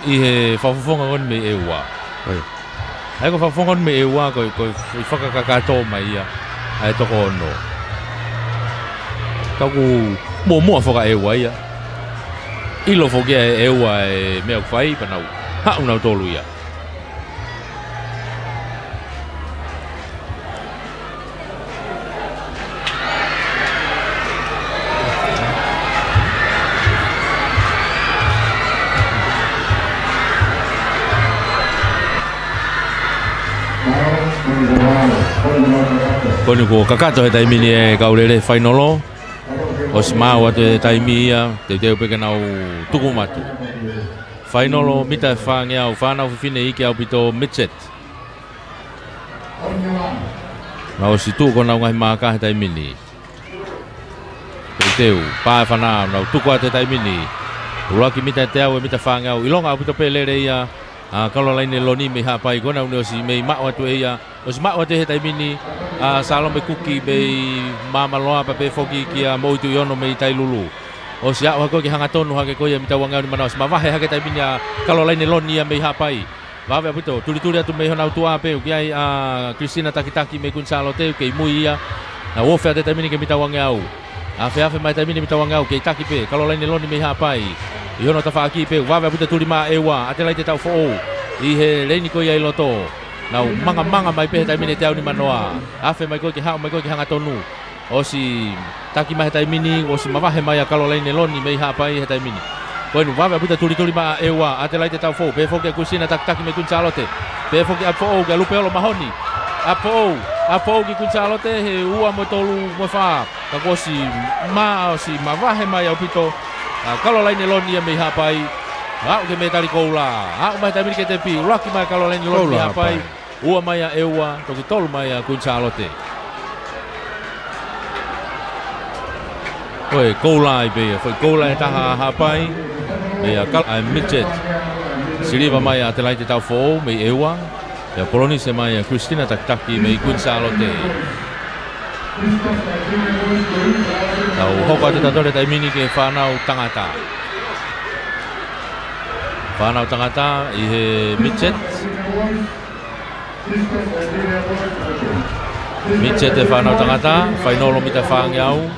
i he fafonga on me ewa. Ai ko fafonga on me ewa ko whakakakato mai ia ai toko no. Ka ku mo foka ewa ia. Ilo foki ewa e me fai panau. Ha una tolu ia. Koni ko kakato he taimini e kaurere finalo. Os mau ate taimia te pe kana o tukumatu. Finalo mita fanga o fana o fine iki au pito midset. Na o situ ko na ngai maka he taimini. Teu pa fana na tuku ate taimini. Ulaki mita te au mita fanga o ilonga au pito pelere ia. Kalau lain loni me hapai ko na uno si me ma watu ia. Os ma watu he taimini. Salome Kuki be mama loa pa pe foki ki a mo itu yono me tai lulu o sia o ko ki hanga tonu hake ko ia mitawanga ni manos ma vahe hake tai minia Caroline Loni ia mei hapai vave puto tuli atu mei hona tua pe ki ai a Christina Takitaki me Gonzalo te ke mui ia na wo fe tai minia ke mitawanga au afe mai tai minia mitawanga au ke taki pe Caroline Loni mei hapai i hono ta fa ki pe vave puto tuli ma ewa ate lai te tau fo i he leni ko ia i loto na manga mai pe tai minia te au ni manoa afe mai ko ki hanga tonu o si taki mai tai mini o si mavahe mai a Caroline Loni mei hapai he tai mini ko nu vave puta tuli ma ewa ate lai te tau fo pe fo ke Kusina taki me Gonzalote pe fo ke apo ga lupe lo mahoni apo ki Gonzalote he ua mo tolu mo fa ka ko si mavahe mai au pito Caroline Loni mei hapai ha ke me tali koula ha mai tai mini ke te pi rocky mai Caroline Loni mei hapai ua mai a ewa to ki tolu mai a Gonzalote Oi, koula i bea, foi koula e taha hapai, mea kal a midget. Siliva mai a te lai te tau fō, mei ewa, e poloni se mai a Christina Takitaki mei Gonzalote. Tau hoka te tatore tai mini ke whanau tangata. Whanau tangata i he midget. Midget e whanau tangata, whainolo mita whangiau.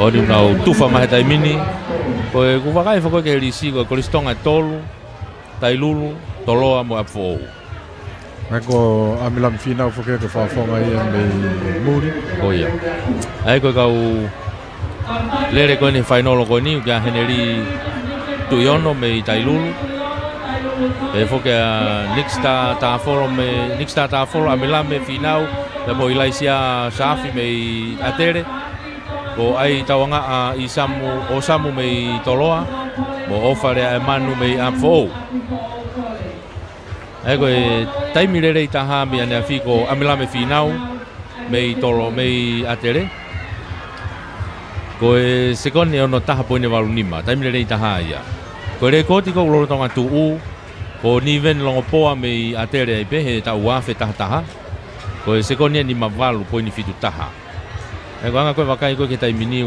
O ni nau tufa mai tai mini ko e ku vakai fo ko ke lisi ko listonga tolu tai lulu toloa mo afo Mai ko amilam fina fo ke fa fonga ia me muri ko ia ai ko kau lere ko ni final ko ni ga heneri tu yono me tai lulu e fo ke nixta ta folo amilam me final da mo ilaisia safi me atere o ai tawanga a samu me toloa mo ofare a manu me afo ai ko taimi lere taha mi ane afiko amila me finau me tolo me atere ko sekoni ono taha poine valunima taimi lere taha ia ko re koti ko lo tonga tu ko niven longo poa me atere pe he ta uafe taha ko sekoni ni mavalu poini fitu taha e ko anga ko vakai ko ke tai mini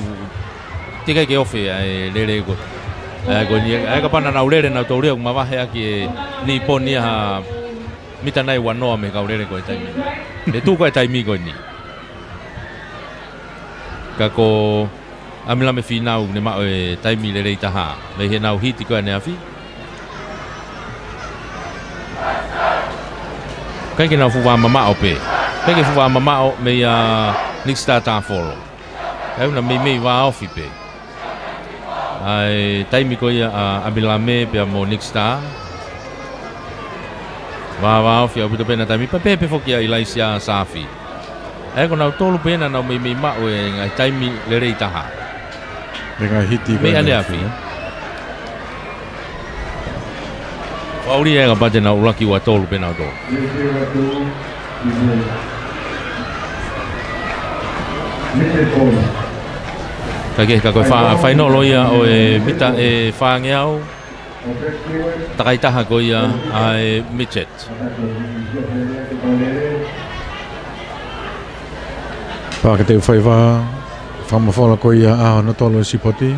tika ke ofe ai lele ko ko ni ai ka pana na ulere na tore ma vahe aki ni poni ha mita nai wanoa me ka ulere ko tai mini e tu ko tai mi ko ni ka ko amila me finau ne ma tai mi lele taha me he nau hiti ko ne afi kai ke na fu wa mama ope Peke fuwa mamao me nixta ta folo. Ai una me va ofi pe. Ai taimi ko ia abilame pe mo nixta. Va ofi abu pena taimi pe fokia ilaisia safi. Ai ko na tolu pena na me ma o ngai taimi lere taha. Dengan hiti me ane afi. Pauli e ga na ulaki wa tolu pena do. Kage ka ko fa no loia o mita e fa ngeau takai taha ko ia ai midget pa ke te faiva fa mo fola ko ia a no tolo sipoti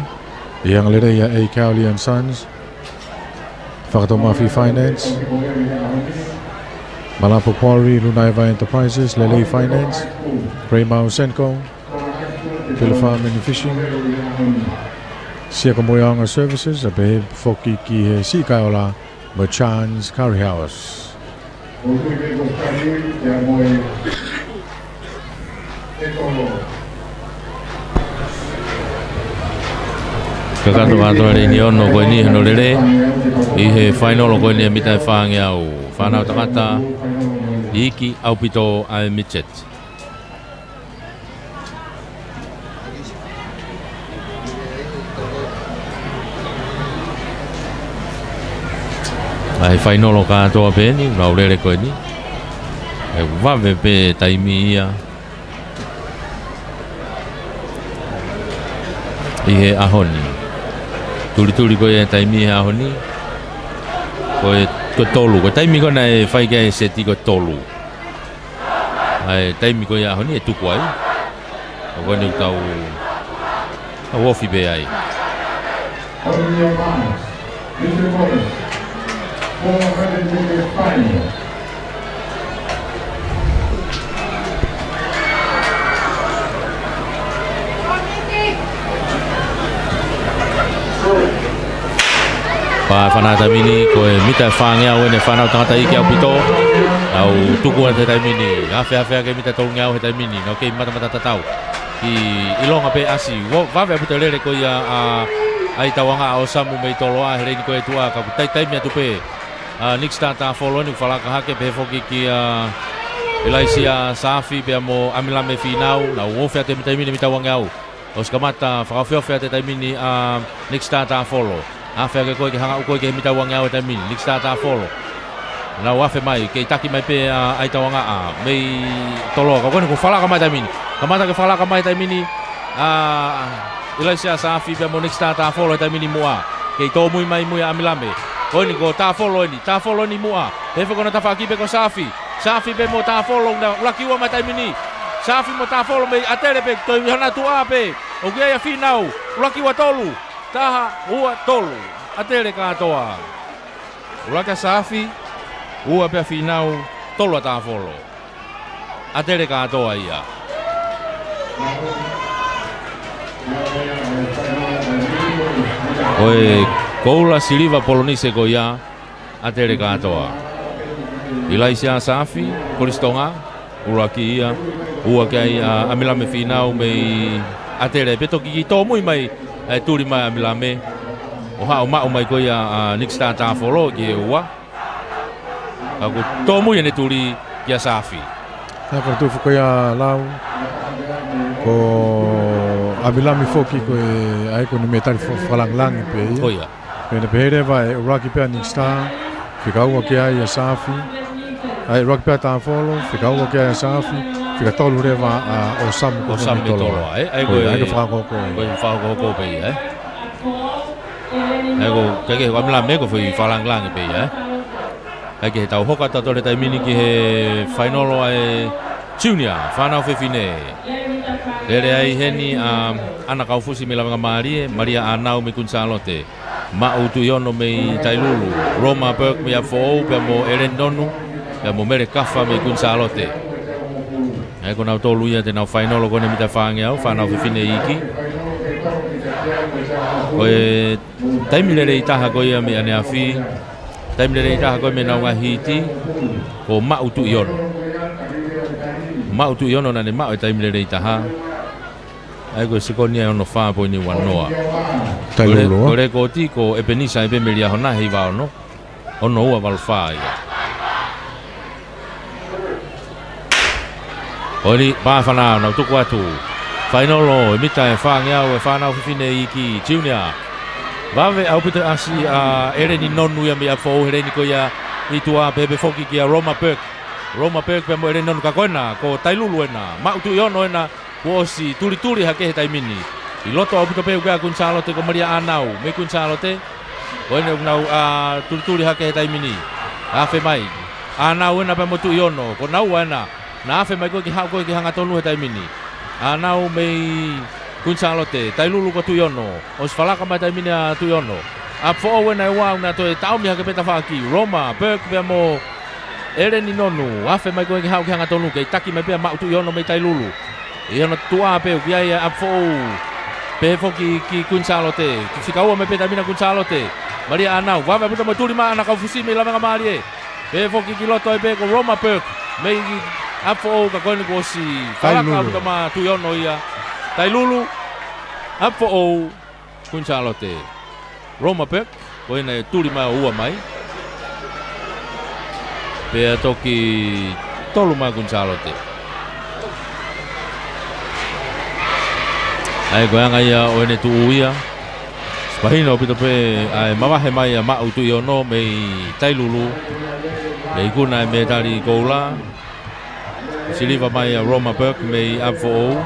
yang lere ia e Cowley and Sons fa to Murphy Finance Malapo Quarry, Lunaiva Enterprises, Lele Finance, Raymau Senko, Farm and Fishing, Siakamoyanga Services, Abe Foki Ki Sikaola, Merchants Curry House. Kakato ni ono ko ni no lele I he final ko ni mita fangi au fana takata iki au pito ai midget ai final ka to beni no lele ko ni e va pe taimi ia I he ahoni tuli ko e taimi ahoni ko tolu ko taimi ko na e fai ke seti ko tolu ai taimi ko ya ahoni e tuku ai o ni tau o ofi be ai On your marks, Mr. Morris, 400 meters final. pa fana tamini ko e mita fangea o ne fana tangata i ke au pito au tuku te tamini afe ke mita tonga o tamini no ke mata tatau i longa pe asi wo va ve puto lele ko ia a ai tawanga o samu me toloa hele ni ko e tua ka tai mia tupe next ta follow ni fala ka hake pe foki ki Elaisia Safi pe mo amilame finau na wo fe te mita wanga au os kamata fa te tamini next ta follow afe ke ko ke hanga ko ke mita wanga o tamini next ta follow na wafe mai ke taki mai pe ai tawanga mei tolo ka ko fala ka mai tamini kamata ke fala ka mai tamini Elaisia Safi pe mo next ta follow tamini mua ke to mui mai amilame ko ni ko ta follow ni mua he fe ko na ta fa ki pe ko Safi pe mo ta follow na laki wa mai tamini Safi mo ta follow me atere pe to hana tu ape o ke ya finau laki wa tolu taha ua tolu atere ka toa ulaka Safi ua pe finau tolu ta follow atere ka toa ia oi koula siliva polonise ko ia atere ka toa Elaisia Safi kolistonga ulaki ia ua kai amilame finau me atere pe toki to mui mai turi mai amilame o ha o mai ko ia next ta follow ke ua aku to mui ne turi ia Safi na ko tu ko ia lau ko amilame foki ko ai ko ni metal falang lang pe ko ia pe pere vai rocky pe next fica ua ke ai Safi ai rocky pe ta follow fica ua ke ai Safi fica tolu reva o sam tolo ai ko fa ko pe ai ko ke amilame ko foi falang lang pe ai ke tau hoka ta tole tai mini ki he final ai junior final fefine lele ai heni ana kau fusi mila Maria Anau me Kunsalote ma utu yono me Tailulu Roma Berg me afo pe mo Elendonu pe mo mere kafa me Kunsalote ai ko na tolu ia te na final ko ne mita fange au final fefine iki ko taimilele itaha ko ia me ane afi taimilele itaha ko me na ngahiti ko ma utu yono na ne ma o taimilele itaha ai ko sikonia ono fa po ni wanoa Tailulu ko ko ti ko epenisa e melia hona hei va ono ua valfa ia ori ba fana na tu kwatu final lo mita e fa ngea o fa na fine iki junior vave au pita asi ereni nonu ya me afo ereni ko ya itua bebe foki ki Roma Berg pe mo ereni nonu ka kona ko Tailulu ena ma tu yono ena wosi turi hake he taimini iloto au pita pe ga Kunsalote ko Maria Anau me Kunsalote ko ena nau turi hake he taimini afe mai Anau ena pe mo tu yono ko nau ena na afe mai ko ki hanga tonu he taimini Anau me Kunsalote Tailulu ko tu yono os falaka mai taimini tu yono afo wena wa na to tau mi hake peta faki Roma Berg pe mo ereni nonu afe mai ko ki hanga tonu ke taki mai pe ma tu yono me Tailulu Iano tua pe kia ia afo pe foki ki Kunsalote ki fikaua me peta mina Kunsalote Maria Anau va puta maturi ma ana ka fusi me lava ngamalie pe foki ki loto pe ko Roma Berg me afo ka koni ko si fala ka puta ma tu yono ia Tailulu afo Kunsalote Roma Berg ko ina turi ma ua mai pe toki tolu ma Kunsalote ai goanga ia o ene tu uia spahino pito pe ai mawahe mai ma utu yono me Tailulu me kuna me tali gola siliva mai Roma Berg me afo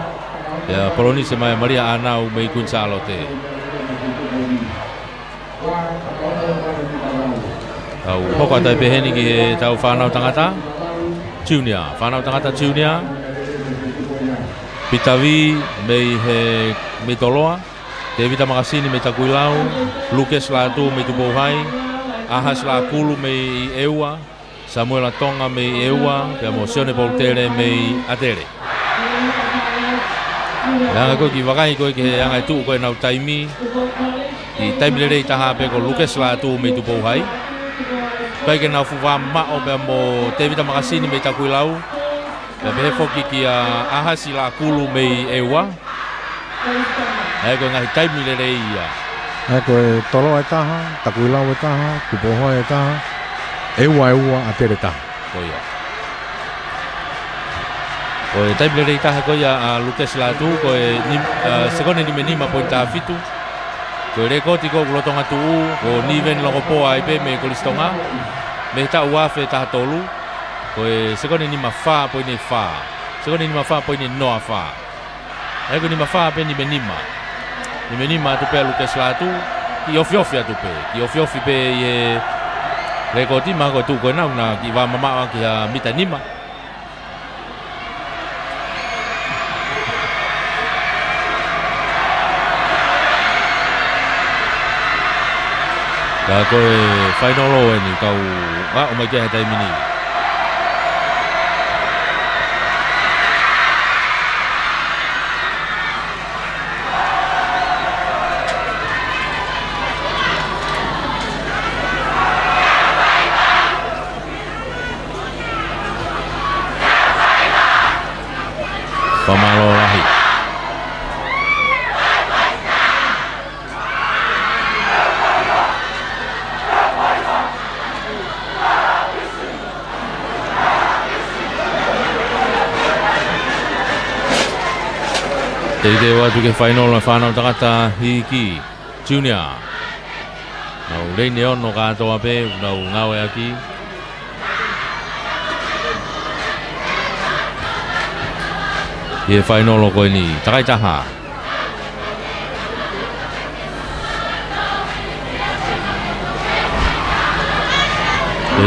ya polonise mai Maria Anau me Kunsalote au hoka tai peheni ki tau whanau tangata junior Pitavi me toloa, David Makasini me takuilau, Lucas Latu me tubohai, Ahas la kulu me eua, Samuel Atonga me eua, pe Mosione Poltere me atere. Langa ko ki wakai ko ke anga tu ko na taimi. I taimi le taha pe ko Lucas Latu me tubohai. Kai ke na fuwa ma o pe mo David Makasini me takuilau. Pe be foki ki Ahas la kulu me eua. Ai ko ngai taimi le ia. Ai ko tolo ai taha, takuilau ai taha, kupoho ai taha. Eua atere taha. Ko ia. Ko taimi le taha ko ia Lucas Latu ko sekone ni menima pointa fitu. Ko rekoti ko lotonga tu ko niven logo po ai pe me ko listonga. Me ta uafe ta tolu. Ko sekone ni mafa poine fa. Sekone ni mafa poine no fa. Ai ko ni mafa pe ni menima. Ni menima tu pe Lucas Latu. Ki ofiofi tu pe. Ki ofiofi pe ye rekoti ma ko tu ko na ki va mama ki mita nima. Ka ko final o ni kau o mai ke tai mini. Pamalo lahi. Te watu ke final na whanau takata hiki Junior. Nau reine ono katoa pe, nau ngawe aki. Ie final o koe ni, takai taha.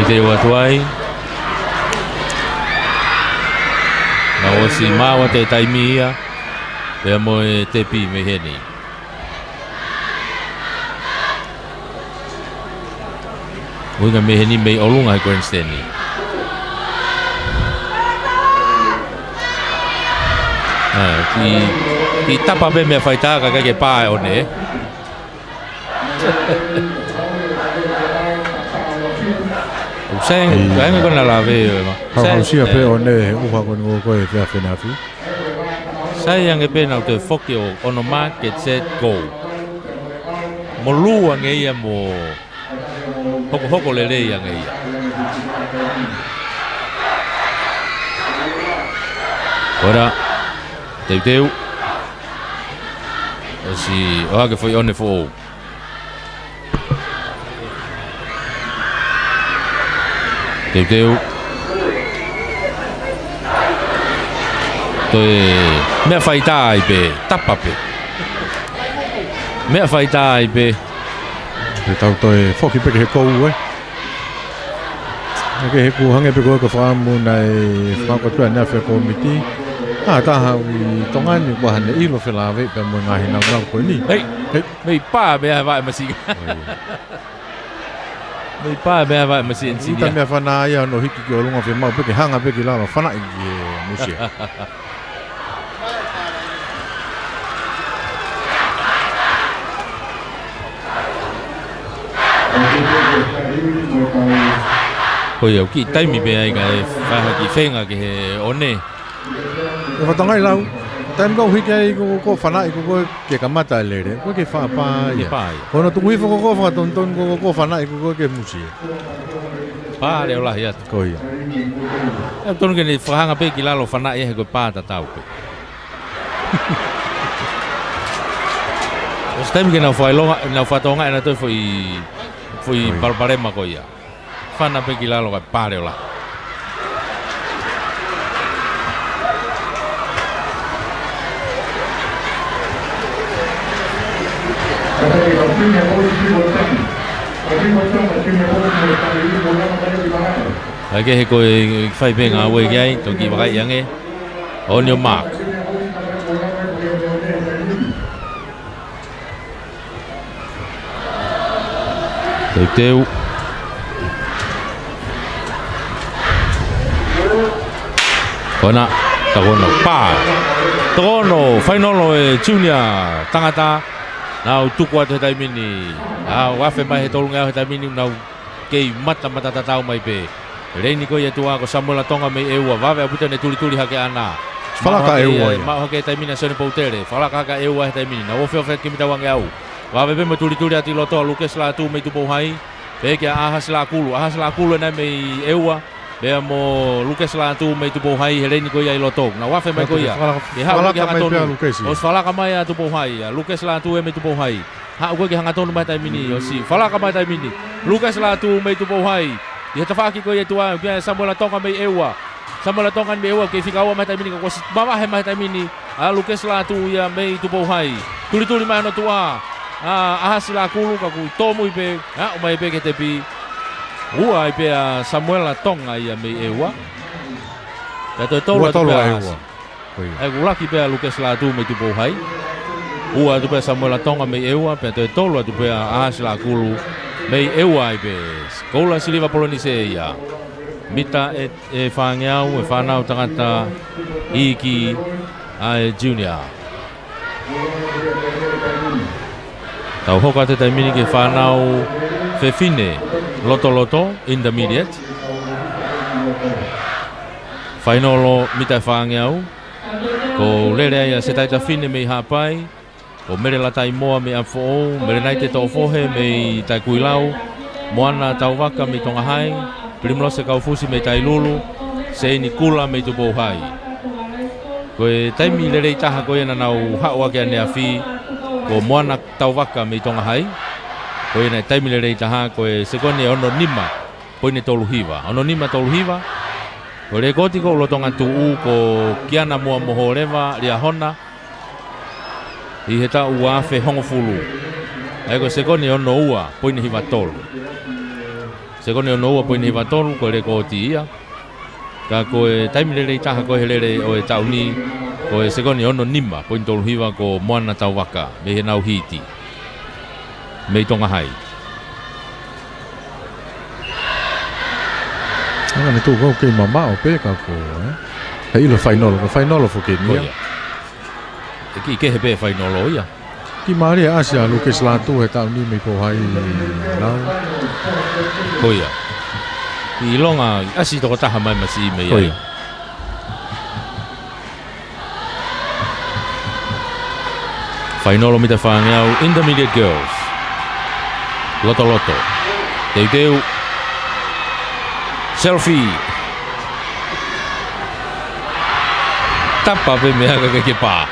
Te watu ai. Nau si mawa te taimi ia. Pea moe te pi me heni. Uinga me heni mei olunga i Grandstani. Ki tapa pe mea whaitaka kai ke pāe o ne. Useng, kai me kona la veo ema. Hau sia pe o ne uha koni o koe te a whenafi. Sai ange pena o te whoki o ono market set go. Mo lua nge ia mo hoko lele ia nge ia. Ora, teu. O si o hake foi one fo. Teu. Toi mea whaita ai pe, tapa pe. Mea whaita ai pe. Te tau toi whoki peke he kou e. Eke he kuhange pe koe ka whaamu nei whakatua nea whea komiti. Taha ui tongani kua hane ilo whelawe pe mo ngahi nau koe ni. Hei, mei pā mea vai masi. Mei pā mea vai masi ensi. Ita mea whana ia no hiki ki o lunga whe mau peke hanga peke lalo whana i e musia. Hoi au ki taimi pe ai ka e whaha ki whenga ki he one. E whatangai lau, taimi kau hiki ai ko whana i ko ke kamata e lere, ko ke whaapa ia. Kono tu uifa ko whakatonton ko whana i ko ke musia. Pā leo lahi atu. Ko ia. E tonu ke ni whahanga pe ki lalo whana i he koe pāta tau pe. O se taimi ke nau whatonga e na toi foi palparema ko ia. Whana pe ki lalo kai pā leo lahi. Ake he koe whai pe ngā ue ki ai, tō ki wakai ange. On your mark. Teu. Kona, takono, pa. Takono, final e junior, tangata. Nau tuku atu he taimini. Wafe mai he tolunga he taimini nau kei mata tatau mai pe. Reini ko ia tua ko Samuel Tonga mai eua. Wawe aputa ne tuli hake ana. Falaka eua. Mau hake taimini sone poutere. Falaka haka eua he taimini. Na wofe ofet kimita wange au. Wawe pe mo tuli ati loto Lucas la tu mai tupo hai. Pe kia ahas la kulu na mai eua. Bea mo Lucas la tu mai tupo hai heleni ko ia loto. Na wafe mai ko ia. Ke ha ki hanga tonu. Os falaka mai a tupo hai. Lucas la tu mai tupo hai. Ha ko ki hanga tonu mai taimini osi. Falaka mai taimini. Lucas la tu mai tupo hai. Ia tafaki ko ia tua kia Samuel Tonga mai eua. Samuel Tonga mai eua ke fika mai taimini ko mama he mai taimini. Lucas la tu ia mai tupo hai. Tuli mai no tua. Ahas la kulu ka ku tomu ipe. Ha mai pe ke tepi. Ua i pea Samuel Tonga ia mei eua. Ka toi tolu atu pea eua. E kulaki pea Lucas la tu mei tupo hai. Ua atu pea Samuel Tonga mei eua. Pea toi tolu atu pea ahas la kulu mei eua i pe. Koula siliva polonise ia. Mita e whangeau e whanau tangata iki ai junior. Tau hoka te taimini ke whanau Fefine Loto intermediate. Fainolo mita whangeau. Ko lere ia se taita fine mei hapai. Ko mere la tai moa me afo. Mere nai te tau fohe mei tai kuilau. Moana tau waka mei tonga hai. Primlose kau fusi mei tai lulu. Se ni kula mei tupo hai. Ko e taimi lere itaha ko ena nau hawa ke ane afi. Ko moana tau waka mei tonga hai. Ko ena taimile rei taha ko e sekone ono nima poine tolu hiva. Ono nima tolu hiva. Ko re koti ko lotonga tuu ko kiana mua moho rewa ria hona. I heta ua fe hongo fulu. E ko sekone ono ua poine hiva tolu. Sekone ono ua poine hiva tolu ko re koti ia. Ka ko e taimile rei taha ko helere o e tau ni. Ko e sekone ono nima poine tolu hiva ko moana tau waka. Me he nau hiti. Mei tonga hai. Nga ne tu ko ke mama o pe ka ko. Hei lo final fo ke ni. Ki ke he pe final ia. Ki mari Asia Lucas la tu he tau ni me po hai la. Ko ia. I longa asi to taha mai masi me ia. Final mita whangeau intermediate girls. Loto. Teu. Selfie. Tapa pe mea ke pa.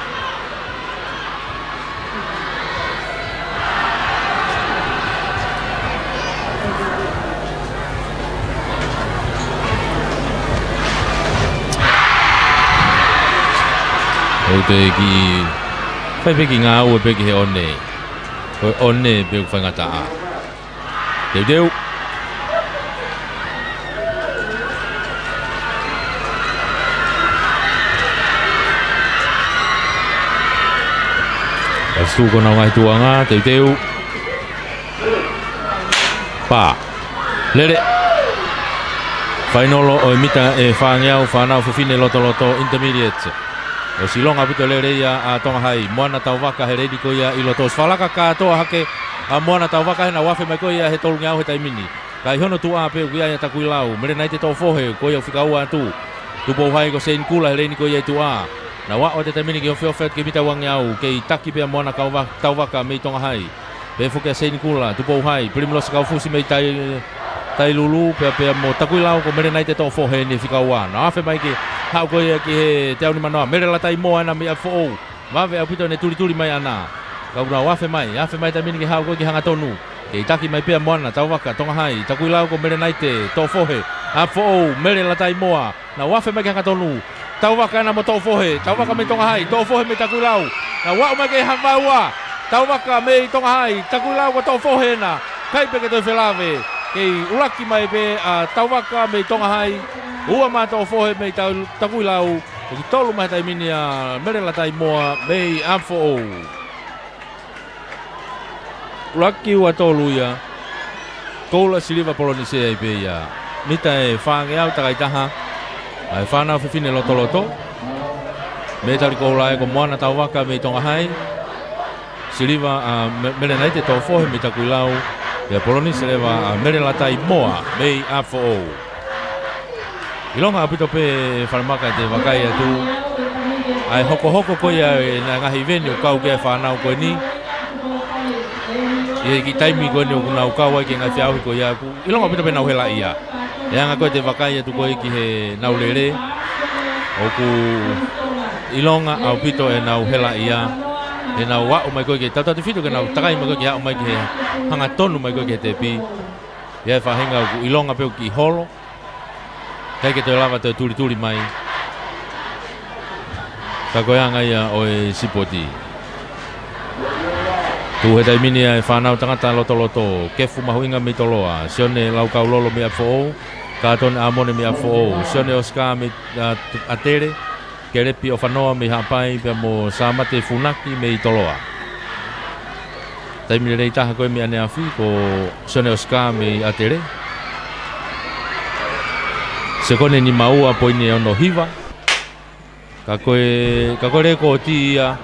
Te ki fai pe ki ngā ua pe ki he one. Ko one pe whangata a. Teu. Astu ko na ngai tuanga, teu. Pa. Lere. Fainolo o mita e whangeau whanau Fefine Loto intermediate. O silonga puto lere ia a tonga hai. Moana tau waka he reidi ko ia i lotos. Whalaka katoa hake. A moana tau waka hena wafe mai ko ia he tolu ngau he taimini. Kai hono tu a pe kia ia takui lau. Mere nai te tau fohe ko ia whika ua tu. Tupo hai ko sein kula he reini ko ia tu a. Na wa o te taimini ki o whiofet ki mita wang ngau. Kei taki pia moana tau waka mei tonga hai. Pe fuke sein kula. Tupo hai. Primlos kau fusi mei tai lulu pia mo takui lau ko mere nai te tau fohe ni whika ua. Na wafe mai ki hau ko ia ki he te au ni manoa. Mere la tai moa ana mi a fo. Wawe au pito ne tuli mai ana. Kau na wafe mai taimini ki hau ko ki hanga tonu. Kei taki mai pia moana tau waka tonga hai. Takui lau ko mere nai te tau fohe. A fo mere la tai moa. Na wafe mai ki hanga tonu. Tau waka ana mo tau fohe. Tau waka mai tonga hai. Tau fohe me takui lau. Na wau mai ki hanga ua. Tau waka me tonga hai. Takui lau ko tau fohe na. Kai pe ke toi whelave. Kei ulaki mai pe a tau waka me tonga hai. Ua ma tau fohe me takui lau. Ki tolu mai taimini a mere la tai moa me a fo. Ulaki ua tolu ia. koula siliva polonise ai pe ia mita e whaange au takai taha ai whanau whiwhine loto me tari koula e ko moana tau waka me tonga hai siliva mele nei te tau fohe me taku ilau ia polonise lewa mele latai moa mei a fo o ilonga apito pe wharamaka te wakai atu ai hoko koia e na ngahi veni o kau ke whanau koe ni i ki taimi koe ni o kuna o kau ai ke ngai whiahui koe ia ilonga apito pe nau hela ia e anga koe te wakai atu koe ki he nau lere o ku ilonga apito e nau hela ia e nau wau mai koe ke tata te whito ke nau takai mai koe ke hao mai ke hanga tonu mai koe ke te pi ia e whahenga o ku ilonga peo ki holo kei ke te lava te turi mai ka koe anga ia o e sipoti tu he taimini e whanau tangata loto kefu mahuinga mi toloa sione lau kau lolo mi a fo ka tone amone mi a fo sione oska mi a tere ke repi o whanoa mi hapai pia mo samate funaki mi toloa taimini rei taha koe mi ane afi ko sione oska mi a tere se kone ni maua po ini ono hiva ka koe reko ti ia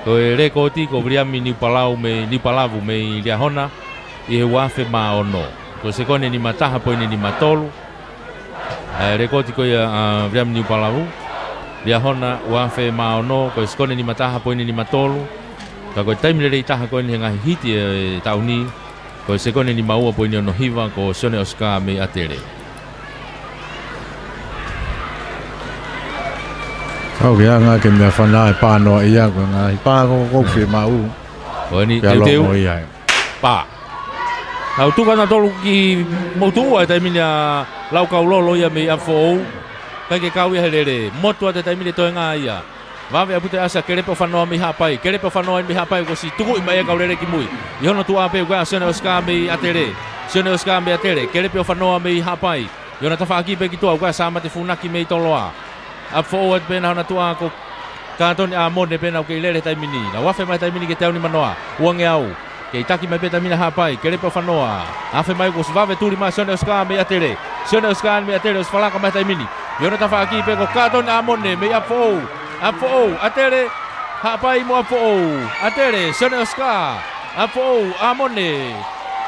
koe reko ti ko vriami ni palavu me lia hona i he wafe ma ono ko se kone ni mataha po ini ni matolu reko ti koe vriami ni palavu lia hona wafe ma ono ko se kone ni mataha po ini ni matolu ka koe taimile rei taha koe ni ngahi hiti e tauni ko se kone ni maua po ini ono hiva ko sione oska me atere Kau ke anga ke mea whana e pānoa i ako ngā i pāko kouwhi mau. O ni Pea teu longo i ai. pa. Nau tuka na tolu ki moutua e taimini a lau kau lolo ia me a fōu. Kai ke kau ia herere. Motua te taimini toe ngā ia. Wawe apute asa kerepe o whanoa mi hapai. Kerepe o whanoa mi hapai ko si tuku i mai e kau rere ki mui. I hono tu ape ua sione o ska me atere. Sione o ska me atere. Kerepe o whanoa mi hapai. I ona tawhaki pe ki tua ua sama te funaki me i toloa. A forward pena hana tua ko katoni a mone pena ke lele taimini na wafe mai taimini ke tauni manoa uange au ke itaki mai peta mina hapai ke lepo fanoa afe mai ko svave turi ma sione oska me atere sione oska me atere os falaka mai taimini yona tafa aki pe ko katoni a mone me a fo atere hapai mo a fo atere sione oska a fo a mone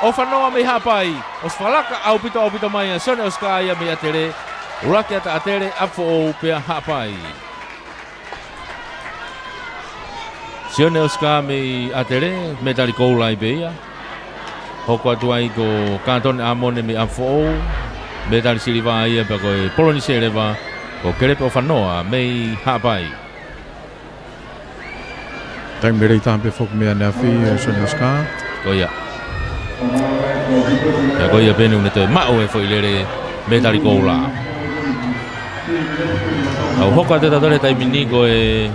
o fanoa me hapai os falaka au pito mai sione oska ia me atere Uraki ata atere afo pea hapai. Sione oska me atere me tari koulai beia. Hoko atu ai ko kantone amone me afo me tari siliva ia pa koe polonise reva ko kerepe o whanoa me hapai. Tai merei tampe foku mea neafi sione oska. Koia. Ja koia penu ne toi mao e foi lere me tari koula. Au hoka te tatore taimini ko e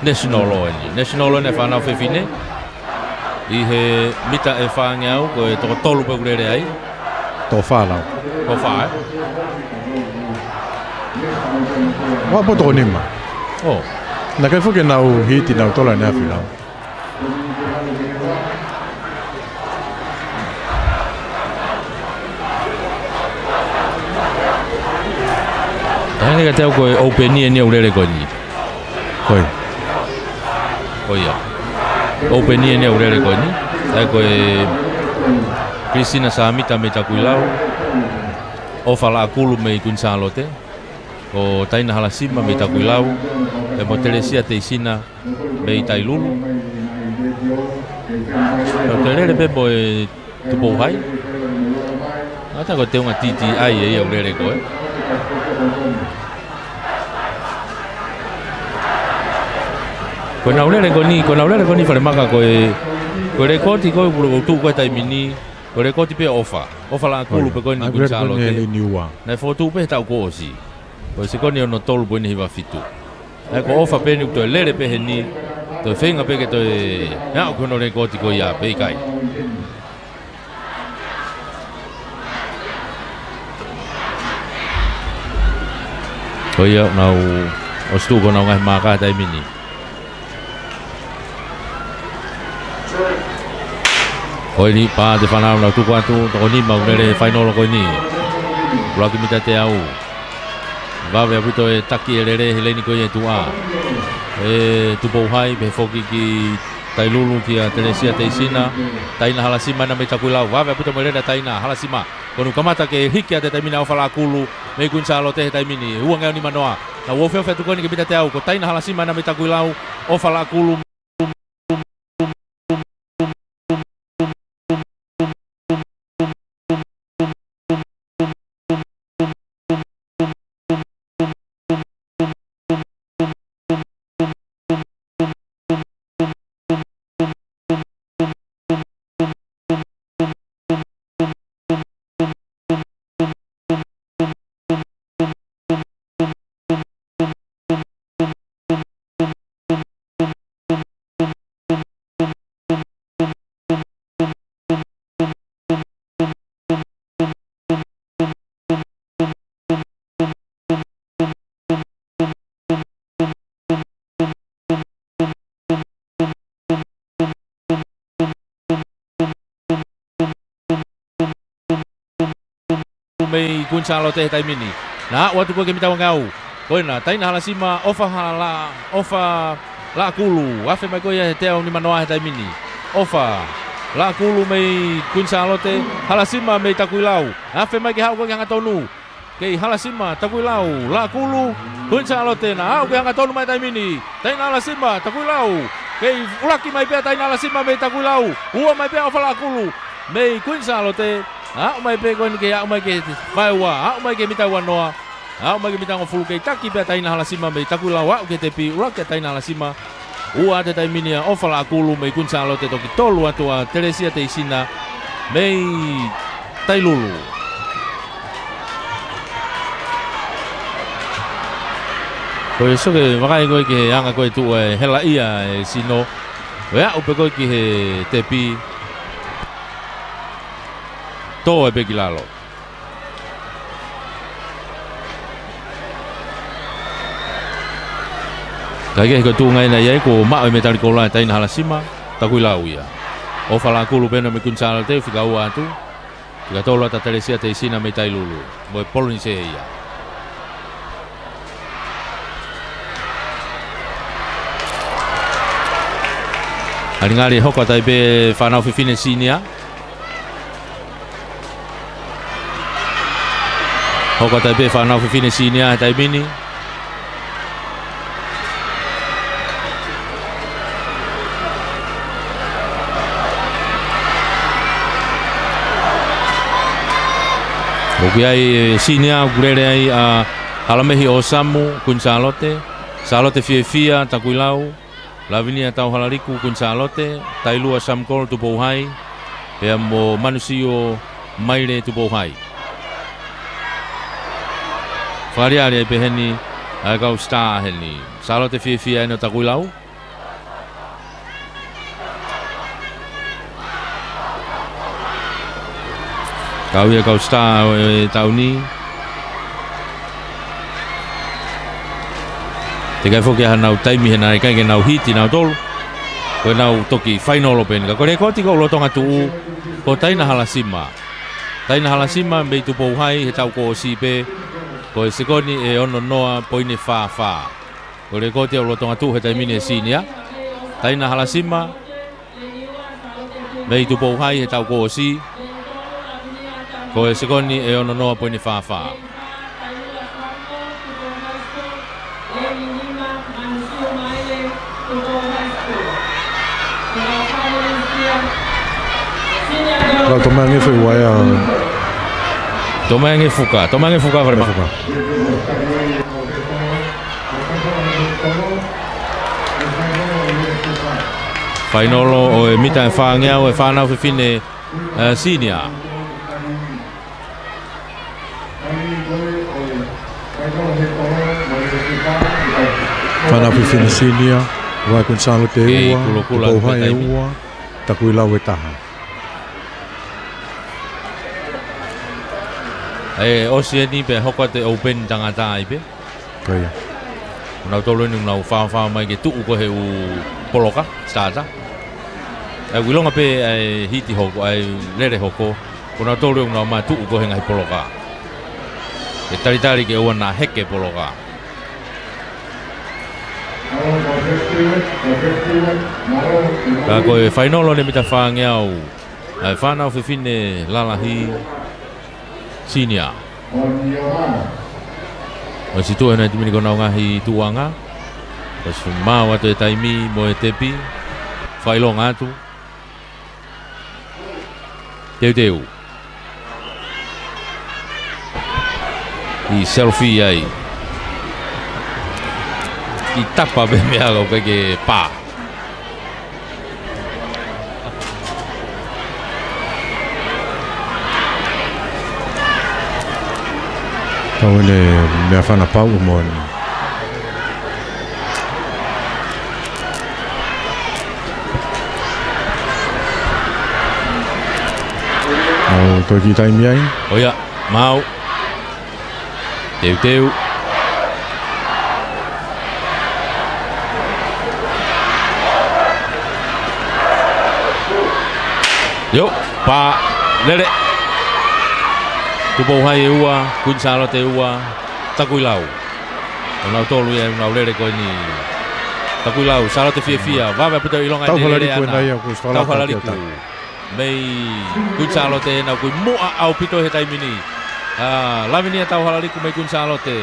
National Law ne whanau whewhine i he mita e whaange au ko e toko tolu pe urere ai Tō whālau. ko whae Wapo tō nima. oh Na kai fuke nau hiti nau tola neafi lau. Tahe ka teo koe openia ni urere koe ni Koi. Oia openia ni urere koe ni tahe koe Kristina Samita me takuilau o whala akulu me i kunsalote ko taina halasima me takuilau e mo Teresia Teisina me i tailulu o te rere pepo e tupou hai ata ko te unga titi ai e ia urere koe ko na urere ko ni whare maka ko rekoti koe kuru tu koe taimini ko rekoti pe ofa la akulu pe koe ni kunsalote Agre niua. na fotu pe tau ko osi ko se koni ono tolu po ni hiva fitu ai ko ofa pe ni to lere pe ni to fenga pe ke to na ko no rekoti ko ya pe kai ko ya na o stu ko na ngai maka tai mini ko Oi ni pa de whanau na tuku atu, toko ni mau nere whainolo koe ni. Ulaki mita te au. Wawe apito e taki e rere he leini koe e tua. E tupou hai, pe foki ki tailulu ki a Teresia Teisina. Taina halasima na me takuilau. Wawe apito mo rere taina halasima. Konu kamata ke hiki a te taimina o whalakulu. Me kunsalo te he taimini. Ua ngeo ni manoa. Na uofeo fea tukoni ke mita te au. Ko taina halasima na me takuilau o whalakulu. Mei kunsalo te taimini. Na watu ko ke mita ngau. Koina taina halasima ofa la kulu. Afe mai ko ya te au ni manoa taimini. Ofa la kulu mei kunsalo te halasima mei takuilau. Afe mai ke hau ko nga tonu. Ke halasima takuilau la kulu kunsalo te na au ke nga tonu mai taimini. Taina halasima takuilau. Ke ulaki mai pe taina halasima mei takuilau. Ua mai pe ofa la kulu. Mei kunsalo te mai pe ko ni ke mai ke vai wa mai ke mita wa noa mai ke mita ngo fulu ke taki pe taina halasima me takula wa ke tepi ura ke taina halasima ua te taimini o fala akulu me kunsalo te toki tolu atua Teresia Teisina me tailulu ko so ke makai ko ke anga ko tu hela ia sino wa upe ko ke tepi to e beki lalo. Kaya ko tu ngai na yai ko ma me tali ko la taina halasima takui lau ia. O fala kulu pena me kunsala te fika ua tu. Fika tolo ta Teresia Teisina me tailulu. Mo poloni se ia. Aringari hoko tai be whanau whiwhine sinia. Hoko tai be whanau whiwhine sinia tai mini. Oki ai sinia gurere ai a halamehi o Samu kun Salote. Salote fia takuilau. Lavinia tau halariku kun Salote. Tailua Samkol tu Pouhai. Pea mo manusio maire tu Pouhai. Whariari ai peheni ai kau star heni. Salote fia ino takuilau. Kau ia kau star tau ni. Te kai foki hanau taimi hena kai ke nau hiti nau tolu. Ko nau toki final open ka kore koti ko lotonga tu ko taina halasima. Taina halasima me tu Pouhai he tau ko sipe. Ko sekoni e ono noa poine fa. Kore koti o lotonga tu he taimi ne sinia. Taina halasima me tu Pouhai he tau ko si. Ko e sekoni e ono noa poine fa. Kalau tomangi foi waya. Tomangi fuka vari fuka. Fainolo o e mita e whaangea o e whanau whiwhine sinia. Whanau whiwhine sinia. Wai kun Salote ua. Pouhai e ua. Takuilau e taha. E osi e ni pe hoko te open tangata ai pe. Kaya. Nau tolo ni nau whao mai ke tuu ko he u poloka, stata. wilonga pe ai hiti hoko ai lere hoko kona tolu na ma tu ko henga poloka e tari ke ona heke poloka ka ko e final le mita fange au ai fana o fine lalahi sinia o si tu na timi ko na ngahi tuanga o si mau atu e taimi mo e tepi failong atu Teu I selfie ai I tapa be mea o ke pa Tau ele mea whana pau mo ni. Mau toi ki taimi ai? Oia, mau Teu Yo, pa lele Tupo hai ua, kunsalo te ua Takui lau Nau tolu ia, nau lele koe ni Takui lau, salo te fia Wawe puta ilonga Tau halariku nai au kus Tau halariku Mei kunsalo te nau kui mua au pito he taimini Lavini tau halariku mei kunsalo te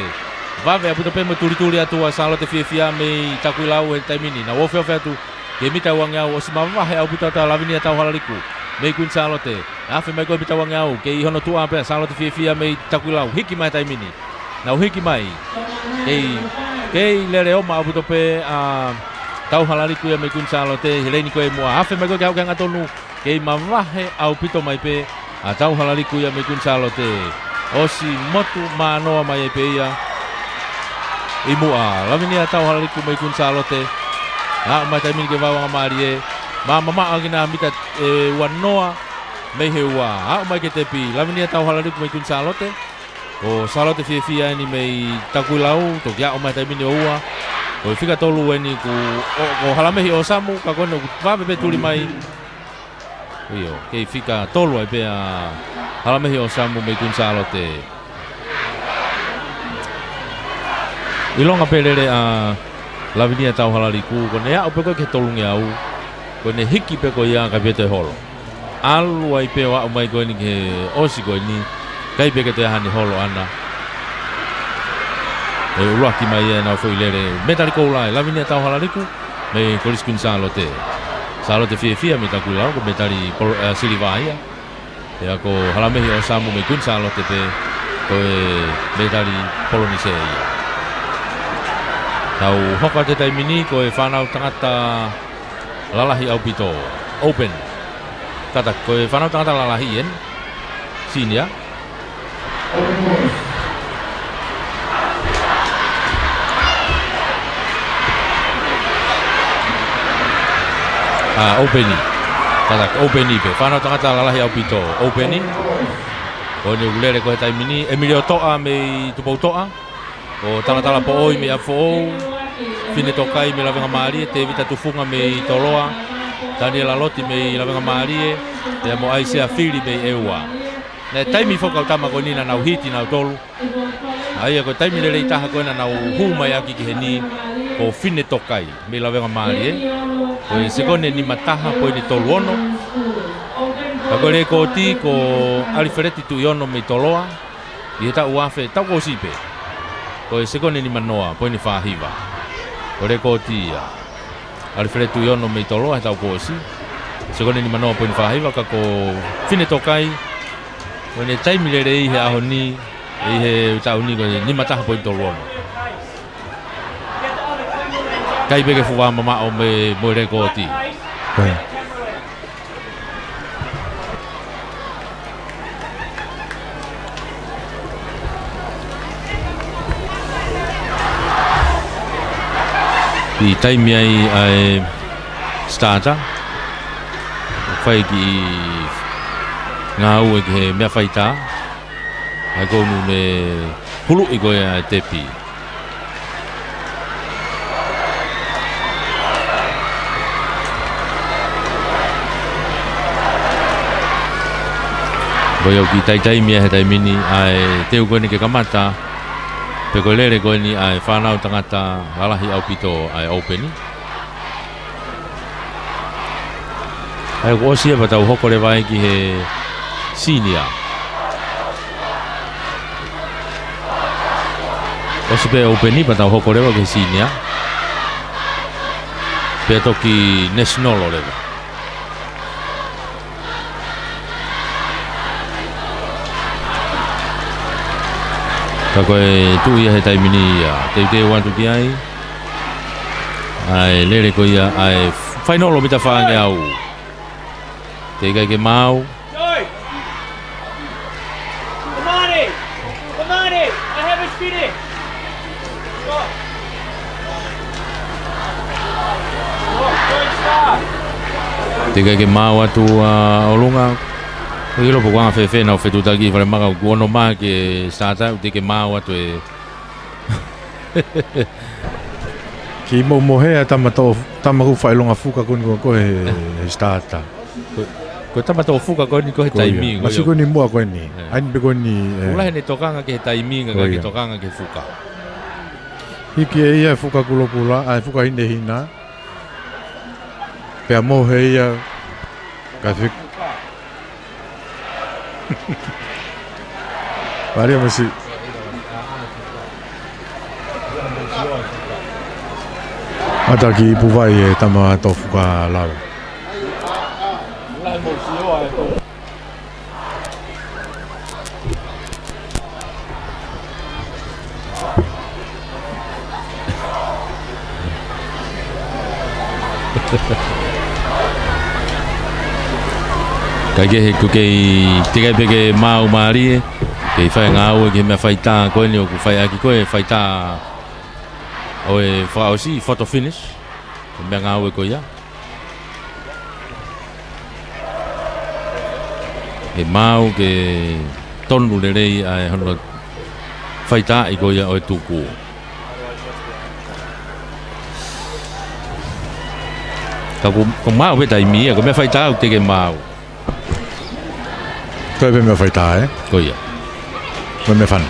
Wawe puta pe me tuli atua salo te fia mei takui lau he taimini Na wofe atu Ke mita uang au o si mawahe au puta tau lavini tau halariku Mei kun salote, afe mai koe pitawang au, ke i hono tua apea, salote fia mei takulau, hiki mai taimini. Nau hiki mai, kei lere oma au putope, tau halariku ia mei kun salote, heleni koe mua, afe mai koe ke hau ke ngatonu, kei mawahe au pito mai pe, tau halariku ia mei kun salote. Osi motu manoa mai e pe ia, i mua, lavini tau halariku mei kun salote, mai taimini ke wawanga marie, Mama agina mita wanoa mei he ua au mai ke tepi lavini tau halariku mei kun salote o salote fia ni mei takulau to kia o mai taimini ua o fika tolu eni ku o halamehi o samu ka kono va be tuli mai io ke fika tolu ai pe halamehi o samu mei kun salote ilonga pelele lavini tau halariku ko ne au pe ko ke tolu nge au ko ne hiki pe ko ia ka bete holo alu ai pe wa mai ko ni ke osi ko ni kai pe ke te hani holo ana e rocky mai na foi lere metali ko lai lavini tau halariku me kolis kun salote fia me ta kula ko metali siliva ia ya ko halamehi o samu me kun salote pe ko metali polonise ia tau hoka te taimini ko e whanau tangata lalahi au pito open kata koe whanau tangata lalahi en sinia openi kata openi pe whanau tangata lalahi au pito openi ko ni ulere koe taimini Emilio toa me tupau toa o tala po oi me afo Fine tokai me lavenga marie te vita tufunga me toloa Daniela Loti me lavenga marie te mo aise a fili me eua na taimi foka tama ko nina nau hiti nau tolu ai ko taimi le taha ko na nau huma ya ki heni ko fine tokai me lavenga marie ko se kone ni mataha ko ni tolu ono ko le ko ti ko Alfredi tu yono me toloa i ta uafe ta ko sipe ko se kone ni manoa po ni fahiva Ore ko tia Alfredo yono me tolo e tau kosi se kone ni manoa po ni fahiva ka ko fine tokai ko ne taimi le rei he ahoni e he tau ni ko ni mataha po tolo kai bege fuwa mama o me mo re ko ti I taimi ai starter whai ki ngā ue ki he mea whaita ai konu me hulu i koe a tepi Voi au ki tai mia he tai mini ai teu koe ni ke kamata. Pe koe lere koe ni ai whanau tangata alahi au pito ai openi. Ai ko osia pa tau hoko le vai ki he senior. Osi pe openi pa tau hoko le vai ki he senior. Pe toki national o le vai. Ka koe tu ia he taimini ia te wantu ki ai ai lere ko ia ai whainolo mita whaange au te kai ke mau I haven't finished. te kai ke mau atu o lunga ko ilo po kwanga fefe na fetu tagi fare maka kuono ma ke sata te ke mau atu e Ki mo mohe tamaku whailonga fuka kuni ko he starta. ko tamato fuka ko ni ko he taimi Masi ko ni mua ko ni. Ain be ko ni. ula he ne tokanga ke he taimi nga ke tokanga ke fuka Hiki e ia fuka kula ai fuka hinde hina. Pea mo he ia ka fik. Varia masi. Ata ki puwai e tama tofu ka lawa. Kage he kuke tiga pege mau mari ke fai ngau ke me fai ta ko ni ku fai aki ko fai ta o e fa aussi photo finish me ngau ko ya e mau ke tonu le rei ai hono fai ta i ko ya o tuku ka ko mau be tai mi ko me fai ta te ke mau Koe pe me whaita ko ya Koe me whana.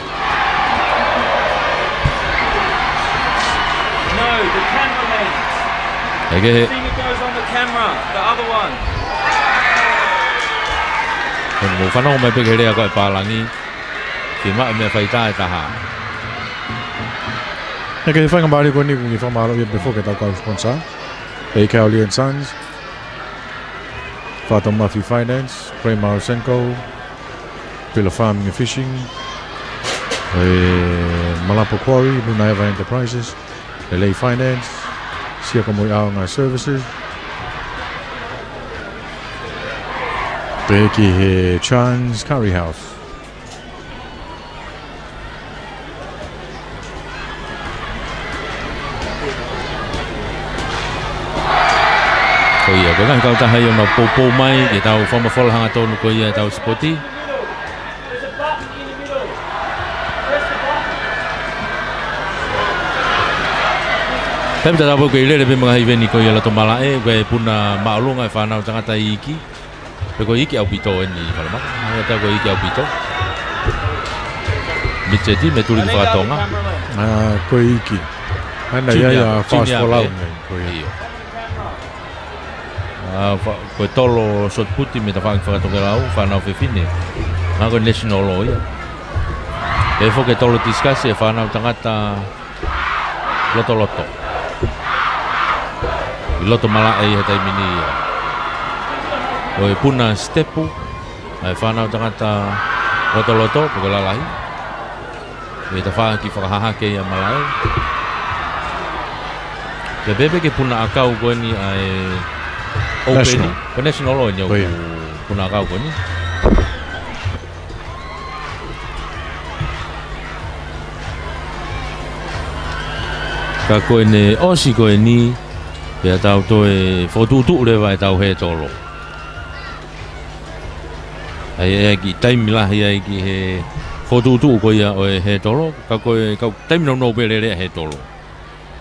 No, the cameraman. Kage he The thing that goes on the camera. The other one. mo whanau mai peke rea ko e pālangi ki maa me whai tae taha E ke whainga maari ko ni kungi whamaro ia before ke tau kau sponsor. E Cowley & Sons. Fato Murphy Finance. Kramer Senko. Pila Farming and Fishing. Malapo Quarry. Luna Eva Enterprises. LA Finance. Siaka Moi Aonga Services. Peki he Chan's Curry House. ko ia ko kan kau taha yo no popo mai ke tau whama whala hanga tonu ko ia tau spoti There's a button in the middle. Press the button. Pem tata po ke ilere pe mga hiveni ko ia lato malae ko e puna maalunga e whanau tangata i iki pe ko iki au pito e ni whalamaka hanga tau ko iki au pito Micheti me turi ki whakatonga Koe iki. Ana ia fast fall out. Koe iyo ko tolo shot puti me ta whakatonga lau whanau whiwhine nga ko national law ia e fo ke tolo tiskasi e whanau tangata loto I loto malae he taimini ia o e puna stepu ai whanau tangata loto poko lalahi e ta wha ki whakahahake ia malae Pe bebe ke puna akau ko ni ai National. Ko national law ni Oi. puna akau ko ni Ka ko ne osi ko ni pe tau to e fotutu le vai tau he tolo ai ki time la ai ki he fotutu ko ia o he tolo ka ko time no pe le he tolo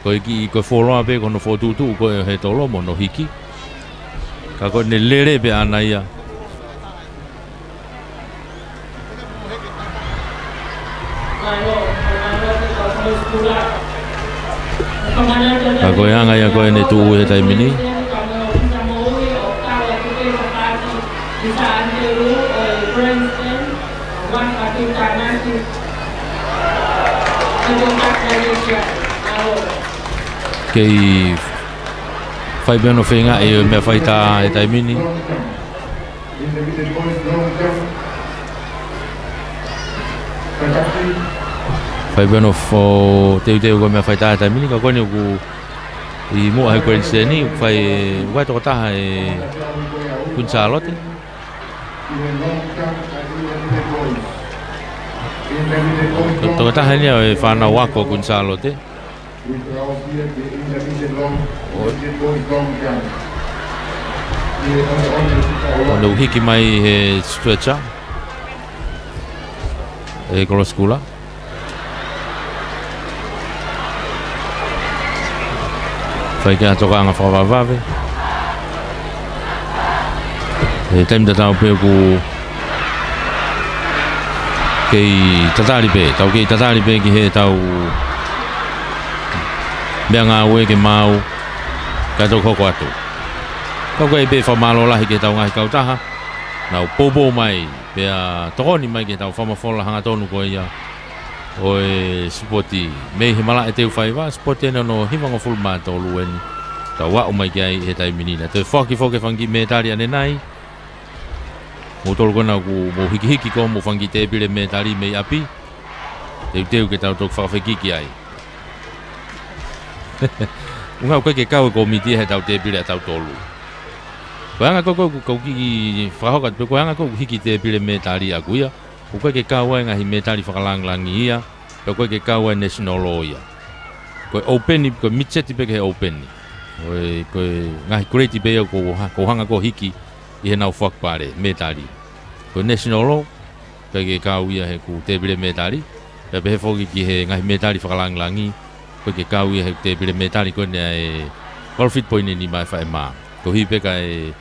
ko ki ko follow pe ko no fotutu ko he tolo mo no hiki ka ko ne lere pe ana ia Ka koe hanga ia koe ne tu he taimini. Kei fai beno whenga e mea whai tā e taimini. Fai beno fo teu ko mea whai tā e taimini ka koe ku i mua hai koe seni fai wai toko taha e kun Charlotte. Toko taha ni e whanau wako kun Charlotte. Ono hiki mai he stretcher e kolo skula. Fai kia toka anga whakawawave. E taim ta tau peo ku kei tatari pe, tau kei tatari pe ki he tau mea ngā ue ke mau ka tau koko atu. Kau kai pe whamalo lahi ke tau ngahi kautaha. Nau popo mai, pea tokoni mai ke tau whamafola hanga tonu ko ia. Oe spoti, mei he mala e teu whaiwa, spoti ena no hiwanga fulma tau lueni. Tau wau mai ki ai he taiminina. Te whaki whangi me tari ane nai. Mo tolu kona ku mo hiki ko mo whangi te pile me tari mei api. Teu ke tau tok whakawhekiki ai. Unga koe ke kau ko miti he tau te pile tau tolu. Koe anga kau ki whahokat, koe anga kau hiki te pile me tari a kuia. Koe ke kau ai ngahi me tari whakalanglangi ia. Koe ke kau ai national law ia. Koe openi, koe mitseti peke he openi. Koe ngahi kureti pea ko hanga ko hiki i he nau whakpare me tari. Koe national law, koe ke kau ia he ku te pile me tari. Pepe he whoki ki he ngahi me tari whakalanglangi. Koe ke kau ia he te pile me tari koe nea e golfit poine ni mai whae maa. Ko hi peka e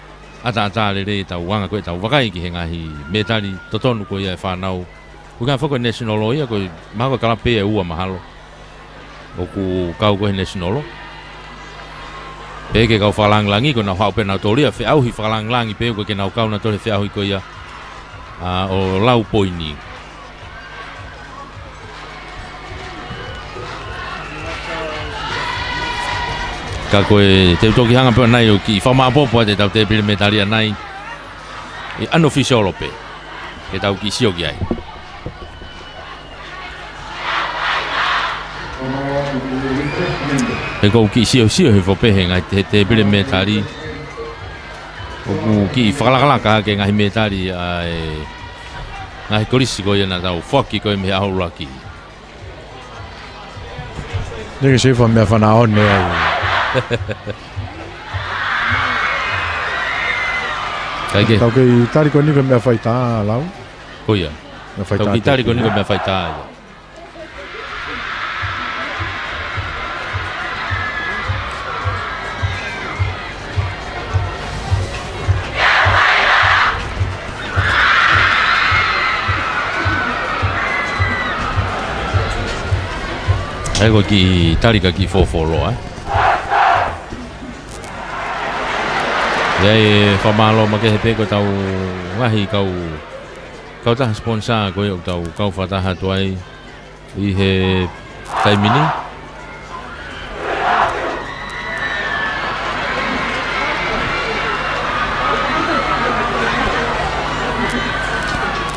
ata re tau wanga koe tau wakai ki he ngahi me tari totonu koe ia e whanau. Koe ngā whako national law ia koe maha koe kalape e ua mahalo. O ku kau koe national law. Peke kau whalanglangi koe nau hau pe nau toria whi auhi whalanglangi pe koe ke nau kau na tore whi auhi koe ia o lau poini. Ka koe te utoki hanga pēr nai o ki whamaapopo te tau te pile me taria nai e unofficial ope ke tau ki sioki ai. E kou ki sio he whopehe ngai te pile me tari o ku ki whakalakalaka ke ngahi me tari ngahi korisi koe ana tau whaki koe me ahuraki. Neke sefa mea whanaone ai. Tau kei tari ko niko mea whai tā lau. Koia. Tau kei tari ko niko mea whai tā ia. Ego ki tari ka ki fofolo Iai whamalo ma ke he peko tau ngahi kau taha sponsor koe o tau kau whataha tuai i he taimini.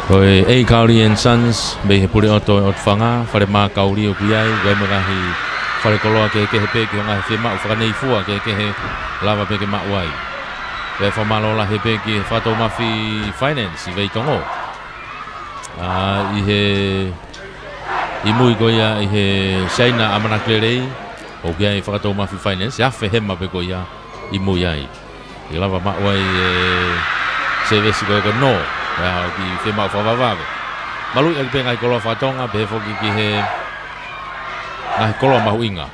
Koe Ei Kauri and Sons me he pure oto o whanga whare mā kauri o kuiai gai magahi whare koloa ke he peke o ngahi whema o whakanei fua ke he lava peke mauai. Pe whamalo la he peke whatou mafi finance i veitongo. I he i mui koia i he Shaina Amanaklerei o kia i whakatou mafi finance ia whehema pe koia i mui ai. I lava mauai sevesi koe ko no. Ya ki whema o whawawave. Malui aki pe ngai koloa whatonga, pe whoki ki he ngai koloa mahu inga.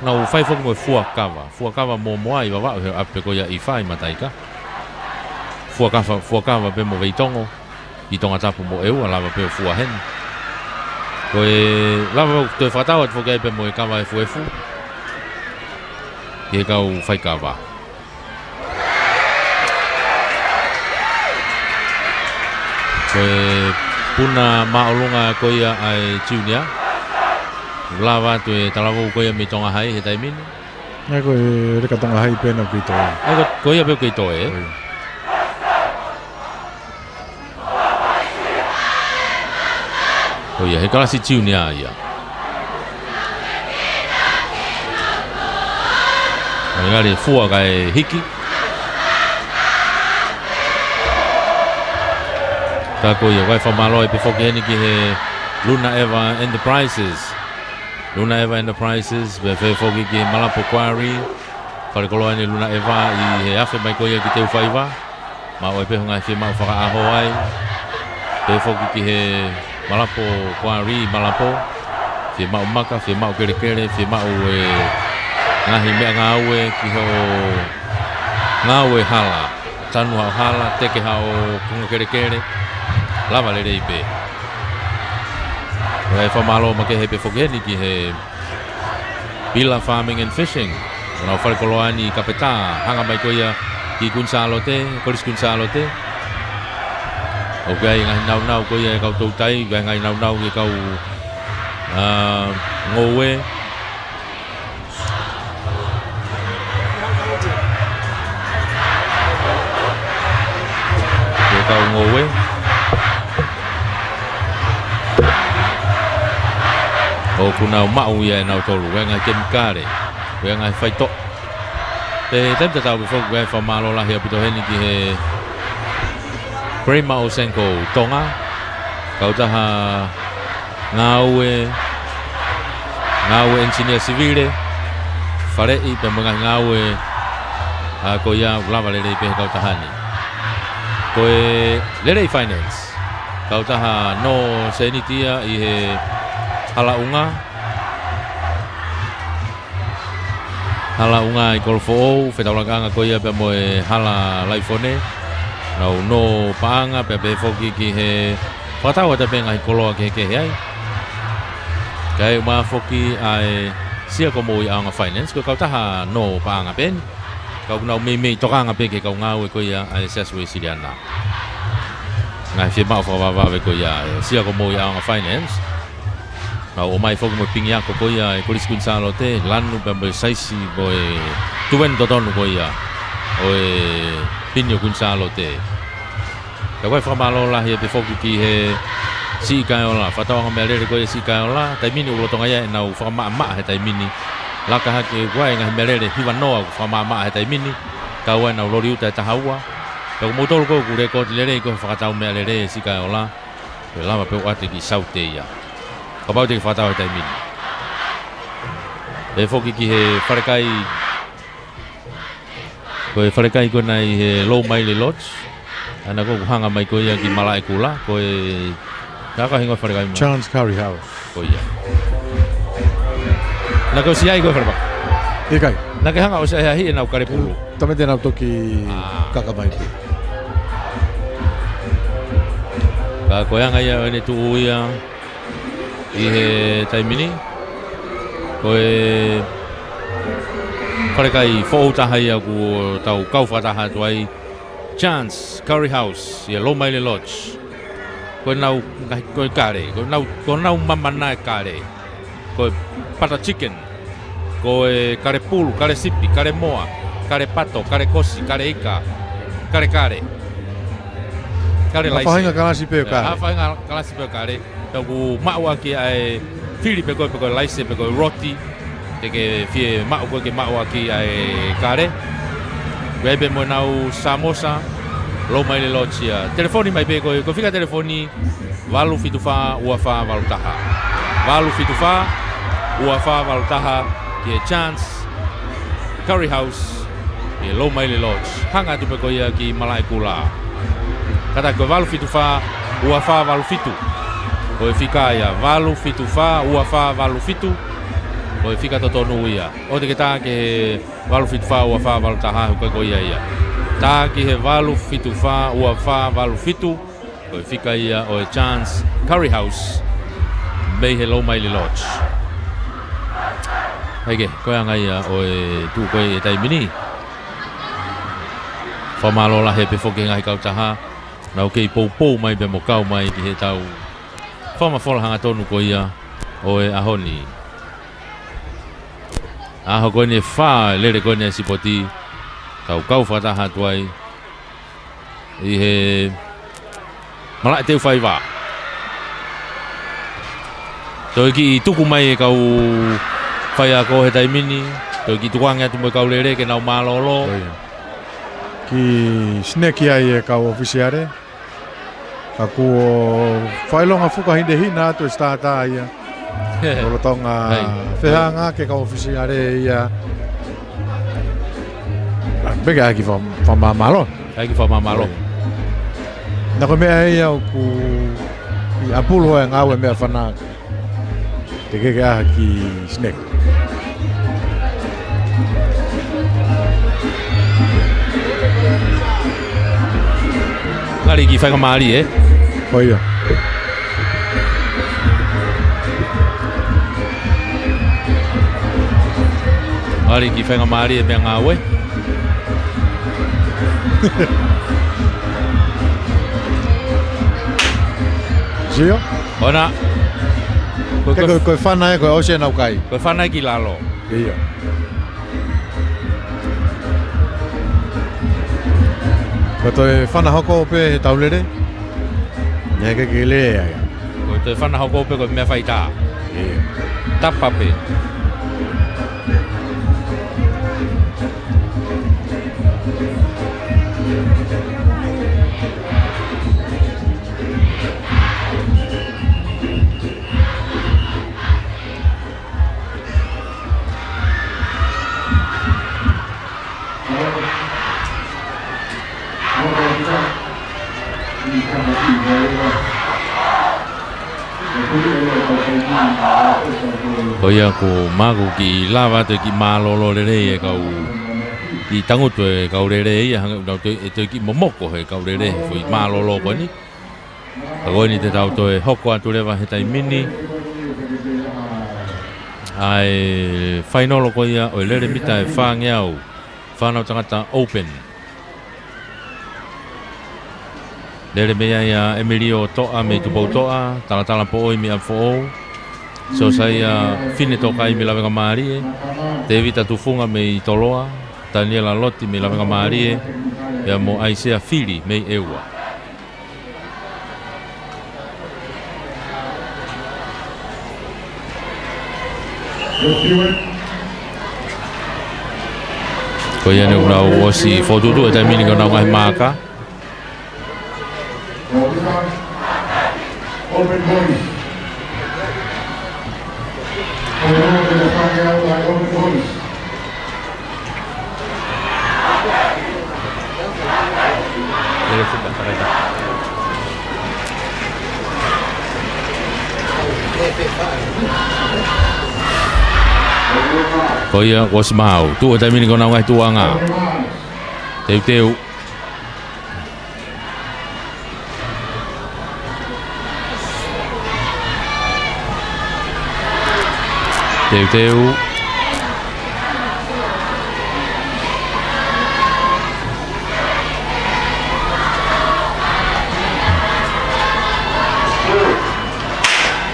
Nau whai whoki moe fuakawa mō moa i wawao he ape koia i whai mataika. Fuakawa pe mo veitongo, I tonga tapu mo eua lava pe fua hen. Koe lava te whatau at whakai pe mo e kawa e fuefu. Ke kau whaikawa. Koe puna maolunga koia ai junior. Lava tu e talawu koia mi tonga hai he taimini. Ngai koe reka tonga hai pena ki to. Ai koia pe to e. Koia he kalasi junior ia. Ngari fua kai hiki. Ta koia kai whamalo e pe whoki heni ki he Luna Eva Enterprises. Luna Eva Enterprises, be fe whoki ki he Malapo Quarry. Wharekoloa ni Luna Eva i he awhi mai koia ki te uwhaiwa. Ma oi pe hongai whi mau whaka aho ai. Pe whoki ki he Malapo Quarry, Malapo. Whi mau maka, whi mau kere kere, whi mau e ngahi mea ngāue ki ho ngāue hala. Tanu hao hala, teke hao kunga kere kere. Lava le rei pe. Rai whamalo ma ke he pe whokeni ki he Bila Farming and Fishing. Nau wharekoloa ni kapeta, hanga mai koia ki Kunsalo te, Koris Kunsalo te. O gai ngai nau koia e kau tautai, gai ngai nau e kau ngowe. E kau ngowe. O kuna mau ia e nau tolu, gai ngai kemikare. Gai ngai whaito. Te temta tau ki whoku gai whamalo lahi apito heni ki he Prema Osenko Tonga. Kau taha ngaue engineer civile. Wharei pe mga ngaue ko ia ulava lerei pe kau tahani. Koe lerei finance. Kau taha no senitia i he Halaunga i kolfo whetaulakanga koia pe moe hala laifone. Nau no paanga pe foki ki he whataua te penga hi koloa ke he ai. Kai uma foki ai sia ko mo i anga finance ko kau taha no paanga pen. Kau nau mei tokanga pe ke kau ngau e koia ai seswe siliana. Ngai fi mau whawawawe koia sia ko mo i anga finance. Nau o mai foki mo pingia ko koia e Koris Kunsalo te lanu pe mo saisi boe tuen totonu koia o e Pinyo Kunsalo te. Ka koe whamalo lahi e pe foki ki he si kai ola whataonga mea rere koe si kai ola taimini ulotonga ia e nau whamamaa he taimini laka hake koe ngahi mea rere hiwa noa whamamaa he taimini ka ua nau lori uta e tahaua ka kumutolu koe kure koti lere koe whakatau mea rere si kai ola koe lama pe uate ki saute ia ka pau te ki whatau he taimini e foki ki he wharekai koe wharekai koe nai he Low Maile Lodge ana ko hanga mai ko ia ki Malae Kula ko e ka hingo wharekai mai Chance Curry House. ko ia na ko si ai ko wharekai E kai. na ke hanga o se hi na kare pulu Tame te nau toki kakamai. ka ko hanga ia ne tu ia i he taimini ko e wharekai whautaha ia ku tau kau whataha tuai Chance Curry House, ia Low Maile Lodge. Koe nau kare, koe nau mamana e kare. Koe pata chicken, koe kare pulu, kare sipi, kare moa, kare pato, kare kosi, kare ika, kare kare. Kare laisi. Whahinga kalasi peo kare. Whahinga kalasi peo kare. Tau ku maua ki ai whiri pe koe laisi, pe koe roti. Te ke fie mau koe ke maua ki ai kare. Webe mo nau samosa Low Maile Lodge ia. Telefoni mai pe ko fika telefoni walu fitufa uafa valutaha. Walu fitufa uafa valutaha ki Chance Curry House ki Low Maile Lodge. Hanga tu pe ko ia ki Malae Kula. Kata ko walu fitufa uafa walu fitu. Ko fika ia walu fitufa uafa walu fitu. Ko fika totonu ia. O te kita ke walu fitufa ua wha walu taha ko ia ia. Tā ki he walu fitu wha ua wha walu fitu Ko fika ia o Chance Curry House. Mei he Lomaili Lodge. Hege, koe anga ia o tu koe e taimini. Whamalola he pe whoke ngahi kautaha. Nau kei pou mai pe mo kau mai ki he tau. Whamafola hanga tonu ko ia o ahoni. Aho koe ne wha lere koe ne sipoti. Kau whataha tuai. I he malai teu whai wā. Toi ki tuku mai e kau whai a ko he taimini. Toi ki tukuanga tu mo kau lere ke nau malolo. Ki sneki ai e kau ofisiare. Ka kuo whailonga whuka hinde hina atu e stata ia. Olo tonga whehanga ke kau ofisiare ia. Bega aki whamamalo. Aki whamamalo. Nako mea ia o ku i apulu hoa ngau e mea whanaka. Te keke aha ki sneki. Ngari ki whaika maari e? Oia. Ngari ki whaika maari e mea ngā ue? Sio? Ona. Koe whana e koe ose nau kai. Koe whana e ki lalo. Ia. Koe toi whana hoko pe he taulere. Nha ke le ai. Koe toi whana hoko pe koe mea whaita. Ia. Tapa pe. Ko ia ko magu ki lava te ki malolo lere e kau ki tangutu e kau lere ia hanga unau te ki momoko he kau lere fui malolo ko ni. Ko ni te tau to e hoko atu lewa he taimini. Ai whainolo ko ia o lere mita e whangeau whanau tangata open. Lere mea ia Emilio toa me tupau toa, talatala po oi mi a fo. So saya fine toka i mi lawenga maari e. Te evita tufunga me i toloa, Daniela Lotti me lawenga maari e. Ia mo aisea fili me i eua. Ko ia ne unau osi fotutu e taimini ka nau ngai maka. Open voice. Open voice. Ko ia ko si mau tu o taimini ko nau ngai tuanga. Teu. Teu.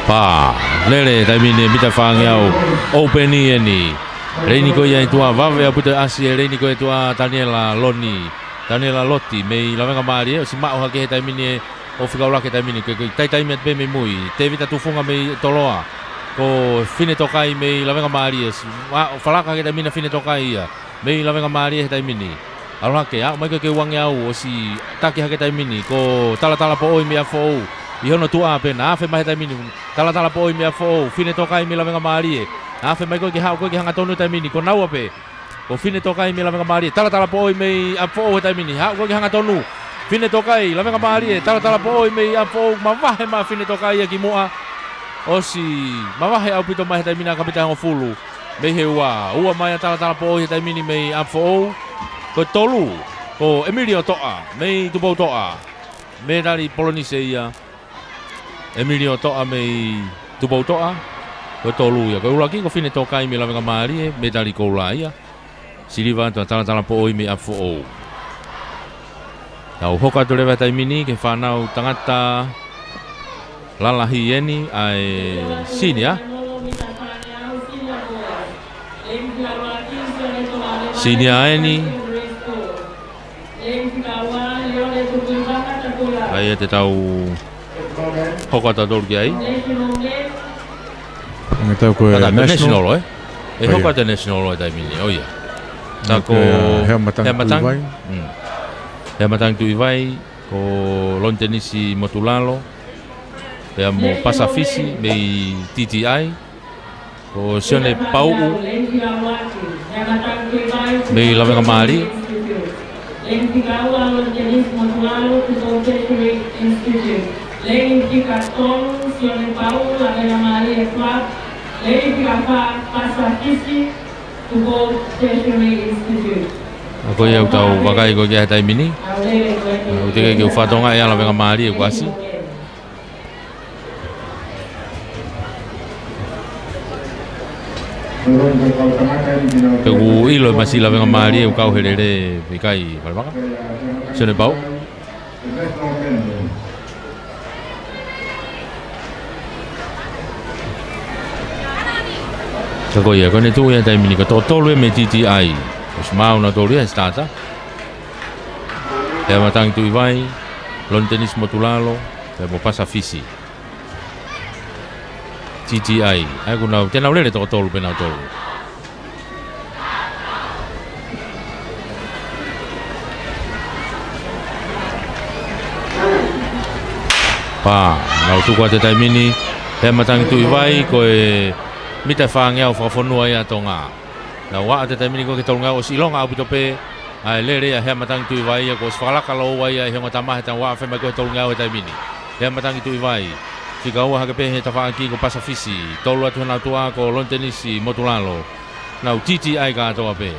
Pa, lele taimini mita whangiau open i eni. Reini ko ia i tua vave a puta asi e reini ko i tua Daniela Lotti mei lawenga maari e o si mao hake he taimini e o whikaurake taimini ko i taimi at pe me mui. Te vita tufunga mei toloa. Ko fine tokai mei lawenga maari e whalaka ke taimina fine tokai ia. Mei lawenga maari e he taimini. Arohake, mai ko ke uangi au o si taki hake taimini ko tala po oi mea fo I hono tua pena afe mai taimini tala po oi mea fo fine tokai mei lawenga maari e. Afe mai ko ke hanga tonu taimini ko nau ape. Ko fine tokai mei lawenga maari e tala po oi mei a fo o taimini. Ko ke hanga tonu. Fine tokai lawenga maari e tala po oi mei a fo mawahe ma fine tokai ki moa. Osi mawahe au pito mai taimina kapita ngo fulu. Mei he ua mai tala po oi taimini mei a fo ko tolu ko Emilio toa mei tupou toa. medali Polonise ia Emilio to'a mei tupou to'a ko tolu ia ko ulaki ko fine tokai me lawenga mali medali ko ula ia siliva tala po oi me afo o tau hoka to lewa taimini ke whanau tangata lalahi eni ai sinia eni ai te tau hoka ta dor ai Nge tau koe national oi e Oh, hoka te national oi taimini oh ia tako Hea matang tuiwai. Hea matang tuiwai ko lon tenisi motulalo Pea mo pasafisi mei TTI ko sione pau mei lawenga mali Ako ia tau wakai ko kia tai mini o te ke ufatonga ia lawenga mali e kuasi Ke u ilo masi lawenga mali e kau herere pikai palmaka Sione pau Kako ia kone tu ia tai mini ko tolu e me TTI Os mau na tolu ia stata Hea matang tu iwai lon tenis motulalo pe mo pasa fisi TTI ai ko nau tena lele to tolu pe na tolu Pa nau tu ko te tai mini Hea matang tu iwai ko e mita whangea o whafonua ia tonga. Na wa te taimini ko ke tolunga o silonga au pitope ai lere a hea matang tui vai ko sfalaka lo wai ai henga tamahe tan wa fe mai ko tolunga o taimini. Hea matang tui vai. Fika ua haka pe he tawhaaki ko pasafisi. Tolu atu hana tua ko lon tenisi motulalo. Na utiti ai ka atoa pe.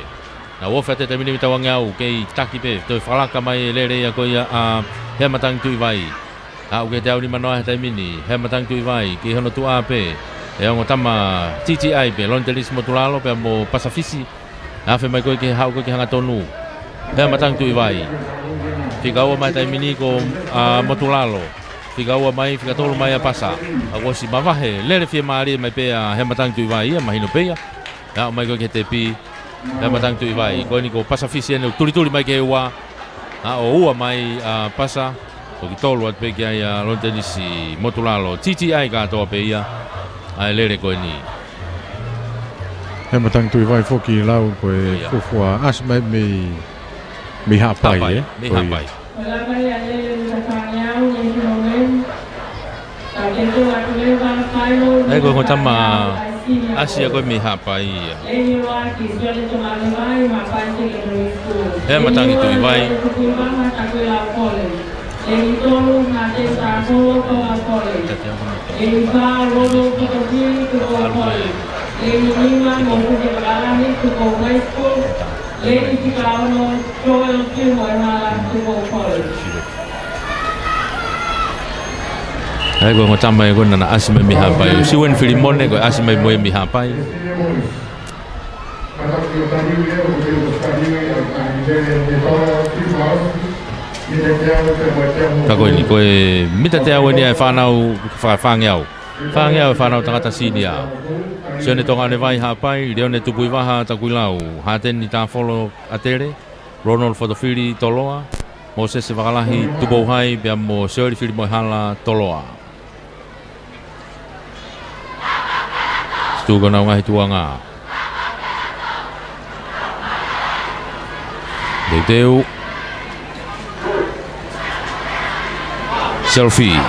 Na wofa te taimini mita wangea au kei taki pe. Toi whalaka mai lere ia ko ia hea matang tui vai. Au ke te au ni manoa he taimini. Hea matang tui vai ki hono tua pe. E ongo tama TTI pe lon tenis motulalo pe mo pasafisi afe mai ko ke hau ko ke hanga tonu he matang tu iwai fika ua mai taimini ko motulalo fika ua mai fika tolu mai a pasa ako si mavahe lere fie maari mai pe he matang tu iwai ia mahino pe ya mai ko ke tepi he matang tu iwai ko ni ko pasafisi ene tuli mai ke ua o ua mai pasa ko ki tolu at pe ke ia lon tenis motulalo TTI ka to pe ia ai lere ko ni He matang tui vai foki lau koe fufua as mai mi hapai e. Mi hapai. Ai ko ko tama asia ko mi hapai ia. He matang tui vai. Ai ko ngotama ko na asime mi hapai. Si wen filimone ko asime mo mi hapai. Kako ni ko mita te awe ni whanau whangau. Whangau whanau tangata sinia. Sio ne tonga ne vai hapai, leo ne tupui waha ta kuilau. Haten ni ta follow atere. Ronald Fotofili toloa. Mo se se wakalahi tupou hai bia mo seori fili mo hala toloa. Stu kona ngahi tuanga. Deiteu. Selfie.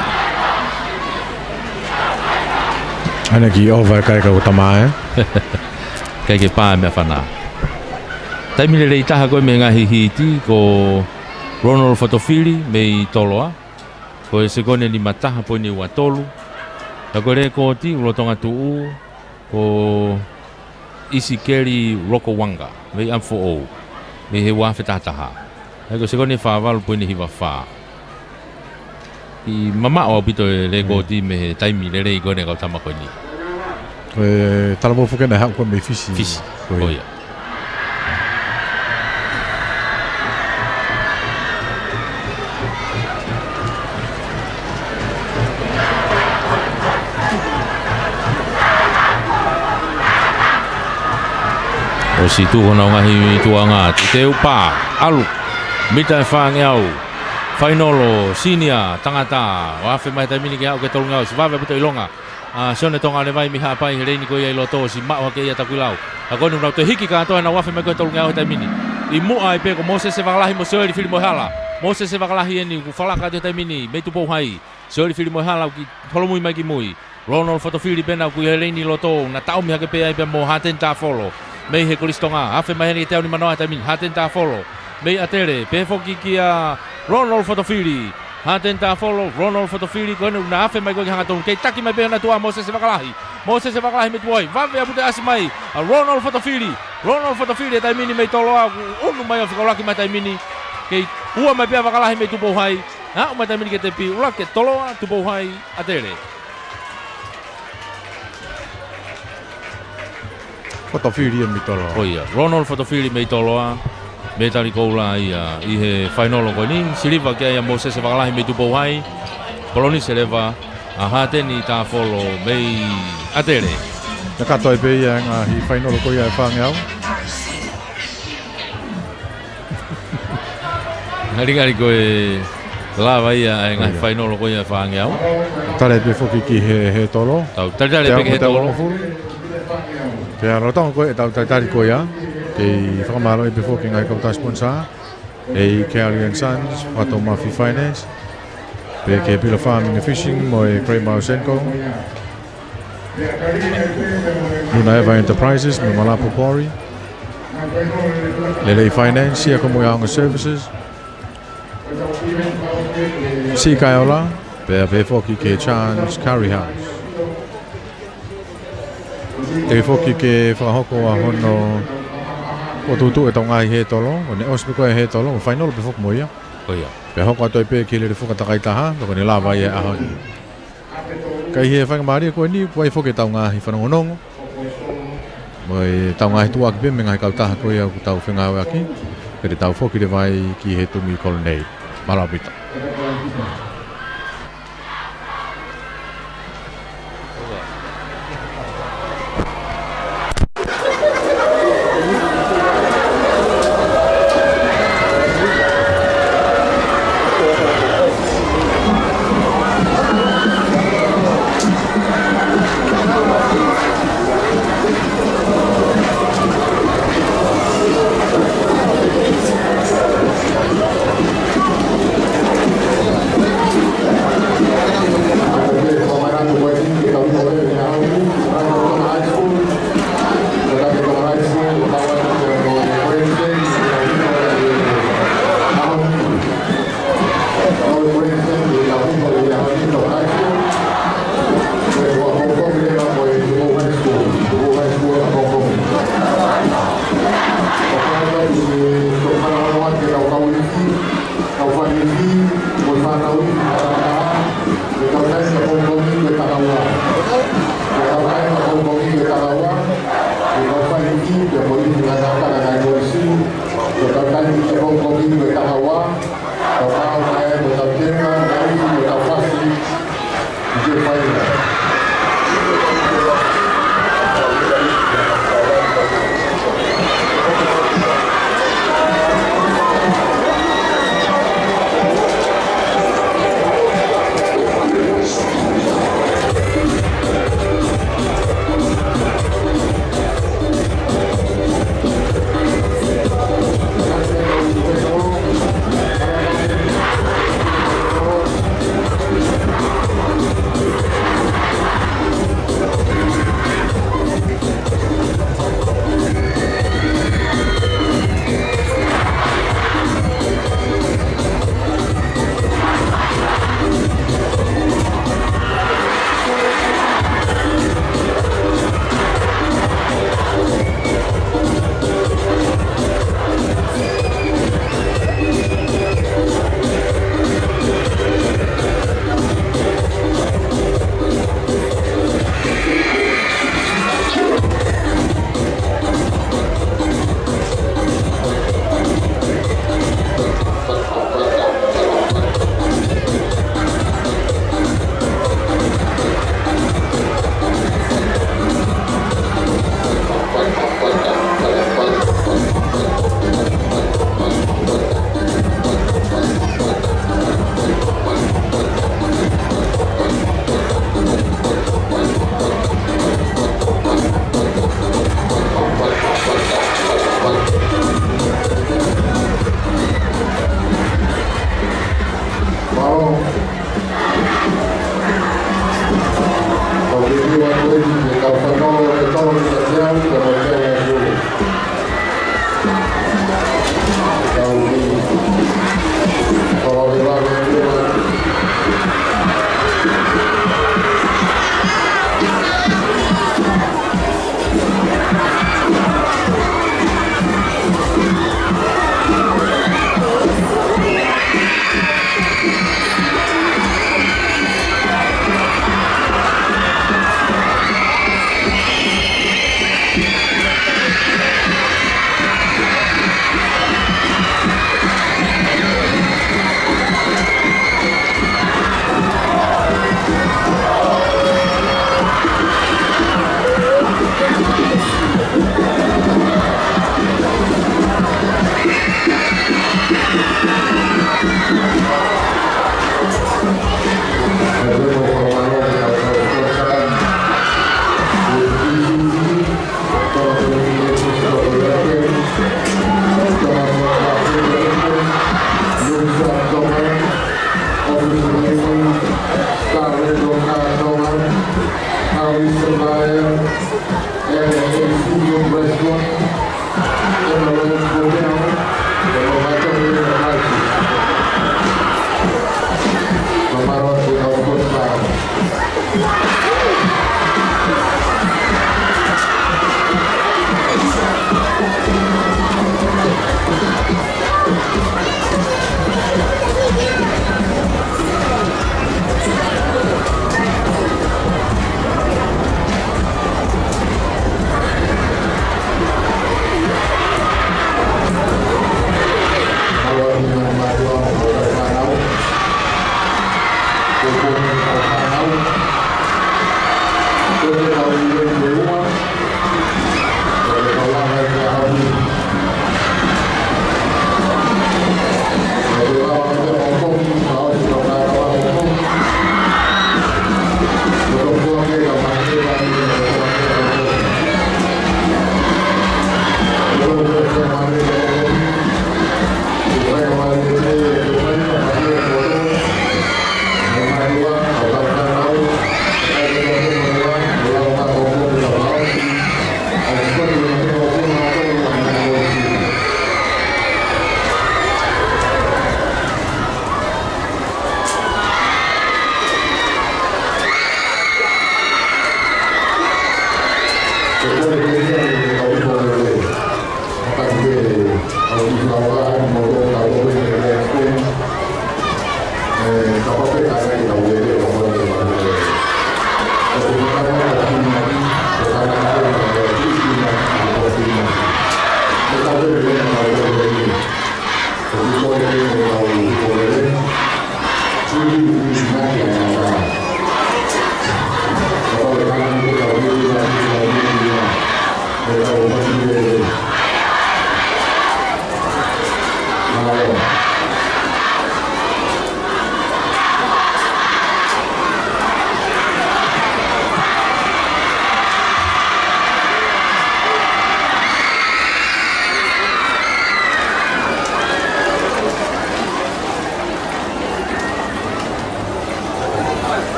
Ana ki ova kai ka utama Kai ke pā mea whana. Taimile rei taha koe me ngahi hiti ko Ronald Fotofili mei toloa. Ko e sekone ni mataha po ni ua tolu. Ta koe re ko ti ulotonga tuu ko isi keri Rokowanga mei amfo o. Mei he wafe tataha. Ko sekone whaawalu po ni hiwa whaa. I mama o pito le ko ti me taimi le ko ne ka tama ko ni. Tala mo fuke na ha ko me fisi. Fisi. Oh ya. O si tu hono ngahi tuanga te upa alu mita whangeau whainolo sinia tangata wafe mai taimini ke hau ke tolungau si wawe puto ilonga sione tonga le vai miha pai reini ko ia iloto si maua ke ia takulau a konu nau te hiki ka toa na wafe mai ko tolungau he taimini i mua i peko Moses se wakalahi mo seori fili mo hala Moses se wakalahi eni ku whalaka te taimini mei tupo hai seori fili mo hala ki tolomui mai ki mui Ronald fotofili pena ku ia reini loto na tau miha ke pea i pe mo haten ta folo mei he kolistonga afe mai heni teo ni manoa taimini haten ta folo mei atere pe foki kia Ronald fotofili haten ta folo Ronald fotofili ko na afe mai ko hanga ton ke taki mai pe na tua Moses se wakalahi me tuoi vave abu te asimai Ronald fotofili taimini mei toloa unu mai of kolaki mai taimini ke ua mai pe wakalahi me tupo hai ha mai taimini ke tepi ulake toloa tupo hai atere Fotofili mi tolo. oh iya Ronald fotofili mei toloa me tali koula ia i he whainolo ko ni siliva ke ia Moses se wakalahi me tupo hai koloni se leva a hateni ta folo mei atere Na katoa pe ia ngā hi whainolo ko ia e whangeau. ngari ko e lava ia e ngai whainolo ko ia whangeau Tare pe foki ki he tolo. tau tari pe ke tolo Te arotonga koe e tau taitari koe ia. Kei whakamaro e pe foki ngai kauta sponsor. E Kelly and Sons, Pato Murphy Finance. Pe ke Pila Farming and Fishing mo e Craig Mausenko. Luna Eva Enterprises mo Malapo Quarry. Lele Finance, ia komo Young Services. Si Kaiola, pe foki ke Chance Curry House. Te foki ke whahoko a hono o tutu e tau ngai he tolo, o ne ospe koe he tolo, o whainolo pe foki mo ia. oh iya Pe hoko atoi pe ki le fuka takai taha, loko ni lava ia aho. Kai he whakamari koe ni, wai foki tau ngahi whanongonongo. Moi tau ngahi tuak pe me ngai kau taha koe au tau whengawe aki. Kere tau foki le vai ki he tumi kolonei. Malapita.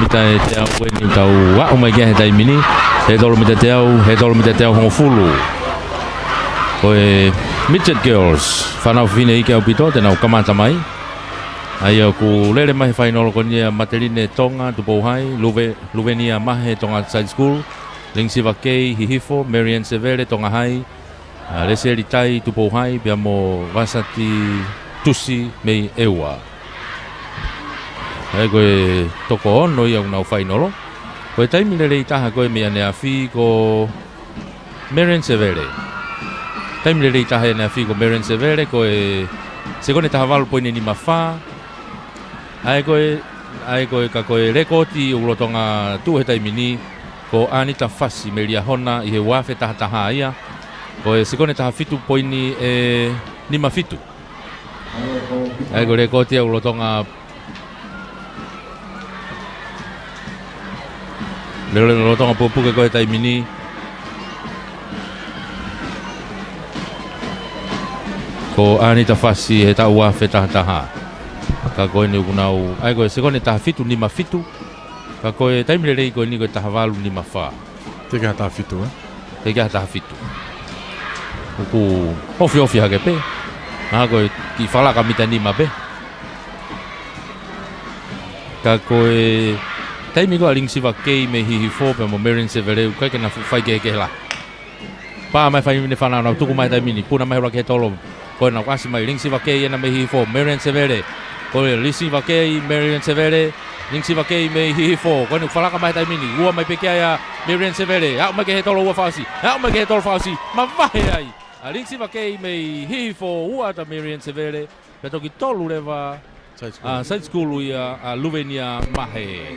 Mita te au weni tau wa o mai ke tai mini he tolo mita te au hongo fulu koe midget girls whanau whine ike au pito te nau kamata mai ai au ku lele mahi whainolo ko nia Mateline Tonga Tupouhai Luvenia mahe Tonga Side School Lingsiva Kei Hihifo Marian Severe Tonga Hai Leseri Tai Tupouhai pia mo Vasati Tusi mei ewa ai koe toko ono i au nau whainolo koe taimi lele i taha koe mea nea whi ko Marian Severe taimi lele i taha nea whi ko Marian Severe koe se kone taha walu poine ni mawha ai koe ka koe rekoti ulo tonga tu he taimi ni ko Anita Fasi me lia hona i he wafe taha taha ia koe se kone taha fitu poini e ni mafitu ai koe rekoti ulo tonga Lelo tonga pupuke koe taimi ni ko Anita Fasi he tau wafe taha taha ka koe ni ukunau ai koe se kone taha fitu ni mafitu ka koe taimi lelei koe ni koe taha walu ni mawha Te kia taha fitu, te kia taha fitu uku ofi hake pe Maha koe ki whalaka mita ni ma pe ka koe taimi koe Lingsiva Kei me hihi fō pe mo Marian Severe kai kena whai ke la pā mai whai mine whanau nau tuku mai taimi ni puna mai hura ke tolo koe nau kasi mai Lingsiva Kei ena me hihi fō Marian Severe koe Lingsiva Kei Marian Severe Lingsiva Kei me hihi fō koe nuk whalaka mai taimi ni ua mai pekea ia Marian Severe au mai ke he tolo ua whasi au mai ke he tolo whasi ma wahe ai Lingsiva Kei me hihi fō ua ta Marian Severe pe toki tolu lewa Side School ia Luvenia mahe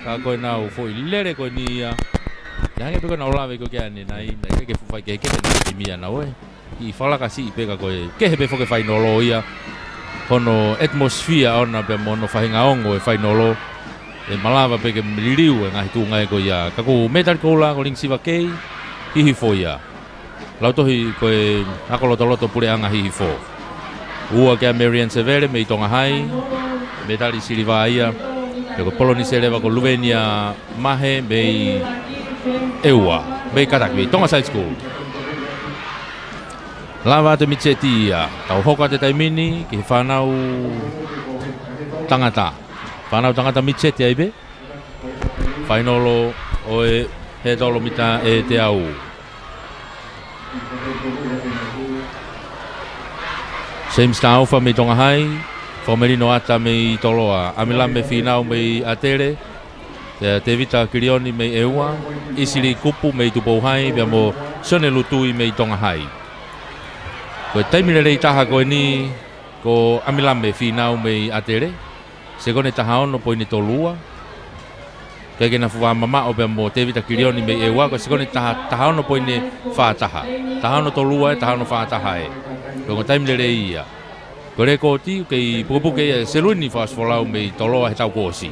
ka koe nau fo i lere koe ni ia ya hange peko nau lawe ko kia ni nai ke fufai ke nai mia na oe i whalaka si i peka koe ke he pe foke whainolo ia kono atmosphere ona pe mono whahinga ongo e whainolo e malawa peke miliriu e ngahi tūngai ko ia ka ko metal koula ko Lingsiva Kei hihi fo ia lautohi koe ako loto pure anga hihi fo ua kia Marian Severe me i Tonga Hai medali siliva ia ko poloni se leva ko Luvenia mahe me i eua me i katakwi Tonga Side School lava te micheti ia tau hoka te taimini ki whanau tangata micheti ai be whainolo oe he tolo mita e te au James Taufa me Tonga Hai Whamerino ata me i toloa amila me whinau me i atere te vita kirioni me i eua isiri kupu me i Tupouhai pia mo sone lutui me i Tonga Hai koe taimile rei taha koe ni ko amila me whinau me i atere Se kone tahaono po ni tolua. Kai kena fuwa mama o pe mo David Akilioni me e wa ko se kone tahaono po ni whātaha. Tahaono tolua e tahaono whātaha e. Ko taim le ia. Ko re ko ti kei pupuke e seluni fast folau me toloa he tau kosi.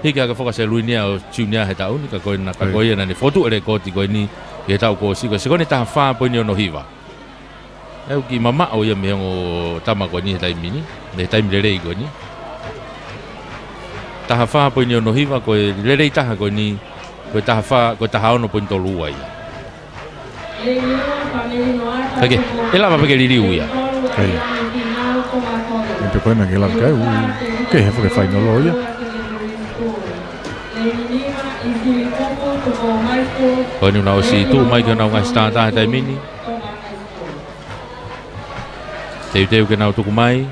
Hika ka foka seluni o junior he tau ni ka ko na ka ko ia na ni fotu re ko ti ko ni he tau kosi ko se kone taha wha po ni ono hiva. Eu ki mama o ia me o tama ko ni he taimi ni. Me taimi le rei ko ni. Taha wha po ni ono hiva ko le rei taha ko ni. Ko taha wha ko taha ono po ni tolua ia. Kake, e lava pake liriu ia. Kai. E pe koe na ke lava kai, ke he whake whai nolo ia. Koe ni unao si tu mai ke unao ngai stata he taimini. Teu ke nao tuku mai.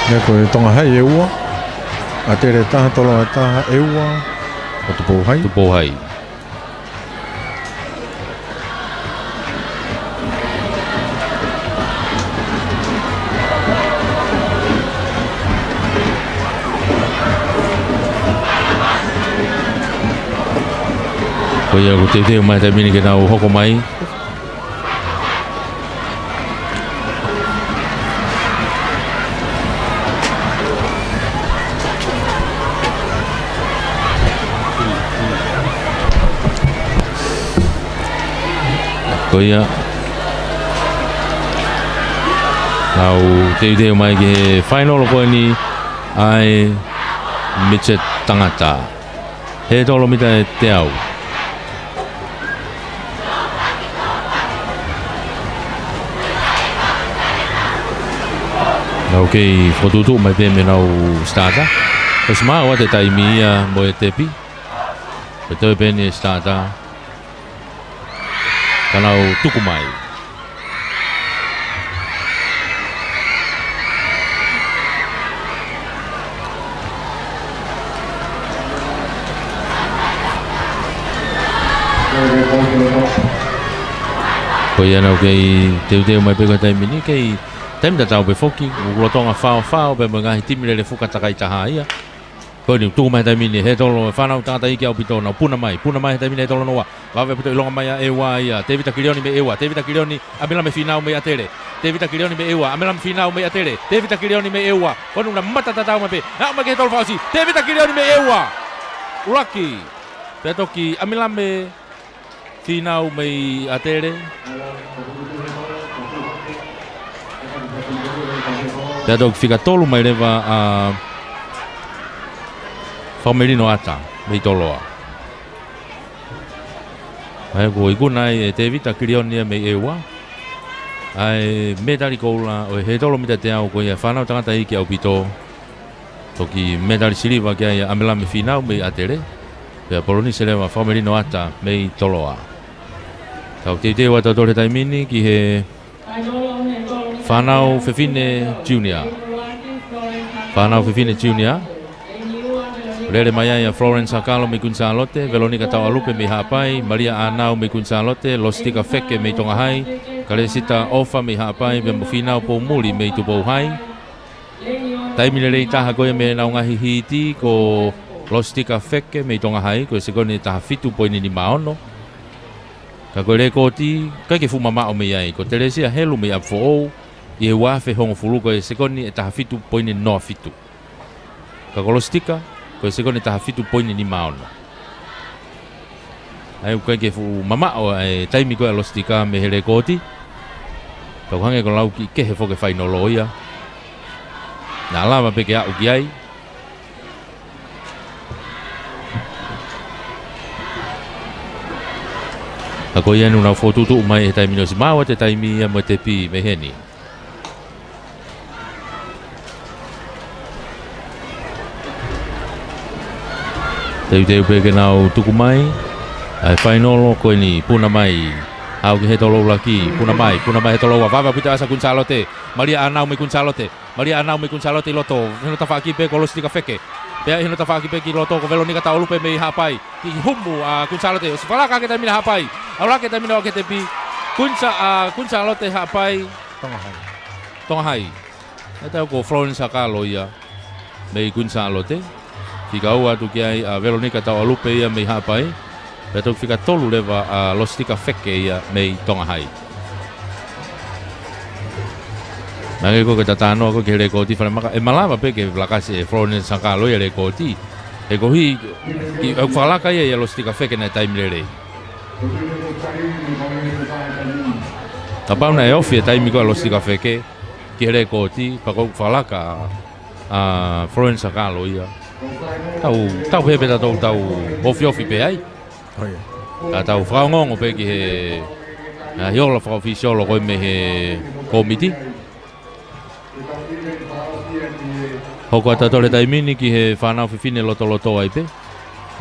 Nea koe tonga hai e ua. A tere taha tolo a taha e ua. O tu pou hai. Tu pou hai. Ko ia ko te mai taimini ke nau hoko mai. Ko ia nau te mai ke final ko ni ai Mitchet tangata. He tolo mita e te au. Nau kei fotutu mai pe me nau starta. Ko sma o te taimi ia mo e tepi. Pe te pe ni starta. Kanau tuku mai. Ko ia nau kei teu mai pe ko taimi ni kei taimi ta tau pe foki u lotonga fao pe mga hitimi le fuka takai taha ia. Ko ni tuku mai taimi ni he tolo whanau tata iki au pito na puna mai he taimi ni tolo noa. Wawe pito ilonga mai a ewa ia. David Akilioni me ewa. David Akilioni amela me finau me atere. David Akilioni me ewa. Amela me finau me atere. David Akilioni me ewa. Konu na mata tatau me pe. Na ma ke tolo fausi. David Akilioni me ewa. Uraki. Petoki amela me finau me atere. Petoki fika tolu mai leva a Whamerino ata, mei toloa. Ai ko ikuna e David Akilioni mei ewa. Ai medali koula o he tolo mita te au ko ia whanau tangata iki au pito. Toki medali siliva kia ia amela me finau mei atere. Pea poloni se lewa Whamerino ata mei toloa. Tau te wata tole taimini ki he whanau Fefine Junior. Whanau Fefine Junior. Lele Maya Florence Akalo me Kunsalote, Veronica Tawalupe me hapai, Maria Anau me Kunsalote, Lostika Feke me tonga hai, Kalesita Ofa me hapai, Bemofina po muli me tupo hai. Taimile le taha koe me na ngahi hiti ko Lostika Feke me tonga hai, ko se kone taha fitu poini ni maono. Ka koe le koti, kai ke fumama o me iai, ko Teresia helu me apfo ou, i he wafe hongo fulu ko se kone taha fitu poini no fitu. Ka ko Lostika, ko se kone taha fitu poini ni maono. Ai ukai ke fu mama o e taimi ko Lostika me hele koti. Ka hange ko lauki ke he foke fai no loia. Na lava pe ke a uki ai. Ka ko ia nuna fotutu mai e taimi no si mawa te taimi mo te pi me heni. Teu pe ke nau tuku mai. Ai whainolo koe ni puna mai. Au ki he tolo laki. Puna mai he tolo wa. Vava puta asa Kunsalote. Maria Anau me Kunsalote. Maria Anau me Kunsalote loto. Hino ta whaki pe ko Lostika Feke. Pea hino ta whaki pe ki loto ko Veronica Taulupe me hapai. Ki humbu a Kunsalote. O se whalaka ke taimina hapai. Au lake taimina o ke te pi. kunsa lo te hapai tonga hai eta ko Florence ka loia me kunsa lo te fika ua tu ki ai Veronica ta alupe ia me hapai beto fika tolu leva lostika feke ia me tonga hai Nage ko ka tano ko ke rekoti fa maka e malama pe ke blakasi e Florence ka loia rekoti e ko hi ki fala ka ia lostika feke na time lere Tapau na e ofi e taimi ko alosi ka feke ki here koti pa ko falaka Florence ka loia tau pepe tau ofi pe ai tau frangongo pe ki he hiola fra officiolo ko me he komiti hoko atatore taimini ki he whanau whiwhine loto ai pe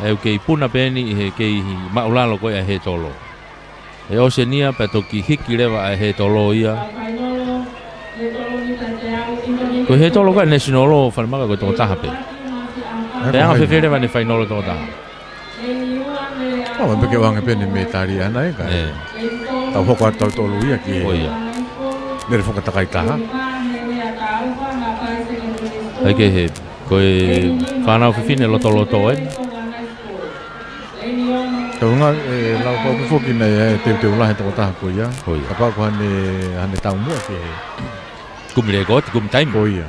e kei puna peni he kei maulalo ko he tolo e Oceania pe toki hiki lewa he tolo ia ko he tolo ka national lo whanamaka ko toko taha pe pe anga whiwhire wane whainolo toko taha Oh, peke wanga pene me tari ana e ka tau hoko atau tolo ia ki he nere whoka takai taha Ake he ko e whanau whiwhine loto e Tau nga lau kau kufoki nei te ulahe toko taha ko ia. Kapa ko hane tau mua ke kumire ko kum time ko ia.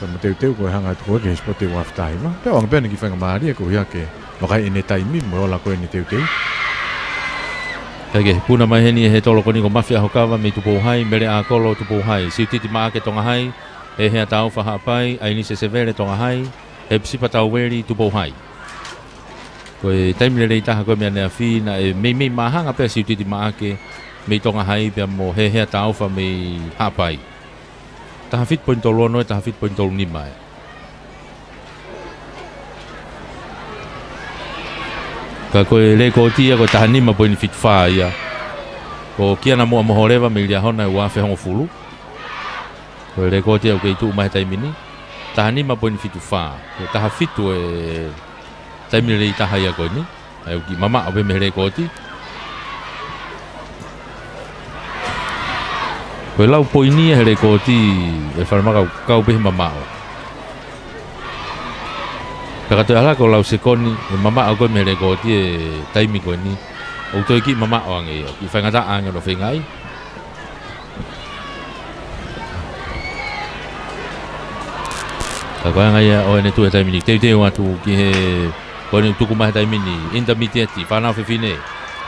Tama teu ko hanga ko ke spote wa aftai ma. Pe wang pene ki whanga maari ko ia ke wakai ene taimi mo la ko ene teu. Kage puna mai heni he tolo koni ko mafia hokawa me tupo hai mere a kolo tupo hai. Siutiti maa ke tonga hai e hea tau whaha pai ai ni se severe tonga hai e psipa tau weri tupo hai. Ko e taimile rei taha koe mea nea whi na e mei mahanga pia siutiti maa ke mei tonga hai pia mo he hea tau wha mei hapai. Taha fit poin tolu ono e taha fit poin tolu nima e. Ka koe le ko tia ko taha nima poin fit wha ia. Ko kia na mua mohorewa me lia hona e wafe hongo fulu. Ko le ko tia ko i tu umahe taimini. Taha nima poin fitu wha. Ko taha fitu e taimile rei taha ia koe ni. Ai ki mama awe me le ko ti. Koe lau poinia here ko ti e whanamaka kau pehe mamao. Peka toi ala ko lau sekoni e mamao koe me here ko ti e taimi koe ni. O toi ki mamao ange ia, ki whaingata ange no whengai. Ka koe angai o ene tu e taimi ni, teu atu ki he koe ni tuku mahe taimi ni, intermediate, whanau whiwhine.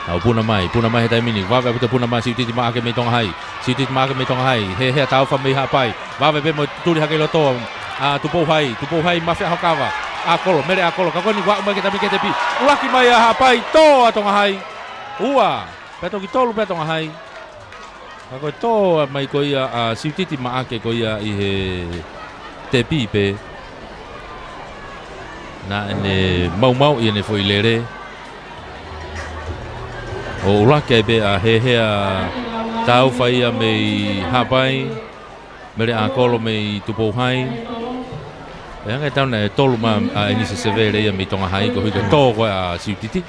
Au puna mai he taimini, wawe puta puna mai siutiti maa ke mei tonga hai. Siutiti maa ke mei tonga hai, he tau wha mei hapai. Wawe pe mo turi hake loto, tupou hai mafia hokawa. Akolo, mere akolo, ka koni wau mai ke tami ke te pi. Ulaki mai a hapai, toa tonga hai. Ua, peto ki tolu pe tonga hai. Ka koe toa mai ko ia siutiti maa ke ko ia i he te pi pe. Na ene mau i ene foi lere. O urake be a hehea tau whaia mei hapai, mere a kolo mei tupo hai. E angai tau na e tolu ma a inise severe ia mei tonga hai, ko hika tō koe a siutiti.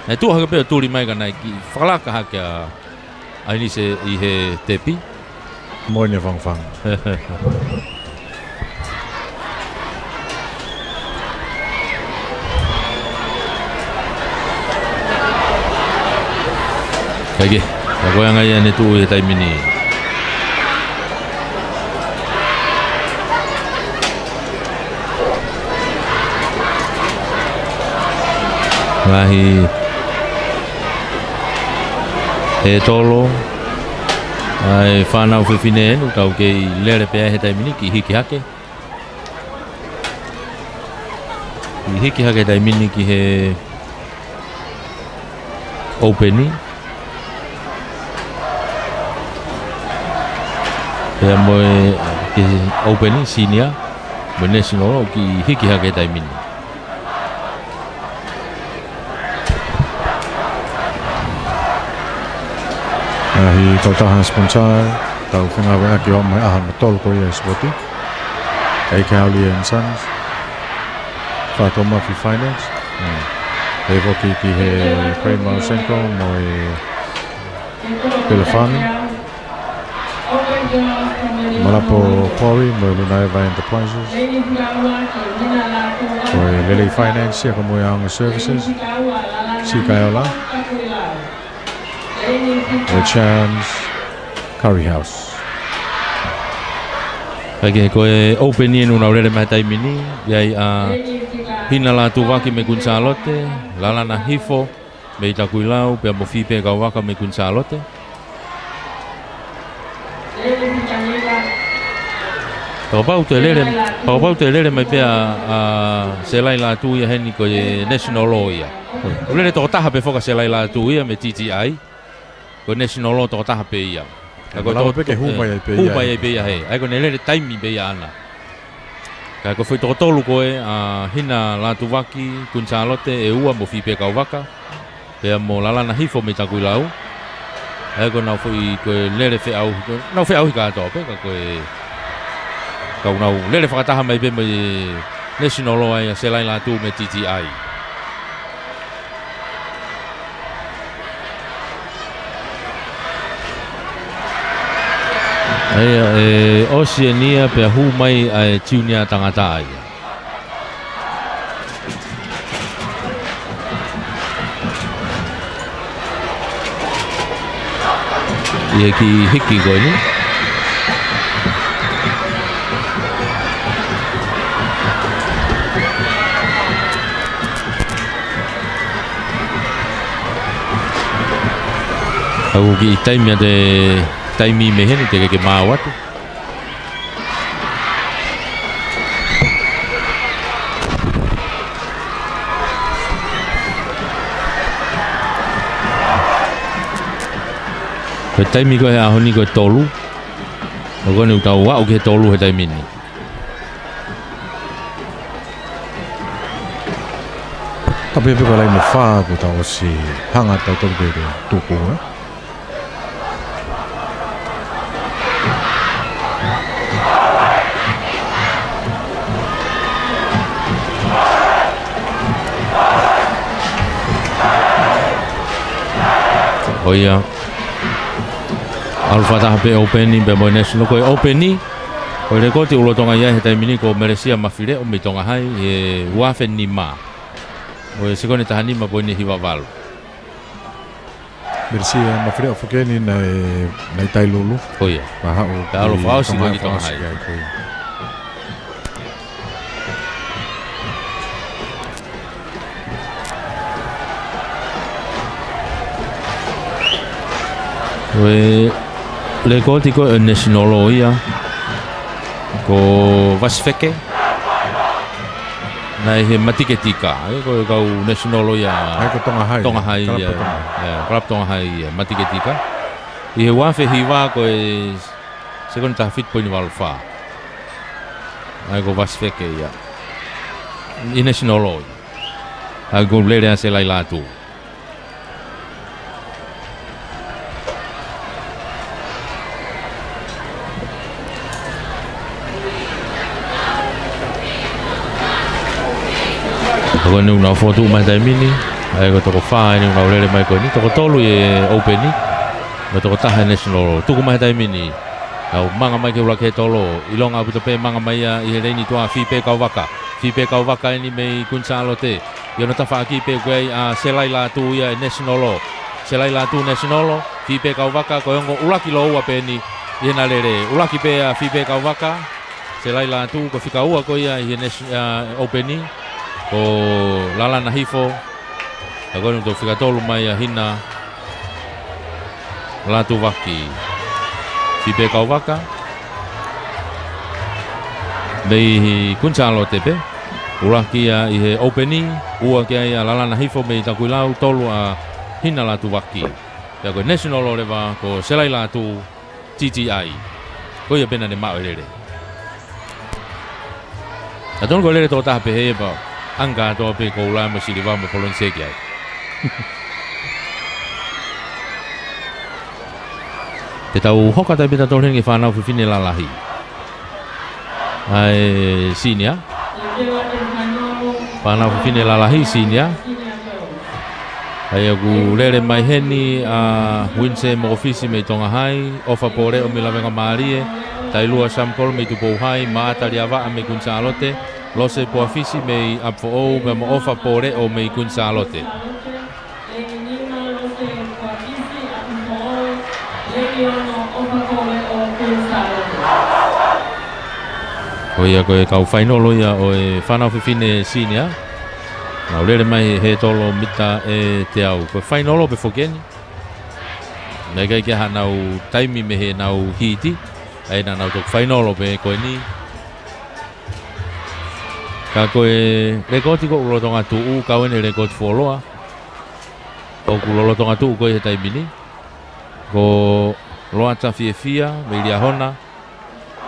E tu haka pēo tūri mai ka nai ki whakalaka hake a inise i he tepi. Moine whangwhang. Kage, ka koe angai ane tu e taimini. Lahi e tolo ai whanau whiwhine enu tau kei lere pēa he taimini ki hiki hake. Ki hiki hake taimini ki he openi. Pea moe ki opening senior mo national ki hiki hake taimini. Hi tau tahan sponsor, tau whengawe aki o mai aha na tolu ko ia spoti. Kei Cowley and Sons. Whato Murphy Finance. He woki ki he Kramer Senko mo Pelefani, Malapo Quarry, mo Lunaiva Enterprises, ko Lele Finance, ko mo Young Services, Sikaiola, The Chance, Curry House. Pagi ko open ni nuna ore mai tai mini, yai hina la tu waki me Gonzalote, lala na hifo, me takuilau pe mo fi pe ka waka me Gonzalote. Pau te lere mai pe se lai la tu ia heni ko national law ia. Lere to taha pe foka se lai la tu ia me TTI. Ko national law to taha pe ia. Ko to pe ke humai pe ia. Humai pe ia he. Ai ko lere taimi pe ia ana. Ka ko foi to tolu ko hina la tu waki Gonzalote e ua mo fi pe ka waka. Pe mo lala na hifo me takuilau. Ai ko na foi ko lere fe au. Na fe au ka to pe ko kau nau lele whakataha mai pe mai national law ai se lai la tu me TTI. Ai Oceania pe hu mai ai tiunia tangata ai. Ia ki hiki ko ni. Au ki taimi de taimi me hene te ke mawatu. Ko taimi ko he ahoni ko tolu. O ko ni utau wa o ke tolu he taimi ni. Tapi pe ko lai mo fa ko tau si hanga tau tau pe tuku Oia Alfa taha pe openi pe mo national ko openi o le ko te ulo tonga ia he taimini ko Malaysia mafire o me tonga hai e wafen ni ma o se kone tahani ma po ni hiwa valu Malaysia mafire o fokeni na tai lulu oia pa o ta alo fa o si ko ni tonga hai le koti ko national law ia ko vasfeke na he matiketika ko kau national law ia ko tonga hai ia klap tonga hai matiketika i he wafe hiwa ko se kon ta fit po ni valfa ai ko vasfeke ia i national law ai ko lere se lai la tu ko ni una foto mai dai mini ai ko to fa ni una lele mai ko ni to tolu e open ni ma to ta national tu ko mai dai mini au manga mai ke ula ke tolo ilonga bu to pe manga mai i he ni to a fi pe ka waka ni me Gonzalote yo no ta fa ki pe ko a selai la tu ia national selai la tu national fi pe ka waka ko ngo ula ki lo ua pe ni i na lele ula ki pe a fi pe ka waka selai la tu ko fika ua ko ia i open ni ko lala na hifo agora to fica tolu mai a hina la tu waki fi pe ka waka dei Gonzalote pe ula kia i he opening ua kia ia lala na hifo me ta kuilau tolu a hina la tu waki ya ko national law leva ko selai la tu TTI ko ia pena ne ma lele aton ko lele to ta pe he ba anga to pe ko la mo sili va mo polon seki ai te tau hoka ta beta to ringi fa na fu fine la lahi ai sinia fa na fu fine la lahi sinia Ai aku lere mai heni a winse mo ofisi me tonga hai ofa pore o milavenga marie tailua samkol me tupo hai mata liava me kunsalote lose po ofisi me apfo o me mo ofa pore o me kunsalote Oia koe kau whainolo ia o e whanau whiwhine sinia. Nau lere mai he tolo mita e te au. Koe whainolo pe whokeni. Nei kai kia hanau taimi me he nau hiti. Ai na nau tok whainolo pe koe ni. Ka koe rekoti ko ulo tonga tuu kawen e rekoti wholoa. O kulolo tonga tuu koe he taimi ni. Ko loa ta fia me lia hona.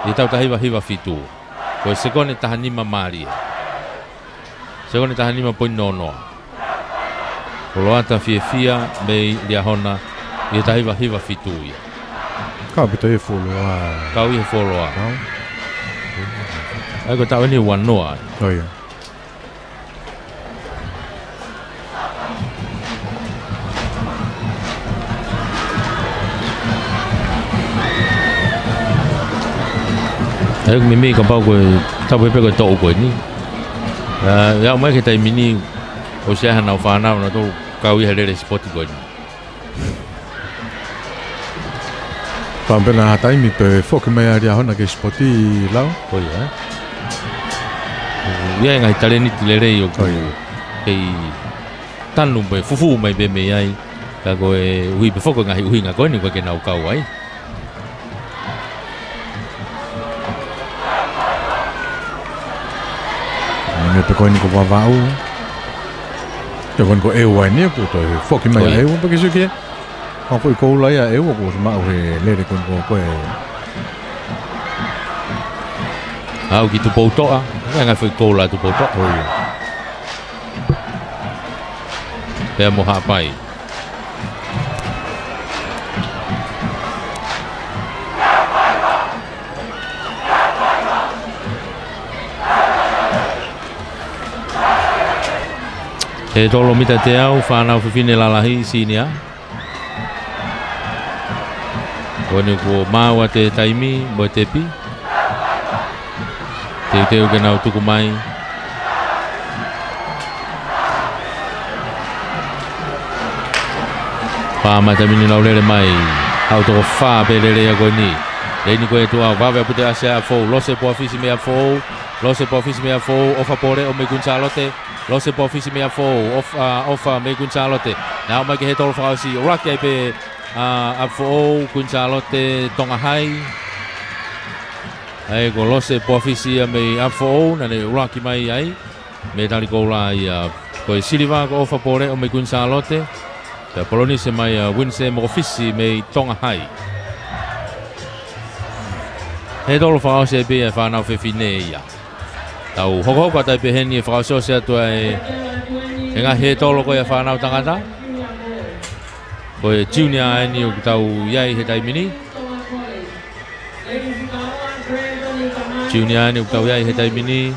I tau ta hiwa fitu. Koe sekone tahanima maria. Sekone tahanima poin nonoa. Ko loa ta fia me lia hona. I ta hiwa fitu ia. Kau pita e wholoa. Kau i he wholoa. Ai ko tau ni wanoa. Oh ia. Ai ko mimi ka pau ko tapu pe ko to ko ni. Ya mai ke tai mini o se hana fa na to ka wi hele sport ko ni. Pambena hatai mi pe foke mai aria hona ke spoti lao. Ko ya. Ya ngai tale ni tilere yo ko. Ke tanu pe fufu mai be me ai. Ka ko e wi pe foke ngai wi nga ko ni ko ke na ka wai. Me pe koini ko wawau. Te kon ko eu ai ne ko to foki mai eu pa ke suke. Ko foi ko la ya eu ko ma o le kon ko e. Au ki tu pouto a. Nga foi ko la tu pouto. Oi. Pe mo ha pai. E tolo mita te au, whanau whiwhine lalahi sinia. Kone ko māua te taimi, mo te pi. Teu ke nau tuku mai. Pāma tamini nau lere mai. Au toko whā pe lere a koe ni. Leini koe tu au, wawe apute ase a fōu. Lose po afisi me a fōu. Lose po afisi me a fōu. Ofa pore o me kunsalote. Lose po ofisi mea fōu, ofa me kunsalote. Nau mai ke he tolo whakausi, oraki ai pe a fōu, kunsalote, tonga hai. Ai ko lose po ofisi a me a fōu, nane oraki mai ai. Me tali kou la i koe siliva ko ofa pore o me kunsalote. Pea polonise mai winse mo ofisi me tonga hai. He tolo whakausi ai pe e whanau whiwhine ia. Tau hoko tai pe heni e whakasio se atu e ngā he tolo koe a whanau tangata. Koe junior e ni o tau iai he taimini. Junior e ni o tau iai he taimini.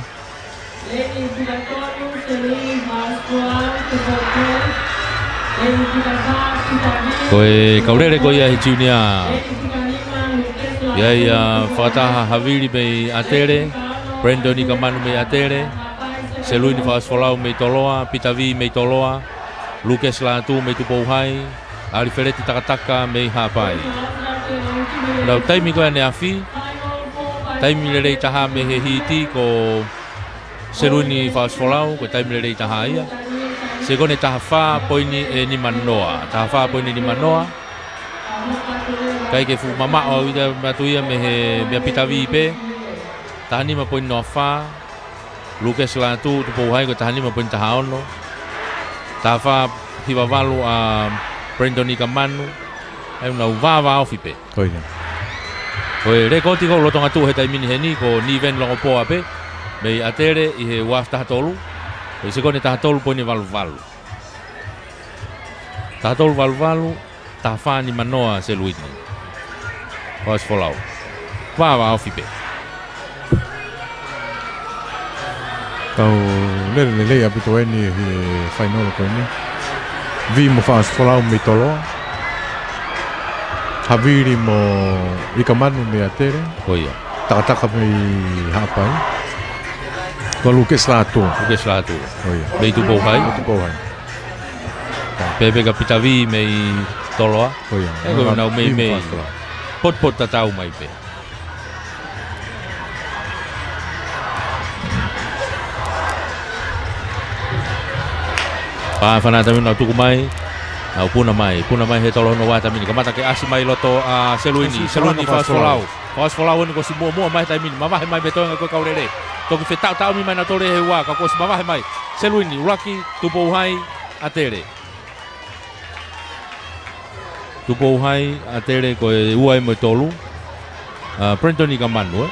Koe kaurere koe iai he junior. Iai whakataha Haviri me atere. Brandon i kamanu me atere, Selui ni whaasfolau me toloa, Pitavi me toloa, Lucas Latu me tupouhai, Ari Fereti takataka me hapai. Nau taimi koe ane afi, taimi lere i taha me he hiti ko Selui ni whaasfolau, ko taimi lere i taha ia. Se kone taha wha poini e ni manoa, taha wha poini ni manoa. Kai ke fu mama o ida matuia me he mea Pitavi pe. Tahani ma poin no fa Lucas Latu tu pouhai ko tahani ma poin tahaono tafa hiwa valu a Brandon i kamanu ai una uva ofipe Oi. Koe rekoti ko lotonga tu he taimini he ni ko ni ven longo poa pe me atere i he waf tahatolu ko se kone tahatolu poin i valu tahatolu valu tafa ni manoa se luitni Koas folau va ofipe Tau lele apito eni he whainolo koe ni. Vi mo fas folau me tolo. Haviri mo ikamanu me atere. Koia. Takataka me hapai. Ko Lucas Lato. Lucas Lato. Oia. Mei tupo hai. Tupo hai. Pepe ka pitavi mei toloa. Oia. Ego nau mei. Pot tatau mai pe. Pa fana tami na tuku mai. Au puna mai he tolo no wa tami ka mata ke asi mai loto a Seluini fast folau. Fast folau ni ko si mo mai tami mama he mai beto ko ka urere. To ki fetau mi mai na tole he wa ka ko si mama he mai. Seluini uraki tupo hai atere. Tupo hai atere ko uai mo tolu. Prentoni ka manu.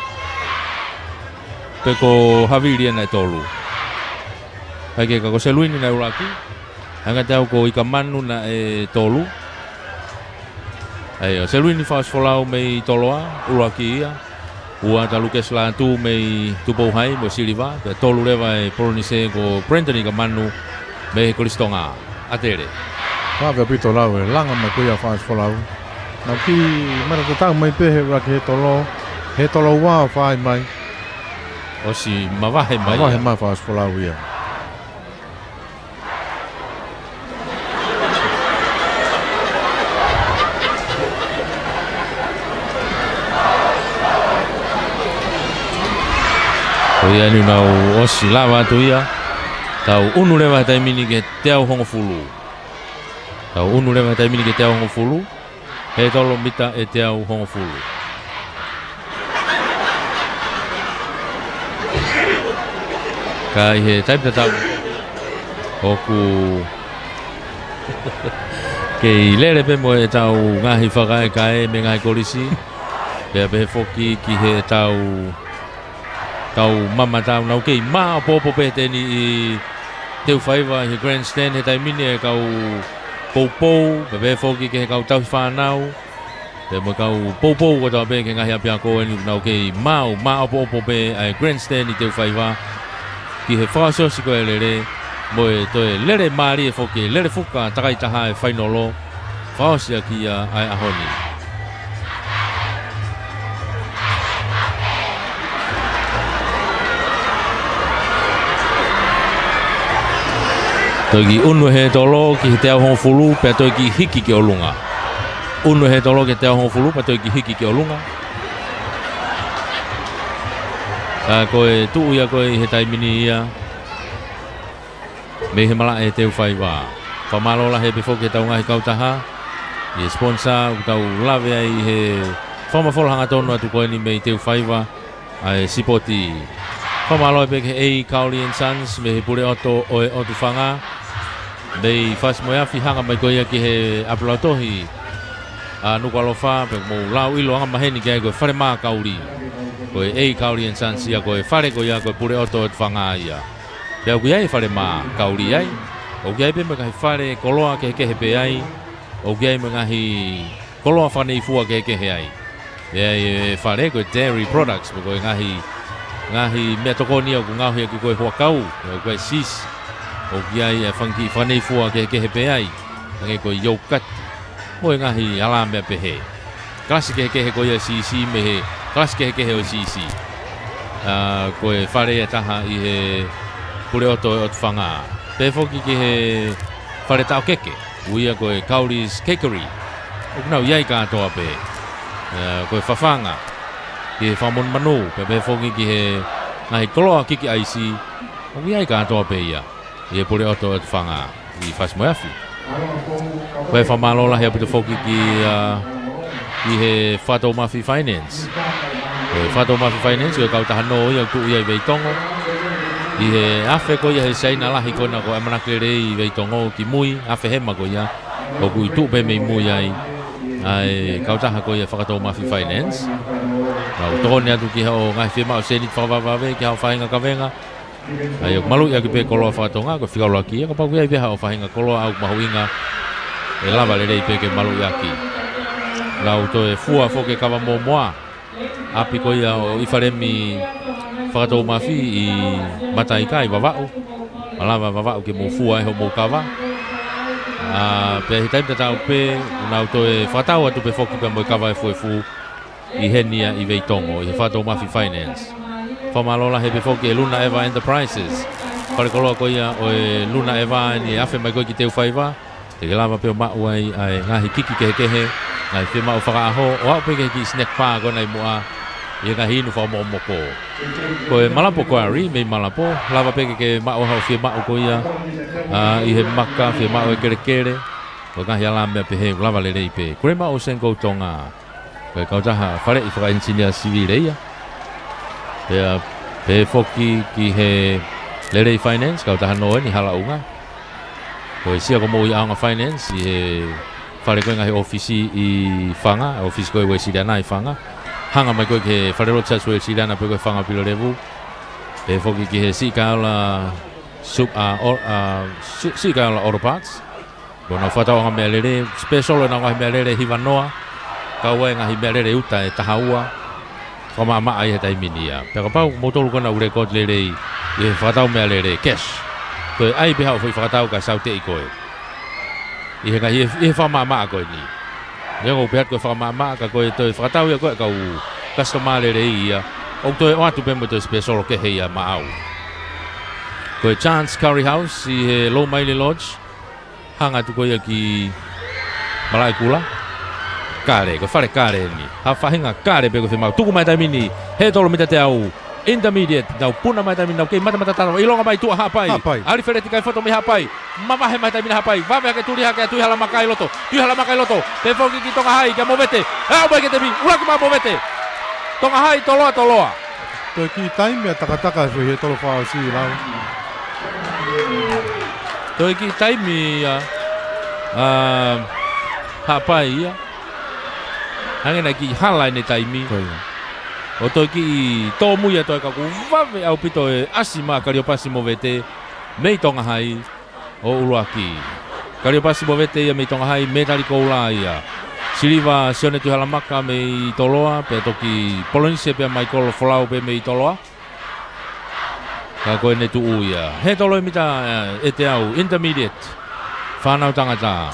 Pe ko Haviri na tolu. Hake ka ko Seluini na uraki. Anga tau ko ikamanu na tolu. Ayo, Seluini fast folau mei toloa, uraki ia. Ua ta Lucas Lato mei tupo hai mo siliva, pe tolu lewa polonise ko Brenton ikamanu mei Kristonga atere. Ka ka pito lau langa me kuia fast folau. Na ki mara tau mai pe he uraki he tolo wa fai mai. O si mawahe mai. Mawahe mai fast folau ia. O ia ni nau osi lava tu ia. Tau unu lewa taimini ke te au hongo fulu. Tau unu lewa taimini ke te au hongo fulu. He tolo mita e te au hongo fulu. Kai he taip tau. Oku. Kei lere pe mo e tau ngahi whakae kae me ngai korisi. Pea pe foki ki he tau mama tau nau kei maa popo pe teni i teu whaiva he grandstand he taimini e kau poupou, pe foki ke he kau tau whanau, pe mo kau poupou ko tau pe ke ngahi apia koe ni nau kei maa popo pe ai grandstand i teu whaiva ki he whaasosi ko e lere mo e toe lere maari e foki lere fuka takai taha e whainolo whaasia ki ai ahoni. Toi ki unu he tolo ki te au hongo fulu, pea toi ki hiki ki olunga. Unu he tolo ki te au hongo fulu, pea toi ki hiki ki olunga. Ka koe tuu ia koe he taimini ia. Me he mala e teu whaiwa. Whamalola he befo ke tau ngahi kautaha. I sponsor, tau lawe ai he whamafola hanga tonu atu koe ni me teu whaiwa. Ai sipoti. Whamaloa pe ke ei Kauli and Sons, me he pure oto oe otu whanga. Dei fas mo yafi hanga mai koia ki he apulatohi nukalofa pe mo lau ilo anga maheni kia koe whare maa Kauli koe ei Kauli and Sons ia koe whare koia koe pure oto et whanga ia pia kui ai whare maa Kauli ai o kia pe me kahi whare koloa ke kehe pe ai o kia me ngahi koloa whane i fua ke kehe ai ia whare koe dairy products me koe ngahi mea toko nia ku ngahi ki koe huakau koe sis o kia i e whanki whanei fua ke he pe ai nge koe yogurt mo e ngahi ala mea pe he klasi ke he koe sisi me he klasi ke he o sisi koe whare e taha i he pure oto e otu whanga pe whoki ki he whare tau keke uia koe Kauli's Cakery o kunau iai katoa pe koe whawhanga ki he whamon manu pe whoki ki he ngahi koloa kiki aisi o iai katoa pe ia ia pure oto et whanga i fas moeafi. Koe whamalola hea pita whoki ki he Whato Mafi Finance. Koe Whato Mafi Finance, koe kau taha no ia tu ia i Veitongo. I he afe ko ia he seina lahi kona ko amanakere i Veitongo ki mui, afe hema ko ia. Ko kui tu pe mei mui ai. Ai kau taha ko ia Whakato Mafi Finance. Kau tone atu ki hao ngai whima o senit whawawave ki hao whainga kawenga. Ai o malu ia ki pe koloa whatonga ko whikaura ki ko pau ia beha o whainga koloa au mahuinga e lava le rei pe ke malu ia ki lau to e fua foke kawa mo moa api ko ia o ifaremi Whakatou Mafi i matai kai wawau malava wawau ke mo fua e ho mo kawa pe hitai te tau pe una to e fatau atu pe foki pe mo kava fu I henia I veitongo I fato mafi finance famalola he pe foki e Luna Eva Enterprises pare koloa ko ia o e Luna Eva ni afe mai ko ki te ufaiva te lava pe ma uai ai ngahi kiki ke he ngai pe ma ufaka ho o pe ke ki snack pa ko nai mua ia ka hinu fa mo ko ko e malapo ko ari me malapo lava pe ke ma o ha fi ma ko ia I he maka fi ma o kere ko ka hiala me pe he lava le pe ko ma o sengo tonga ko ka ja fare I fa engineer civil ia pe foki ki he Lere finance kau tahan noe ni hala unga. Ko sia ko mo ia nga finance I fare ko nga he office I fanga office ko we sidana I fanga. Hanga mai ko ke fare ro chas we sidana pe ko fanga pilo revu. Pe foki ki he si kala si kala auto parts. Bona fata nga me lere special na nga me lere hivanoa. Ka we nga hibelere uta e tahaua. Kama ma ai tai minia. Pe ka pau motor ko na ure ko lere I whakatau mea lere, cash. Koe ai pe hau whi whakatau ka sau te I koe. I he whamaa koe ni. Ia ngau pehat koe whamaa ka koe toi whakatau ia koe kau customer lere ia. O toi o atu pe mo toi special ke hei a maau. Koe Chance Curry House I he Low Maile Lodge. Hanga tu koe ki Malai Kula. Kare, koe whare kare ni. Ha whahinga kare pe koe whemau. Tuku mai taimini, he tolo mita te au. Intermediate nau puna mai tamina ke mata taro ilonga mai tu hapai ali fereti kai foto mi hapai mama he mai tamina hapai va me ke tuli ha ke tu hala makai loto pe foki ki tonga hai ke movete mai ke te mi ula ku ma movete tonga hai toloa to ki time ya taka he tolo fa si la to ki time ya hapai ya hangena ki hala ni time o toi ki tō muia toi ka ku wawe au pito e asima Kariopasi Movete mei tonga hai o Uluaki. Kariopasi Movete ia mei tonga hai medali koula ia. Siliva sione tu halamaka mei toloa pe toki Polonise pe mai kolo folau pe mei toloa. Ka koe ne tu uia. He tolo mita e te au intermediate. Whanau tangata.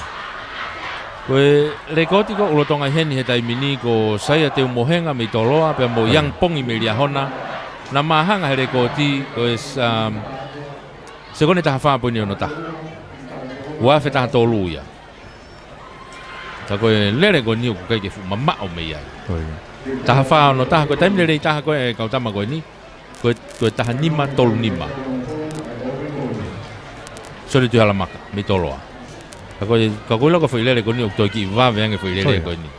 Koe rekoti ko ulo tonga heni he taimini ko saia te umohenga me toloa pe mo yang pongi me lia hona na mahanga he rekoti ko segone ta hafa poni ono ta wa fe ta tolu ya ta ko lere ko ni ko ke fu mama o me ya ta hafa ono ta ko taimile re ta ko e ka tama ko ni ko ta nima tolu nima sole tu hala maka me toloa ka ko lo ko foi lere ko ni to ki va ve nge foi lere ko ni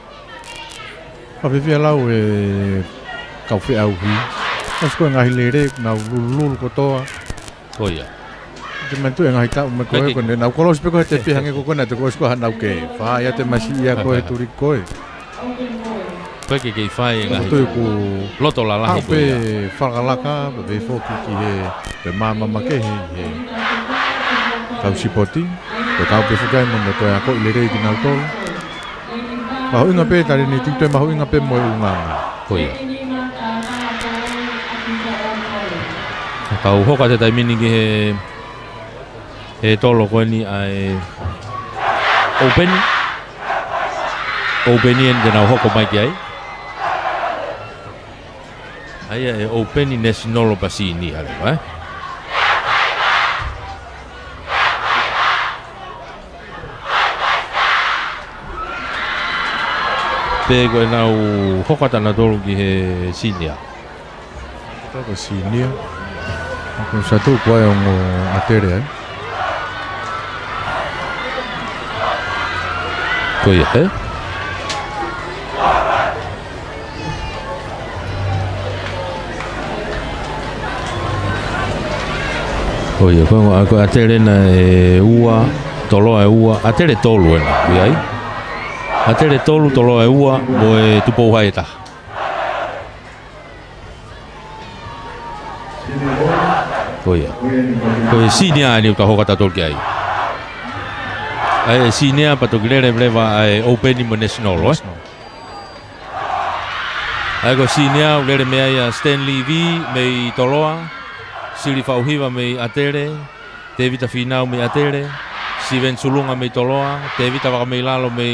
pa ve la o ka foi au hi as ko nga lere na lulu ko to ko ya de mento nga ka me ko ne na ko lo spe ko te pi hange ko na te ko sko na ke fa ya te masi ya ko tu ri ko ke fai nga to ko loto la la pe fa la ka ve fo ki he pe mama ke he ka sipoti ko ka pe fukai mo to ya ko ile ki na to ba inga pe tari ni tu te ba inga pe mo unga ko ya ka ho ka te tai mini ki he tolo ko ni ai open de na ho ko mai ki ai ai open national pasini ale Pego nau hokata na dolu ki he sinia. Ko sinia. Ko satu ko ai ngo atere. Ko ia he? Ko ia ko atere na ua toloa ua atere tolu ena. Ia Atere tolu tolo e ua mo e tupo hai ta. Koia. Koe sinia ni uta hokata tolki ai. Ai sinia patogilere bleva ai open mo national oi. Ai ko sinia ulere me ai Stanley V me toloa. Sili fauhiva me atere. David Afinau me atere. Steven Sulunga me toloa, te vita waka me lalo me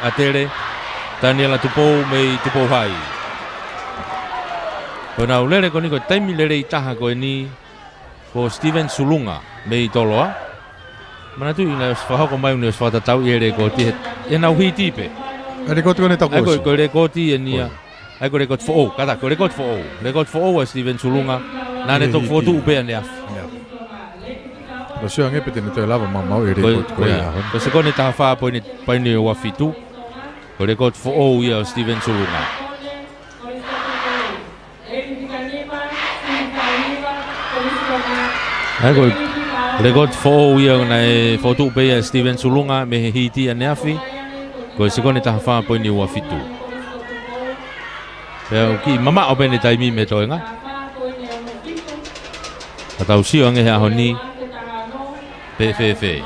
atere, Daniela tupou me tupou hai. Kona ulere ko niko taimi lere I taha ko ni ko Steven Sulunga me toloa. Mana tu ina whahoko mai uni whatatau I ere ko ti e nau hi tipe. E rekoti kone tako Ai ko rekoti e nia. Ai ko rekoti fo kata ko rekoti fo. Rekoti fo Steven Sulunga. Nane tok fotu upe ane af. Lo sio nge pete ni te lava mamau e rekoti ko ia. Ko se kone taha wha poini o wafitu. Ko rekoti fo ia Steven Sulunga. Ai ko rekoti fo ia na e fotu upe ia Steven Sulunga me he hiti ane afi. Ko se kone taha wha poini o wafitu. Pea ki mama o pene taimi me toenga. Atau sio ange he ahoni. Fe.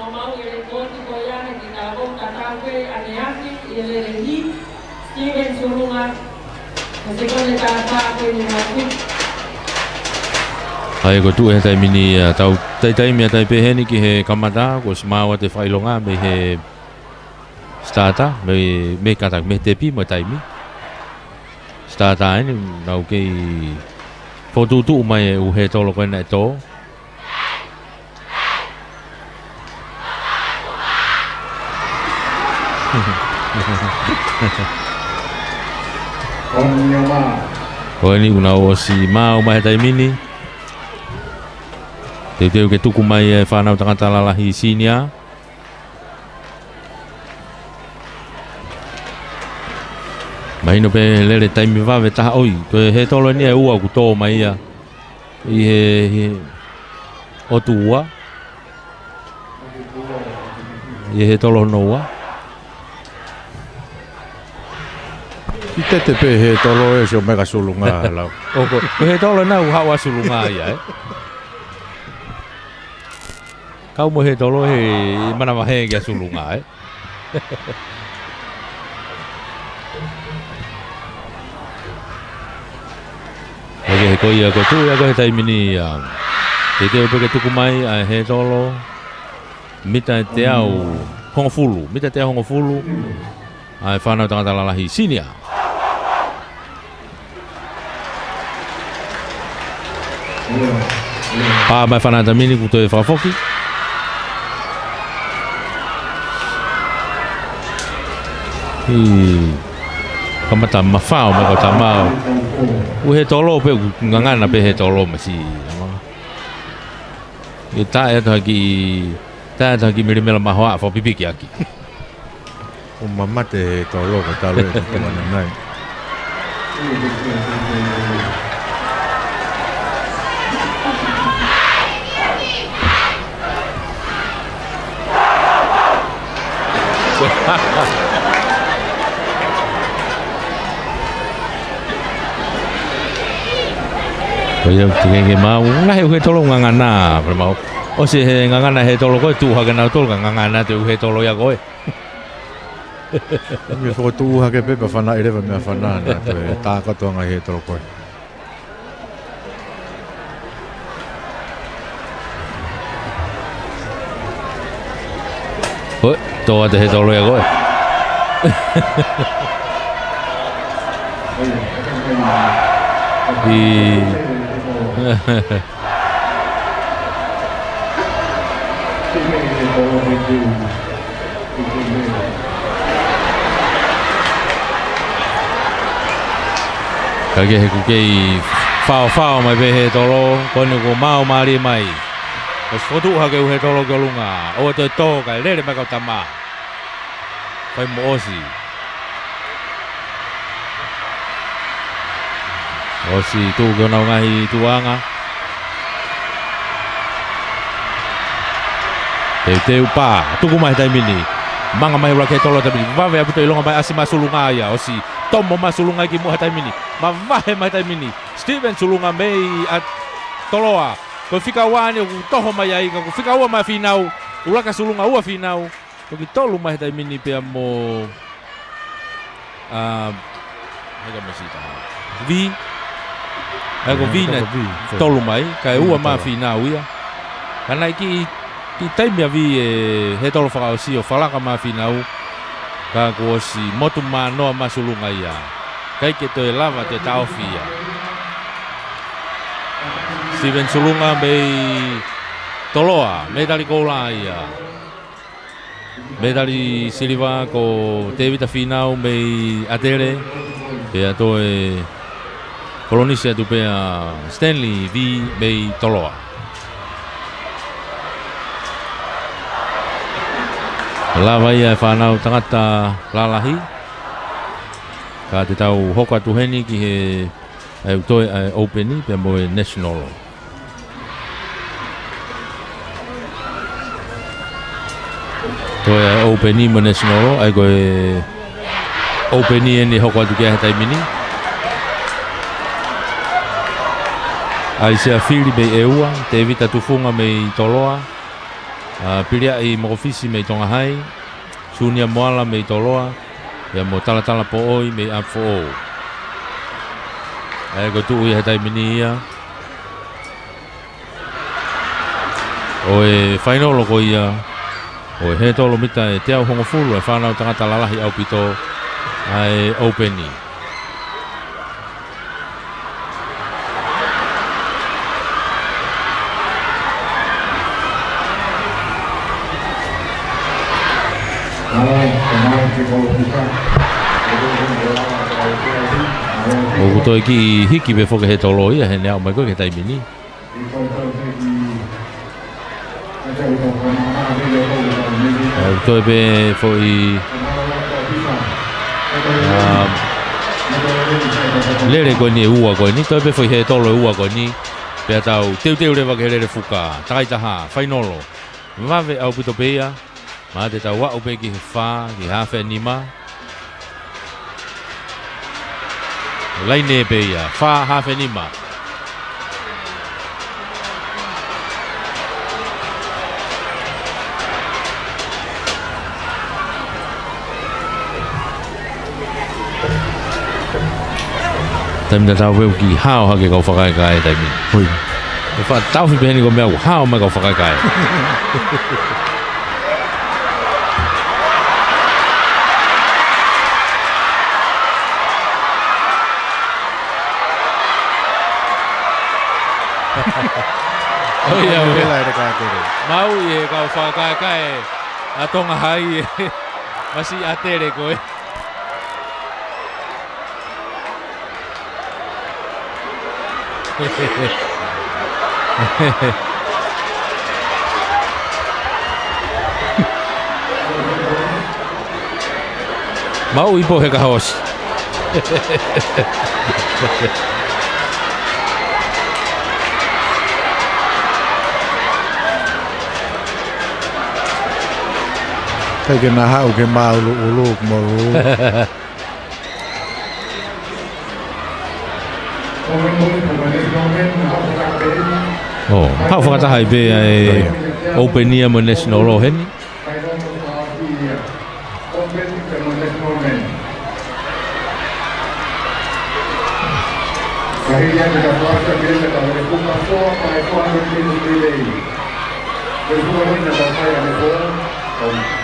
Ai ko tu he taimi ni tau taimi tai peheni ki he kamata ko smawa te whailonga me he starta me kata me tepi mo taimi. Starta ini nau ke fotu tu mai u he tolo ko na to. Ko ni una o si mau mai tai mini. Te ke tuku mai whanau tangata lalahi sinia. Mai no pe lere taimi wawe taha oi. Ko he tolo ni e ua ku tō mai ia. I he o tua. I he tolo noa. I te pe he tolo e se o mega sulunga lau. Ko he tolo na u hawa sulunga ia Kau mo he tolo he mana mahe kia sulunga Oke he koia ko tu ia ko he taimi ni te teo peke tuku mai a he tolo mita te au hongofulu mita te au hongofulu ai whanau tangata lalahi sinia pa mai whanau mini ku toi whafoki kamata mawhao mai ko tamau u he tolo pe ngangana pe he tolo masi i tae ta ki mirimela mahoa fo pipiki aki O mamate he tolo ko talo e te mana nai. Kaya tingenge mau na he tolo ngangana mau o se he ngangana he tolo ko tu ha kana tolo ngangana te he tolo ya koe Me fo tu ha ke pe pa fana ere me fana na te ta ka to nga he tolo ko. o to te he tolo ya koe Kage he kukei whao mai pe he tolo kone ko mau mari mai o fotu hake u he tolo ke lunga o te tō kai lere mai kau tama whai mo osi tu ke nau ngahi tuanga te upa tuku mai tai mini manga mai ura ke tolo tapi vawe aputo ilonga mai asima sulunga ia osi tomo masulunga ki muha tai mini ma vahe mai tai mini Steven Sulunga mei at toloa ko fika wani ku toho mai ai ku fika wa mai finau ura ka sulunga ua finau ko ki tolu mai tai mini pe mo mega masita vi ako vi na tolu mai kai ua ma finau ia kana ki ki taimi avi he tolo whakaosi o whalaka mawhinau ka kua si motu manoa masulunga ia kai ke toi lava te taofia Steven Sulunga mei toloa medali koula ia medali Silva ko David Finau mei Adele pe atoe Kolonisia tu pea Stanley V mei toloa lava ia e whanau tangata lalahi ka te tau hoka tuheni ki he ai utoe ai openi pe moe national toi ai openi mo national ai koe openi eni hoka tu kia tai mini ai se afili be eua te evita tufunga mei toloa piria i mokofisi mei tonga hai sunia moala mei toloa ia mo tala po oi mei afo o ai ko tu ia tai mini ia oe final ko ia oe he tolo mita e te au hongo fulu e whanau tangata lalahi au pito ai openi o kuto ki hiki be foke he tolo ia he nea o mai koe ke taimini o kuto be foi lere koe ni e ua koe ni toi be foi he tolo e ua koe ni pe atau teu rewa ke lere fuka takaitaha whainolo mwawe au pito peia ma te tau wau pe ki he wha ki hawhe nima laine peia wha hawhe nima taimi ta tau weu ki hao hake kau whakaekai taimi hui e wha tau fi peheni ko mea ku hao mai kau whakaekai oh iya, mau ye kau whakaekai a tonga hai masi atere koe mau ipo he kaos kai ke na hau ke mau ulu mo oh hau whakatahai pe ai openia mo national law heni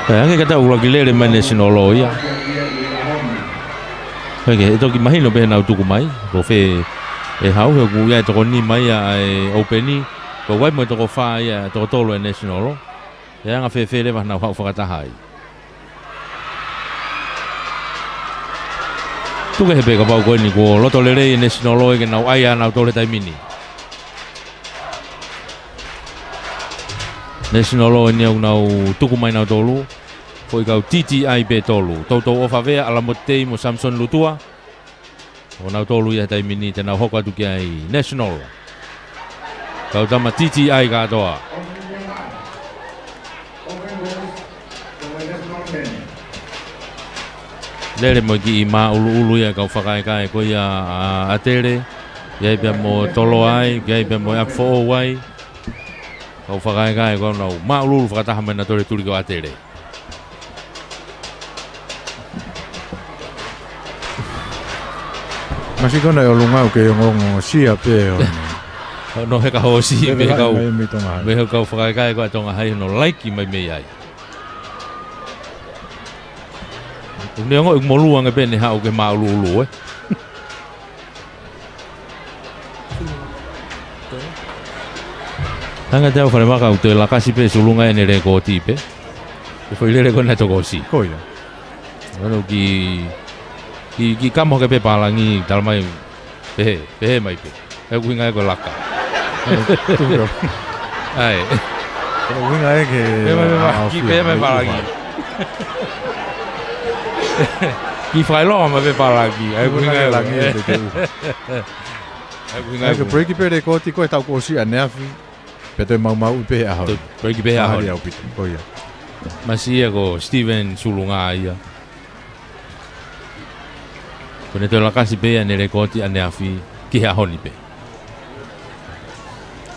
ange kata ula kilere mai national law ia Hei, toki mahino pe nau tuku mai, ko fe e hau he ku ia toko ni mai ai openi, ko wai mo toko wha ia toko tolo e national law. E anga fe lewa nau hau whakatahai. Tuke he pe ka pau koe ni ko loto le rei e national law e ke nau aia nau tole taimini. National law e ni au nau tuku mai nau tolu. Foi kau TTI pe tolu. Tautou ofa vea ala motei mo Samson Lutua. O nau tolu ia tai mini te nau hoka tuki ai national. Kau tama TTI katoa. Lere mo ki i maa ulu ia kau whakaekai ko ia atere. Iai pia mo tolo ai, iai pia mo akfo o wai. Kau whakaekai ko nau maa ulu whakataha mai na tore turi ko atere. Masi kona e o lungau ke o ngongo sia pe o no he ka hosi me ka me tonga. me ka whakaikai ko tonga hai no laiki mai me ai. Ni ngo mo luang e ben ha o ke ma lu e. Tanga tau whare maka te la kasi pe sulunga e nere ko tipe. E foi lere ko na toko si. Koia. Ano ki kamo ke pe palangi dalmai pe mai pe. E kuinga ko laka. Ai. Pero winga e ke Ki pe mai palangi. Ki fai lo ma pe palangi. Ai kuinga langi te te. Ai kuinga Ai ke break pe de ko ti ko tau ko si aneafi. Pe mau pe a ho. Break pe ha. Hari au pita. Koia. Masia ko Steven sulunga ia. Kone te la kasi pe ane rekoti ane afi ki ha honi pe.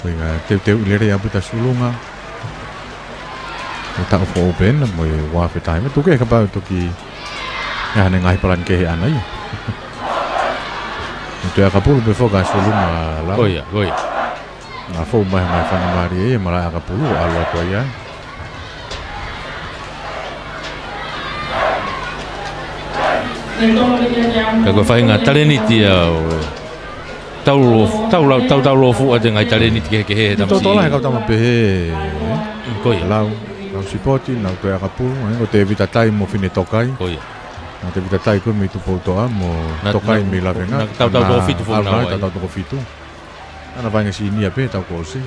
Koia te ulere apu ta sulunga. Ta fo open mo wa fe time tu ke ka ba to ki ya ne ngai plan ke ana ia. Tu ka pu be fo ka sulunga la. Koia. Na fo mai fa na mari e mara ka pu ala ko ia. Kako whainga taleniti au tau lo fu ate ngai taleniti ke he tamsi. Tola ka tama pe he. Koia. Lau sipoti na ko ka pu ngo te vita tai mo fine tokai. Koia. Na te vita tai ko mi tu po to mo tokai mi la venga. Tau to fitu fu na. Tau to fitu. Ana vai ngi ni pe tau ko si.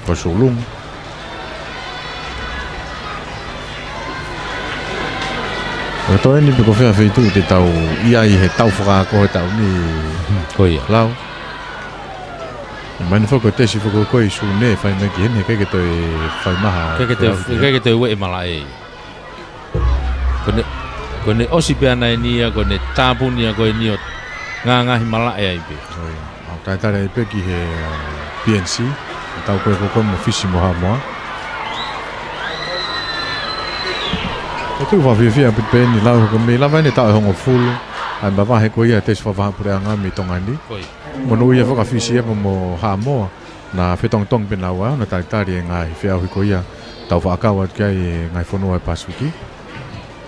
Ko sulung. O to ni ko fa fe tu te tau ia I he tau fra ko tau ni Koia. lau. Mani fo ko te si fo ko I su ne fa me ki ne ke to e fa maha. Ke te we malai. Kone osi pe ana ni ko ne tapu ni ko ni nga malai ai pe. Au ta le pe ki he PNC tau ko mo fisi mo ha mo. Tu va vivia pe pe ni lau ko me la vai ne ta ho fulu ai ba va he ko ia te fa va pure anga mi tongani Koia. mo no ia fo ka fisi mo ha mo na fe tong pe na wa na ta ri nga fe au ko ia tau va ka wa kai ngai fo no ai pasuki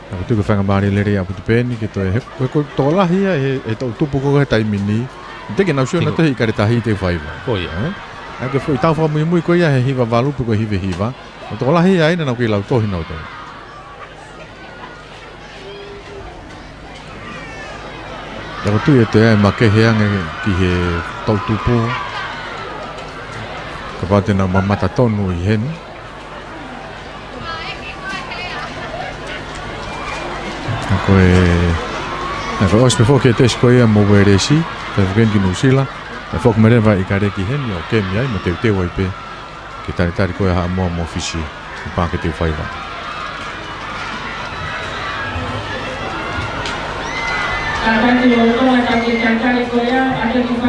na tu ko fa ngari le ria pe pe ni ke to he ko to la hia e to tu pu ko ta mini te ke na sho na te ka ta hi te fa iva Koia. ai ke fo ta fa mu ko ia he hiva valu pu ko hiva to la hia ai na ko lau to hi no to Pero tu e te ma ke he anga ki he tau tupu. Ka pate na mamata tonu I hen. Ako e... Ako os befo ke te sko ia mo weresi. Te vgen ki nusila. E fok mereva I kare ki hen. O ke mi ai mo te te wai pe. Ki tari ko e ha mo fisi. I pa ke te whaiva.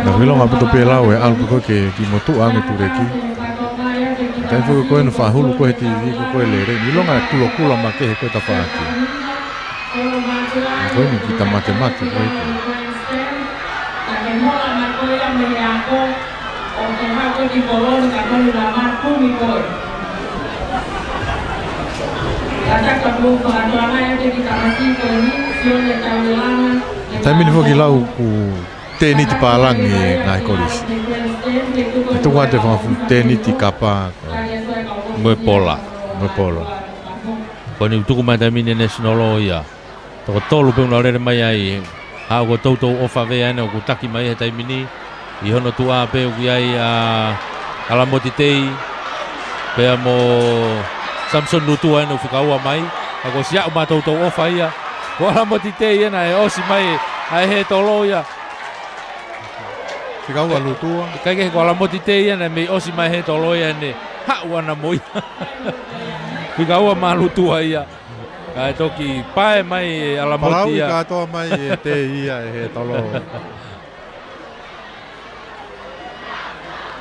Na vilo nga puto pe lau e alpo ko ke ki motu ame tureki. Tai fu ko no fa hulu ko he TV ko le re ni longa kulo ma ke ko ta fa ki. Ko ni kita matematika ko. Tai mini foki lau ku te niti palangi ngai kolis. Tu wa te fa te niti kapa Mo pola. mo polo. Kone tuku mai ta mine national o ia. Toko tolu pe una rere mai ai. Ha ko toto ofa ve ana ko taki mai ta mini. I hono tu a pe ku ai a ala motitei. Pe mo Samson lutu ana fukaua mai. Ako sia ma toto ofa ia. Ko ala motitei ana e osi mai ai he tolo ia. Te kau alu tua. Kai ke ko ala motitei ana me osi mai he tolo ia ne. Ha wana moi. Fukaua ma lutu ia. Kai toki pae mai ala Palau motia. ka to mai e te ia e he tolo.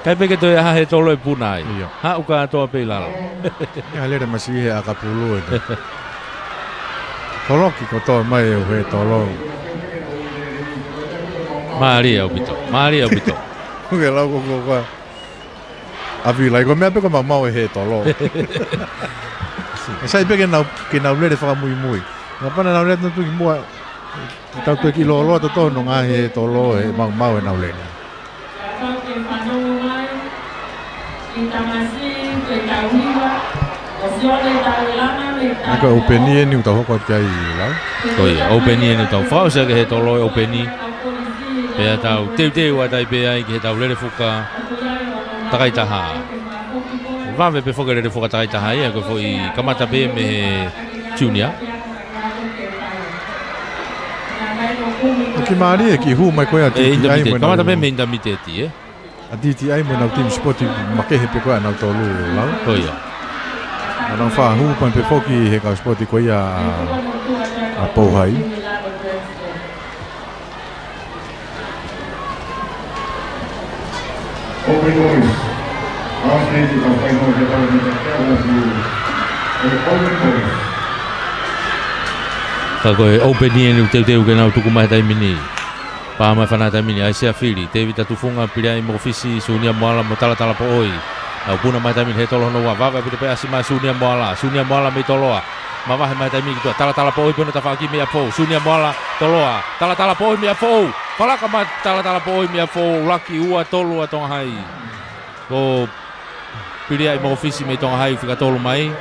Kai peke toi ha he tolo e punai. Iya. Ha uka toa pe lalo. Ia le masi he akapulu e. Tolo ki ko to mai e he tolo. Maria Obito. Maria Obito. Ke lau ko. Avi lai ko mea pe ko mau he tolo. Sai pe ke nau le fa mui. Na pana nau le tu mo. Tau tu ki lo to no nga he tolo e mau e nau le. Naka openi ni utau ko kai la. Koi openi ni tau fa se ke he tolo openi. Pe tau te wa dai pe ai ke tau le fuka. Takai taha. Vame pe foka le foka takai taha ia ko foi kamata pe me junior. Ki mari e ki hu mai ko ati ai mo. Kamata pe me indamiteti Ati ai mo na team sport ma ke he pe ko na to lu la. Koia. Ana fa hu pan pe foki he ka sport ko ia a po hai. Open boys. Last name is of final development of Open boys. Ka koe openi ni teu ke nau tuku mai tai mini. Pa mai fana tai mini ai se afili. Te vita tufunga pira i mo ofisi sunia moala mo tala po oi. Au puna mai tai mini he tolo no wa va pe pe asima sunia moala me toloa. Ma va mai tai mini to tala po oi puna ta fa ki me apo. Sunia moala toloa. Tala po oi me apo. Fala ka ma tala po oi me apo laki ua tolu atong hai. Ko pira i mo ofisi me tong hai fika tolu mai.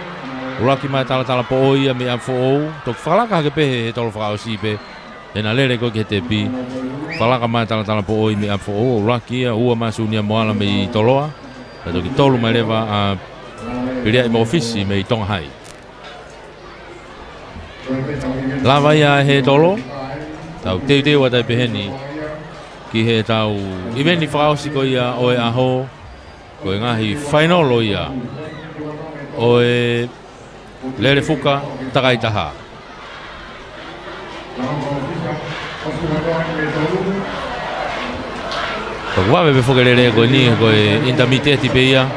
Laki mai tala po oi me apo. To fala ka ke pe he tolo fa o si pe. Ena lere ko ke te pi. Fala ka mai tala po oi me apo. Laki ua ma sunia moala me toloa. Tato ki tolu mai lewa a pira i mo ofisi me tong hai. Lava ia he tolo. Tau te wa tai peheni ki he tau eveni whakaosi ko ia oe aho ko e ngahi whainolo ia oe lere fuka takai taha. Ko wawe pe fuka lere ko ni ko e intermiteti pe ia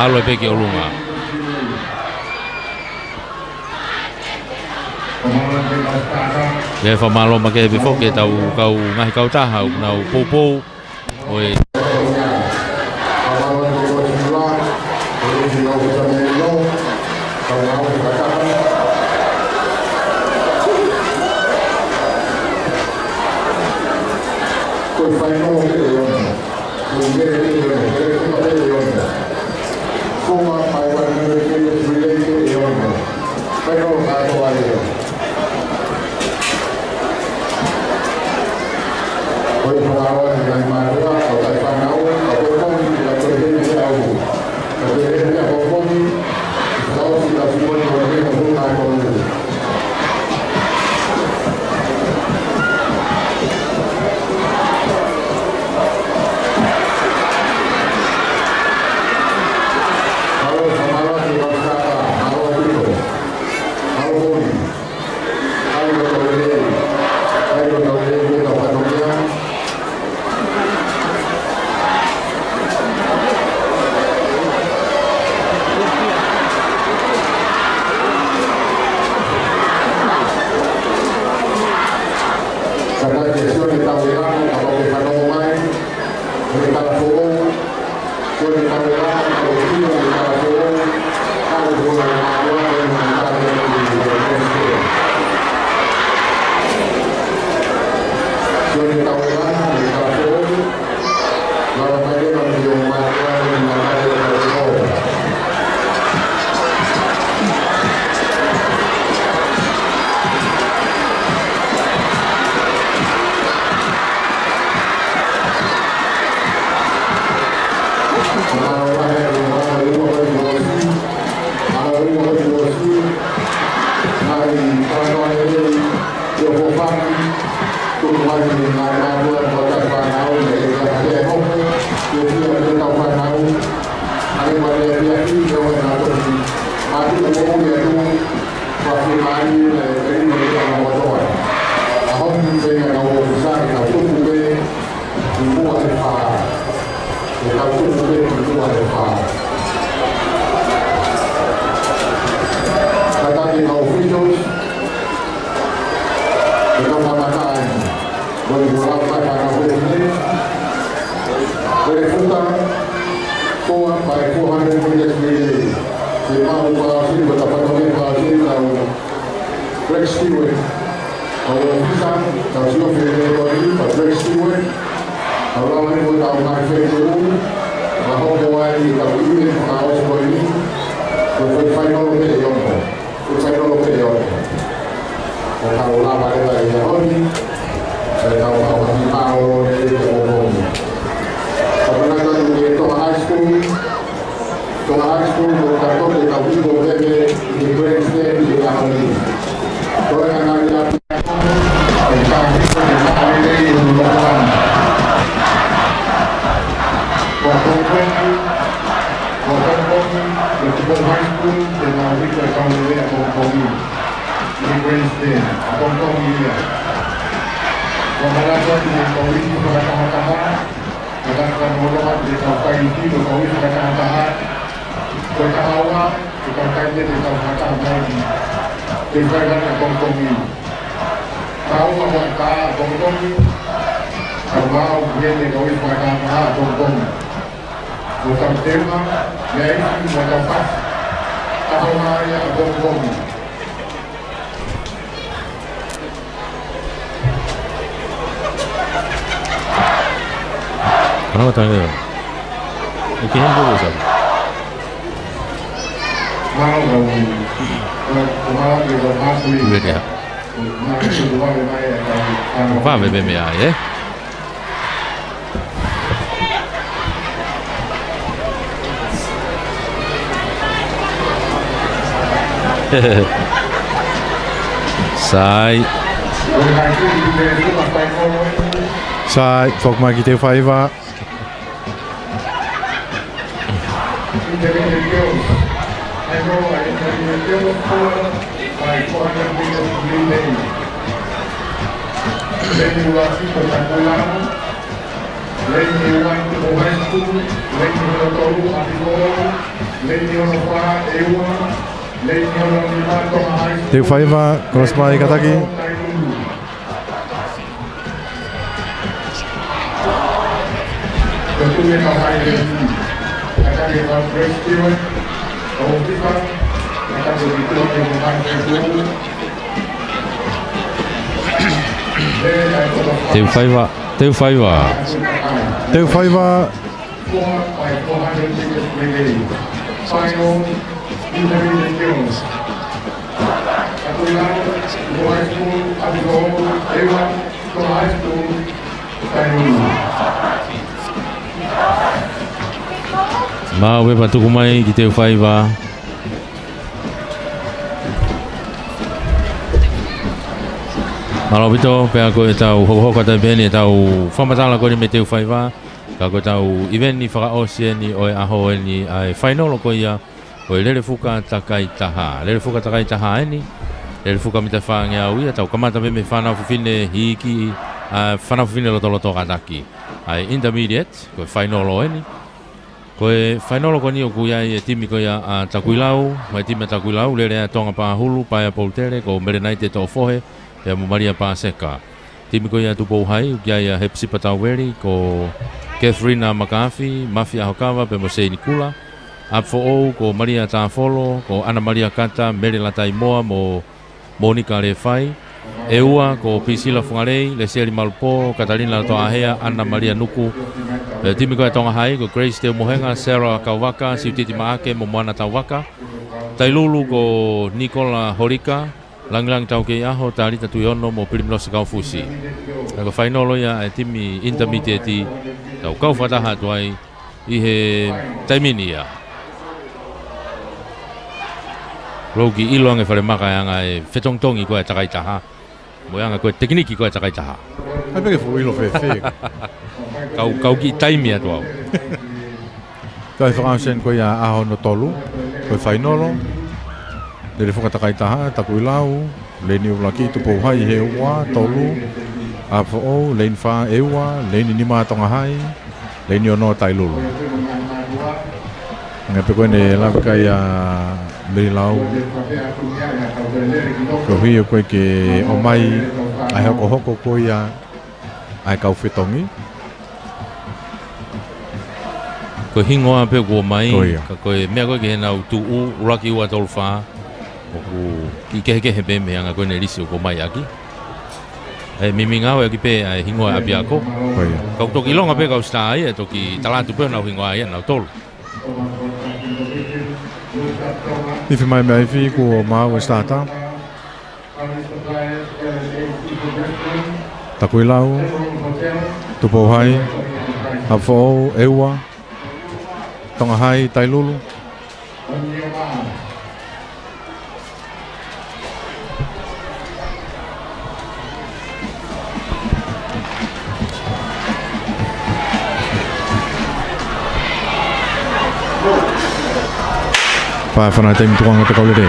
alo e peki o lunga. Ke fa malo ma ke befo ke tau kau ngahi kau taha nau popo oi Boleh buat apa Greg Stewart. Our officer, tau sio fere ko ni, Greg Stewart. Our ni mo tau mai fere ko. Ma ho ko ai tau ni ko tau ko ni. Ko fai no lo ke yo ko. Ko fai no lo ke yo. Ko tau la ba la ya ho ni. Tau tau ni ma o ni ko ko. Ko na ka ni to high school. To high school ko ta to ke tau ni ko ke ni Greg Stewart ni ya ho ni. Ko na na ya tahu apa bongkong kalau dia kawin pada bongkong bukan tema yaitu mendapat tahu ya bongkong Kenapa tanya? Ini yang dulu saja. mau kita masuk Dua dia. Apa BBM ya? Sai fok mai ki te whaiwa. Te whaiwa, cross mai kataki. Teu whaiwa. Mau we patuku mai ki teu whaiwa. Malo bito pe ako e tau hohoka tai beni e tau whamatala ko ni me teu whaiwa. Ka ko tau event ni whakaosia ni o e aho e ni ai whainolo ko ia o e lere fuka takai taha. Lere fuka takai taha e ni. Lere fuka mita whaange au ia tau kamata me me whanau fufine hiki whanau fufine loto kataki. Ai intermediate ko e whainolo e ni. Ko e whainolo ko ni o kuia e timi ko ia a Takuilau. Mai timi a Takuilau lere a tonga pāhulu pai a Poltere ko merenai te tō whohe. Ya Maria Paseka. Timi ko ia tupo hai kia ia Hepsipa Tauweri ko Catherine McAfee, Mafia Hokawa pe Mose Nikula. Apfo o ko Maria Tafolo, ko Ana Maria Kata, Mary Latai Moa mo Monica Lefai. Eua ko Priscilla Fungarei, Leseli Malpo, Katalina Lato Ahea, Ana Maria Nuku. Timi ko ia tonga hai ko Grace Teo Mohenga, Sarah Kawaka, Siutiti Maake, Momoana Tawaka. Tailulu ko Nicola Horika. Lang tau ke aho tarita tuiono mo Primrose Kaufusi. Ako whainolo ia e timi intermediate tau kau whataha tuai i he taimini ia. Rogi ilo ange whare maka anga e whetongtongi koe takaitaha. Mo anga koe tekniki koe takaitaha. Ai peke fu ilo whewhe. Kau ki taimi atu au. Kai whakaosen koe ia aho no tolu. Koe whainolo. Lere whakatakai taha, Takuilau, leni ulaki tupo hai he ua, tolu, apho o, leni wha eua, leni nima tonga hai, leni ono tailulu. Ngape koe ne lawe kai a Merilau, ko hio koe ke o mai, ai hoko koe a ai kau whetongi. Ko hingoa pe ko mai, ka koe mea koe ke he nau tu u, uraki ua tolu wha, Oku ki ke be me anga ko ne lisi ko mai aki. Mimi ngau ki pe hingoa apia ko. Pai. Kau toki longa pe kau sta ai toki talatu pe na hingoa ai na tolu. Ni fi mai mai fi ko mau stata. Takui lau. Tupo hai. Hafo ewa. Tonga hai tai lulu. Pai whanai te mituanga te kaulere.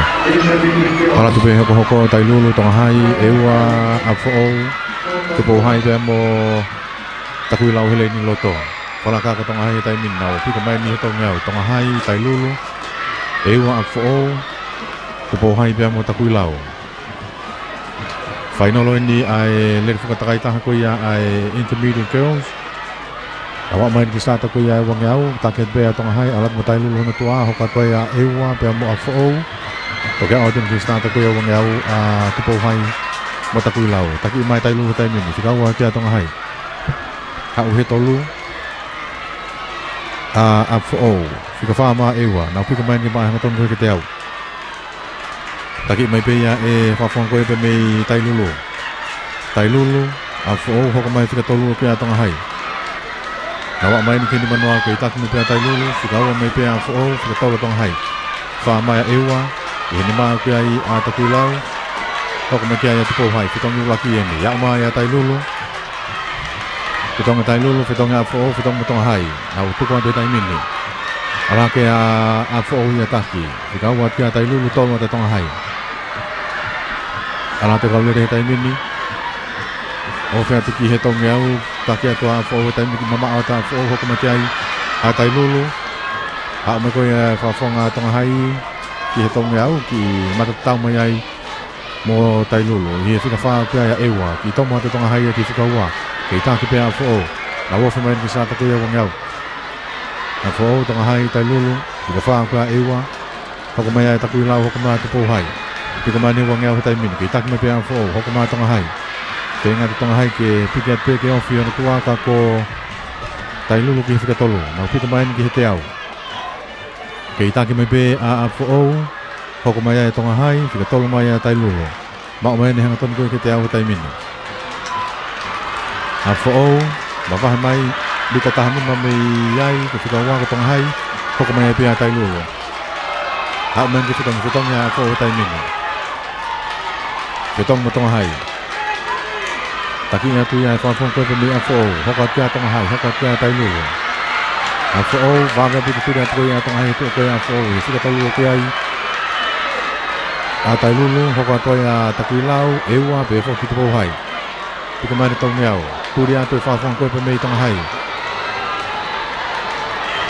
Ala tupe hoko hoko tai lulu tonga hai ewa afo tupo hai pe mo takui lau hele ni loto. Wala kaka tonga hai tai min nau pika mai ni heto ngau tonga hai tai lulu ewa afo tupo hai pe mo takui lau. Whainolo ni ai lere whakatakai taha ko ia ai intermediate girls. Awak main ki stata ko ia wang yau taket be tonga hai alat mo tai lulu na tua hoka ko ia ewa pe mo afo to ga odin ki stata ko ia wang yau tupo hai mo takui lau taki mai tai lulu tai min fika wa kia tonga hai ha u he tolu afo fika fa ma ewa na fika mai ni ma ha ton ko ke teu taki mai pe ia fa fon ko pe mai tai lulu afo hoka mai fika tolu kia tonga hai. Nawak main kini manual ke tak ni pe tai lulu fikawa mai pe afo fika tolu tong hai fa mai ewa ini ma ke ai takui lau hok mai ke ai tupo hai fitong yu laki ni ya ma ya tai lulu fitong tai lulu fitong afo fitong tong hai au tu ko de tai min ni ala ke afo ya taki fikawa ke tai lulu tolu tong hai ala te kau le tai min ni ofe ati he tong yau taki aku afo tai mi mama ata afo hok mai ke ai tai lulu ha mai ko ya fa fong tong hai ki he tong yau ki mata tau mai ai mo tai lulu hi fika fa ke ya ewa ki tong mo tong hai ki fika wa ke ta ki pe afo la wo fa mai ki sa ta ko ya wang yau afo tong hai tai lulu fika fa ke ewa hok mai ai takui lau hok mai tupo hai ki ko mai ni wang yau tai min ki tak mai pe afo hok mai tong hai ke nga tonga hai ke pikat pe ke ofi ona tua ka ko tai lulu ki fika tolu na pika mai ki hete au ke ita ki mai pe afo hoko mai ai tonga hai fika tolu mai tai lulu ma mai ni hanga ton ko ke te au tai min afo ma va mai bita tahan ma mai ai ke fika wa ko tonga hai hoko mai pe tai lulu ha mai ki fika tong ya afo tai min ke tong mo tonga hai taki nga tu ya fa fon ko pe mi afo hoko tia tong hai hoko tia tai lulu afo va ga bi tu ya tu ya tong hai tu ko ya afo fika tolu ko ai tai lulu hoko to ya takui lau ewa pe fo ki tu hai pika mai tong yau tu dia tu fa fon ko pe mi tong hai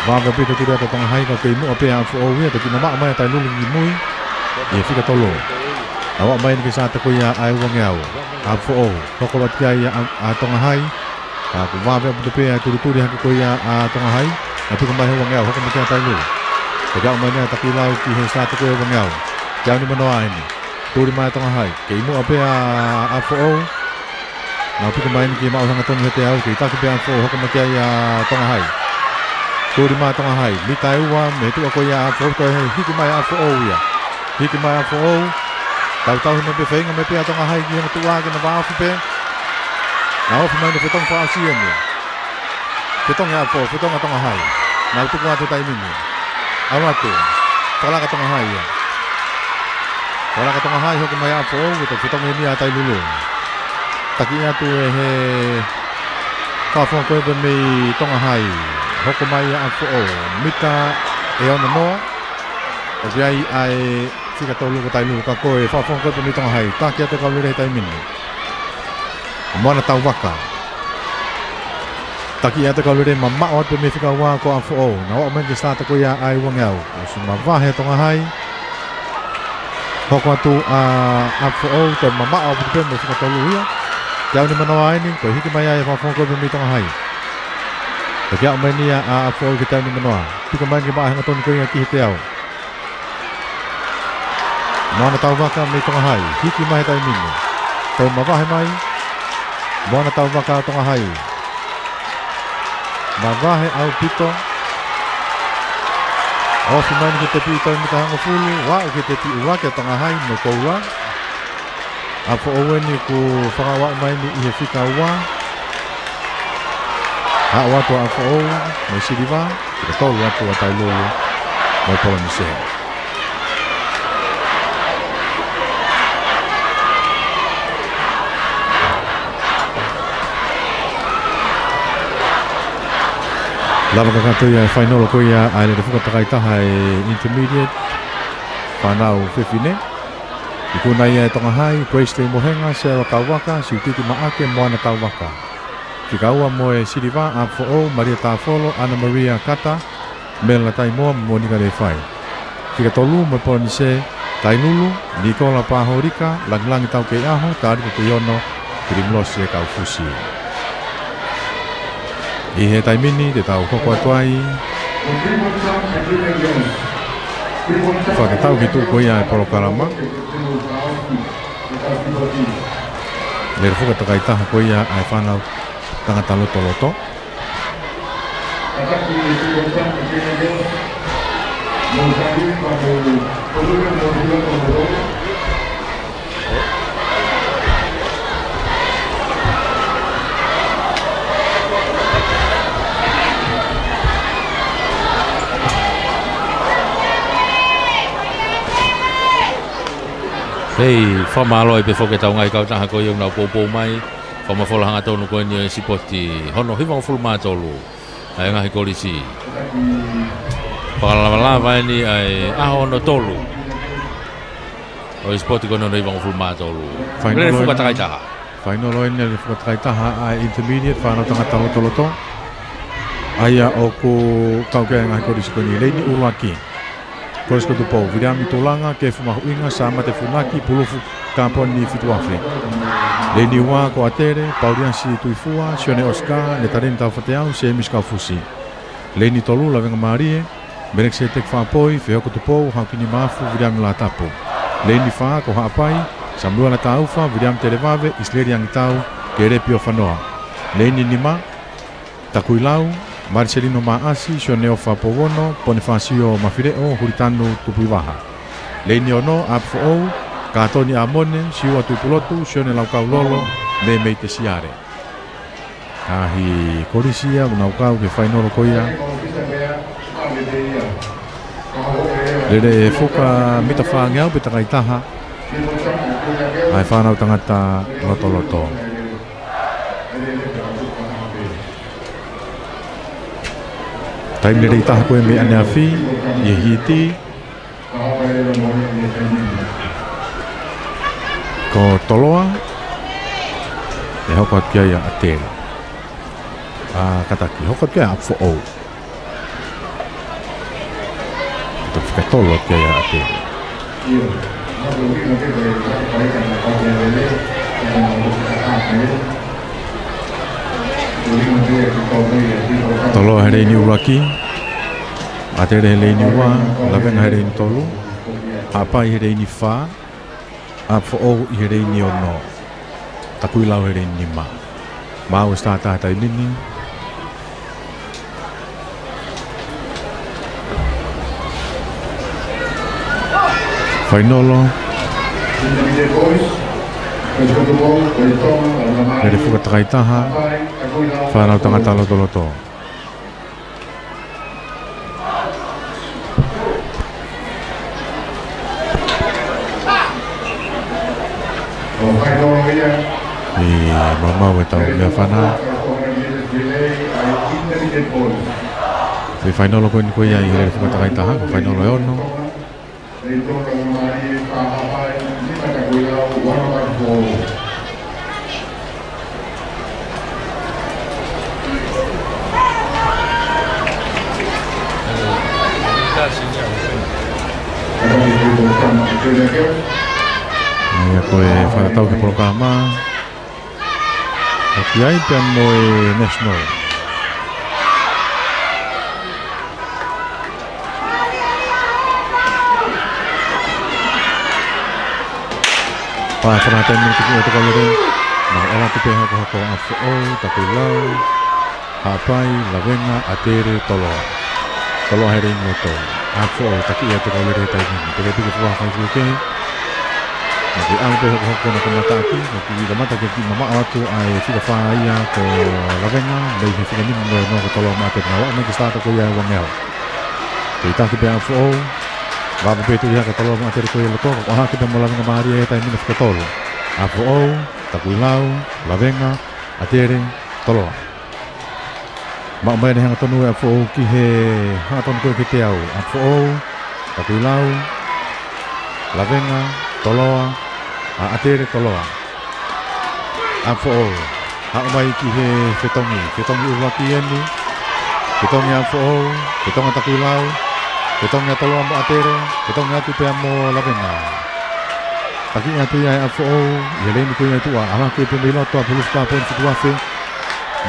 va ga bi tu ya tong hai ka ke mu pe afo ya taki mama mai tai lulu ni mui ye fika tolu awak main ke sa takui ya ai wang yau afo hoko bat kia ya tonga hai ka ku va be pe tu dia ko ya tonga hai tapi kembali wang yau hoko mai tai lulu ka mai na takui lau ki he sa takui wang yau jauh ni mana ini tu di mana tonga hai ke imu apa afo na tapi kembali ki mau sangat tong hete au kita ke afo hoko mai ya tonga hai tu di mana tonga hai li tai wa me tu ko ya afo to he hiki mai afo ya hiki mai afo tahu me pe fenga me pe tonga hai ki tu wa ke na va fu pe na o mai de tong fa asien ni pe tong ya afo pe tong tonga hai na tu ko ate tai min ni awa tu kala ka tonga hai ya wala ka tonga hai hoko mai afo to fitong ni atai lulu takinya tu he ka fo ko be mi tonga hai hoko mai afo mita e ona no o ai ai fika tolu ko tai lulu ka ko e fa fo ko be mi tonga hai takia te ka lure tai min mana tau waka takia te ka lure mama o be mi fika wa ko afo na o men ki sta ta ko ya ai wang yau so ma va he tonga hai hoko tu afo to mama o pe mo fika tolu ya jauh ni mana ai ni ko hiki mai ai fa fo ko be mi tonga hai takia mai ni afo kita ni mana pika mai ki ba ha ton ko ya ki te au Moana tau waka me tonga hai. Hiki mai tai minu. Tau mawahe mai. Moana tau waka tonga hai. Mawahe au pito. Ofi mai ni te pi tau mita hanga fulu. Wau ke te pi ua ke tonga hai no koula. Apo owe ni ku whakawa mai ni ihe whika ua. Hawa tua apo owe. Mai siriwa. Kita tolu apo a tai lolo. Mai pola ni sehe. Lava kakato ia whainolo ko ia aile te whakatakaitaha e intermediate whanau whiwhine. I kuna ia e tonga hai, Grace Te Mohenga, Sarah Kawaka, Siutiti Maake, Moana Kawaka. Whikaua mo e Siriwa, Apfo, Maria Tafolo, Ana Maria Kata, Mela Taimoa, Monika Le Whai. Whikatolu, mo Polanise, Tainulu, Nicola Pahorika, Langlangi Tau Kei Aho, Tariko Te Yono, Kirimlosi e Kaufusi. I he taimini te tau koko atuai. Whakatau ki tūko ia e Porokarama. Lere whakatakaitaha ko ia ai whanau tangata loto loto. Hei, whamalo e pe whoketau ngai kau taha ko iong nau pōpō mai. Whamafola hanga tonu koe ni si poti. Hono hiwang fulu mātolu. Ai ngahi korisi. Whakalawalawa ni ai aho no tolu. O i spoti koe no hiwang fulu mātolu. Lere whukatakai taha. Whainolo e nere whakatakaitaha ai intermediate whanau tangata loto loto. Aia o ko kau kea ngahi korisi koe ni Leini Uraki. Koris ko tupo, virami tolanga ke fumahuinga sama te funaki pulufu kampon ni fituafe. Leini ua ko atere, pauriansi tuifua, sione oska, ne taren tau fateau, se miskau fusi. Leini tolu la venga marie, benek se tek whapoi, feo ko tupo, haukini mafu, virami la tapo. Leini wha ko haapai, samlua na taufa, virami televave, isleri ang tau, ke repio whanoa. Leini nima, takuilau, Marcelino Maasi, Sioneo Fapowono, Bonifacio Mafireo, Huritano Tupuiwaha. Leini ono, Apfo O, Katoni Amone, Siua Tupulotu, Sione Laukau Lolo, Me Meite Siare. Kahi Korisia, Unaukau, ke Whainoro Koia. Lere Fuka Mita Whangeau, Petakaitaha. Ai whanau tangata Loto Loto. Taim nere itaha koe me ane awhi, i hiti. Ko toloa, e hoko atu kia ia atere. Kataki, hoko atu kia Apfo O. Ito whika tolo atu kia ia atere. Tolo he reini uraki. Atere he reini ua. Lavenga he reini tolu. Hapai he reini wha. Apfo O i he reini ono. Takui lau he reini nima. Mau stata tai nini. Whainolo. Nere whakatakaitaha. Whanau tangata loto loto. I mamau e tau mea whana. Te whainolo koe ni koe ia i nere whakatakaitaha. Ko whainolo e ono. Ia koe whakatau ke Porokarama. Ki ai pia mo e national. Pa whanata mini tuku e te kalere. Nā ala tupe hako a whao, taku lau, hapai, lawenga, atere, toloa. Toloa here ingo tō. A whao, taki e te kalere tai mini. Te piki whakai whike. Nā ki au pe hako na kamata aki. Nā ki wika mata ki mama atu ai whika whaia ko lawenga. Lei he whika mini no ko toloa mā te ngā wā. Mai ki stata ko ia wangeo. Te taki pe a whao. Wāpa pētu i haka taloa mā tere koe loto. O hake pe mo lawenga maari e tai mina whikatolo. A whao, takui lau, lawenga, atere, toloa. Mao mai ne hanga tonu e a whao ki he hanga tonu koe ki te au. A whao, takui lau, lawenga, toloa, a atere, toloa. A whao, hao mai ki he whetongi. Whetongi uwaki eni. Whetongi a whao, whetonga takui lau. Whetonga toloa mo atere. Whetonga atu pea mo lawenga. Taki atu ia a whao, i hele ni koe atu a ala koe pe mei loto a pulus ka pōn fitu afe.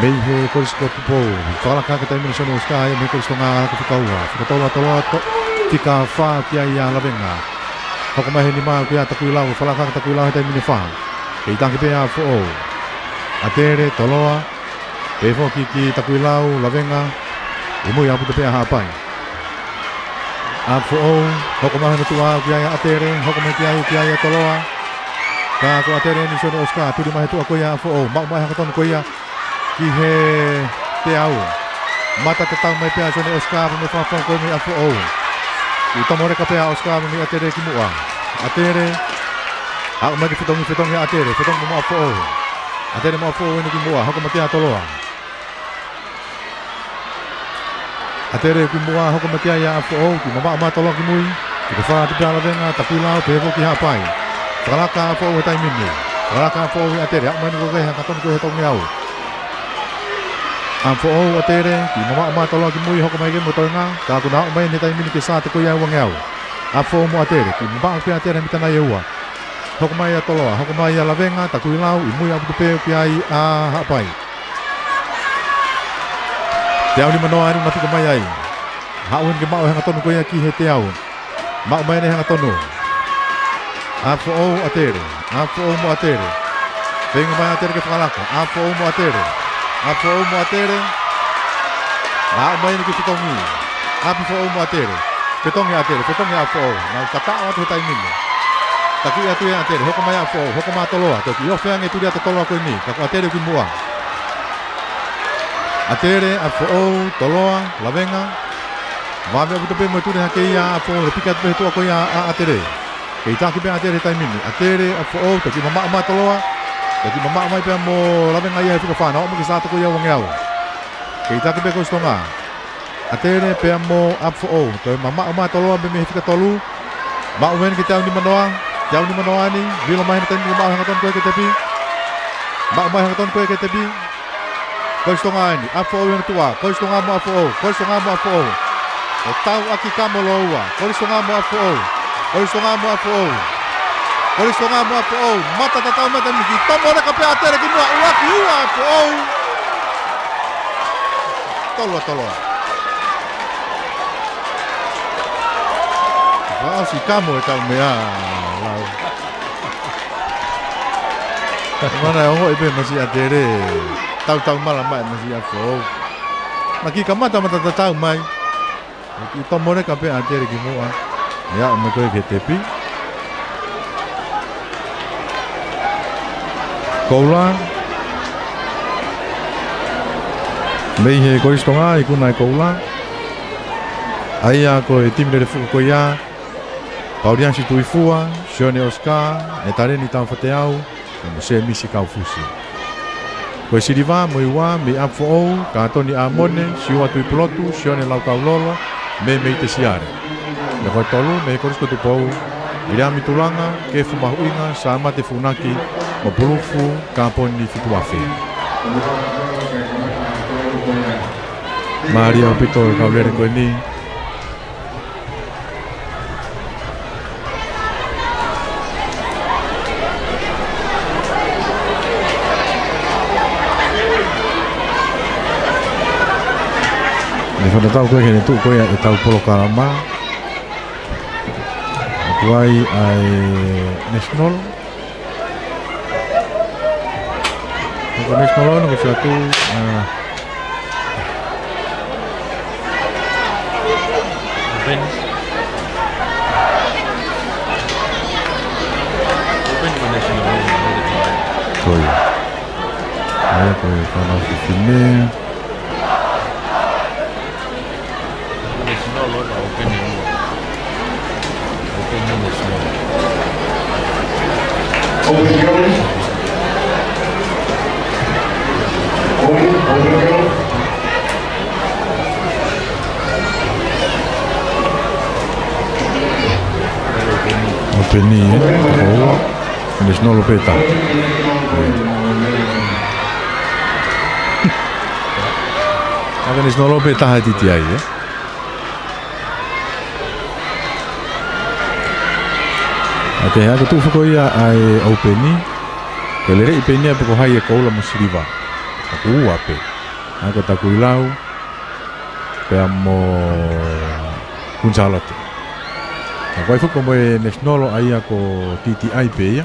Mei he korisko tupo. Whakalaka ka taimina sone o skai, mei korisko ngā ala ka whikaua. Whikatoloa toloa to, tika wha kia i a lawenga. Hoko mai he ni maa kia takui lau, whalaka ka takui lau he taimina wha. Kei tanki pe a whao. Atere, toloa, pe whoki ki takui lau, lawenga. I mui aputa pe a hapai. A whao, hoko mahi na tua kia ia atere, hoko mahi kia ia toloa. Ka ko atere ni sono oska, turi mahi tua ko ia a whao. Mau mai haka tonu ko ia ki he te au. Mata te tau mai pia sono oska, me whawhong koe mi a whao. I tamore ka pia oska, me atere ki mua. Atere, hako mai ki whetongi atere, whetongi mo a whao. Atere mo a whao eni ki mua, hoko mahi kia toloa. Atere ki mua hoko matia ia a whao, ki mama tolo ki mui, ki te whaa te pia lawenga, taku lau, peho ki hapai. Whakalaka a whao he tai mini. Whakalaka a whao he atere, hako mani ko kei haka tonu koe he tongi au. A whao atere, ki mama tolo ki mui, hoko mai ke mo toinga, ka kuna hako mai he tai mini ki saa te koe ia wangi au. A whao mo atere, ki mama pia atere mitana i ua. Hoko mai a toloa, hoko mai a lawenga, taku lau, i mui apu te peo ki ai a hapai. Te au ni manoa anu ngati ka mai ai. Hau hen ke mau hanga tonu koe ki he te au. Mau mai ne hanga tonu. A whao atere. A whao mo atere. Whenga mai atere ke whakalaka. A whao mo atere. A whao mo atere. Hau mai ni ke whitongi. A whao mo atere. Whitongi atere. Whitongi a whao. Nau katao atu he tai mini. Taki atu e atere. Hoko mai a whao. Hoko mai toloa. Toki o wheange turi ata toloa koe ni. Kako atere ki mua. Atere, a whao, toloa, lawenga. Wawe apu te pe mo tūre hake ia a whao, repika te pe tua koe ia a atere. Kei tāki pe atere tai mini. Atere, a whao, taki mama toloa. Taki mama pe mo lawenga ia he whika whana. Omo ki sāta koe ia wangeau. Kei tāki pe koe stonga. Atere, pe mo a whao. Toi mama toloa me me he whika tolu. Ma uwen ki te au ni manoa. Te au ni manoa ni. Vilo mai na taimi ma hangaton koe ke te pi. Ma mai hangaton koe ke te pi. Koe stonga ni, a whao yana tua, koe stonga mo a whao, koe stonga mo a whao. O tau aki kamo loa, koe stonga mo a whao, koe stonga mo a whao. Koe stonga mo a whao, mata tatau mata miki, tomo reka pe atere ki mua, uaki ua a whao. Toloa. Wao si kamo e tau mea, lau. Mana e ongo ipe masi atere. Tau mala mai masi a whao. Maki ka mata tau mai. Ki tomore ka pe atere ki mua. Ia o me koe ke tepi. Koula. Mei he koristonga i kuna e koula. Aia ko e timire de fuku ko ia. Pauriansi tuifua, Sione Oscar, ne tareni tau whateau, mo se misi kau fusi. Koe siriwa, mo iwa, me a whao, ka toni a mone, siua tui plotu, Sione lau kau lolo, me te siare. Me koe tolu, me korisko tu pou, iriami tulanga, ke fumahuinga, sa mate funaki, mo pulufu, ka poni fituafe. Maria o pito e kau lere koe ni, Whana tau koe kene tuk koe e tau polo karama. Kuai ai national. Ko national no ko satu Open. Open national. koi. Ai koi kana sini. National lo open. Open national. Open goes. Open goes. Open ni ko national peta. Aga national peta ha titi ai Ate ha tu fo ia ai open ni. Kelere ipenia pe ko hai ko la musriva. Aku ape. Ako takuilau. Pe amo kunjalate. Ako ai fuko mo national ai ako TTI pe ia.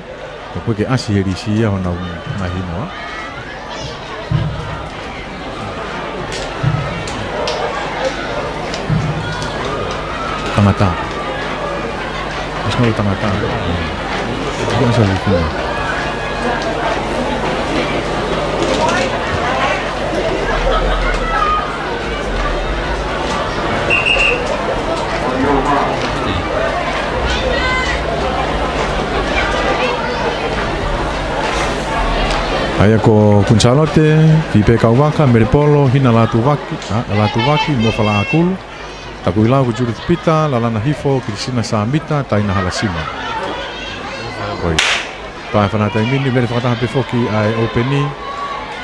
Ko ke asi herisia hona na hinoa. Tangata. National tangata. Bukan salah itu. Ai ako kuncalote ki pe kauwaka merepolo hina latu waki mo fala akulu takuilau ku Judith Pita lalana hifo Kristina Samita taina halasima oi pa fana tai mini mere fata pe foki ai openi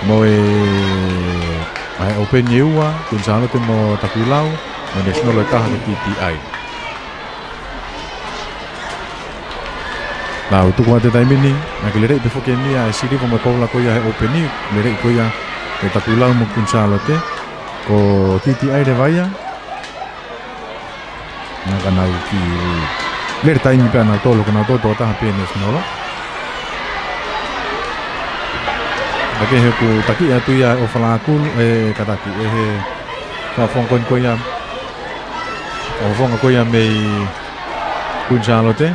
mo ai openi ua kuncalote mo takuilau mo national taha ni TTI Nah, tu kuat tai mini, nak lere pe foki ni ai sidi ko makola ko ya openi, lere ko ya pe takuilau mo kuncalote ko TTI de vaya. Nah, kana ki lere tai ni pe na tolo kana to ta happiness no. Ake he ku taki ya tu ya ofala aku kataki he ka fong kon ko ya. O fong ko ya me kuncalote.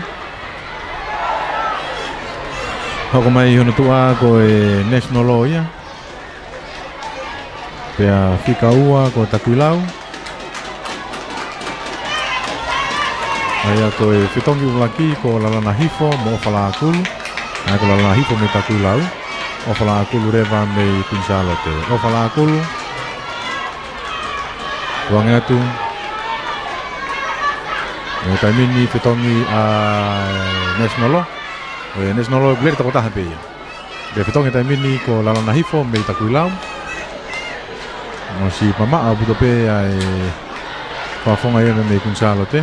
Ako mai hono tua ko national law ia. Pea fika ua ko takuilau. Ai ko fitongi ulaki ko lalana hifo mo fala akulu. Ai ko lalana hifo me takuilau. O fala akulu reva me kuncalote. O fala akulu. Wang atu. Mo taimini fitongi national law. National law glere ta kota hape. Be fitongi taimini ko lalana hifo me takuilau. Mo si mama abu tope ai fa fonga ia me kuncalote.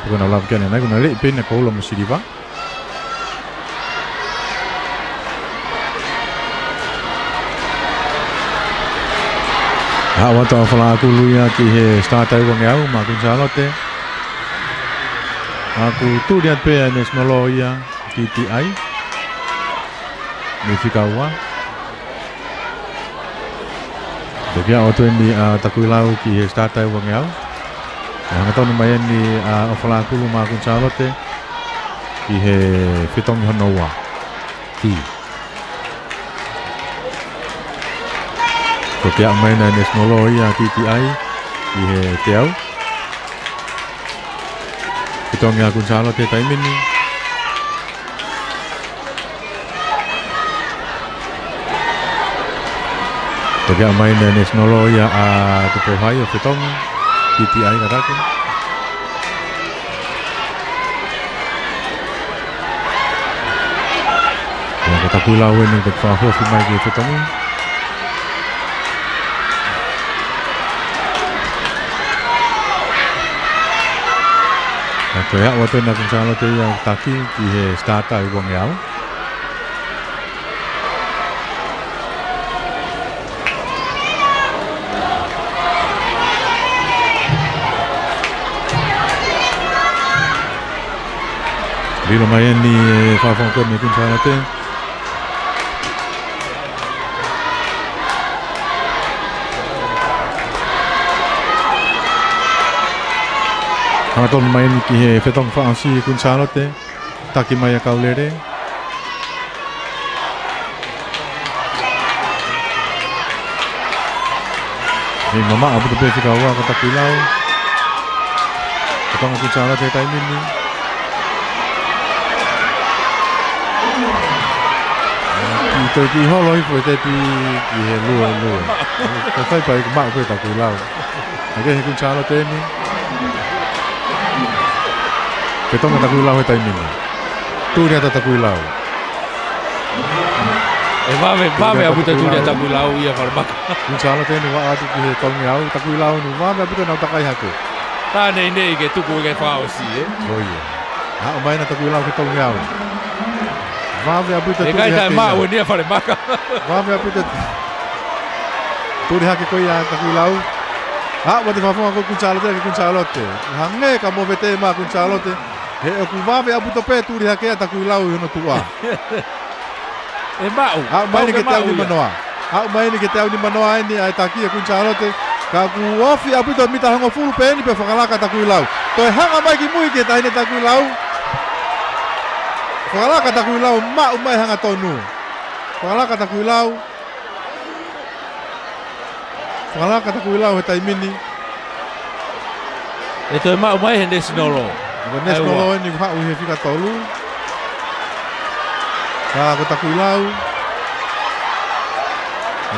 Bukan alam kan na kuna le pe na ko la musiriva. Ha wata fala aku luia ki he start ai wang au ma kuncalote. Aku tu dia pe national law ia TTI. Ni fikawa. Jadi auto ni takuilau ki he start ai wang au. Ang tao naman ni ofala aku ma kuncalote ki he fitong honoa. Ti. Ko kia mai na national law ia TTI ki he teau. Fitong ya kuncalote taimin ni. Ko kia mai na national law ia tupo hai fitong TTI katakan. Yang kata pulau ini dekat hofi mai ke fitong. Kaya waktu nak kuncalote yang taki ki he starta wang yao. Bila main ni fa fong ko ni kuncalote. Hangaton mai ni ki he whetong whaasi kun Charlotte. Taki mai a kaulere. Hei mama abu te pe whika ua ka taku lau. Katonga kun Charlotte e taimini. Ki ki holo i fo te pi ki he lua. Ka whai pai ka maa koe taku lau. Ake he kun Charlotte ni. Katonga taku lau e taimini. Tūri ata taku lau. E vave abu te tūri ata taku lau ia wharamaka. Kun Charlotte ni wa atu ki he tongi au taku lau ni vave abu te nau takai hake. Tā nei ke tuku ke whaosi Oia. Ha o mai na taku lau ke tongi au. Vave abu te E tūri kai tai hake. maa nia wharamaka. Vave abu te tūri hake koe ia taku lau. Ha wa te whafonga ko kun Charlotte ke kun Charlotte. Hange ka mo vete ma kun Charlotte. He o ku vave abu to pe tūri hake a taku lau i hono tua. E mau. Ha mai ni ke tau ni manoa. Ha mai ni ke tau ni manoa ni ai taki e kun Charlotte. Ka ku ofi abu to mita hango fulu pe ni pe whakalaka taku lau. Toi hanga mai ki mui ke taine taku lau. Whakalaka taku lau ma umai hanga tonu. Whakalaka taku lau. Whakalaka taku lau he taimini. E toi mau mai he nesinolo. Ko nesnolo ni ku hau he whika tolu. Ka ko taku lau.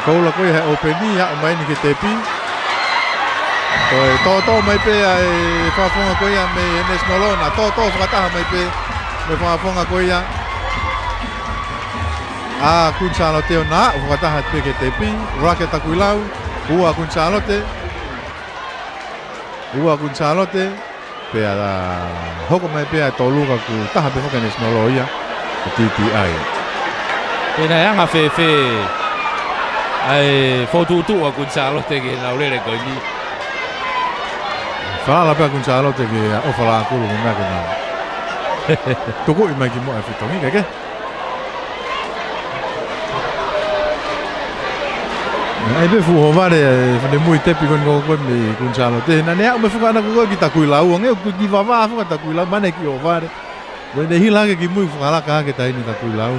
Ko la koe he openi ha umai ni ke tepi. To mai pe ai whafonga koe ia me nesnolo na to whakataha mai pe me whafonga koe ia. Kun Charlotte o na whakataha pe ke tepi. Rake taku lau. Ua kun Charlotte. Pea da hoko mai pea tolu ka ku taha pe hoka nesnolo ia. Titi ai. E nai anga fe ai fotutu a kun Charlotte ke naulere ko ni. Whala pea kun Charlotte ke o whala kuru mo mea ke nā. Toko i mai ki mo e whitongi ke. Ai be fu ho vare ne mui tepi kon ko me kun Charlotte. Na ne au me fuka na ko ki taku lau nge ku ki vava fuka taku lau mane ki o vare. Ne hila ke ki mui fuka ka ke tai ni taku lau.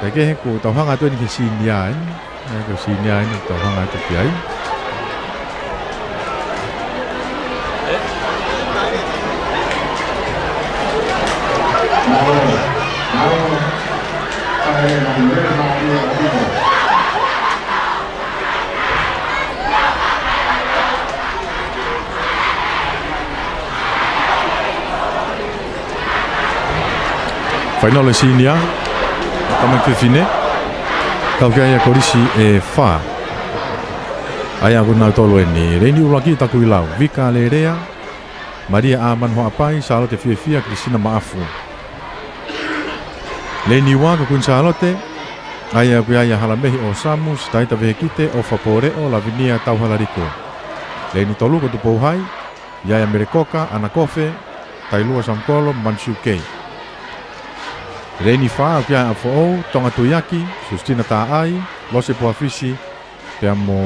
Ke he ko tau hanga tu ni ke sinia ni. Ko sinia ni tau hanga tu ki ai. Final sinia. Tama ke fine. Kau ke ia korisi e fa. Aya ko na tolo ni. Reni ulaki taku ilau. Vika Lerea. Maria Aman ho apai Charlotte Fia Cristina Maafu. Leni wa ko kun Charlotte. Aya ko ia halamehi o Samus taita vehekite o Fapore o Lavinia Tauhalariko. Leni tolu ko tu pouhai. Ia Merekoka Anakofe Tailua Samkolo Mansuke. Reni fa pia a fo tonga tuyaki sustina ta ai lose po afisi pe mo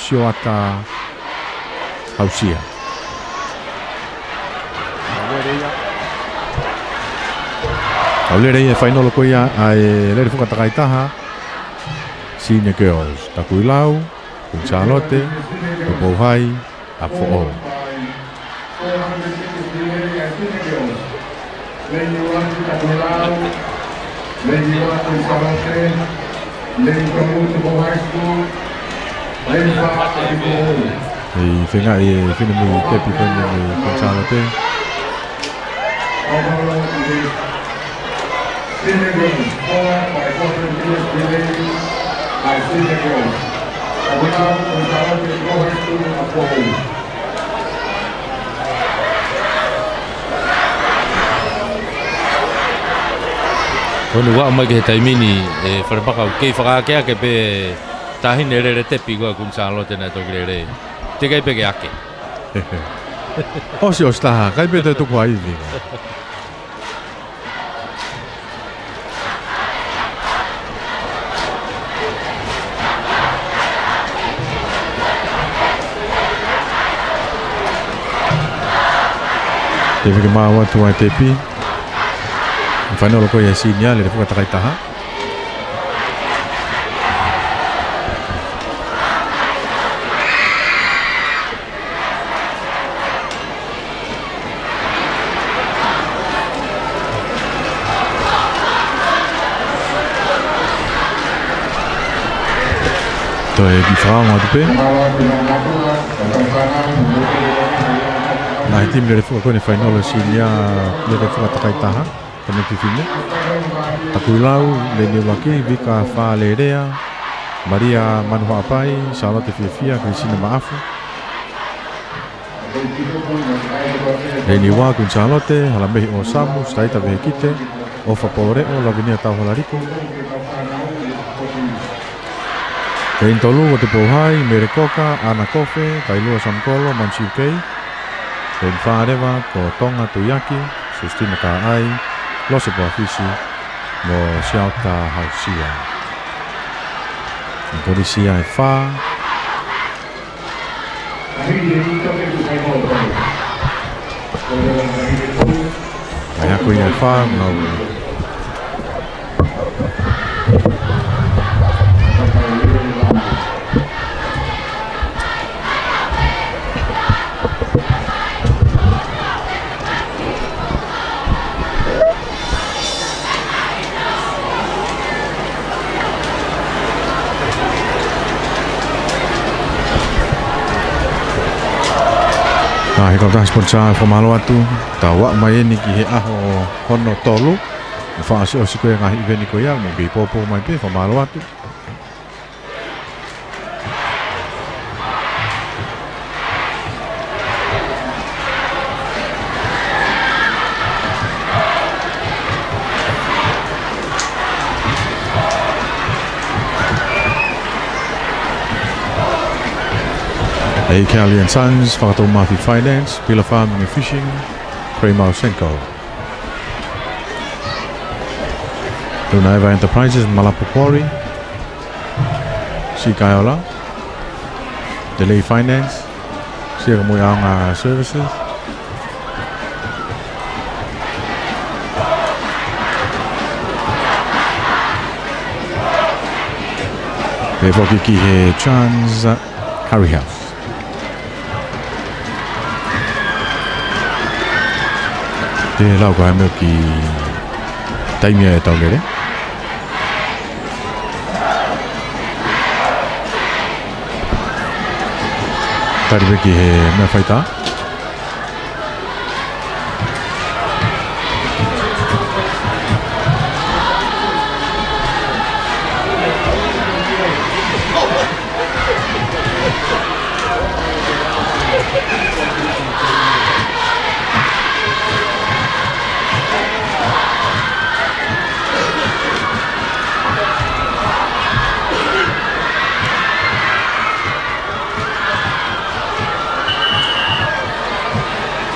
sioata hausia. Aulere ia final ko ia ai le fuka takaitaha Senior Girls Takuilau kun Charlotte ko bohai a fo Ei whenga e whina mui tepi kone kun Charlotte. Onu wa mai ke taimini e wharapaka kei whakaakea ke pe tahine rere tepi kua kun Charlotte na toki rere. Te kai pe ke ake. Osi o staha, kai pe te tuku aivi. Ke whake māua tu ai te pi. Whanau loko ia sinia le fuka takai taha. Toi ki whaonga tupe. Nā he tim le fuka kone whainolo sinia le fuka takai taha. Kone pifine. Takui lau le ni waki Vika Whalerea. Maria Manuha Apai, Charlotte Fiafia, Christina Maafu. Le ni wā kun Charlotte, Halamehi o Samu, Staita Vehekite, Ofa Poreo, Lavinia Tauholariko. Kein tolu o te Pouhai, Merekoka, Ana Kofe, Kailua Samkolo, Mansiu Kei. Kein Wharewa, ko Tonga Tuyaki, Sustina Kāai, Lose Poafisi, mo Siauta Hausia. Polisia e wha. Ai ako ia e wha, ngau. He kau taha sponsor whamalo atu. Ta wak mai ni ki he aho hono tolu. Whaasi o sikoe ngahi iwene ko ia. Mo ki popo mai pe whamalo atu. Hey, Kelly and Sons, Whakato Mafi Finance, Pila Farming and Fishing, Kramer Senko. Lunaiva Enterprises, Malapu Quarry, Sikaiola, Delay Finance, Sierra Moyanga Services, Whoki he Trans Harry House. Te lau ko hame ki taimia e tau lere. Tariwe ki he mea whaita.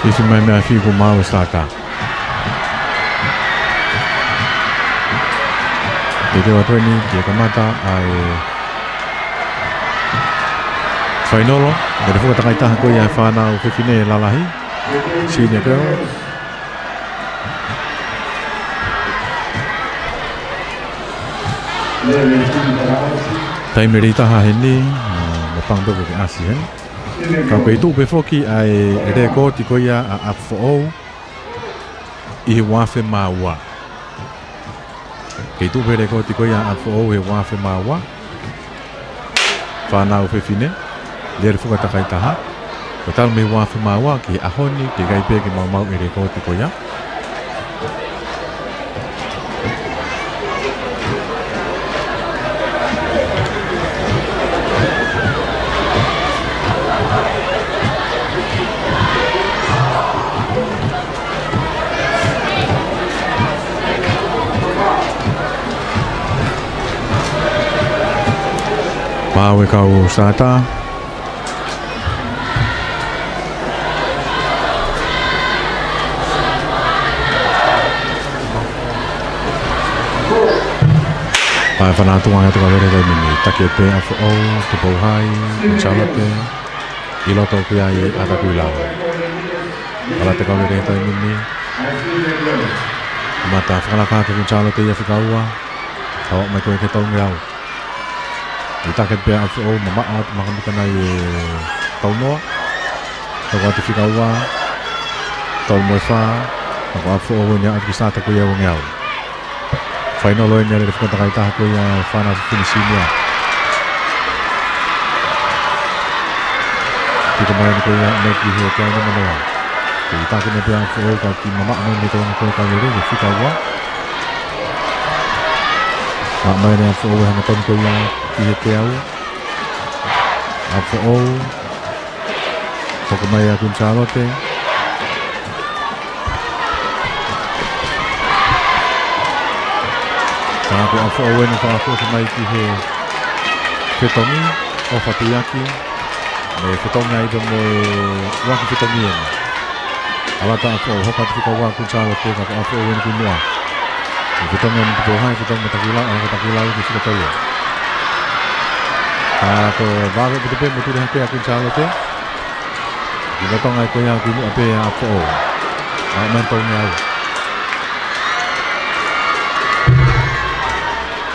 Isi mai mea whiku mau stata. E te watueni ki e kamata ai whainolo. E te whukatakai taha koe ai whanau whiwhine e lalahi. Senior girl. Taimeri taha he ni. Me pangdoko ke asi hen. Ka koe tu pe foki ai ere ko ti ko ia a afo I wafe maua. Ke tu pe ere ko ti ko ia a afo e wafe maua. Whanau whiwhine. Lere fuka takai taha. Ko tal me wafe maua ki ahoni ki gai pe ki mau ere ko ti ko ia. Mau e kau sata. Pai whanatu ai atu ka were kai mini. Taki e pe afu au, te Pouhai, te Charlotte, I loto ki ai ata kui lau. Ala te kaule re tai mini. Mata whakalaka ke kunchalo te ia whikaua. Tawa mai koe ke taungi au. I taket pia afu o mamaa te makamika nai e taunoa. Tako atu whikaua. Tau moe wha. Tako afu o wenya atu ki sata koe au ngi au. Whaino loe ni ale re whakatakai taha koe ia whana finisinia. Tika mai ni koe ia neki hea kia ni manoa. Ke i taket pia afu o ka ki mamaa mai ni taunga koe ka lere ni whikaua. Mak mai ni afu o hana tonu koe ia ki he te au. Afu o. Toko mai a Kunchalote. Tāko afu o wena whakakosa mai ki he whetongi o Whatuyaki. Me whetongi aiba mo waki whetongi ena. Alata afu o hoka te whikaua Kunchalote kako afu o wena ki mua. Whetongi ena tupohai, whetongi matakilau, alaka takilau ki whikataua. Tāko vāwe putepe mo ture hake a Kunchalote. Ki watonga e koe au ki mua pe a afu o. A mentongi au.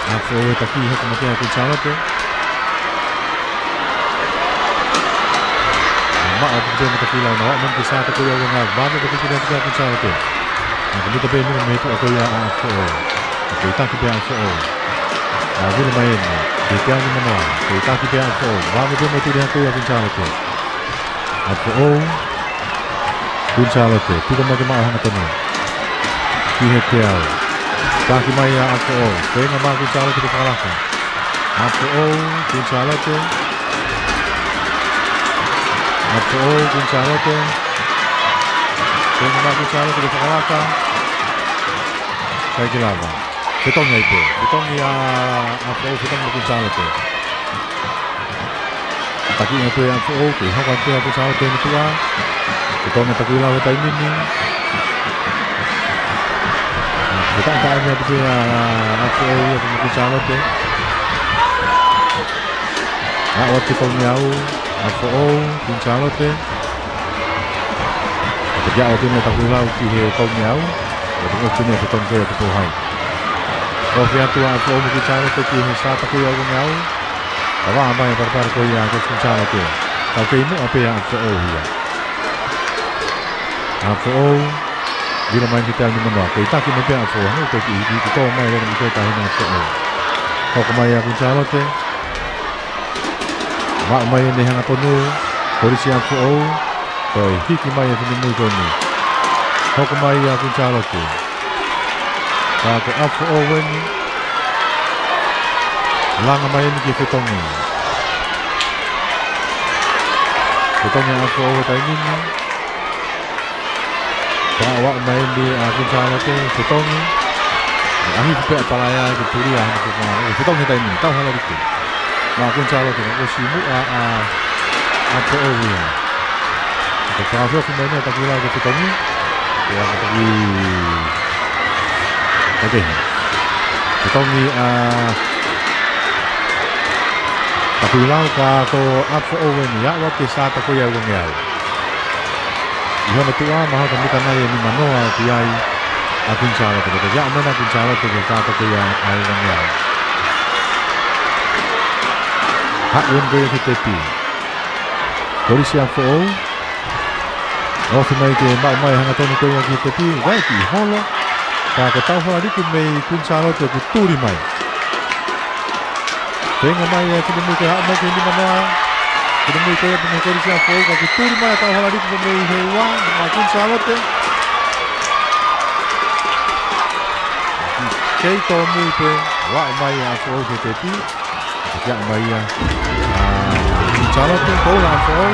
Afu o e taki heke mate a Kunchalote. Maa o putepe mo takilau na wak ki sāta koe au ngā. Vāwe putepe hake a Kunchalote. Nā ka mita pe mira me tu a koe a afu o. Ko i taki pe a afu o. Nā vila mai ene. Ke te au ni manoa. Ko i taki pe a afu o. Vāwe pe mo ture hake a Kunchalote. Afu o. Kunchalote. Tika mai ke maa hanga tonu. Ki he te au. Taki mai a afu o. Whenga maa Kunchalote ke whakalaka. Afu o. Kunchalote. Afu o. Kunchalote. Whenga maa Kunchalote ke whakalaka. Kai ke lava. Whetongi ai pe. Whetongi a afu o. Whetongi a Kunchalote. Taki nga koe afu o. Ke haka te a Kunchalote ni tua. Whetongi taki lau e tai mini. Whetongi tae mea te a afu o ia kuma Kunchalote. A o te tongi au. Afu o. Kunchalote. Te kia o tine taki lau ki he tongi au. O te ngos tine whetongi koe a te pohai. O whia tua afu o mu Kunchalote ki he sāta koe au ngi au. Ka waa mai parapara koe a koe Kunchalote. Ka kei mua pe a afu o hia. Afu o. Vila mai ki te au ni manoa. Kei taki me pe afu o. Hau koe ki i toa mai rena mi koe tahina afu o. Hoko mai a Kunchalote. Waa mai e ne hanga tonu. Korisi afu o. Toi hiki mai e whini mui tonu. Hoko mai a Kunchalote. Tāko afu o weni. Langa mai ni ki whetongi. Whetongi afu o tai nini. Ka wak mai ni a Kunchalote whetongi. Ahi pe a palaya ki turia hana pe kama. Whetongi tai nini. Tau hala riku. Ma Kunchalote na osi mu a afu o wia. Ka whakawhia ki mai ni a takila ki whetongi. Kua ka taki. Kakehi. Whetongi a Takuilau ka ko afu o weni a wate sāta koe au ngi au. I hona tua maha ka mita nai e ni manoa ki ai a Kunchalote. Ka ia mena Kunchalote ke sāta koe au ngi au. Hak wen koe ki te pi. Korisi afu o. Ofi mai ke mai hanga tonu koe ki te pi. Wai ki holo. Ka ko tau hala riku mei Kunchalote ku turi mai. Tenga mai e kini mui ke haa mai ke ni manoa. Kini mui koe pune korisi afu o. Ka ku turi mai tau hala riku mei he ua. Ma Kunchalote. Kei tō mui pe. Wai mai afu o ke te pi. Kia mai a Kunchalote. Koula afu o.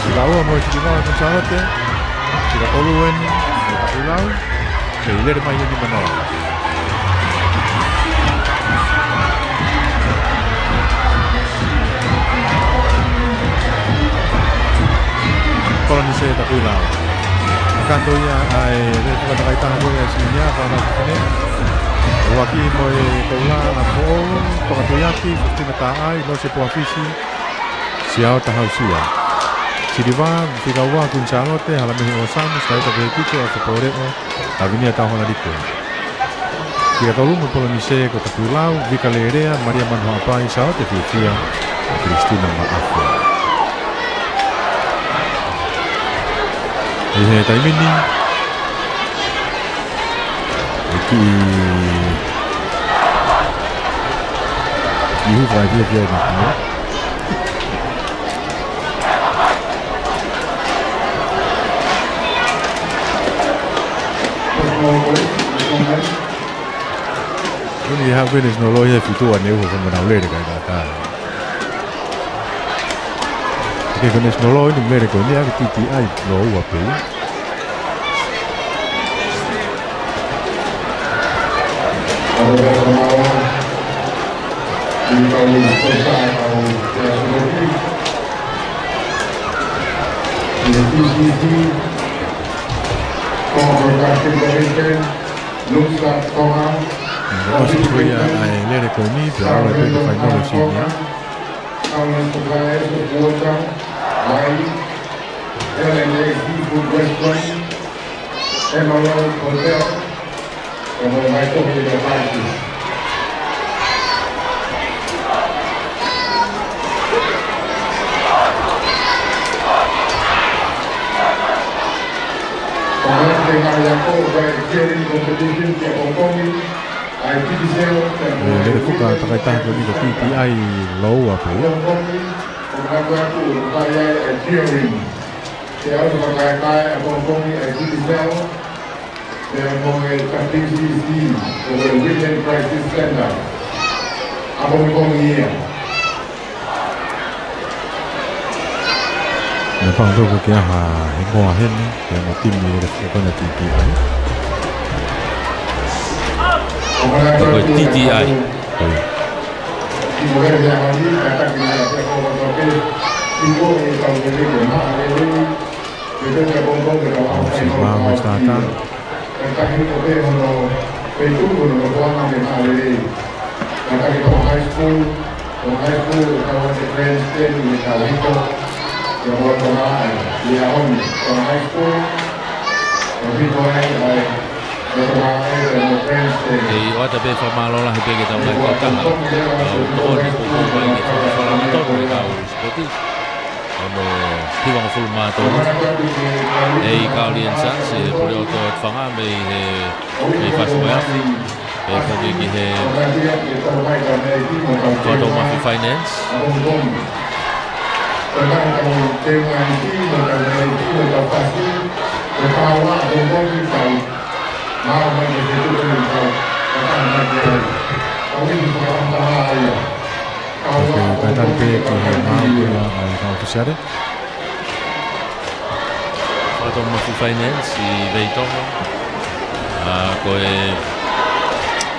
Sila ua mo e kini mau Kunchalote. Sila olu weni. E takulau. Ke ilere mai e ni manoa. Koloni se takulau. Kanto ia ai re whakatakai taha koe a sinia whana kene. Waki mo e koula a po o. Tokatoiaki, Kustina ta ai, no se poafisi. Siao tahau sia. Siriva, Fikaua, Kunsalote, Halamihi Osamu, Staita Vekito, Afaporeo, Avenida Tahona Liko. Kia tolu mo Polonise, ko Tapulau, Vika Lerea, Maria Manhoapai, Saote Fia, Cristina Maafo. He taimini. Iki Ihu vai via na. Ini ha wenes no loia fitua neu ho mo na lere kai ta. Ke wenes no loia ni mere ko ni a titi ai no wa pe. Masih kuya ai lere ko ni pero le pe fai no le sinia. Lere fuka takaitaha ko ni ko PPI low apa ya. Napang tu ko kaya ha hingo hen ni kaya mo team ni ko na PPI. Ko TTI. Si mama stata. Ei o te pe famalo la pe que ta una cota. O ni po po ni ko fa la to ni ka o spoti. Ono hiwa full ma to. Ei ka alianza se por o to fanga me fa soa. E fo ki he Toto Mafi Finance. Vai dar pe que mal a oficiare. Toto Mafi Finance I Veitongo. Ko e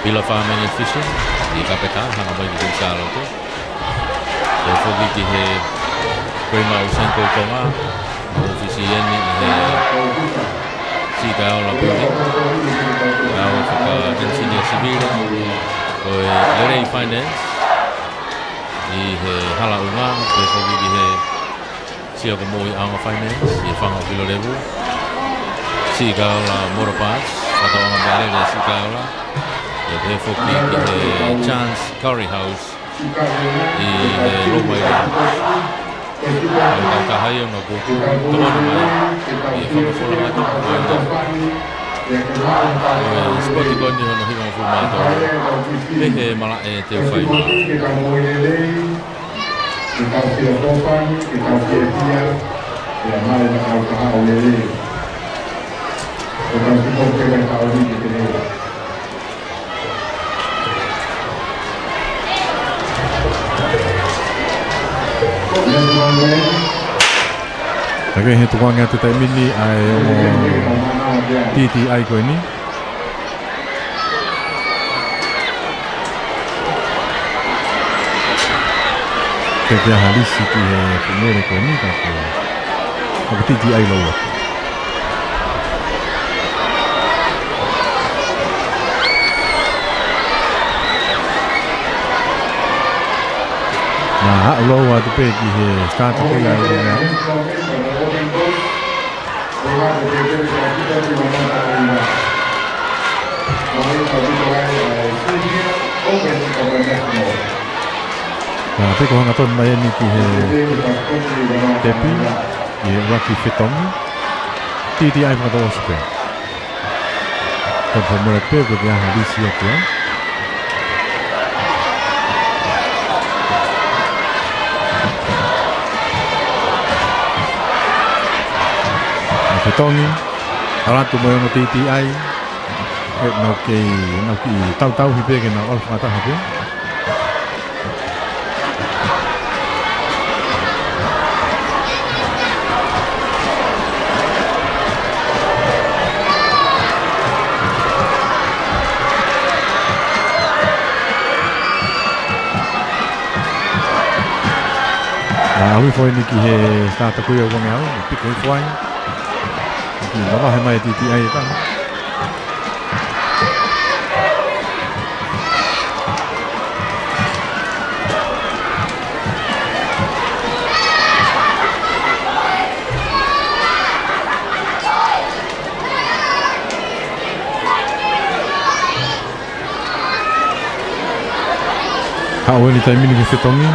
Pila Farming and Fishing I Kapeta hanga mai ki salo to. E fo ki he ko ma usenko tonga ofisieni he si ka ola puli. Na o ka engineer civil ko e Lerei Finance I he hala unga ko fo ki he si ko mo I anga finance I fanga pilo levu. Si ka ola motor parts ka tonga bale si ka ola. E fo ki he Chance Curry House I Lomai Ang kahayang na po tuwan naman I whakafolanga ito spoti ko niyo na himang fumato Pehe mala e te whai Lagi he tuang ya tu mini ai o TTI ko ini. Kerja halis itu he pemere ko ini ka ko. Apa TTI lo. Nah, Lo tu pe ki he start ko ya ni na. Pe ko hanga ton mai ni ki he tepi ye Rocky Fitomi. Ti ai fa do spe. Ko fa mo pe ko ya ha di sia ko. Tongi, ala tu mo no titi ai, no ki tau hipe ke na ol fata hape. Awi foi ni ki he stata ku yo ngau, piko foi. Nó hai mai thì ai ta hao ni tai mini ke fetongi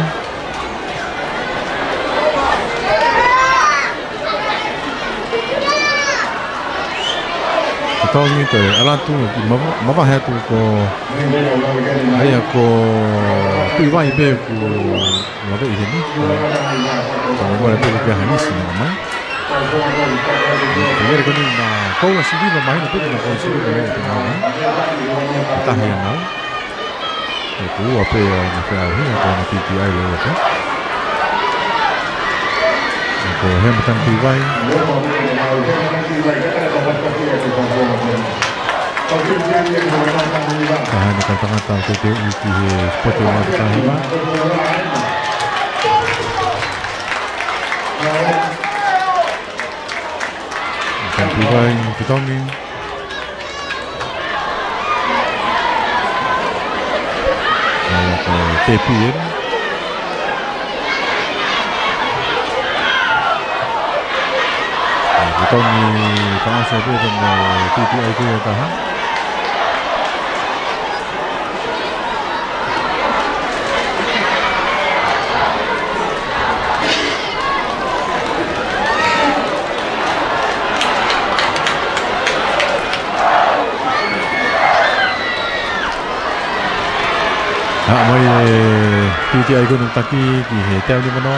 Tongi te ala tu ki mama ha tu ko ai ko tu vai be ku ma be ni ko mo le pe ke hani si na mai Ieri ko ni na ko la si viva mai na pe na ko si viva na mai ta ha na e ku a pe na fa hi na ko na ti ai le ko ko he mo tan tu vai Tahan dekat tengah-tengah tu iki seperti orang kita hiba. Dan tiba kita ni. Kalau tepi ni. Kita ni kalau saya dengan TPI tu yang tahan. Mai TTI Gunung Taki di hotel di mana?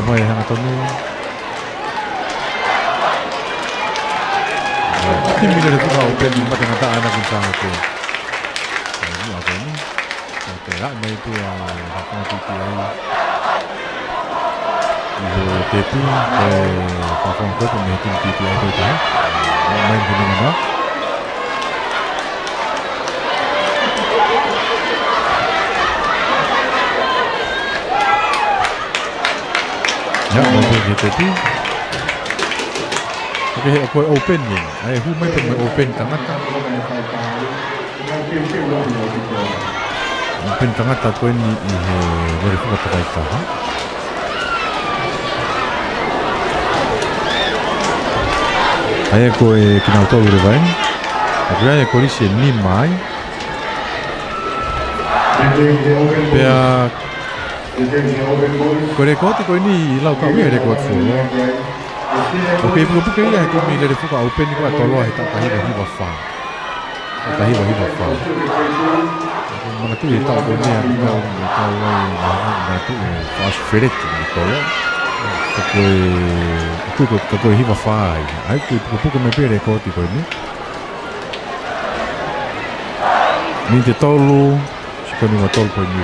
Mai hang atau ni? Tim bila tu kau open tempat yang tak anak pun sangat tu. Ini apa ni? Okay, mai tu apa TTI? Tepi perform ke pemain TTI itu dah main di mana? Ya, main di tepi. Okay, aku open ni. Aku main pemain open tengah. Open tengah tak pun ni boleh buat terbaik tak? Aí ko e kina tolu le vai. Agora ko ri ni mai. Pea ko re ko ti ko ni lau ka we re ko fu. Ok, porque ia ko mi le fu ka open ko tolo ai ta ka hi ba fa. Ta hi ba fa. Mana tu ta ko ni ko na tu fast freight ni ko. Ko hiva fai ai ko me pere ko ti ko ni te tolu ko ni tolu ko ni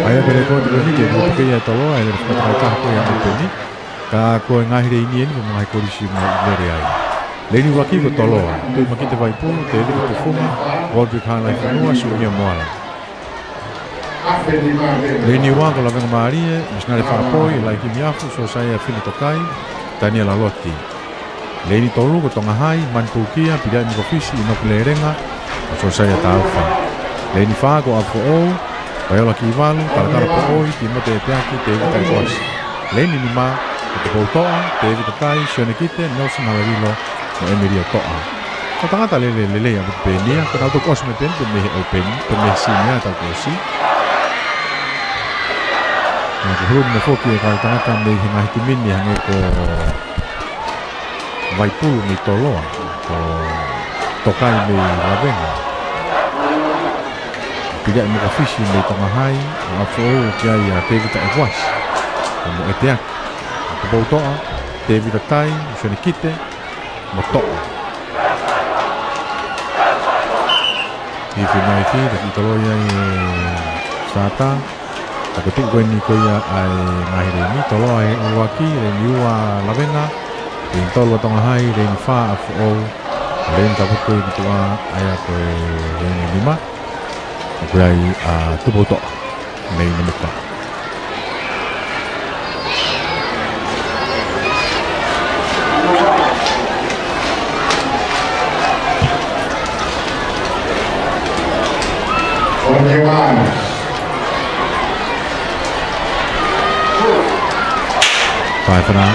ai pere ko ti ni ke ya tolu ai le ko ta ko ya ni ka ko ngai re ni ni mo ai ko ri si mo le re ai le ni wa ki ko tolu to ma ki te vai pu te le ko fu mo wo bi kan lai ko no su ni mo ala Le ni wanga la venga marie, misna le whapoi, lai ki miafu, so saya fili tokai, tania la loti. Le ni tolu ko tonga hai, mantukia, pidai mi kofisi, inoku le renga, so saya taufa. Le ni whago a po ou, paiola ki iwalu, karakara po oi, ti mote e peaki, te evi tai kosi. Le ni ma, te poutoa, te evi tokai, sione kite, Nelson Halarilo, no Emirio toa. Ko tangata le a penia, ko tau kosi me pen, pe mehe open, pe mehe sinia tau kosi. Nah, ko me foki e kai tangata me hi ngahi timini hange ko waipulu mi toloa, ko tokai me lavenga. Tidak me kafisi me tangahai, a foo kia ia tevita e was. Mo e teak. Ko poutoa, tevita tai, sione kite, mo toa. I whimai fi, taki toloia i stata. Taka tuku ni koia ai ngahi reini, toloa e uwaki, reini ua lavenga, reini tolua tangahai, reini wha a foo, reini tapuko i tua aia koe reini lima. Aku ai tubo to nei ni muka. Five for now.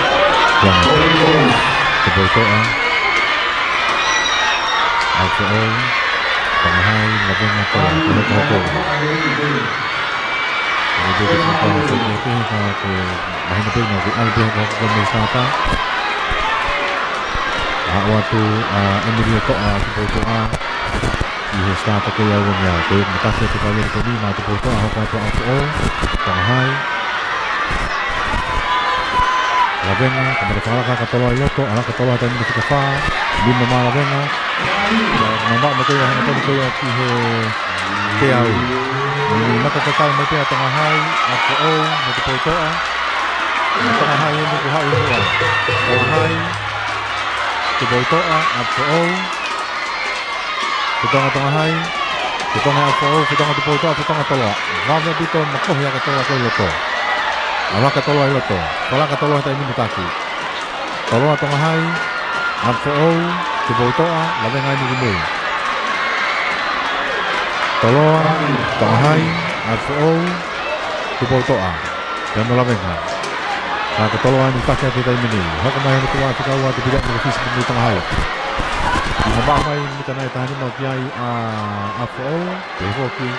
Tubo to Alpha O. Pangahai, lavenga to, ko. Jadi kita tahu sebenarnya kalau ke bahan apa ni, albe ko me stata. Waktu Emilia to to i stata ko ya wong ya, ko mata se to kali ko ni ma to apa o, pangahai. Lavenga, kamera fala ka tolo loto, ala ka tolo ta ni ka fa, lima ma lavenga. Nampak betul yang betul betul ki he teau. Ni mata total mete tengah hai, apa o, mete toa. Tengah hai ni ku hau ni. Tengah hai. Tu toa, apa o. Tengah hai. Tengah apa o, tengah tu toa, tengah toa. Vamos bito makoh ya ka toa ko loto. Ala ka toa loto. Kala ka toa ta ni mutaki. Toa tengah hai. Apa o. Tubotoa, lavenga ni gumui. Toloa, tangahai, afo, tubotoa. Dan lavenga. Nah, ketoloa ni pakai kita ini. Hak main itu waktu kau waktu tidak berfisi di tangahai. Di mabah main kita naik tahan mau kiai afo, behoki.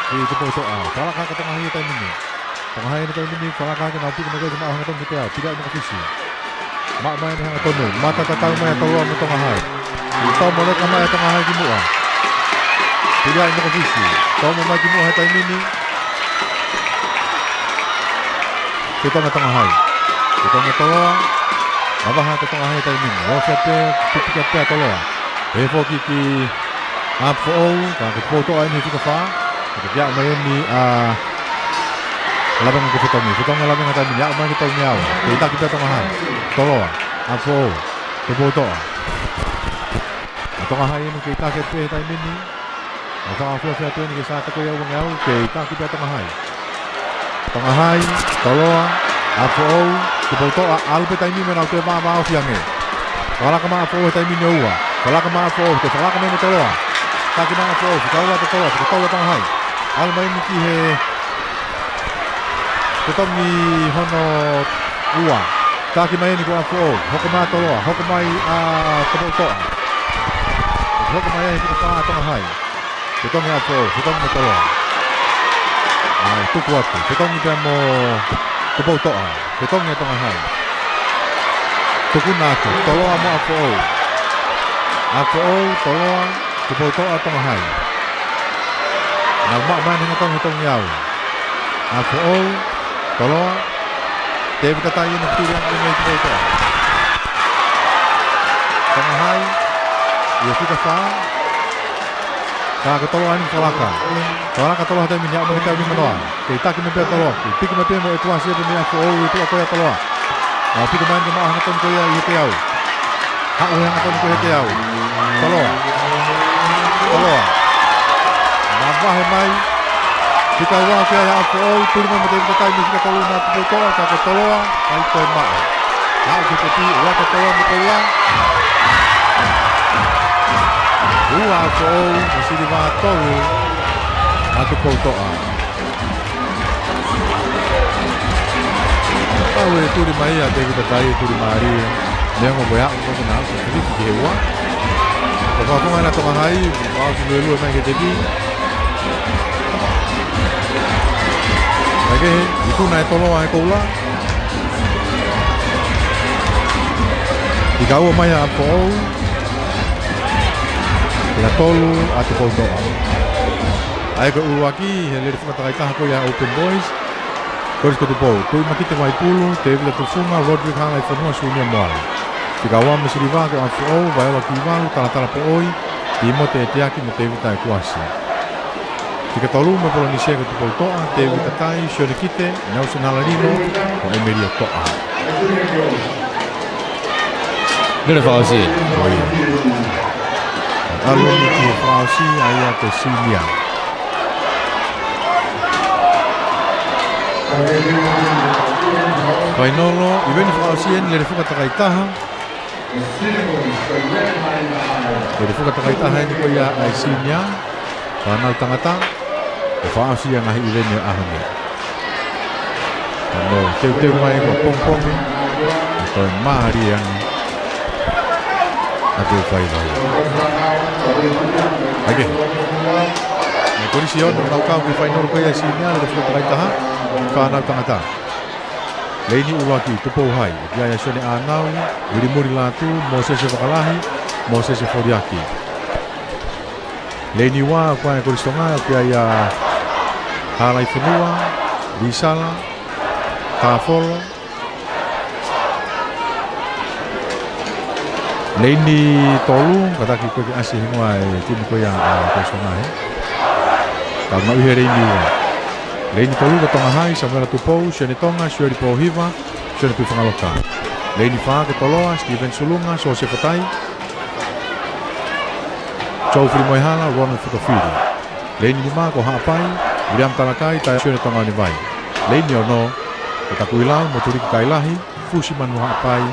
Di tubotoa. Kalau kau tangahai kita ini. Tangahai kita ini kalau kau nak pergi negara jemaah kita kita tidak berfisi. Mak main yang tono, mata tatang main tolong mo tangahai. Ito mo na kamay tangahai gimua. Tidak mo kofisi. Ito mo may gimua hatay mini. Ito na tangahai. Ito na tolong. Mabah na tangahai hatay mini. Wasape, pipikat pa tolong. Efo kiki apfo, kakit foto ay ni fikafa. Kaya mayon ni labang ko fitong ni. Fitong na labang hatay mini. Yak man fitong niyaw. Kita tangahai. Toloa, afo, tuboto. Atong ahay mo kita sa tuwe tayo mini. Atong afo sa tuwe ni kisata ko yung mga kita kita atong ahay. Atong ahay, toloa, afo, tuboto. Alpe tayo mini na tuwe mga fiyang eh. Kala ka mga afo tayo mini uwa. Kala ka mga afo, kala ka mga toloa. Kaki mga afo, kala ka toloa, kala atong ahay. Almay ni kihe. Kitong ni hono uwa. Taki mai ni ko afo, hokoma toloa, hokomai tuboto. Hokomai ni ka atong hai. Kitong ni afo, kitong ni toloa. Tu kuat, kitong ni mo tuboto. Kitong ni atong hai. Tukuna ko, toloa mo afo. Afo, toloa, tuboto atong hai. Nagma ni itong yaw. Afo, toloa. Deve tayo ng tulang ng medyo ito. Tangahai, Yafika fa. Kakatoloan ng Kalaka. Kalaka toloa tayo minyak mga tayo manoa. Kaya taki mabaya toloa. Piki mabaya mo ito siya minyak po. Ito ako ya toloa. Piki main ka maahangatong ko ya itiyaw. Ako yung hangatong ko itiyaw. Toloa. Toloa. Mabahay may. Tika wā kia ia apo au, turi mai matei mata tai me whika tolu nā tupo toa, ka ko toloa, kai koe mao. Nā o ke te pi, ua ka toloa me koe ua apo au, masiri wā tolu, nā tupo toa. Au e turi mai a te kita tai e turi maari, neongo koe hao koko nā, sa whiki ki he ua. Ka whakonga ina tonga hai, wā su lue mai ke te pi. Nake, i tūna e toloa e koula. I kaua mai a apo au. Ina tolu a te koutoa. Ai koe uruaki, he lere whakatakai taha koe a Open Boys. Koris ko te pou, tui makite mai pulu, te evila tufunga, Roderick hanga i whanua suunia moala. Ti kaua mesiri wā ko apo au, vai awa ki walu, talatala po oi, ti mo te etiaki mo te evita e kuasi. Tika tolu me polo nisea ko tupo toa, te wita tai, Sione Kite, Nelson Halarino, o Emeria toa. Nere whaosi e. Oi. Alo ni ki he whaosi, aia te Silia. Wainolo, i weni whaosi en, lere whakatakai taha. Lere whakatakai taha ni ko ia ai Silia. Whanau tangata. E whaosi a ngahi i rene ahane. Ano, teu mai ko pongpongi. E koe mahari angi. A teu whai vai. Ake. E korisi ono, nau kau ki whainoro koe ai sinia, le whakatai taha. Whanau tangata. Leini uwaki, tupou hai. Ia ia Sione Anau, Wirimuri Latu, Mosese Whakalahi, Mosese Foriaki. Leini wā, kua e koristonga, kia ia Halai Whenua, Risala, Tāwholo. Leini tolu, kataki koe ki asi hingoa e tini koe a koristonga he. Kau mau he leini wā. Leini tolu ka tonga hai, Samuela Tupou, Sione Tonga, Siori Pohiva, Sione Tufangaloka. Leini wha ka toloa, Steven Sulunga, Sose Fatai. Chau Frimoihala, Ronald Futofiri. Leini lima ko haapai, William Talakai, tai Sione Tonga ni vai. Leini ono, ko takuilau, moturiki kailahi, Fusi manu haapai,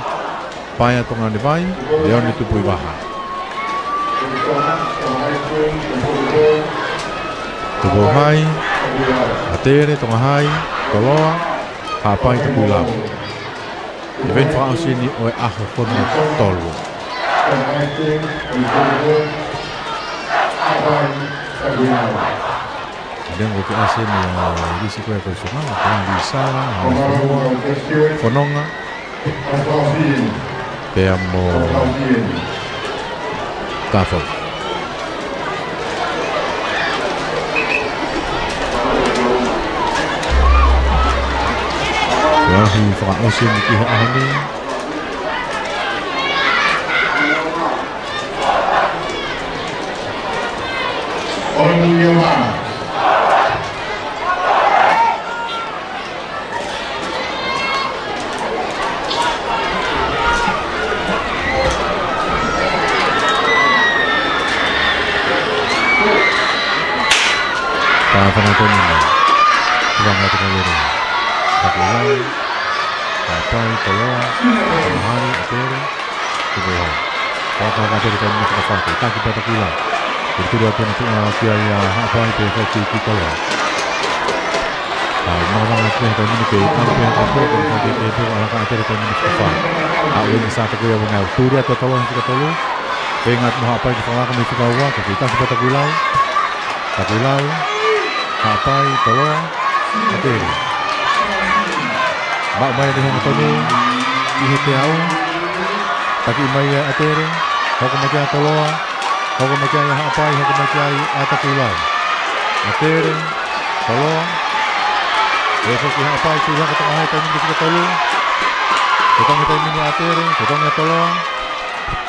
Paia Tonga ni vai, Leoni Tupui Waha. Tupo hai, Atere, Tonga hai, Toloa, haapai takuilau. Even whaosi ni oe aho kono tolu. Dan ko ase ni risi ko ko sona ko di sala fononga pe amo tafo ya hi fa ase ni ki ahani Penonton ini banget kali ini. Aku lagi, apa kalau hari akhir itu apa ada di dalam tempat kita kita pulang. Itu dia pun kiai apa itu kita lah. Orang itu yang kami ni kalau yang apa itu orang ada di dalam tempat. Aku ini saat aku yang mengal. Tu dia tolong kita tolong. Ingat mau apa itu orang kami kita buat kita kita pulang. Pulang. Hapai tolong atir. Bak mai di hong toni ihiteau. Taki mai atir. Hok makia tolong. Hok makia hapai hok makia atakulau. Atir tolong. Besok ki hapai tu yang ketengah hai tani kita tolong. Kita ini atir, kita tolong.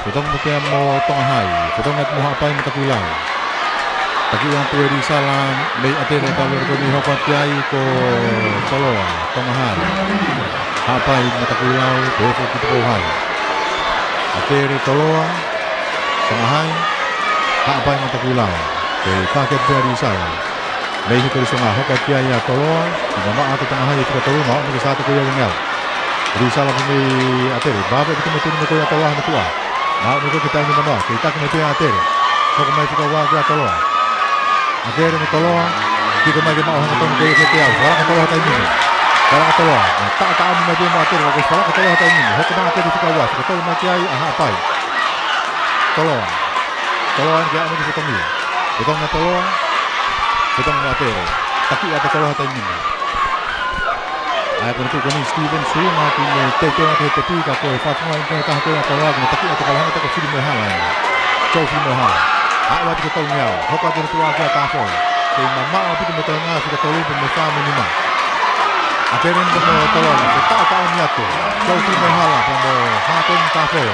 Kita makia mau tengah hai. Kita mau hapai atakulau. Taki yang tuwe di salam, may atin ang kami ko ni Hopat Kiai ko Toloa, Tongahan. Hapay matakilaw, befo kitukuhan. Atin Toloa, Tongahan. Hapay matakilaw. Kay kakit tuwe di salam. Mei ko so nga hoka kia ia toloa, ina ma ata tanga hai tika tolo no, me sa ta ko ia ngel. Risa la me atere, baba ko me tunu ko ia toloa na tua. Na me ko kita ni mano, kita ko me te atere. Hoka mai tika wa ia toloa. Atere me toloa, kiko mai ke ma ho tonu ko ia te au, wala ka toloa tai ni. Wala ka toloa, ta ta am me te ma atere, ko wala ka toloa tai ni. Hoka ma atere tika wa, ko tolo ma kia aha pai. Toloa. Toloa ni dia me ko mi. Ko na toloa. Kita mengatere, tapi ada kalau hati ini. Ayah penentu kami Steven Suma tu tete nak tepi kako Fatma ini kah aku yang kalau aku tapi ada kalau hanya tak film mahal. Jauh film mahal. Awak kita tahu ni, hok ada tu aku tak tahu. Tapi mama aku tu betul ngah kita tahu pemirsa minima. Akhirnya kita tahu, kita tahu ni aku. Jauh film mahal, kamu hati tak tahu.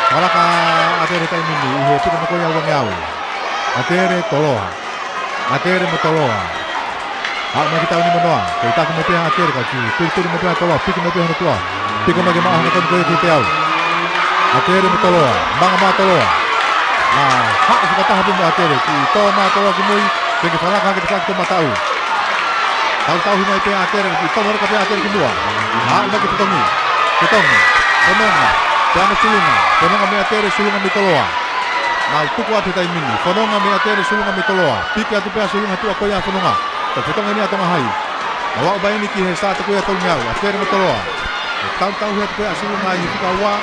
Kalau kah ada hati ini, itu kita kau yang ngau. Akhirnya tolong. Atere mo toloa. Ma kita ni manoa. Kita ko mepe atere ka ki. Tu mepe toloa. Piki mepe no toloa. Piki ma ma ha ko ko te au. Atere mo toloa. Banga ma toloa. Ha ko ka ta mo atere ki. To ma toloa ki moi. Ke ke fala ka ke ta ko matau. Tau mai pe atere ki. To mo ka pe atere ki dua. Ma ke tomi. Ke tomi. Kononga. Tama sulunga. Kononga me atere sulunga mi toloa. Na tuku atu tai mini, whanonga me atere sulunga me toloa, piki atu pea sulunga tu a koia whanonga, ta whetonga ni atonga hai. Na wau bai ni ki he sa te koia tau niau, atere me toloa. Tau he atu pea sulunga i whika ua,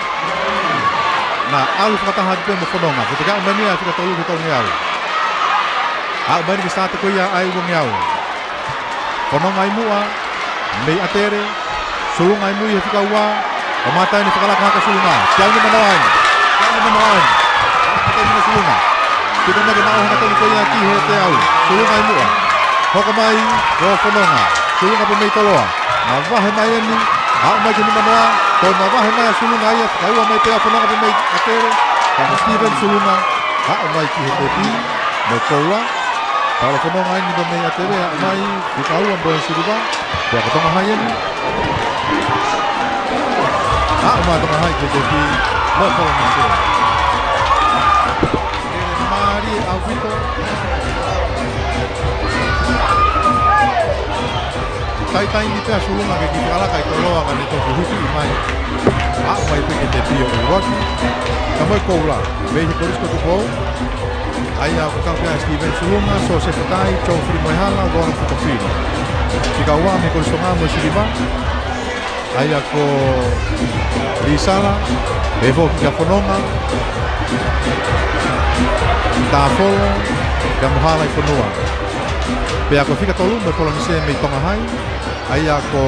na alu whakataha atu pea mo whanonga, ko te kau mani a whika tolu he tau niau. Au bai ni ki sa te koia ai ua niau. Whanonga i mua, me atere, sulunga i mui he whika ua, o matai ni whakalaka haka sulunga, tiau ni manoain, tiau ni manoain. Kita ni sulunga. Kita nak mau hana tonu ko ia ki he te au. Sulunga i mua. Hoka mai ro whanonga. Sulunga pe mei toloa. Na wahe mai ni. Au mai ki ni manoa. Ko na wahe mai sulunga ia. Kaua mai te a whanonga pe mei atere. Ka Steven sulunga. Au mai ki he te pi. Me koua. Kala whanonga ni pe mei atere. Au mai ki kaua mboe siriba. Kua katonga hai ni. Au mai tonga hai ki te pi. Mo koua ni te. Alvito Tai ni pea sulunga ke ki whalaka i toloa ka ne toku huki i mai. Mai peke te pio o waki. Ka moi koula, vehi korisko tu kou. Ai au kakau pea Steven sulunga, so se whatai, chou whiri moi hala, gora tuka whiri. Tika ua me korisko ngā mo siriwa. Ai a ko Risala, evo ki ka whanonga. Tā wholo, ka mohala i whanua. Pea ko whika tolu, me polonise mei tonga hai. Ai a ko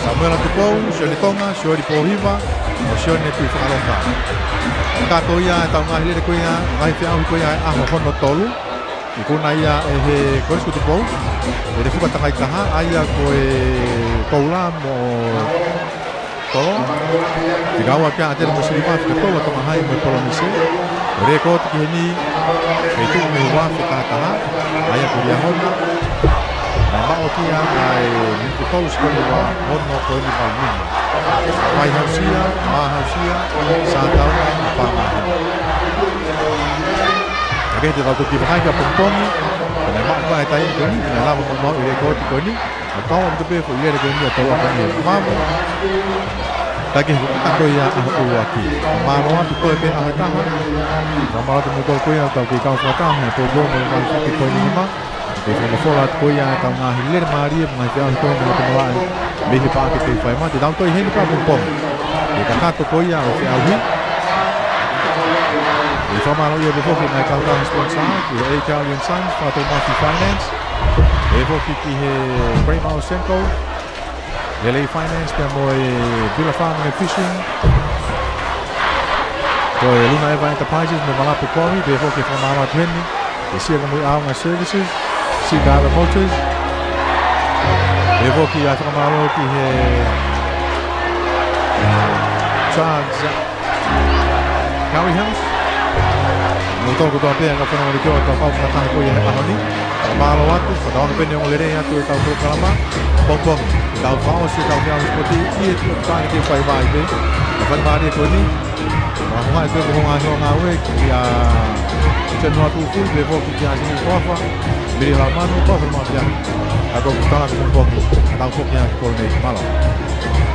Samuela Tupou, Sione Tonga, Siori Pōhiwa, o Sione Tui Whakalonga. Kako ia e tau ngahi lere koia, ngahi whiahu koia e aho hono tolu. I kuna ia e he korisku Tupou. E re whipatanga i taha, ai a ko e koula mo tolo. Tika aua kia atere mo siriwa, whika tola tonga hai mo polonise. Re ko te ki ni e tu me wa ka taha ai ko dia hona na ma o kia ai ni ko tolu ko wa hono ko ni ma ni mai hausia sa tau pa ma ake te tau ki vai ka pomponi na ma vai tai ko ni na la mo re ko ti ko ni ka o te pe ko ile ko ni to wa ni ma Taki ako ia ako aki. Maro atu koe pe aha taha. Maro atu mukol koe au tau ki kau whataha. E pō bōmo i kai whaki koe ni ma. E whanawhora atu koe ia tau ngāhi lere maaria. Ngai te ahi koe ni te malae. Mihi pāke te whai mati. Tau toi heni pāpun pōmu. E ka kato koe ia o whi auhi. E whamaro ia behoki ngai kau taha sponsor. Ki he Italian Sons. Whato Mafi Finance. E hoki ki he Braemau Senko. LA Finance, pia moi Villa Farming and Fishing. Ko e Luna Eva Enterprises, me Malapu Quarry, be hoki whamara tuheni. E sia ka moi Aonga Services, Sigara Motors. Be hoki a whamaro ki he Charles Cowie House. Mo toko toa pia ka whanau ni kioa toa pau whakataha koe he ahoni. Malo atu, whataona pene o lere atu e tau tō kalama. Pong tau whao si tau whiahu spoti i e tu tāne ke whai wai pe. Ka whai maari e koe ni. Ka hunga e koe ko hunga hio ngā ue ki a Channel tu full be foki ki asi kofa. Miri la mano kofa ma pia. Ako kustala ki foki. Atau foki yang kol nei malo.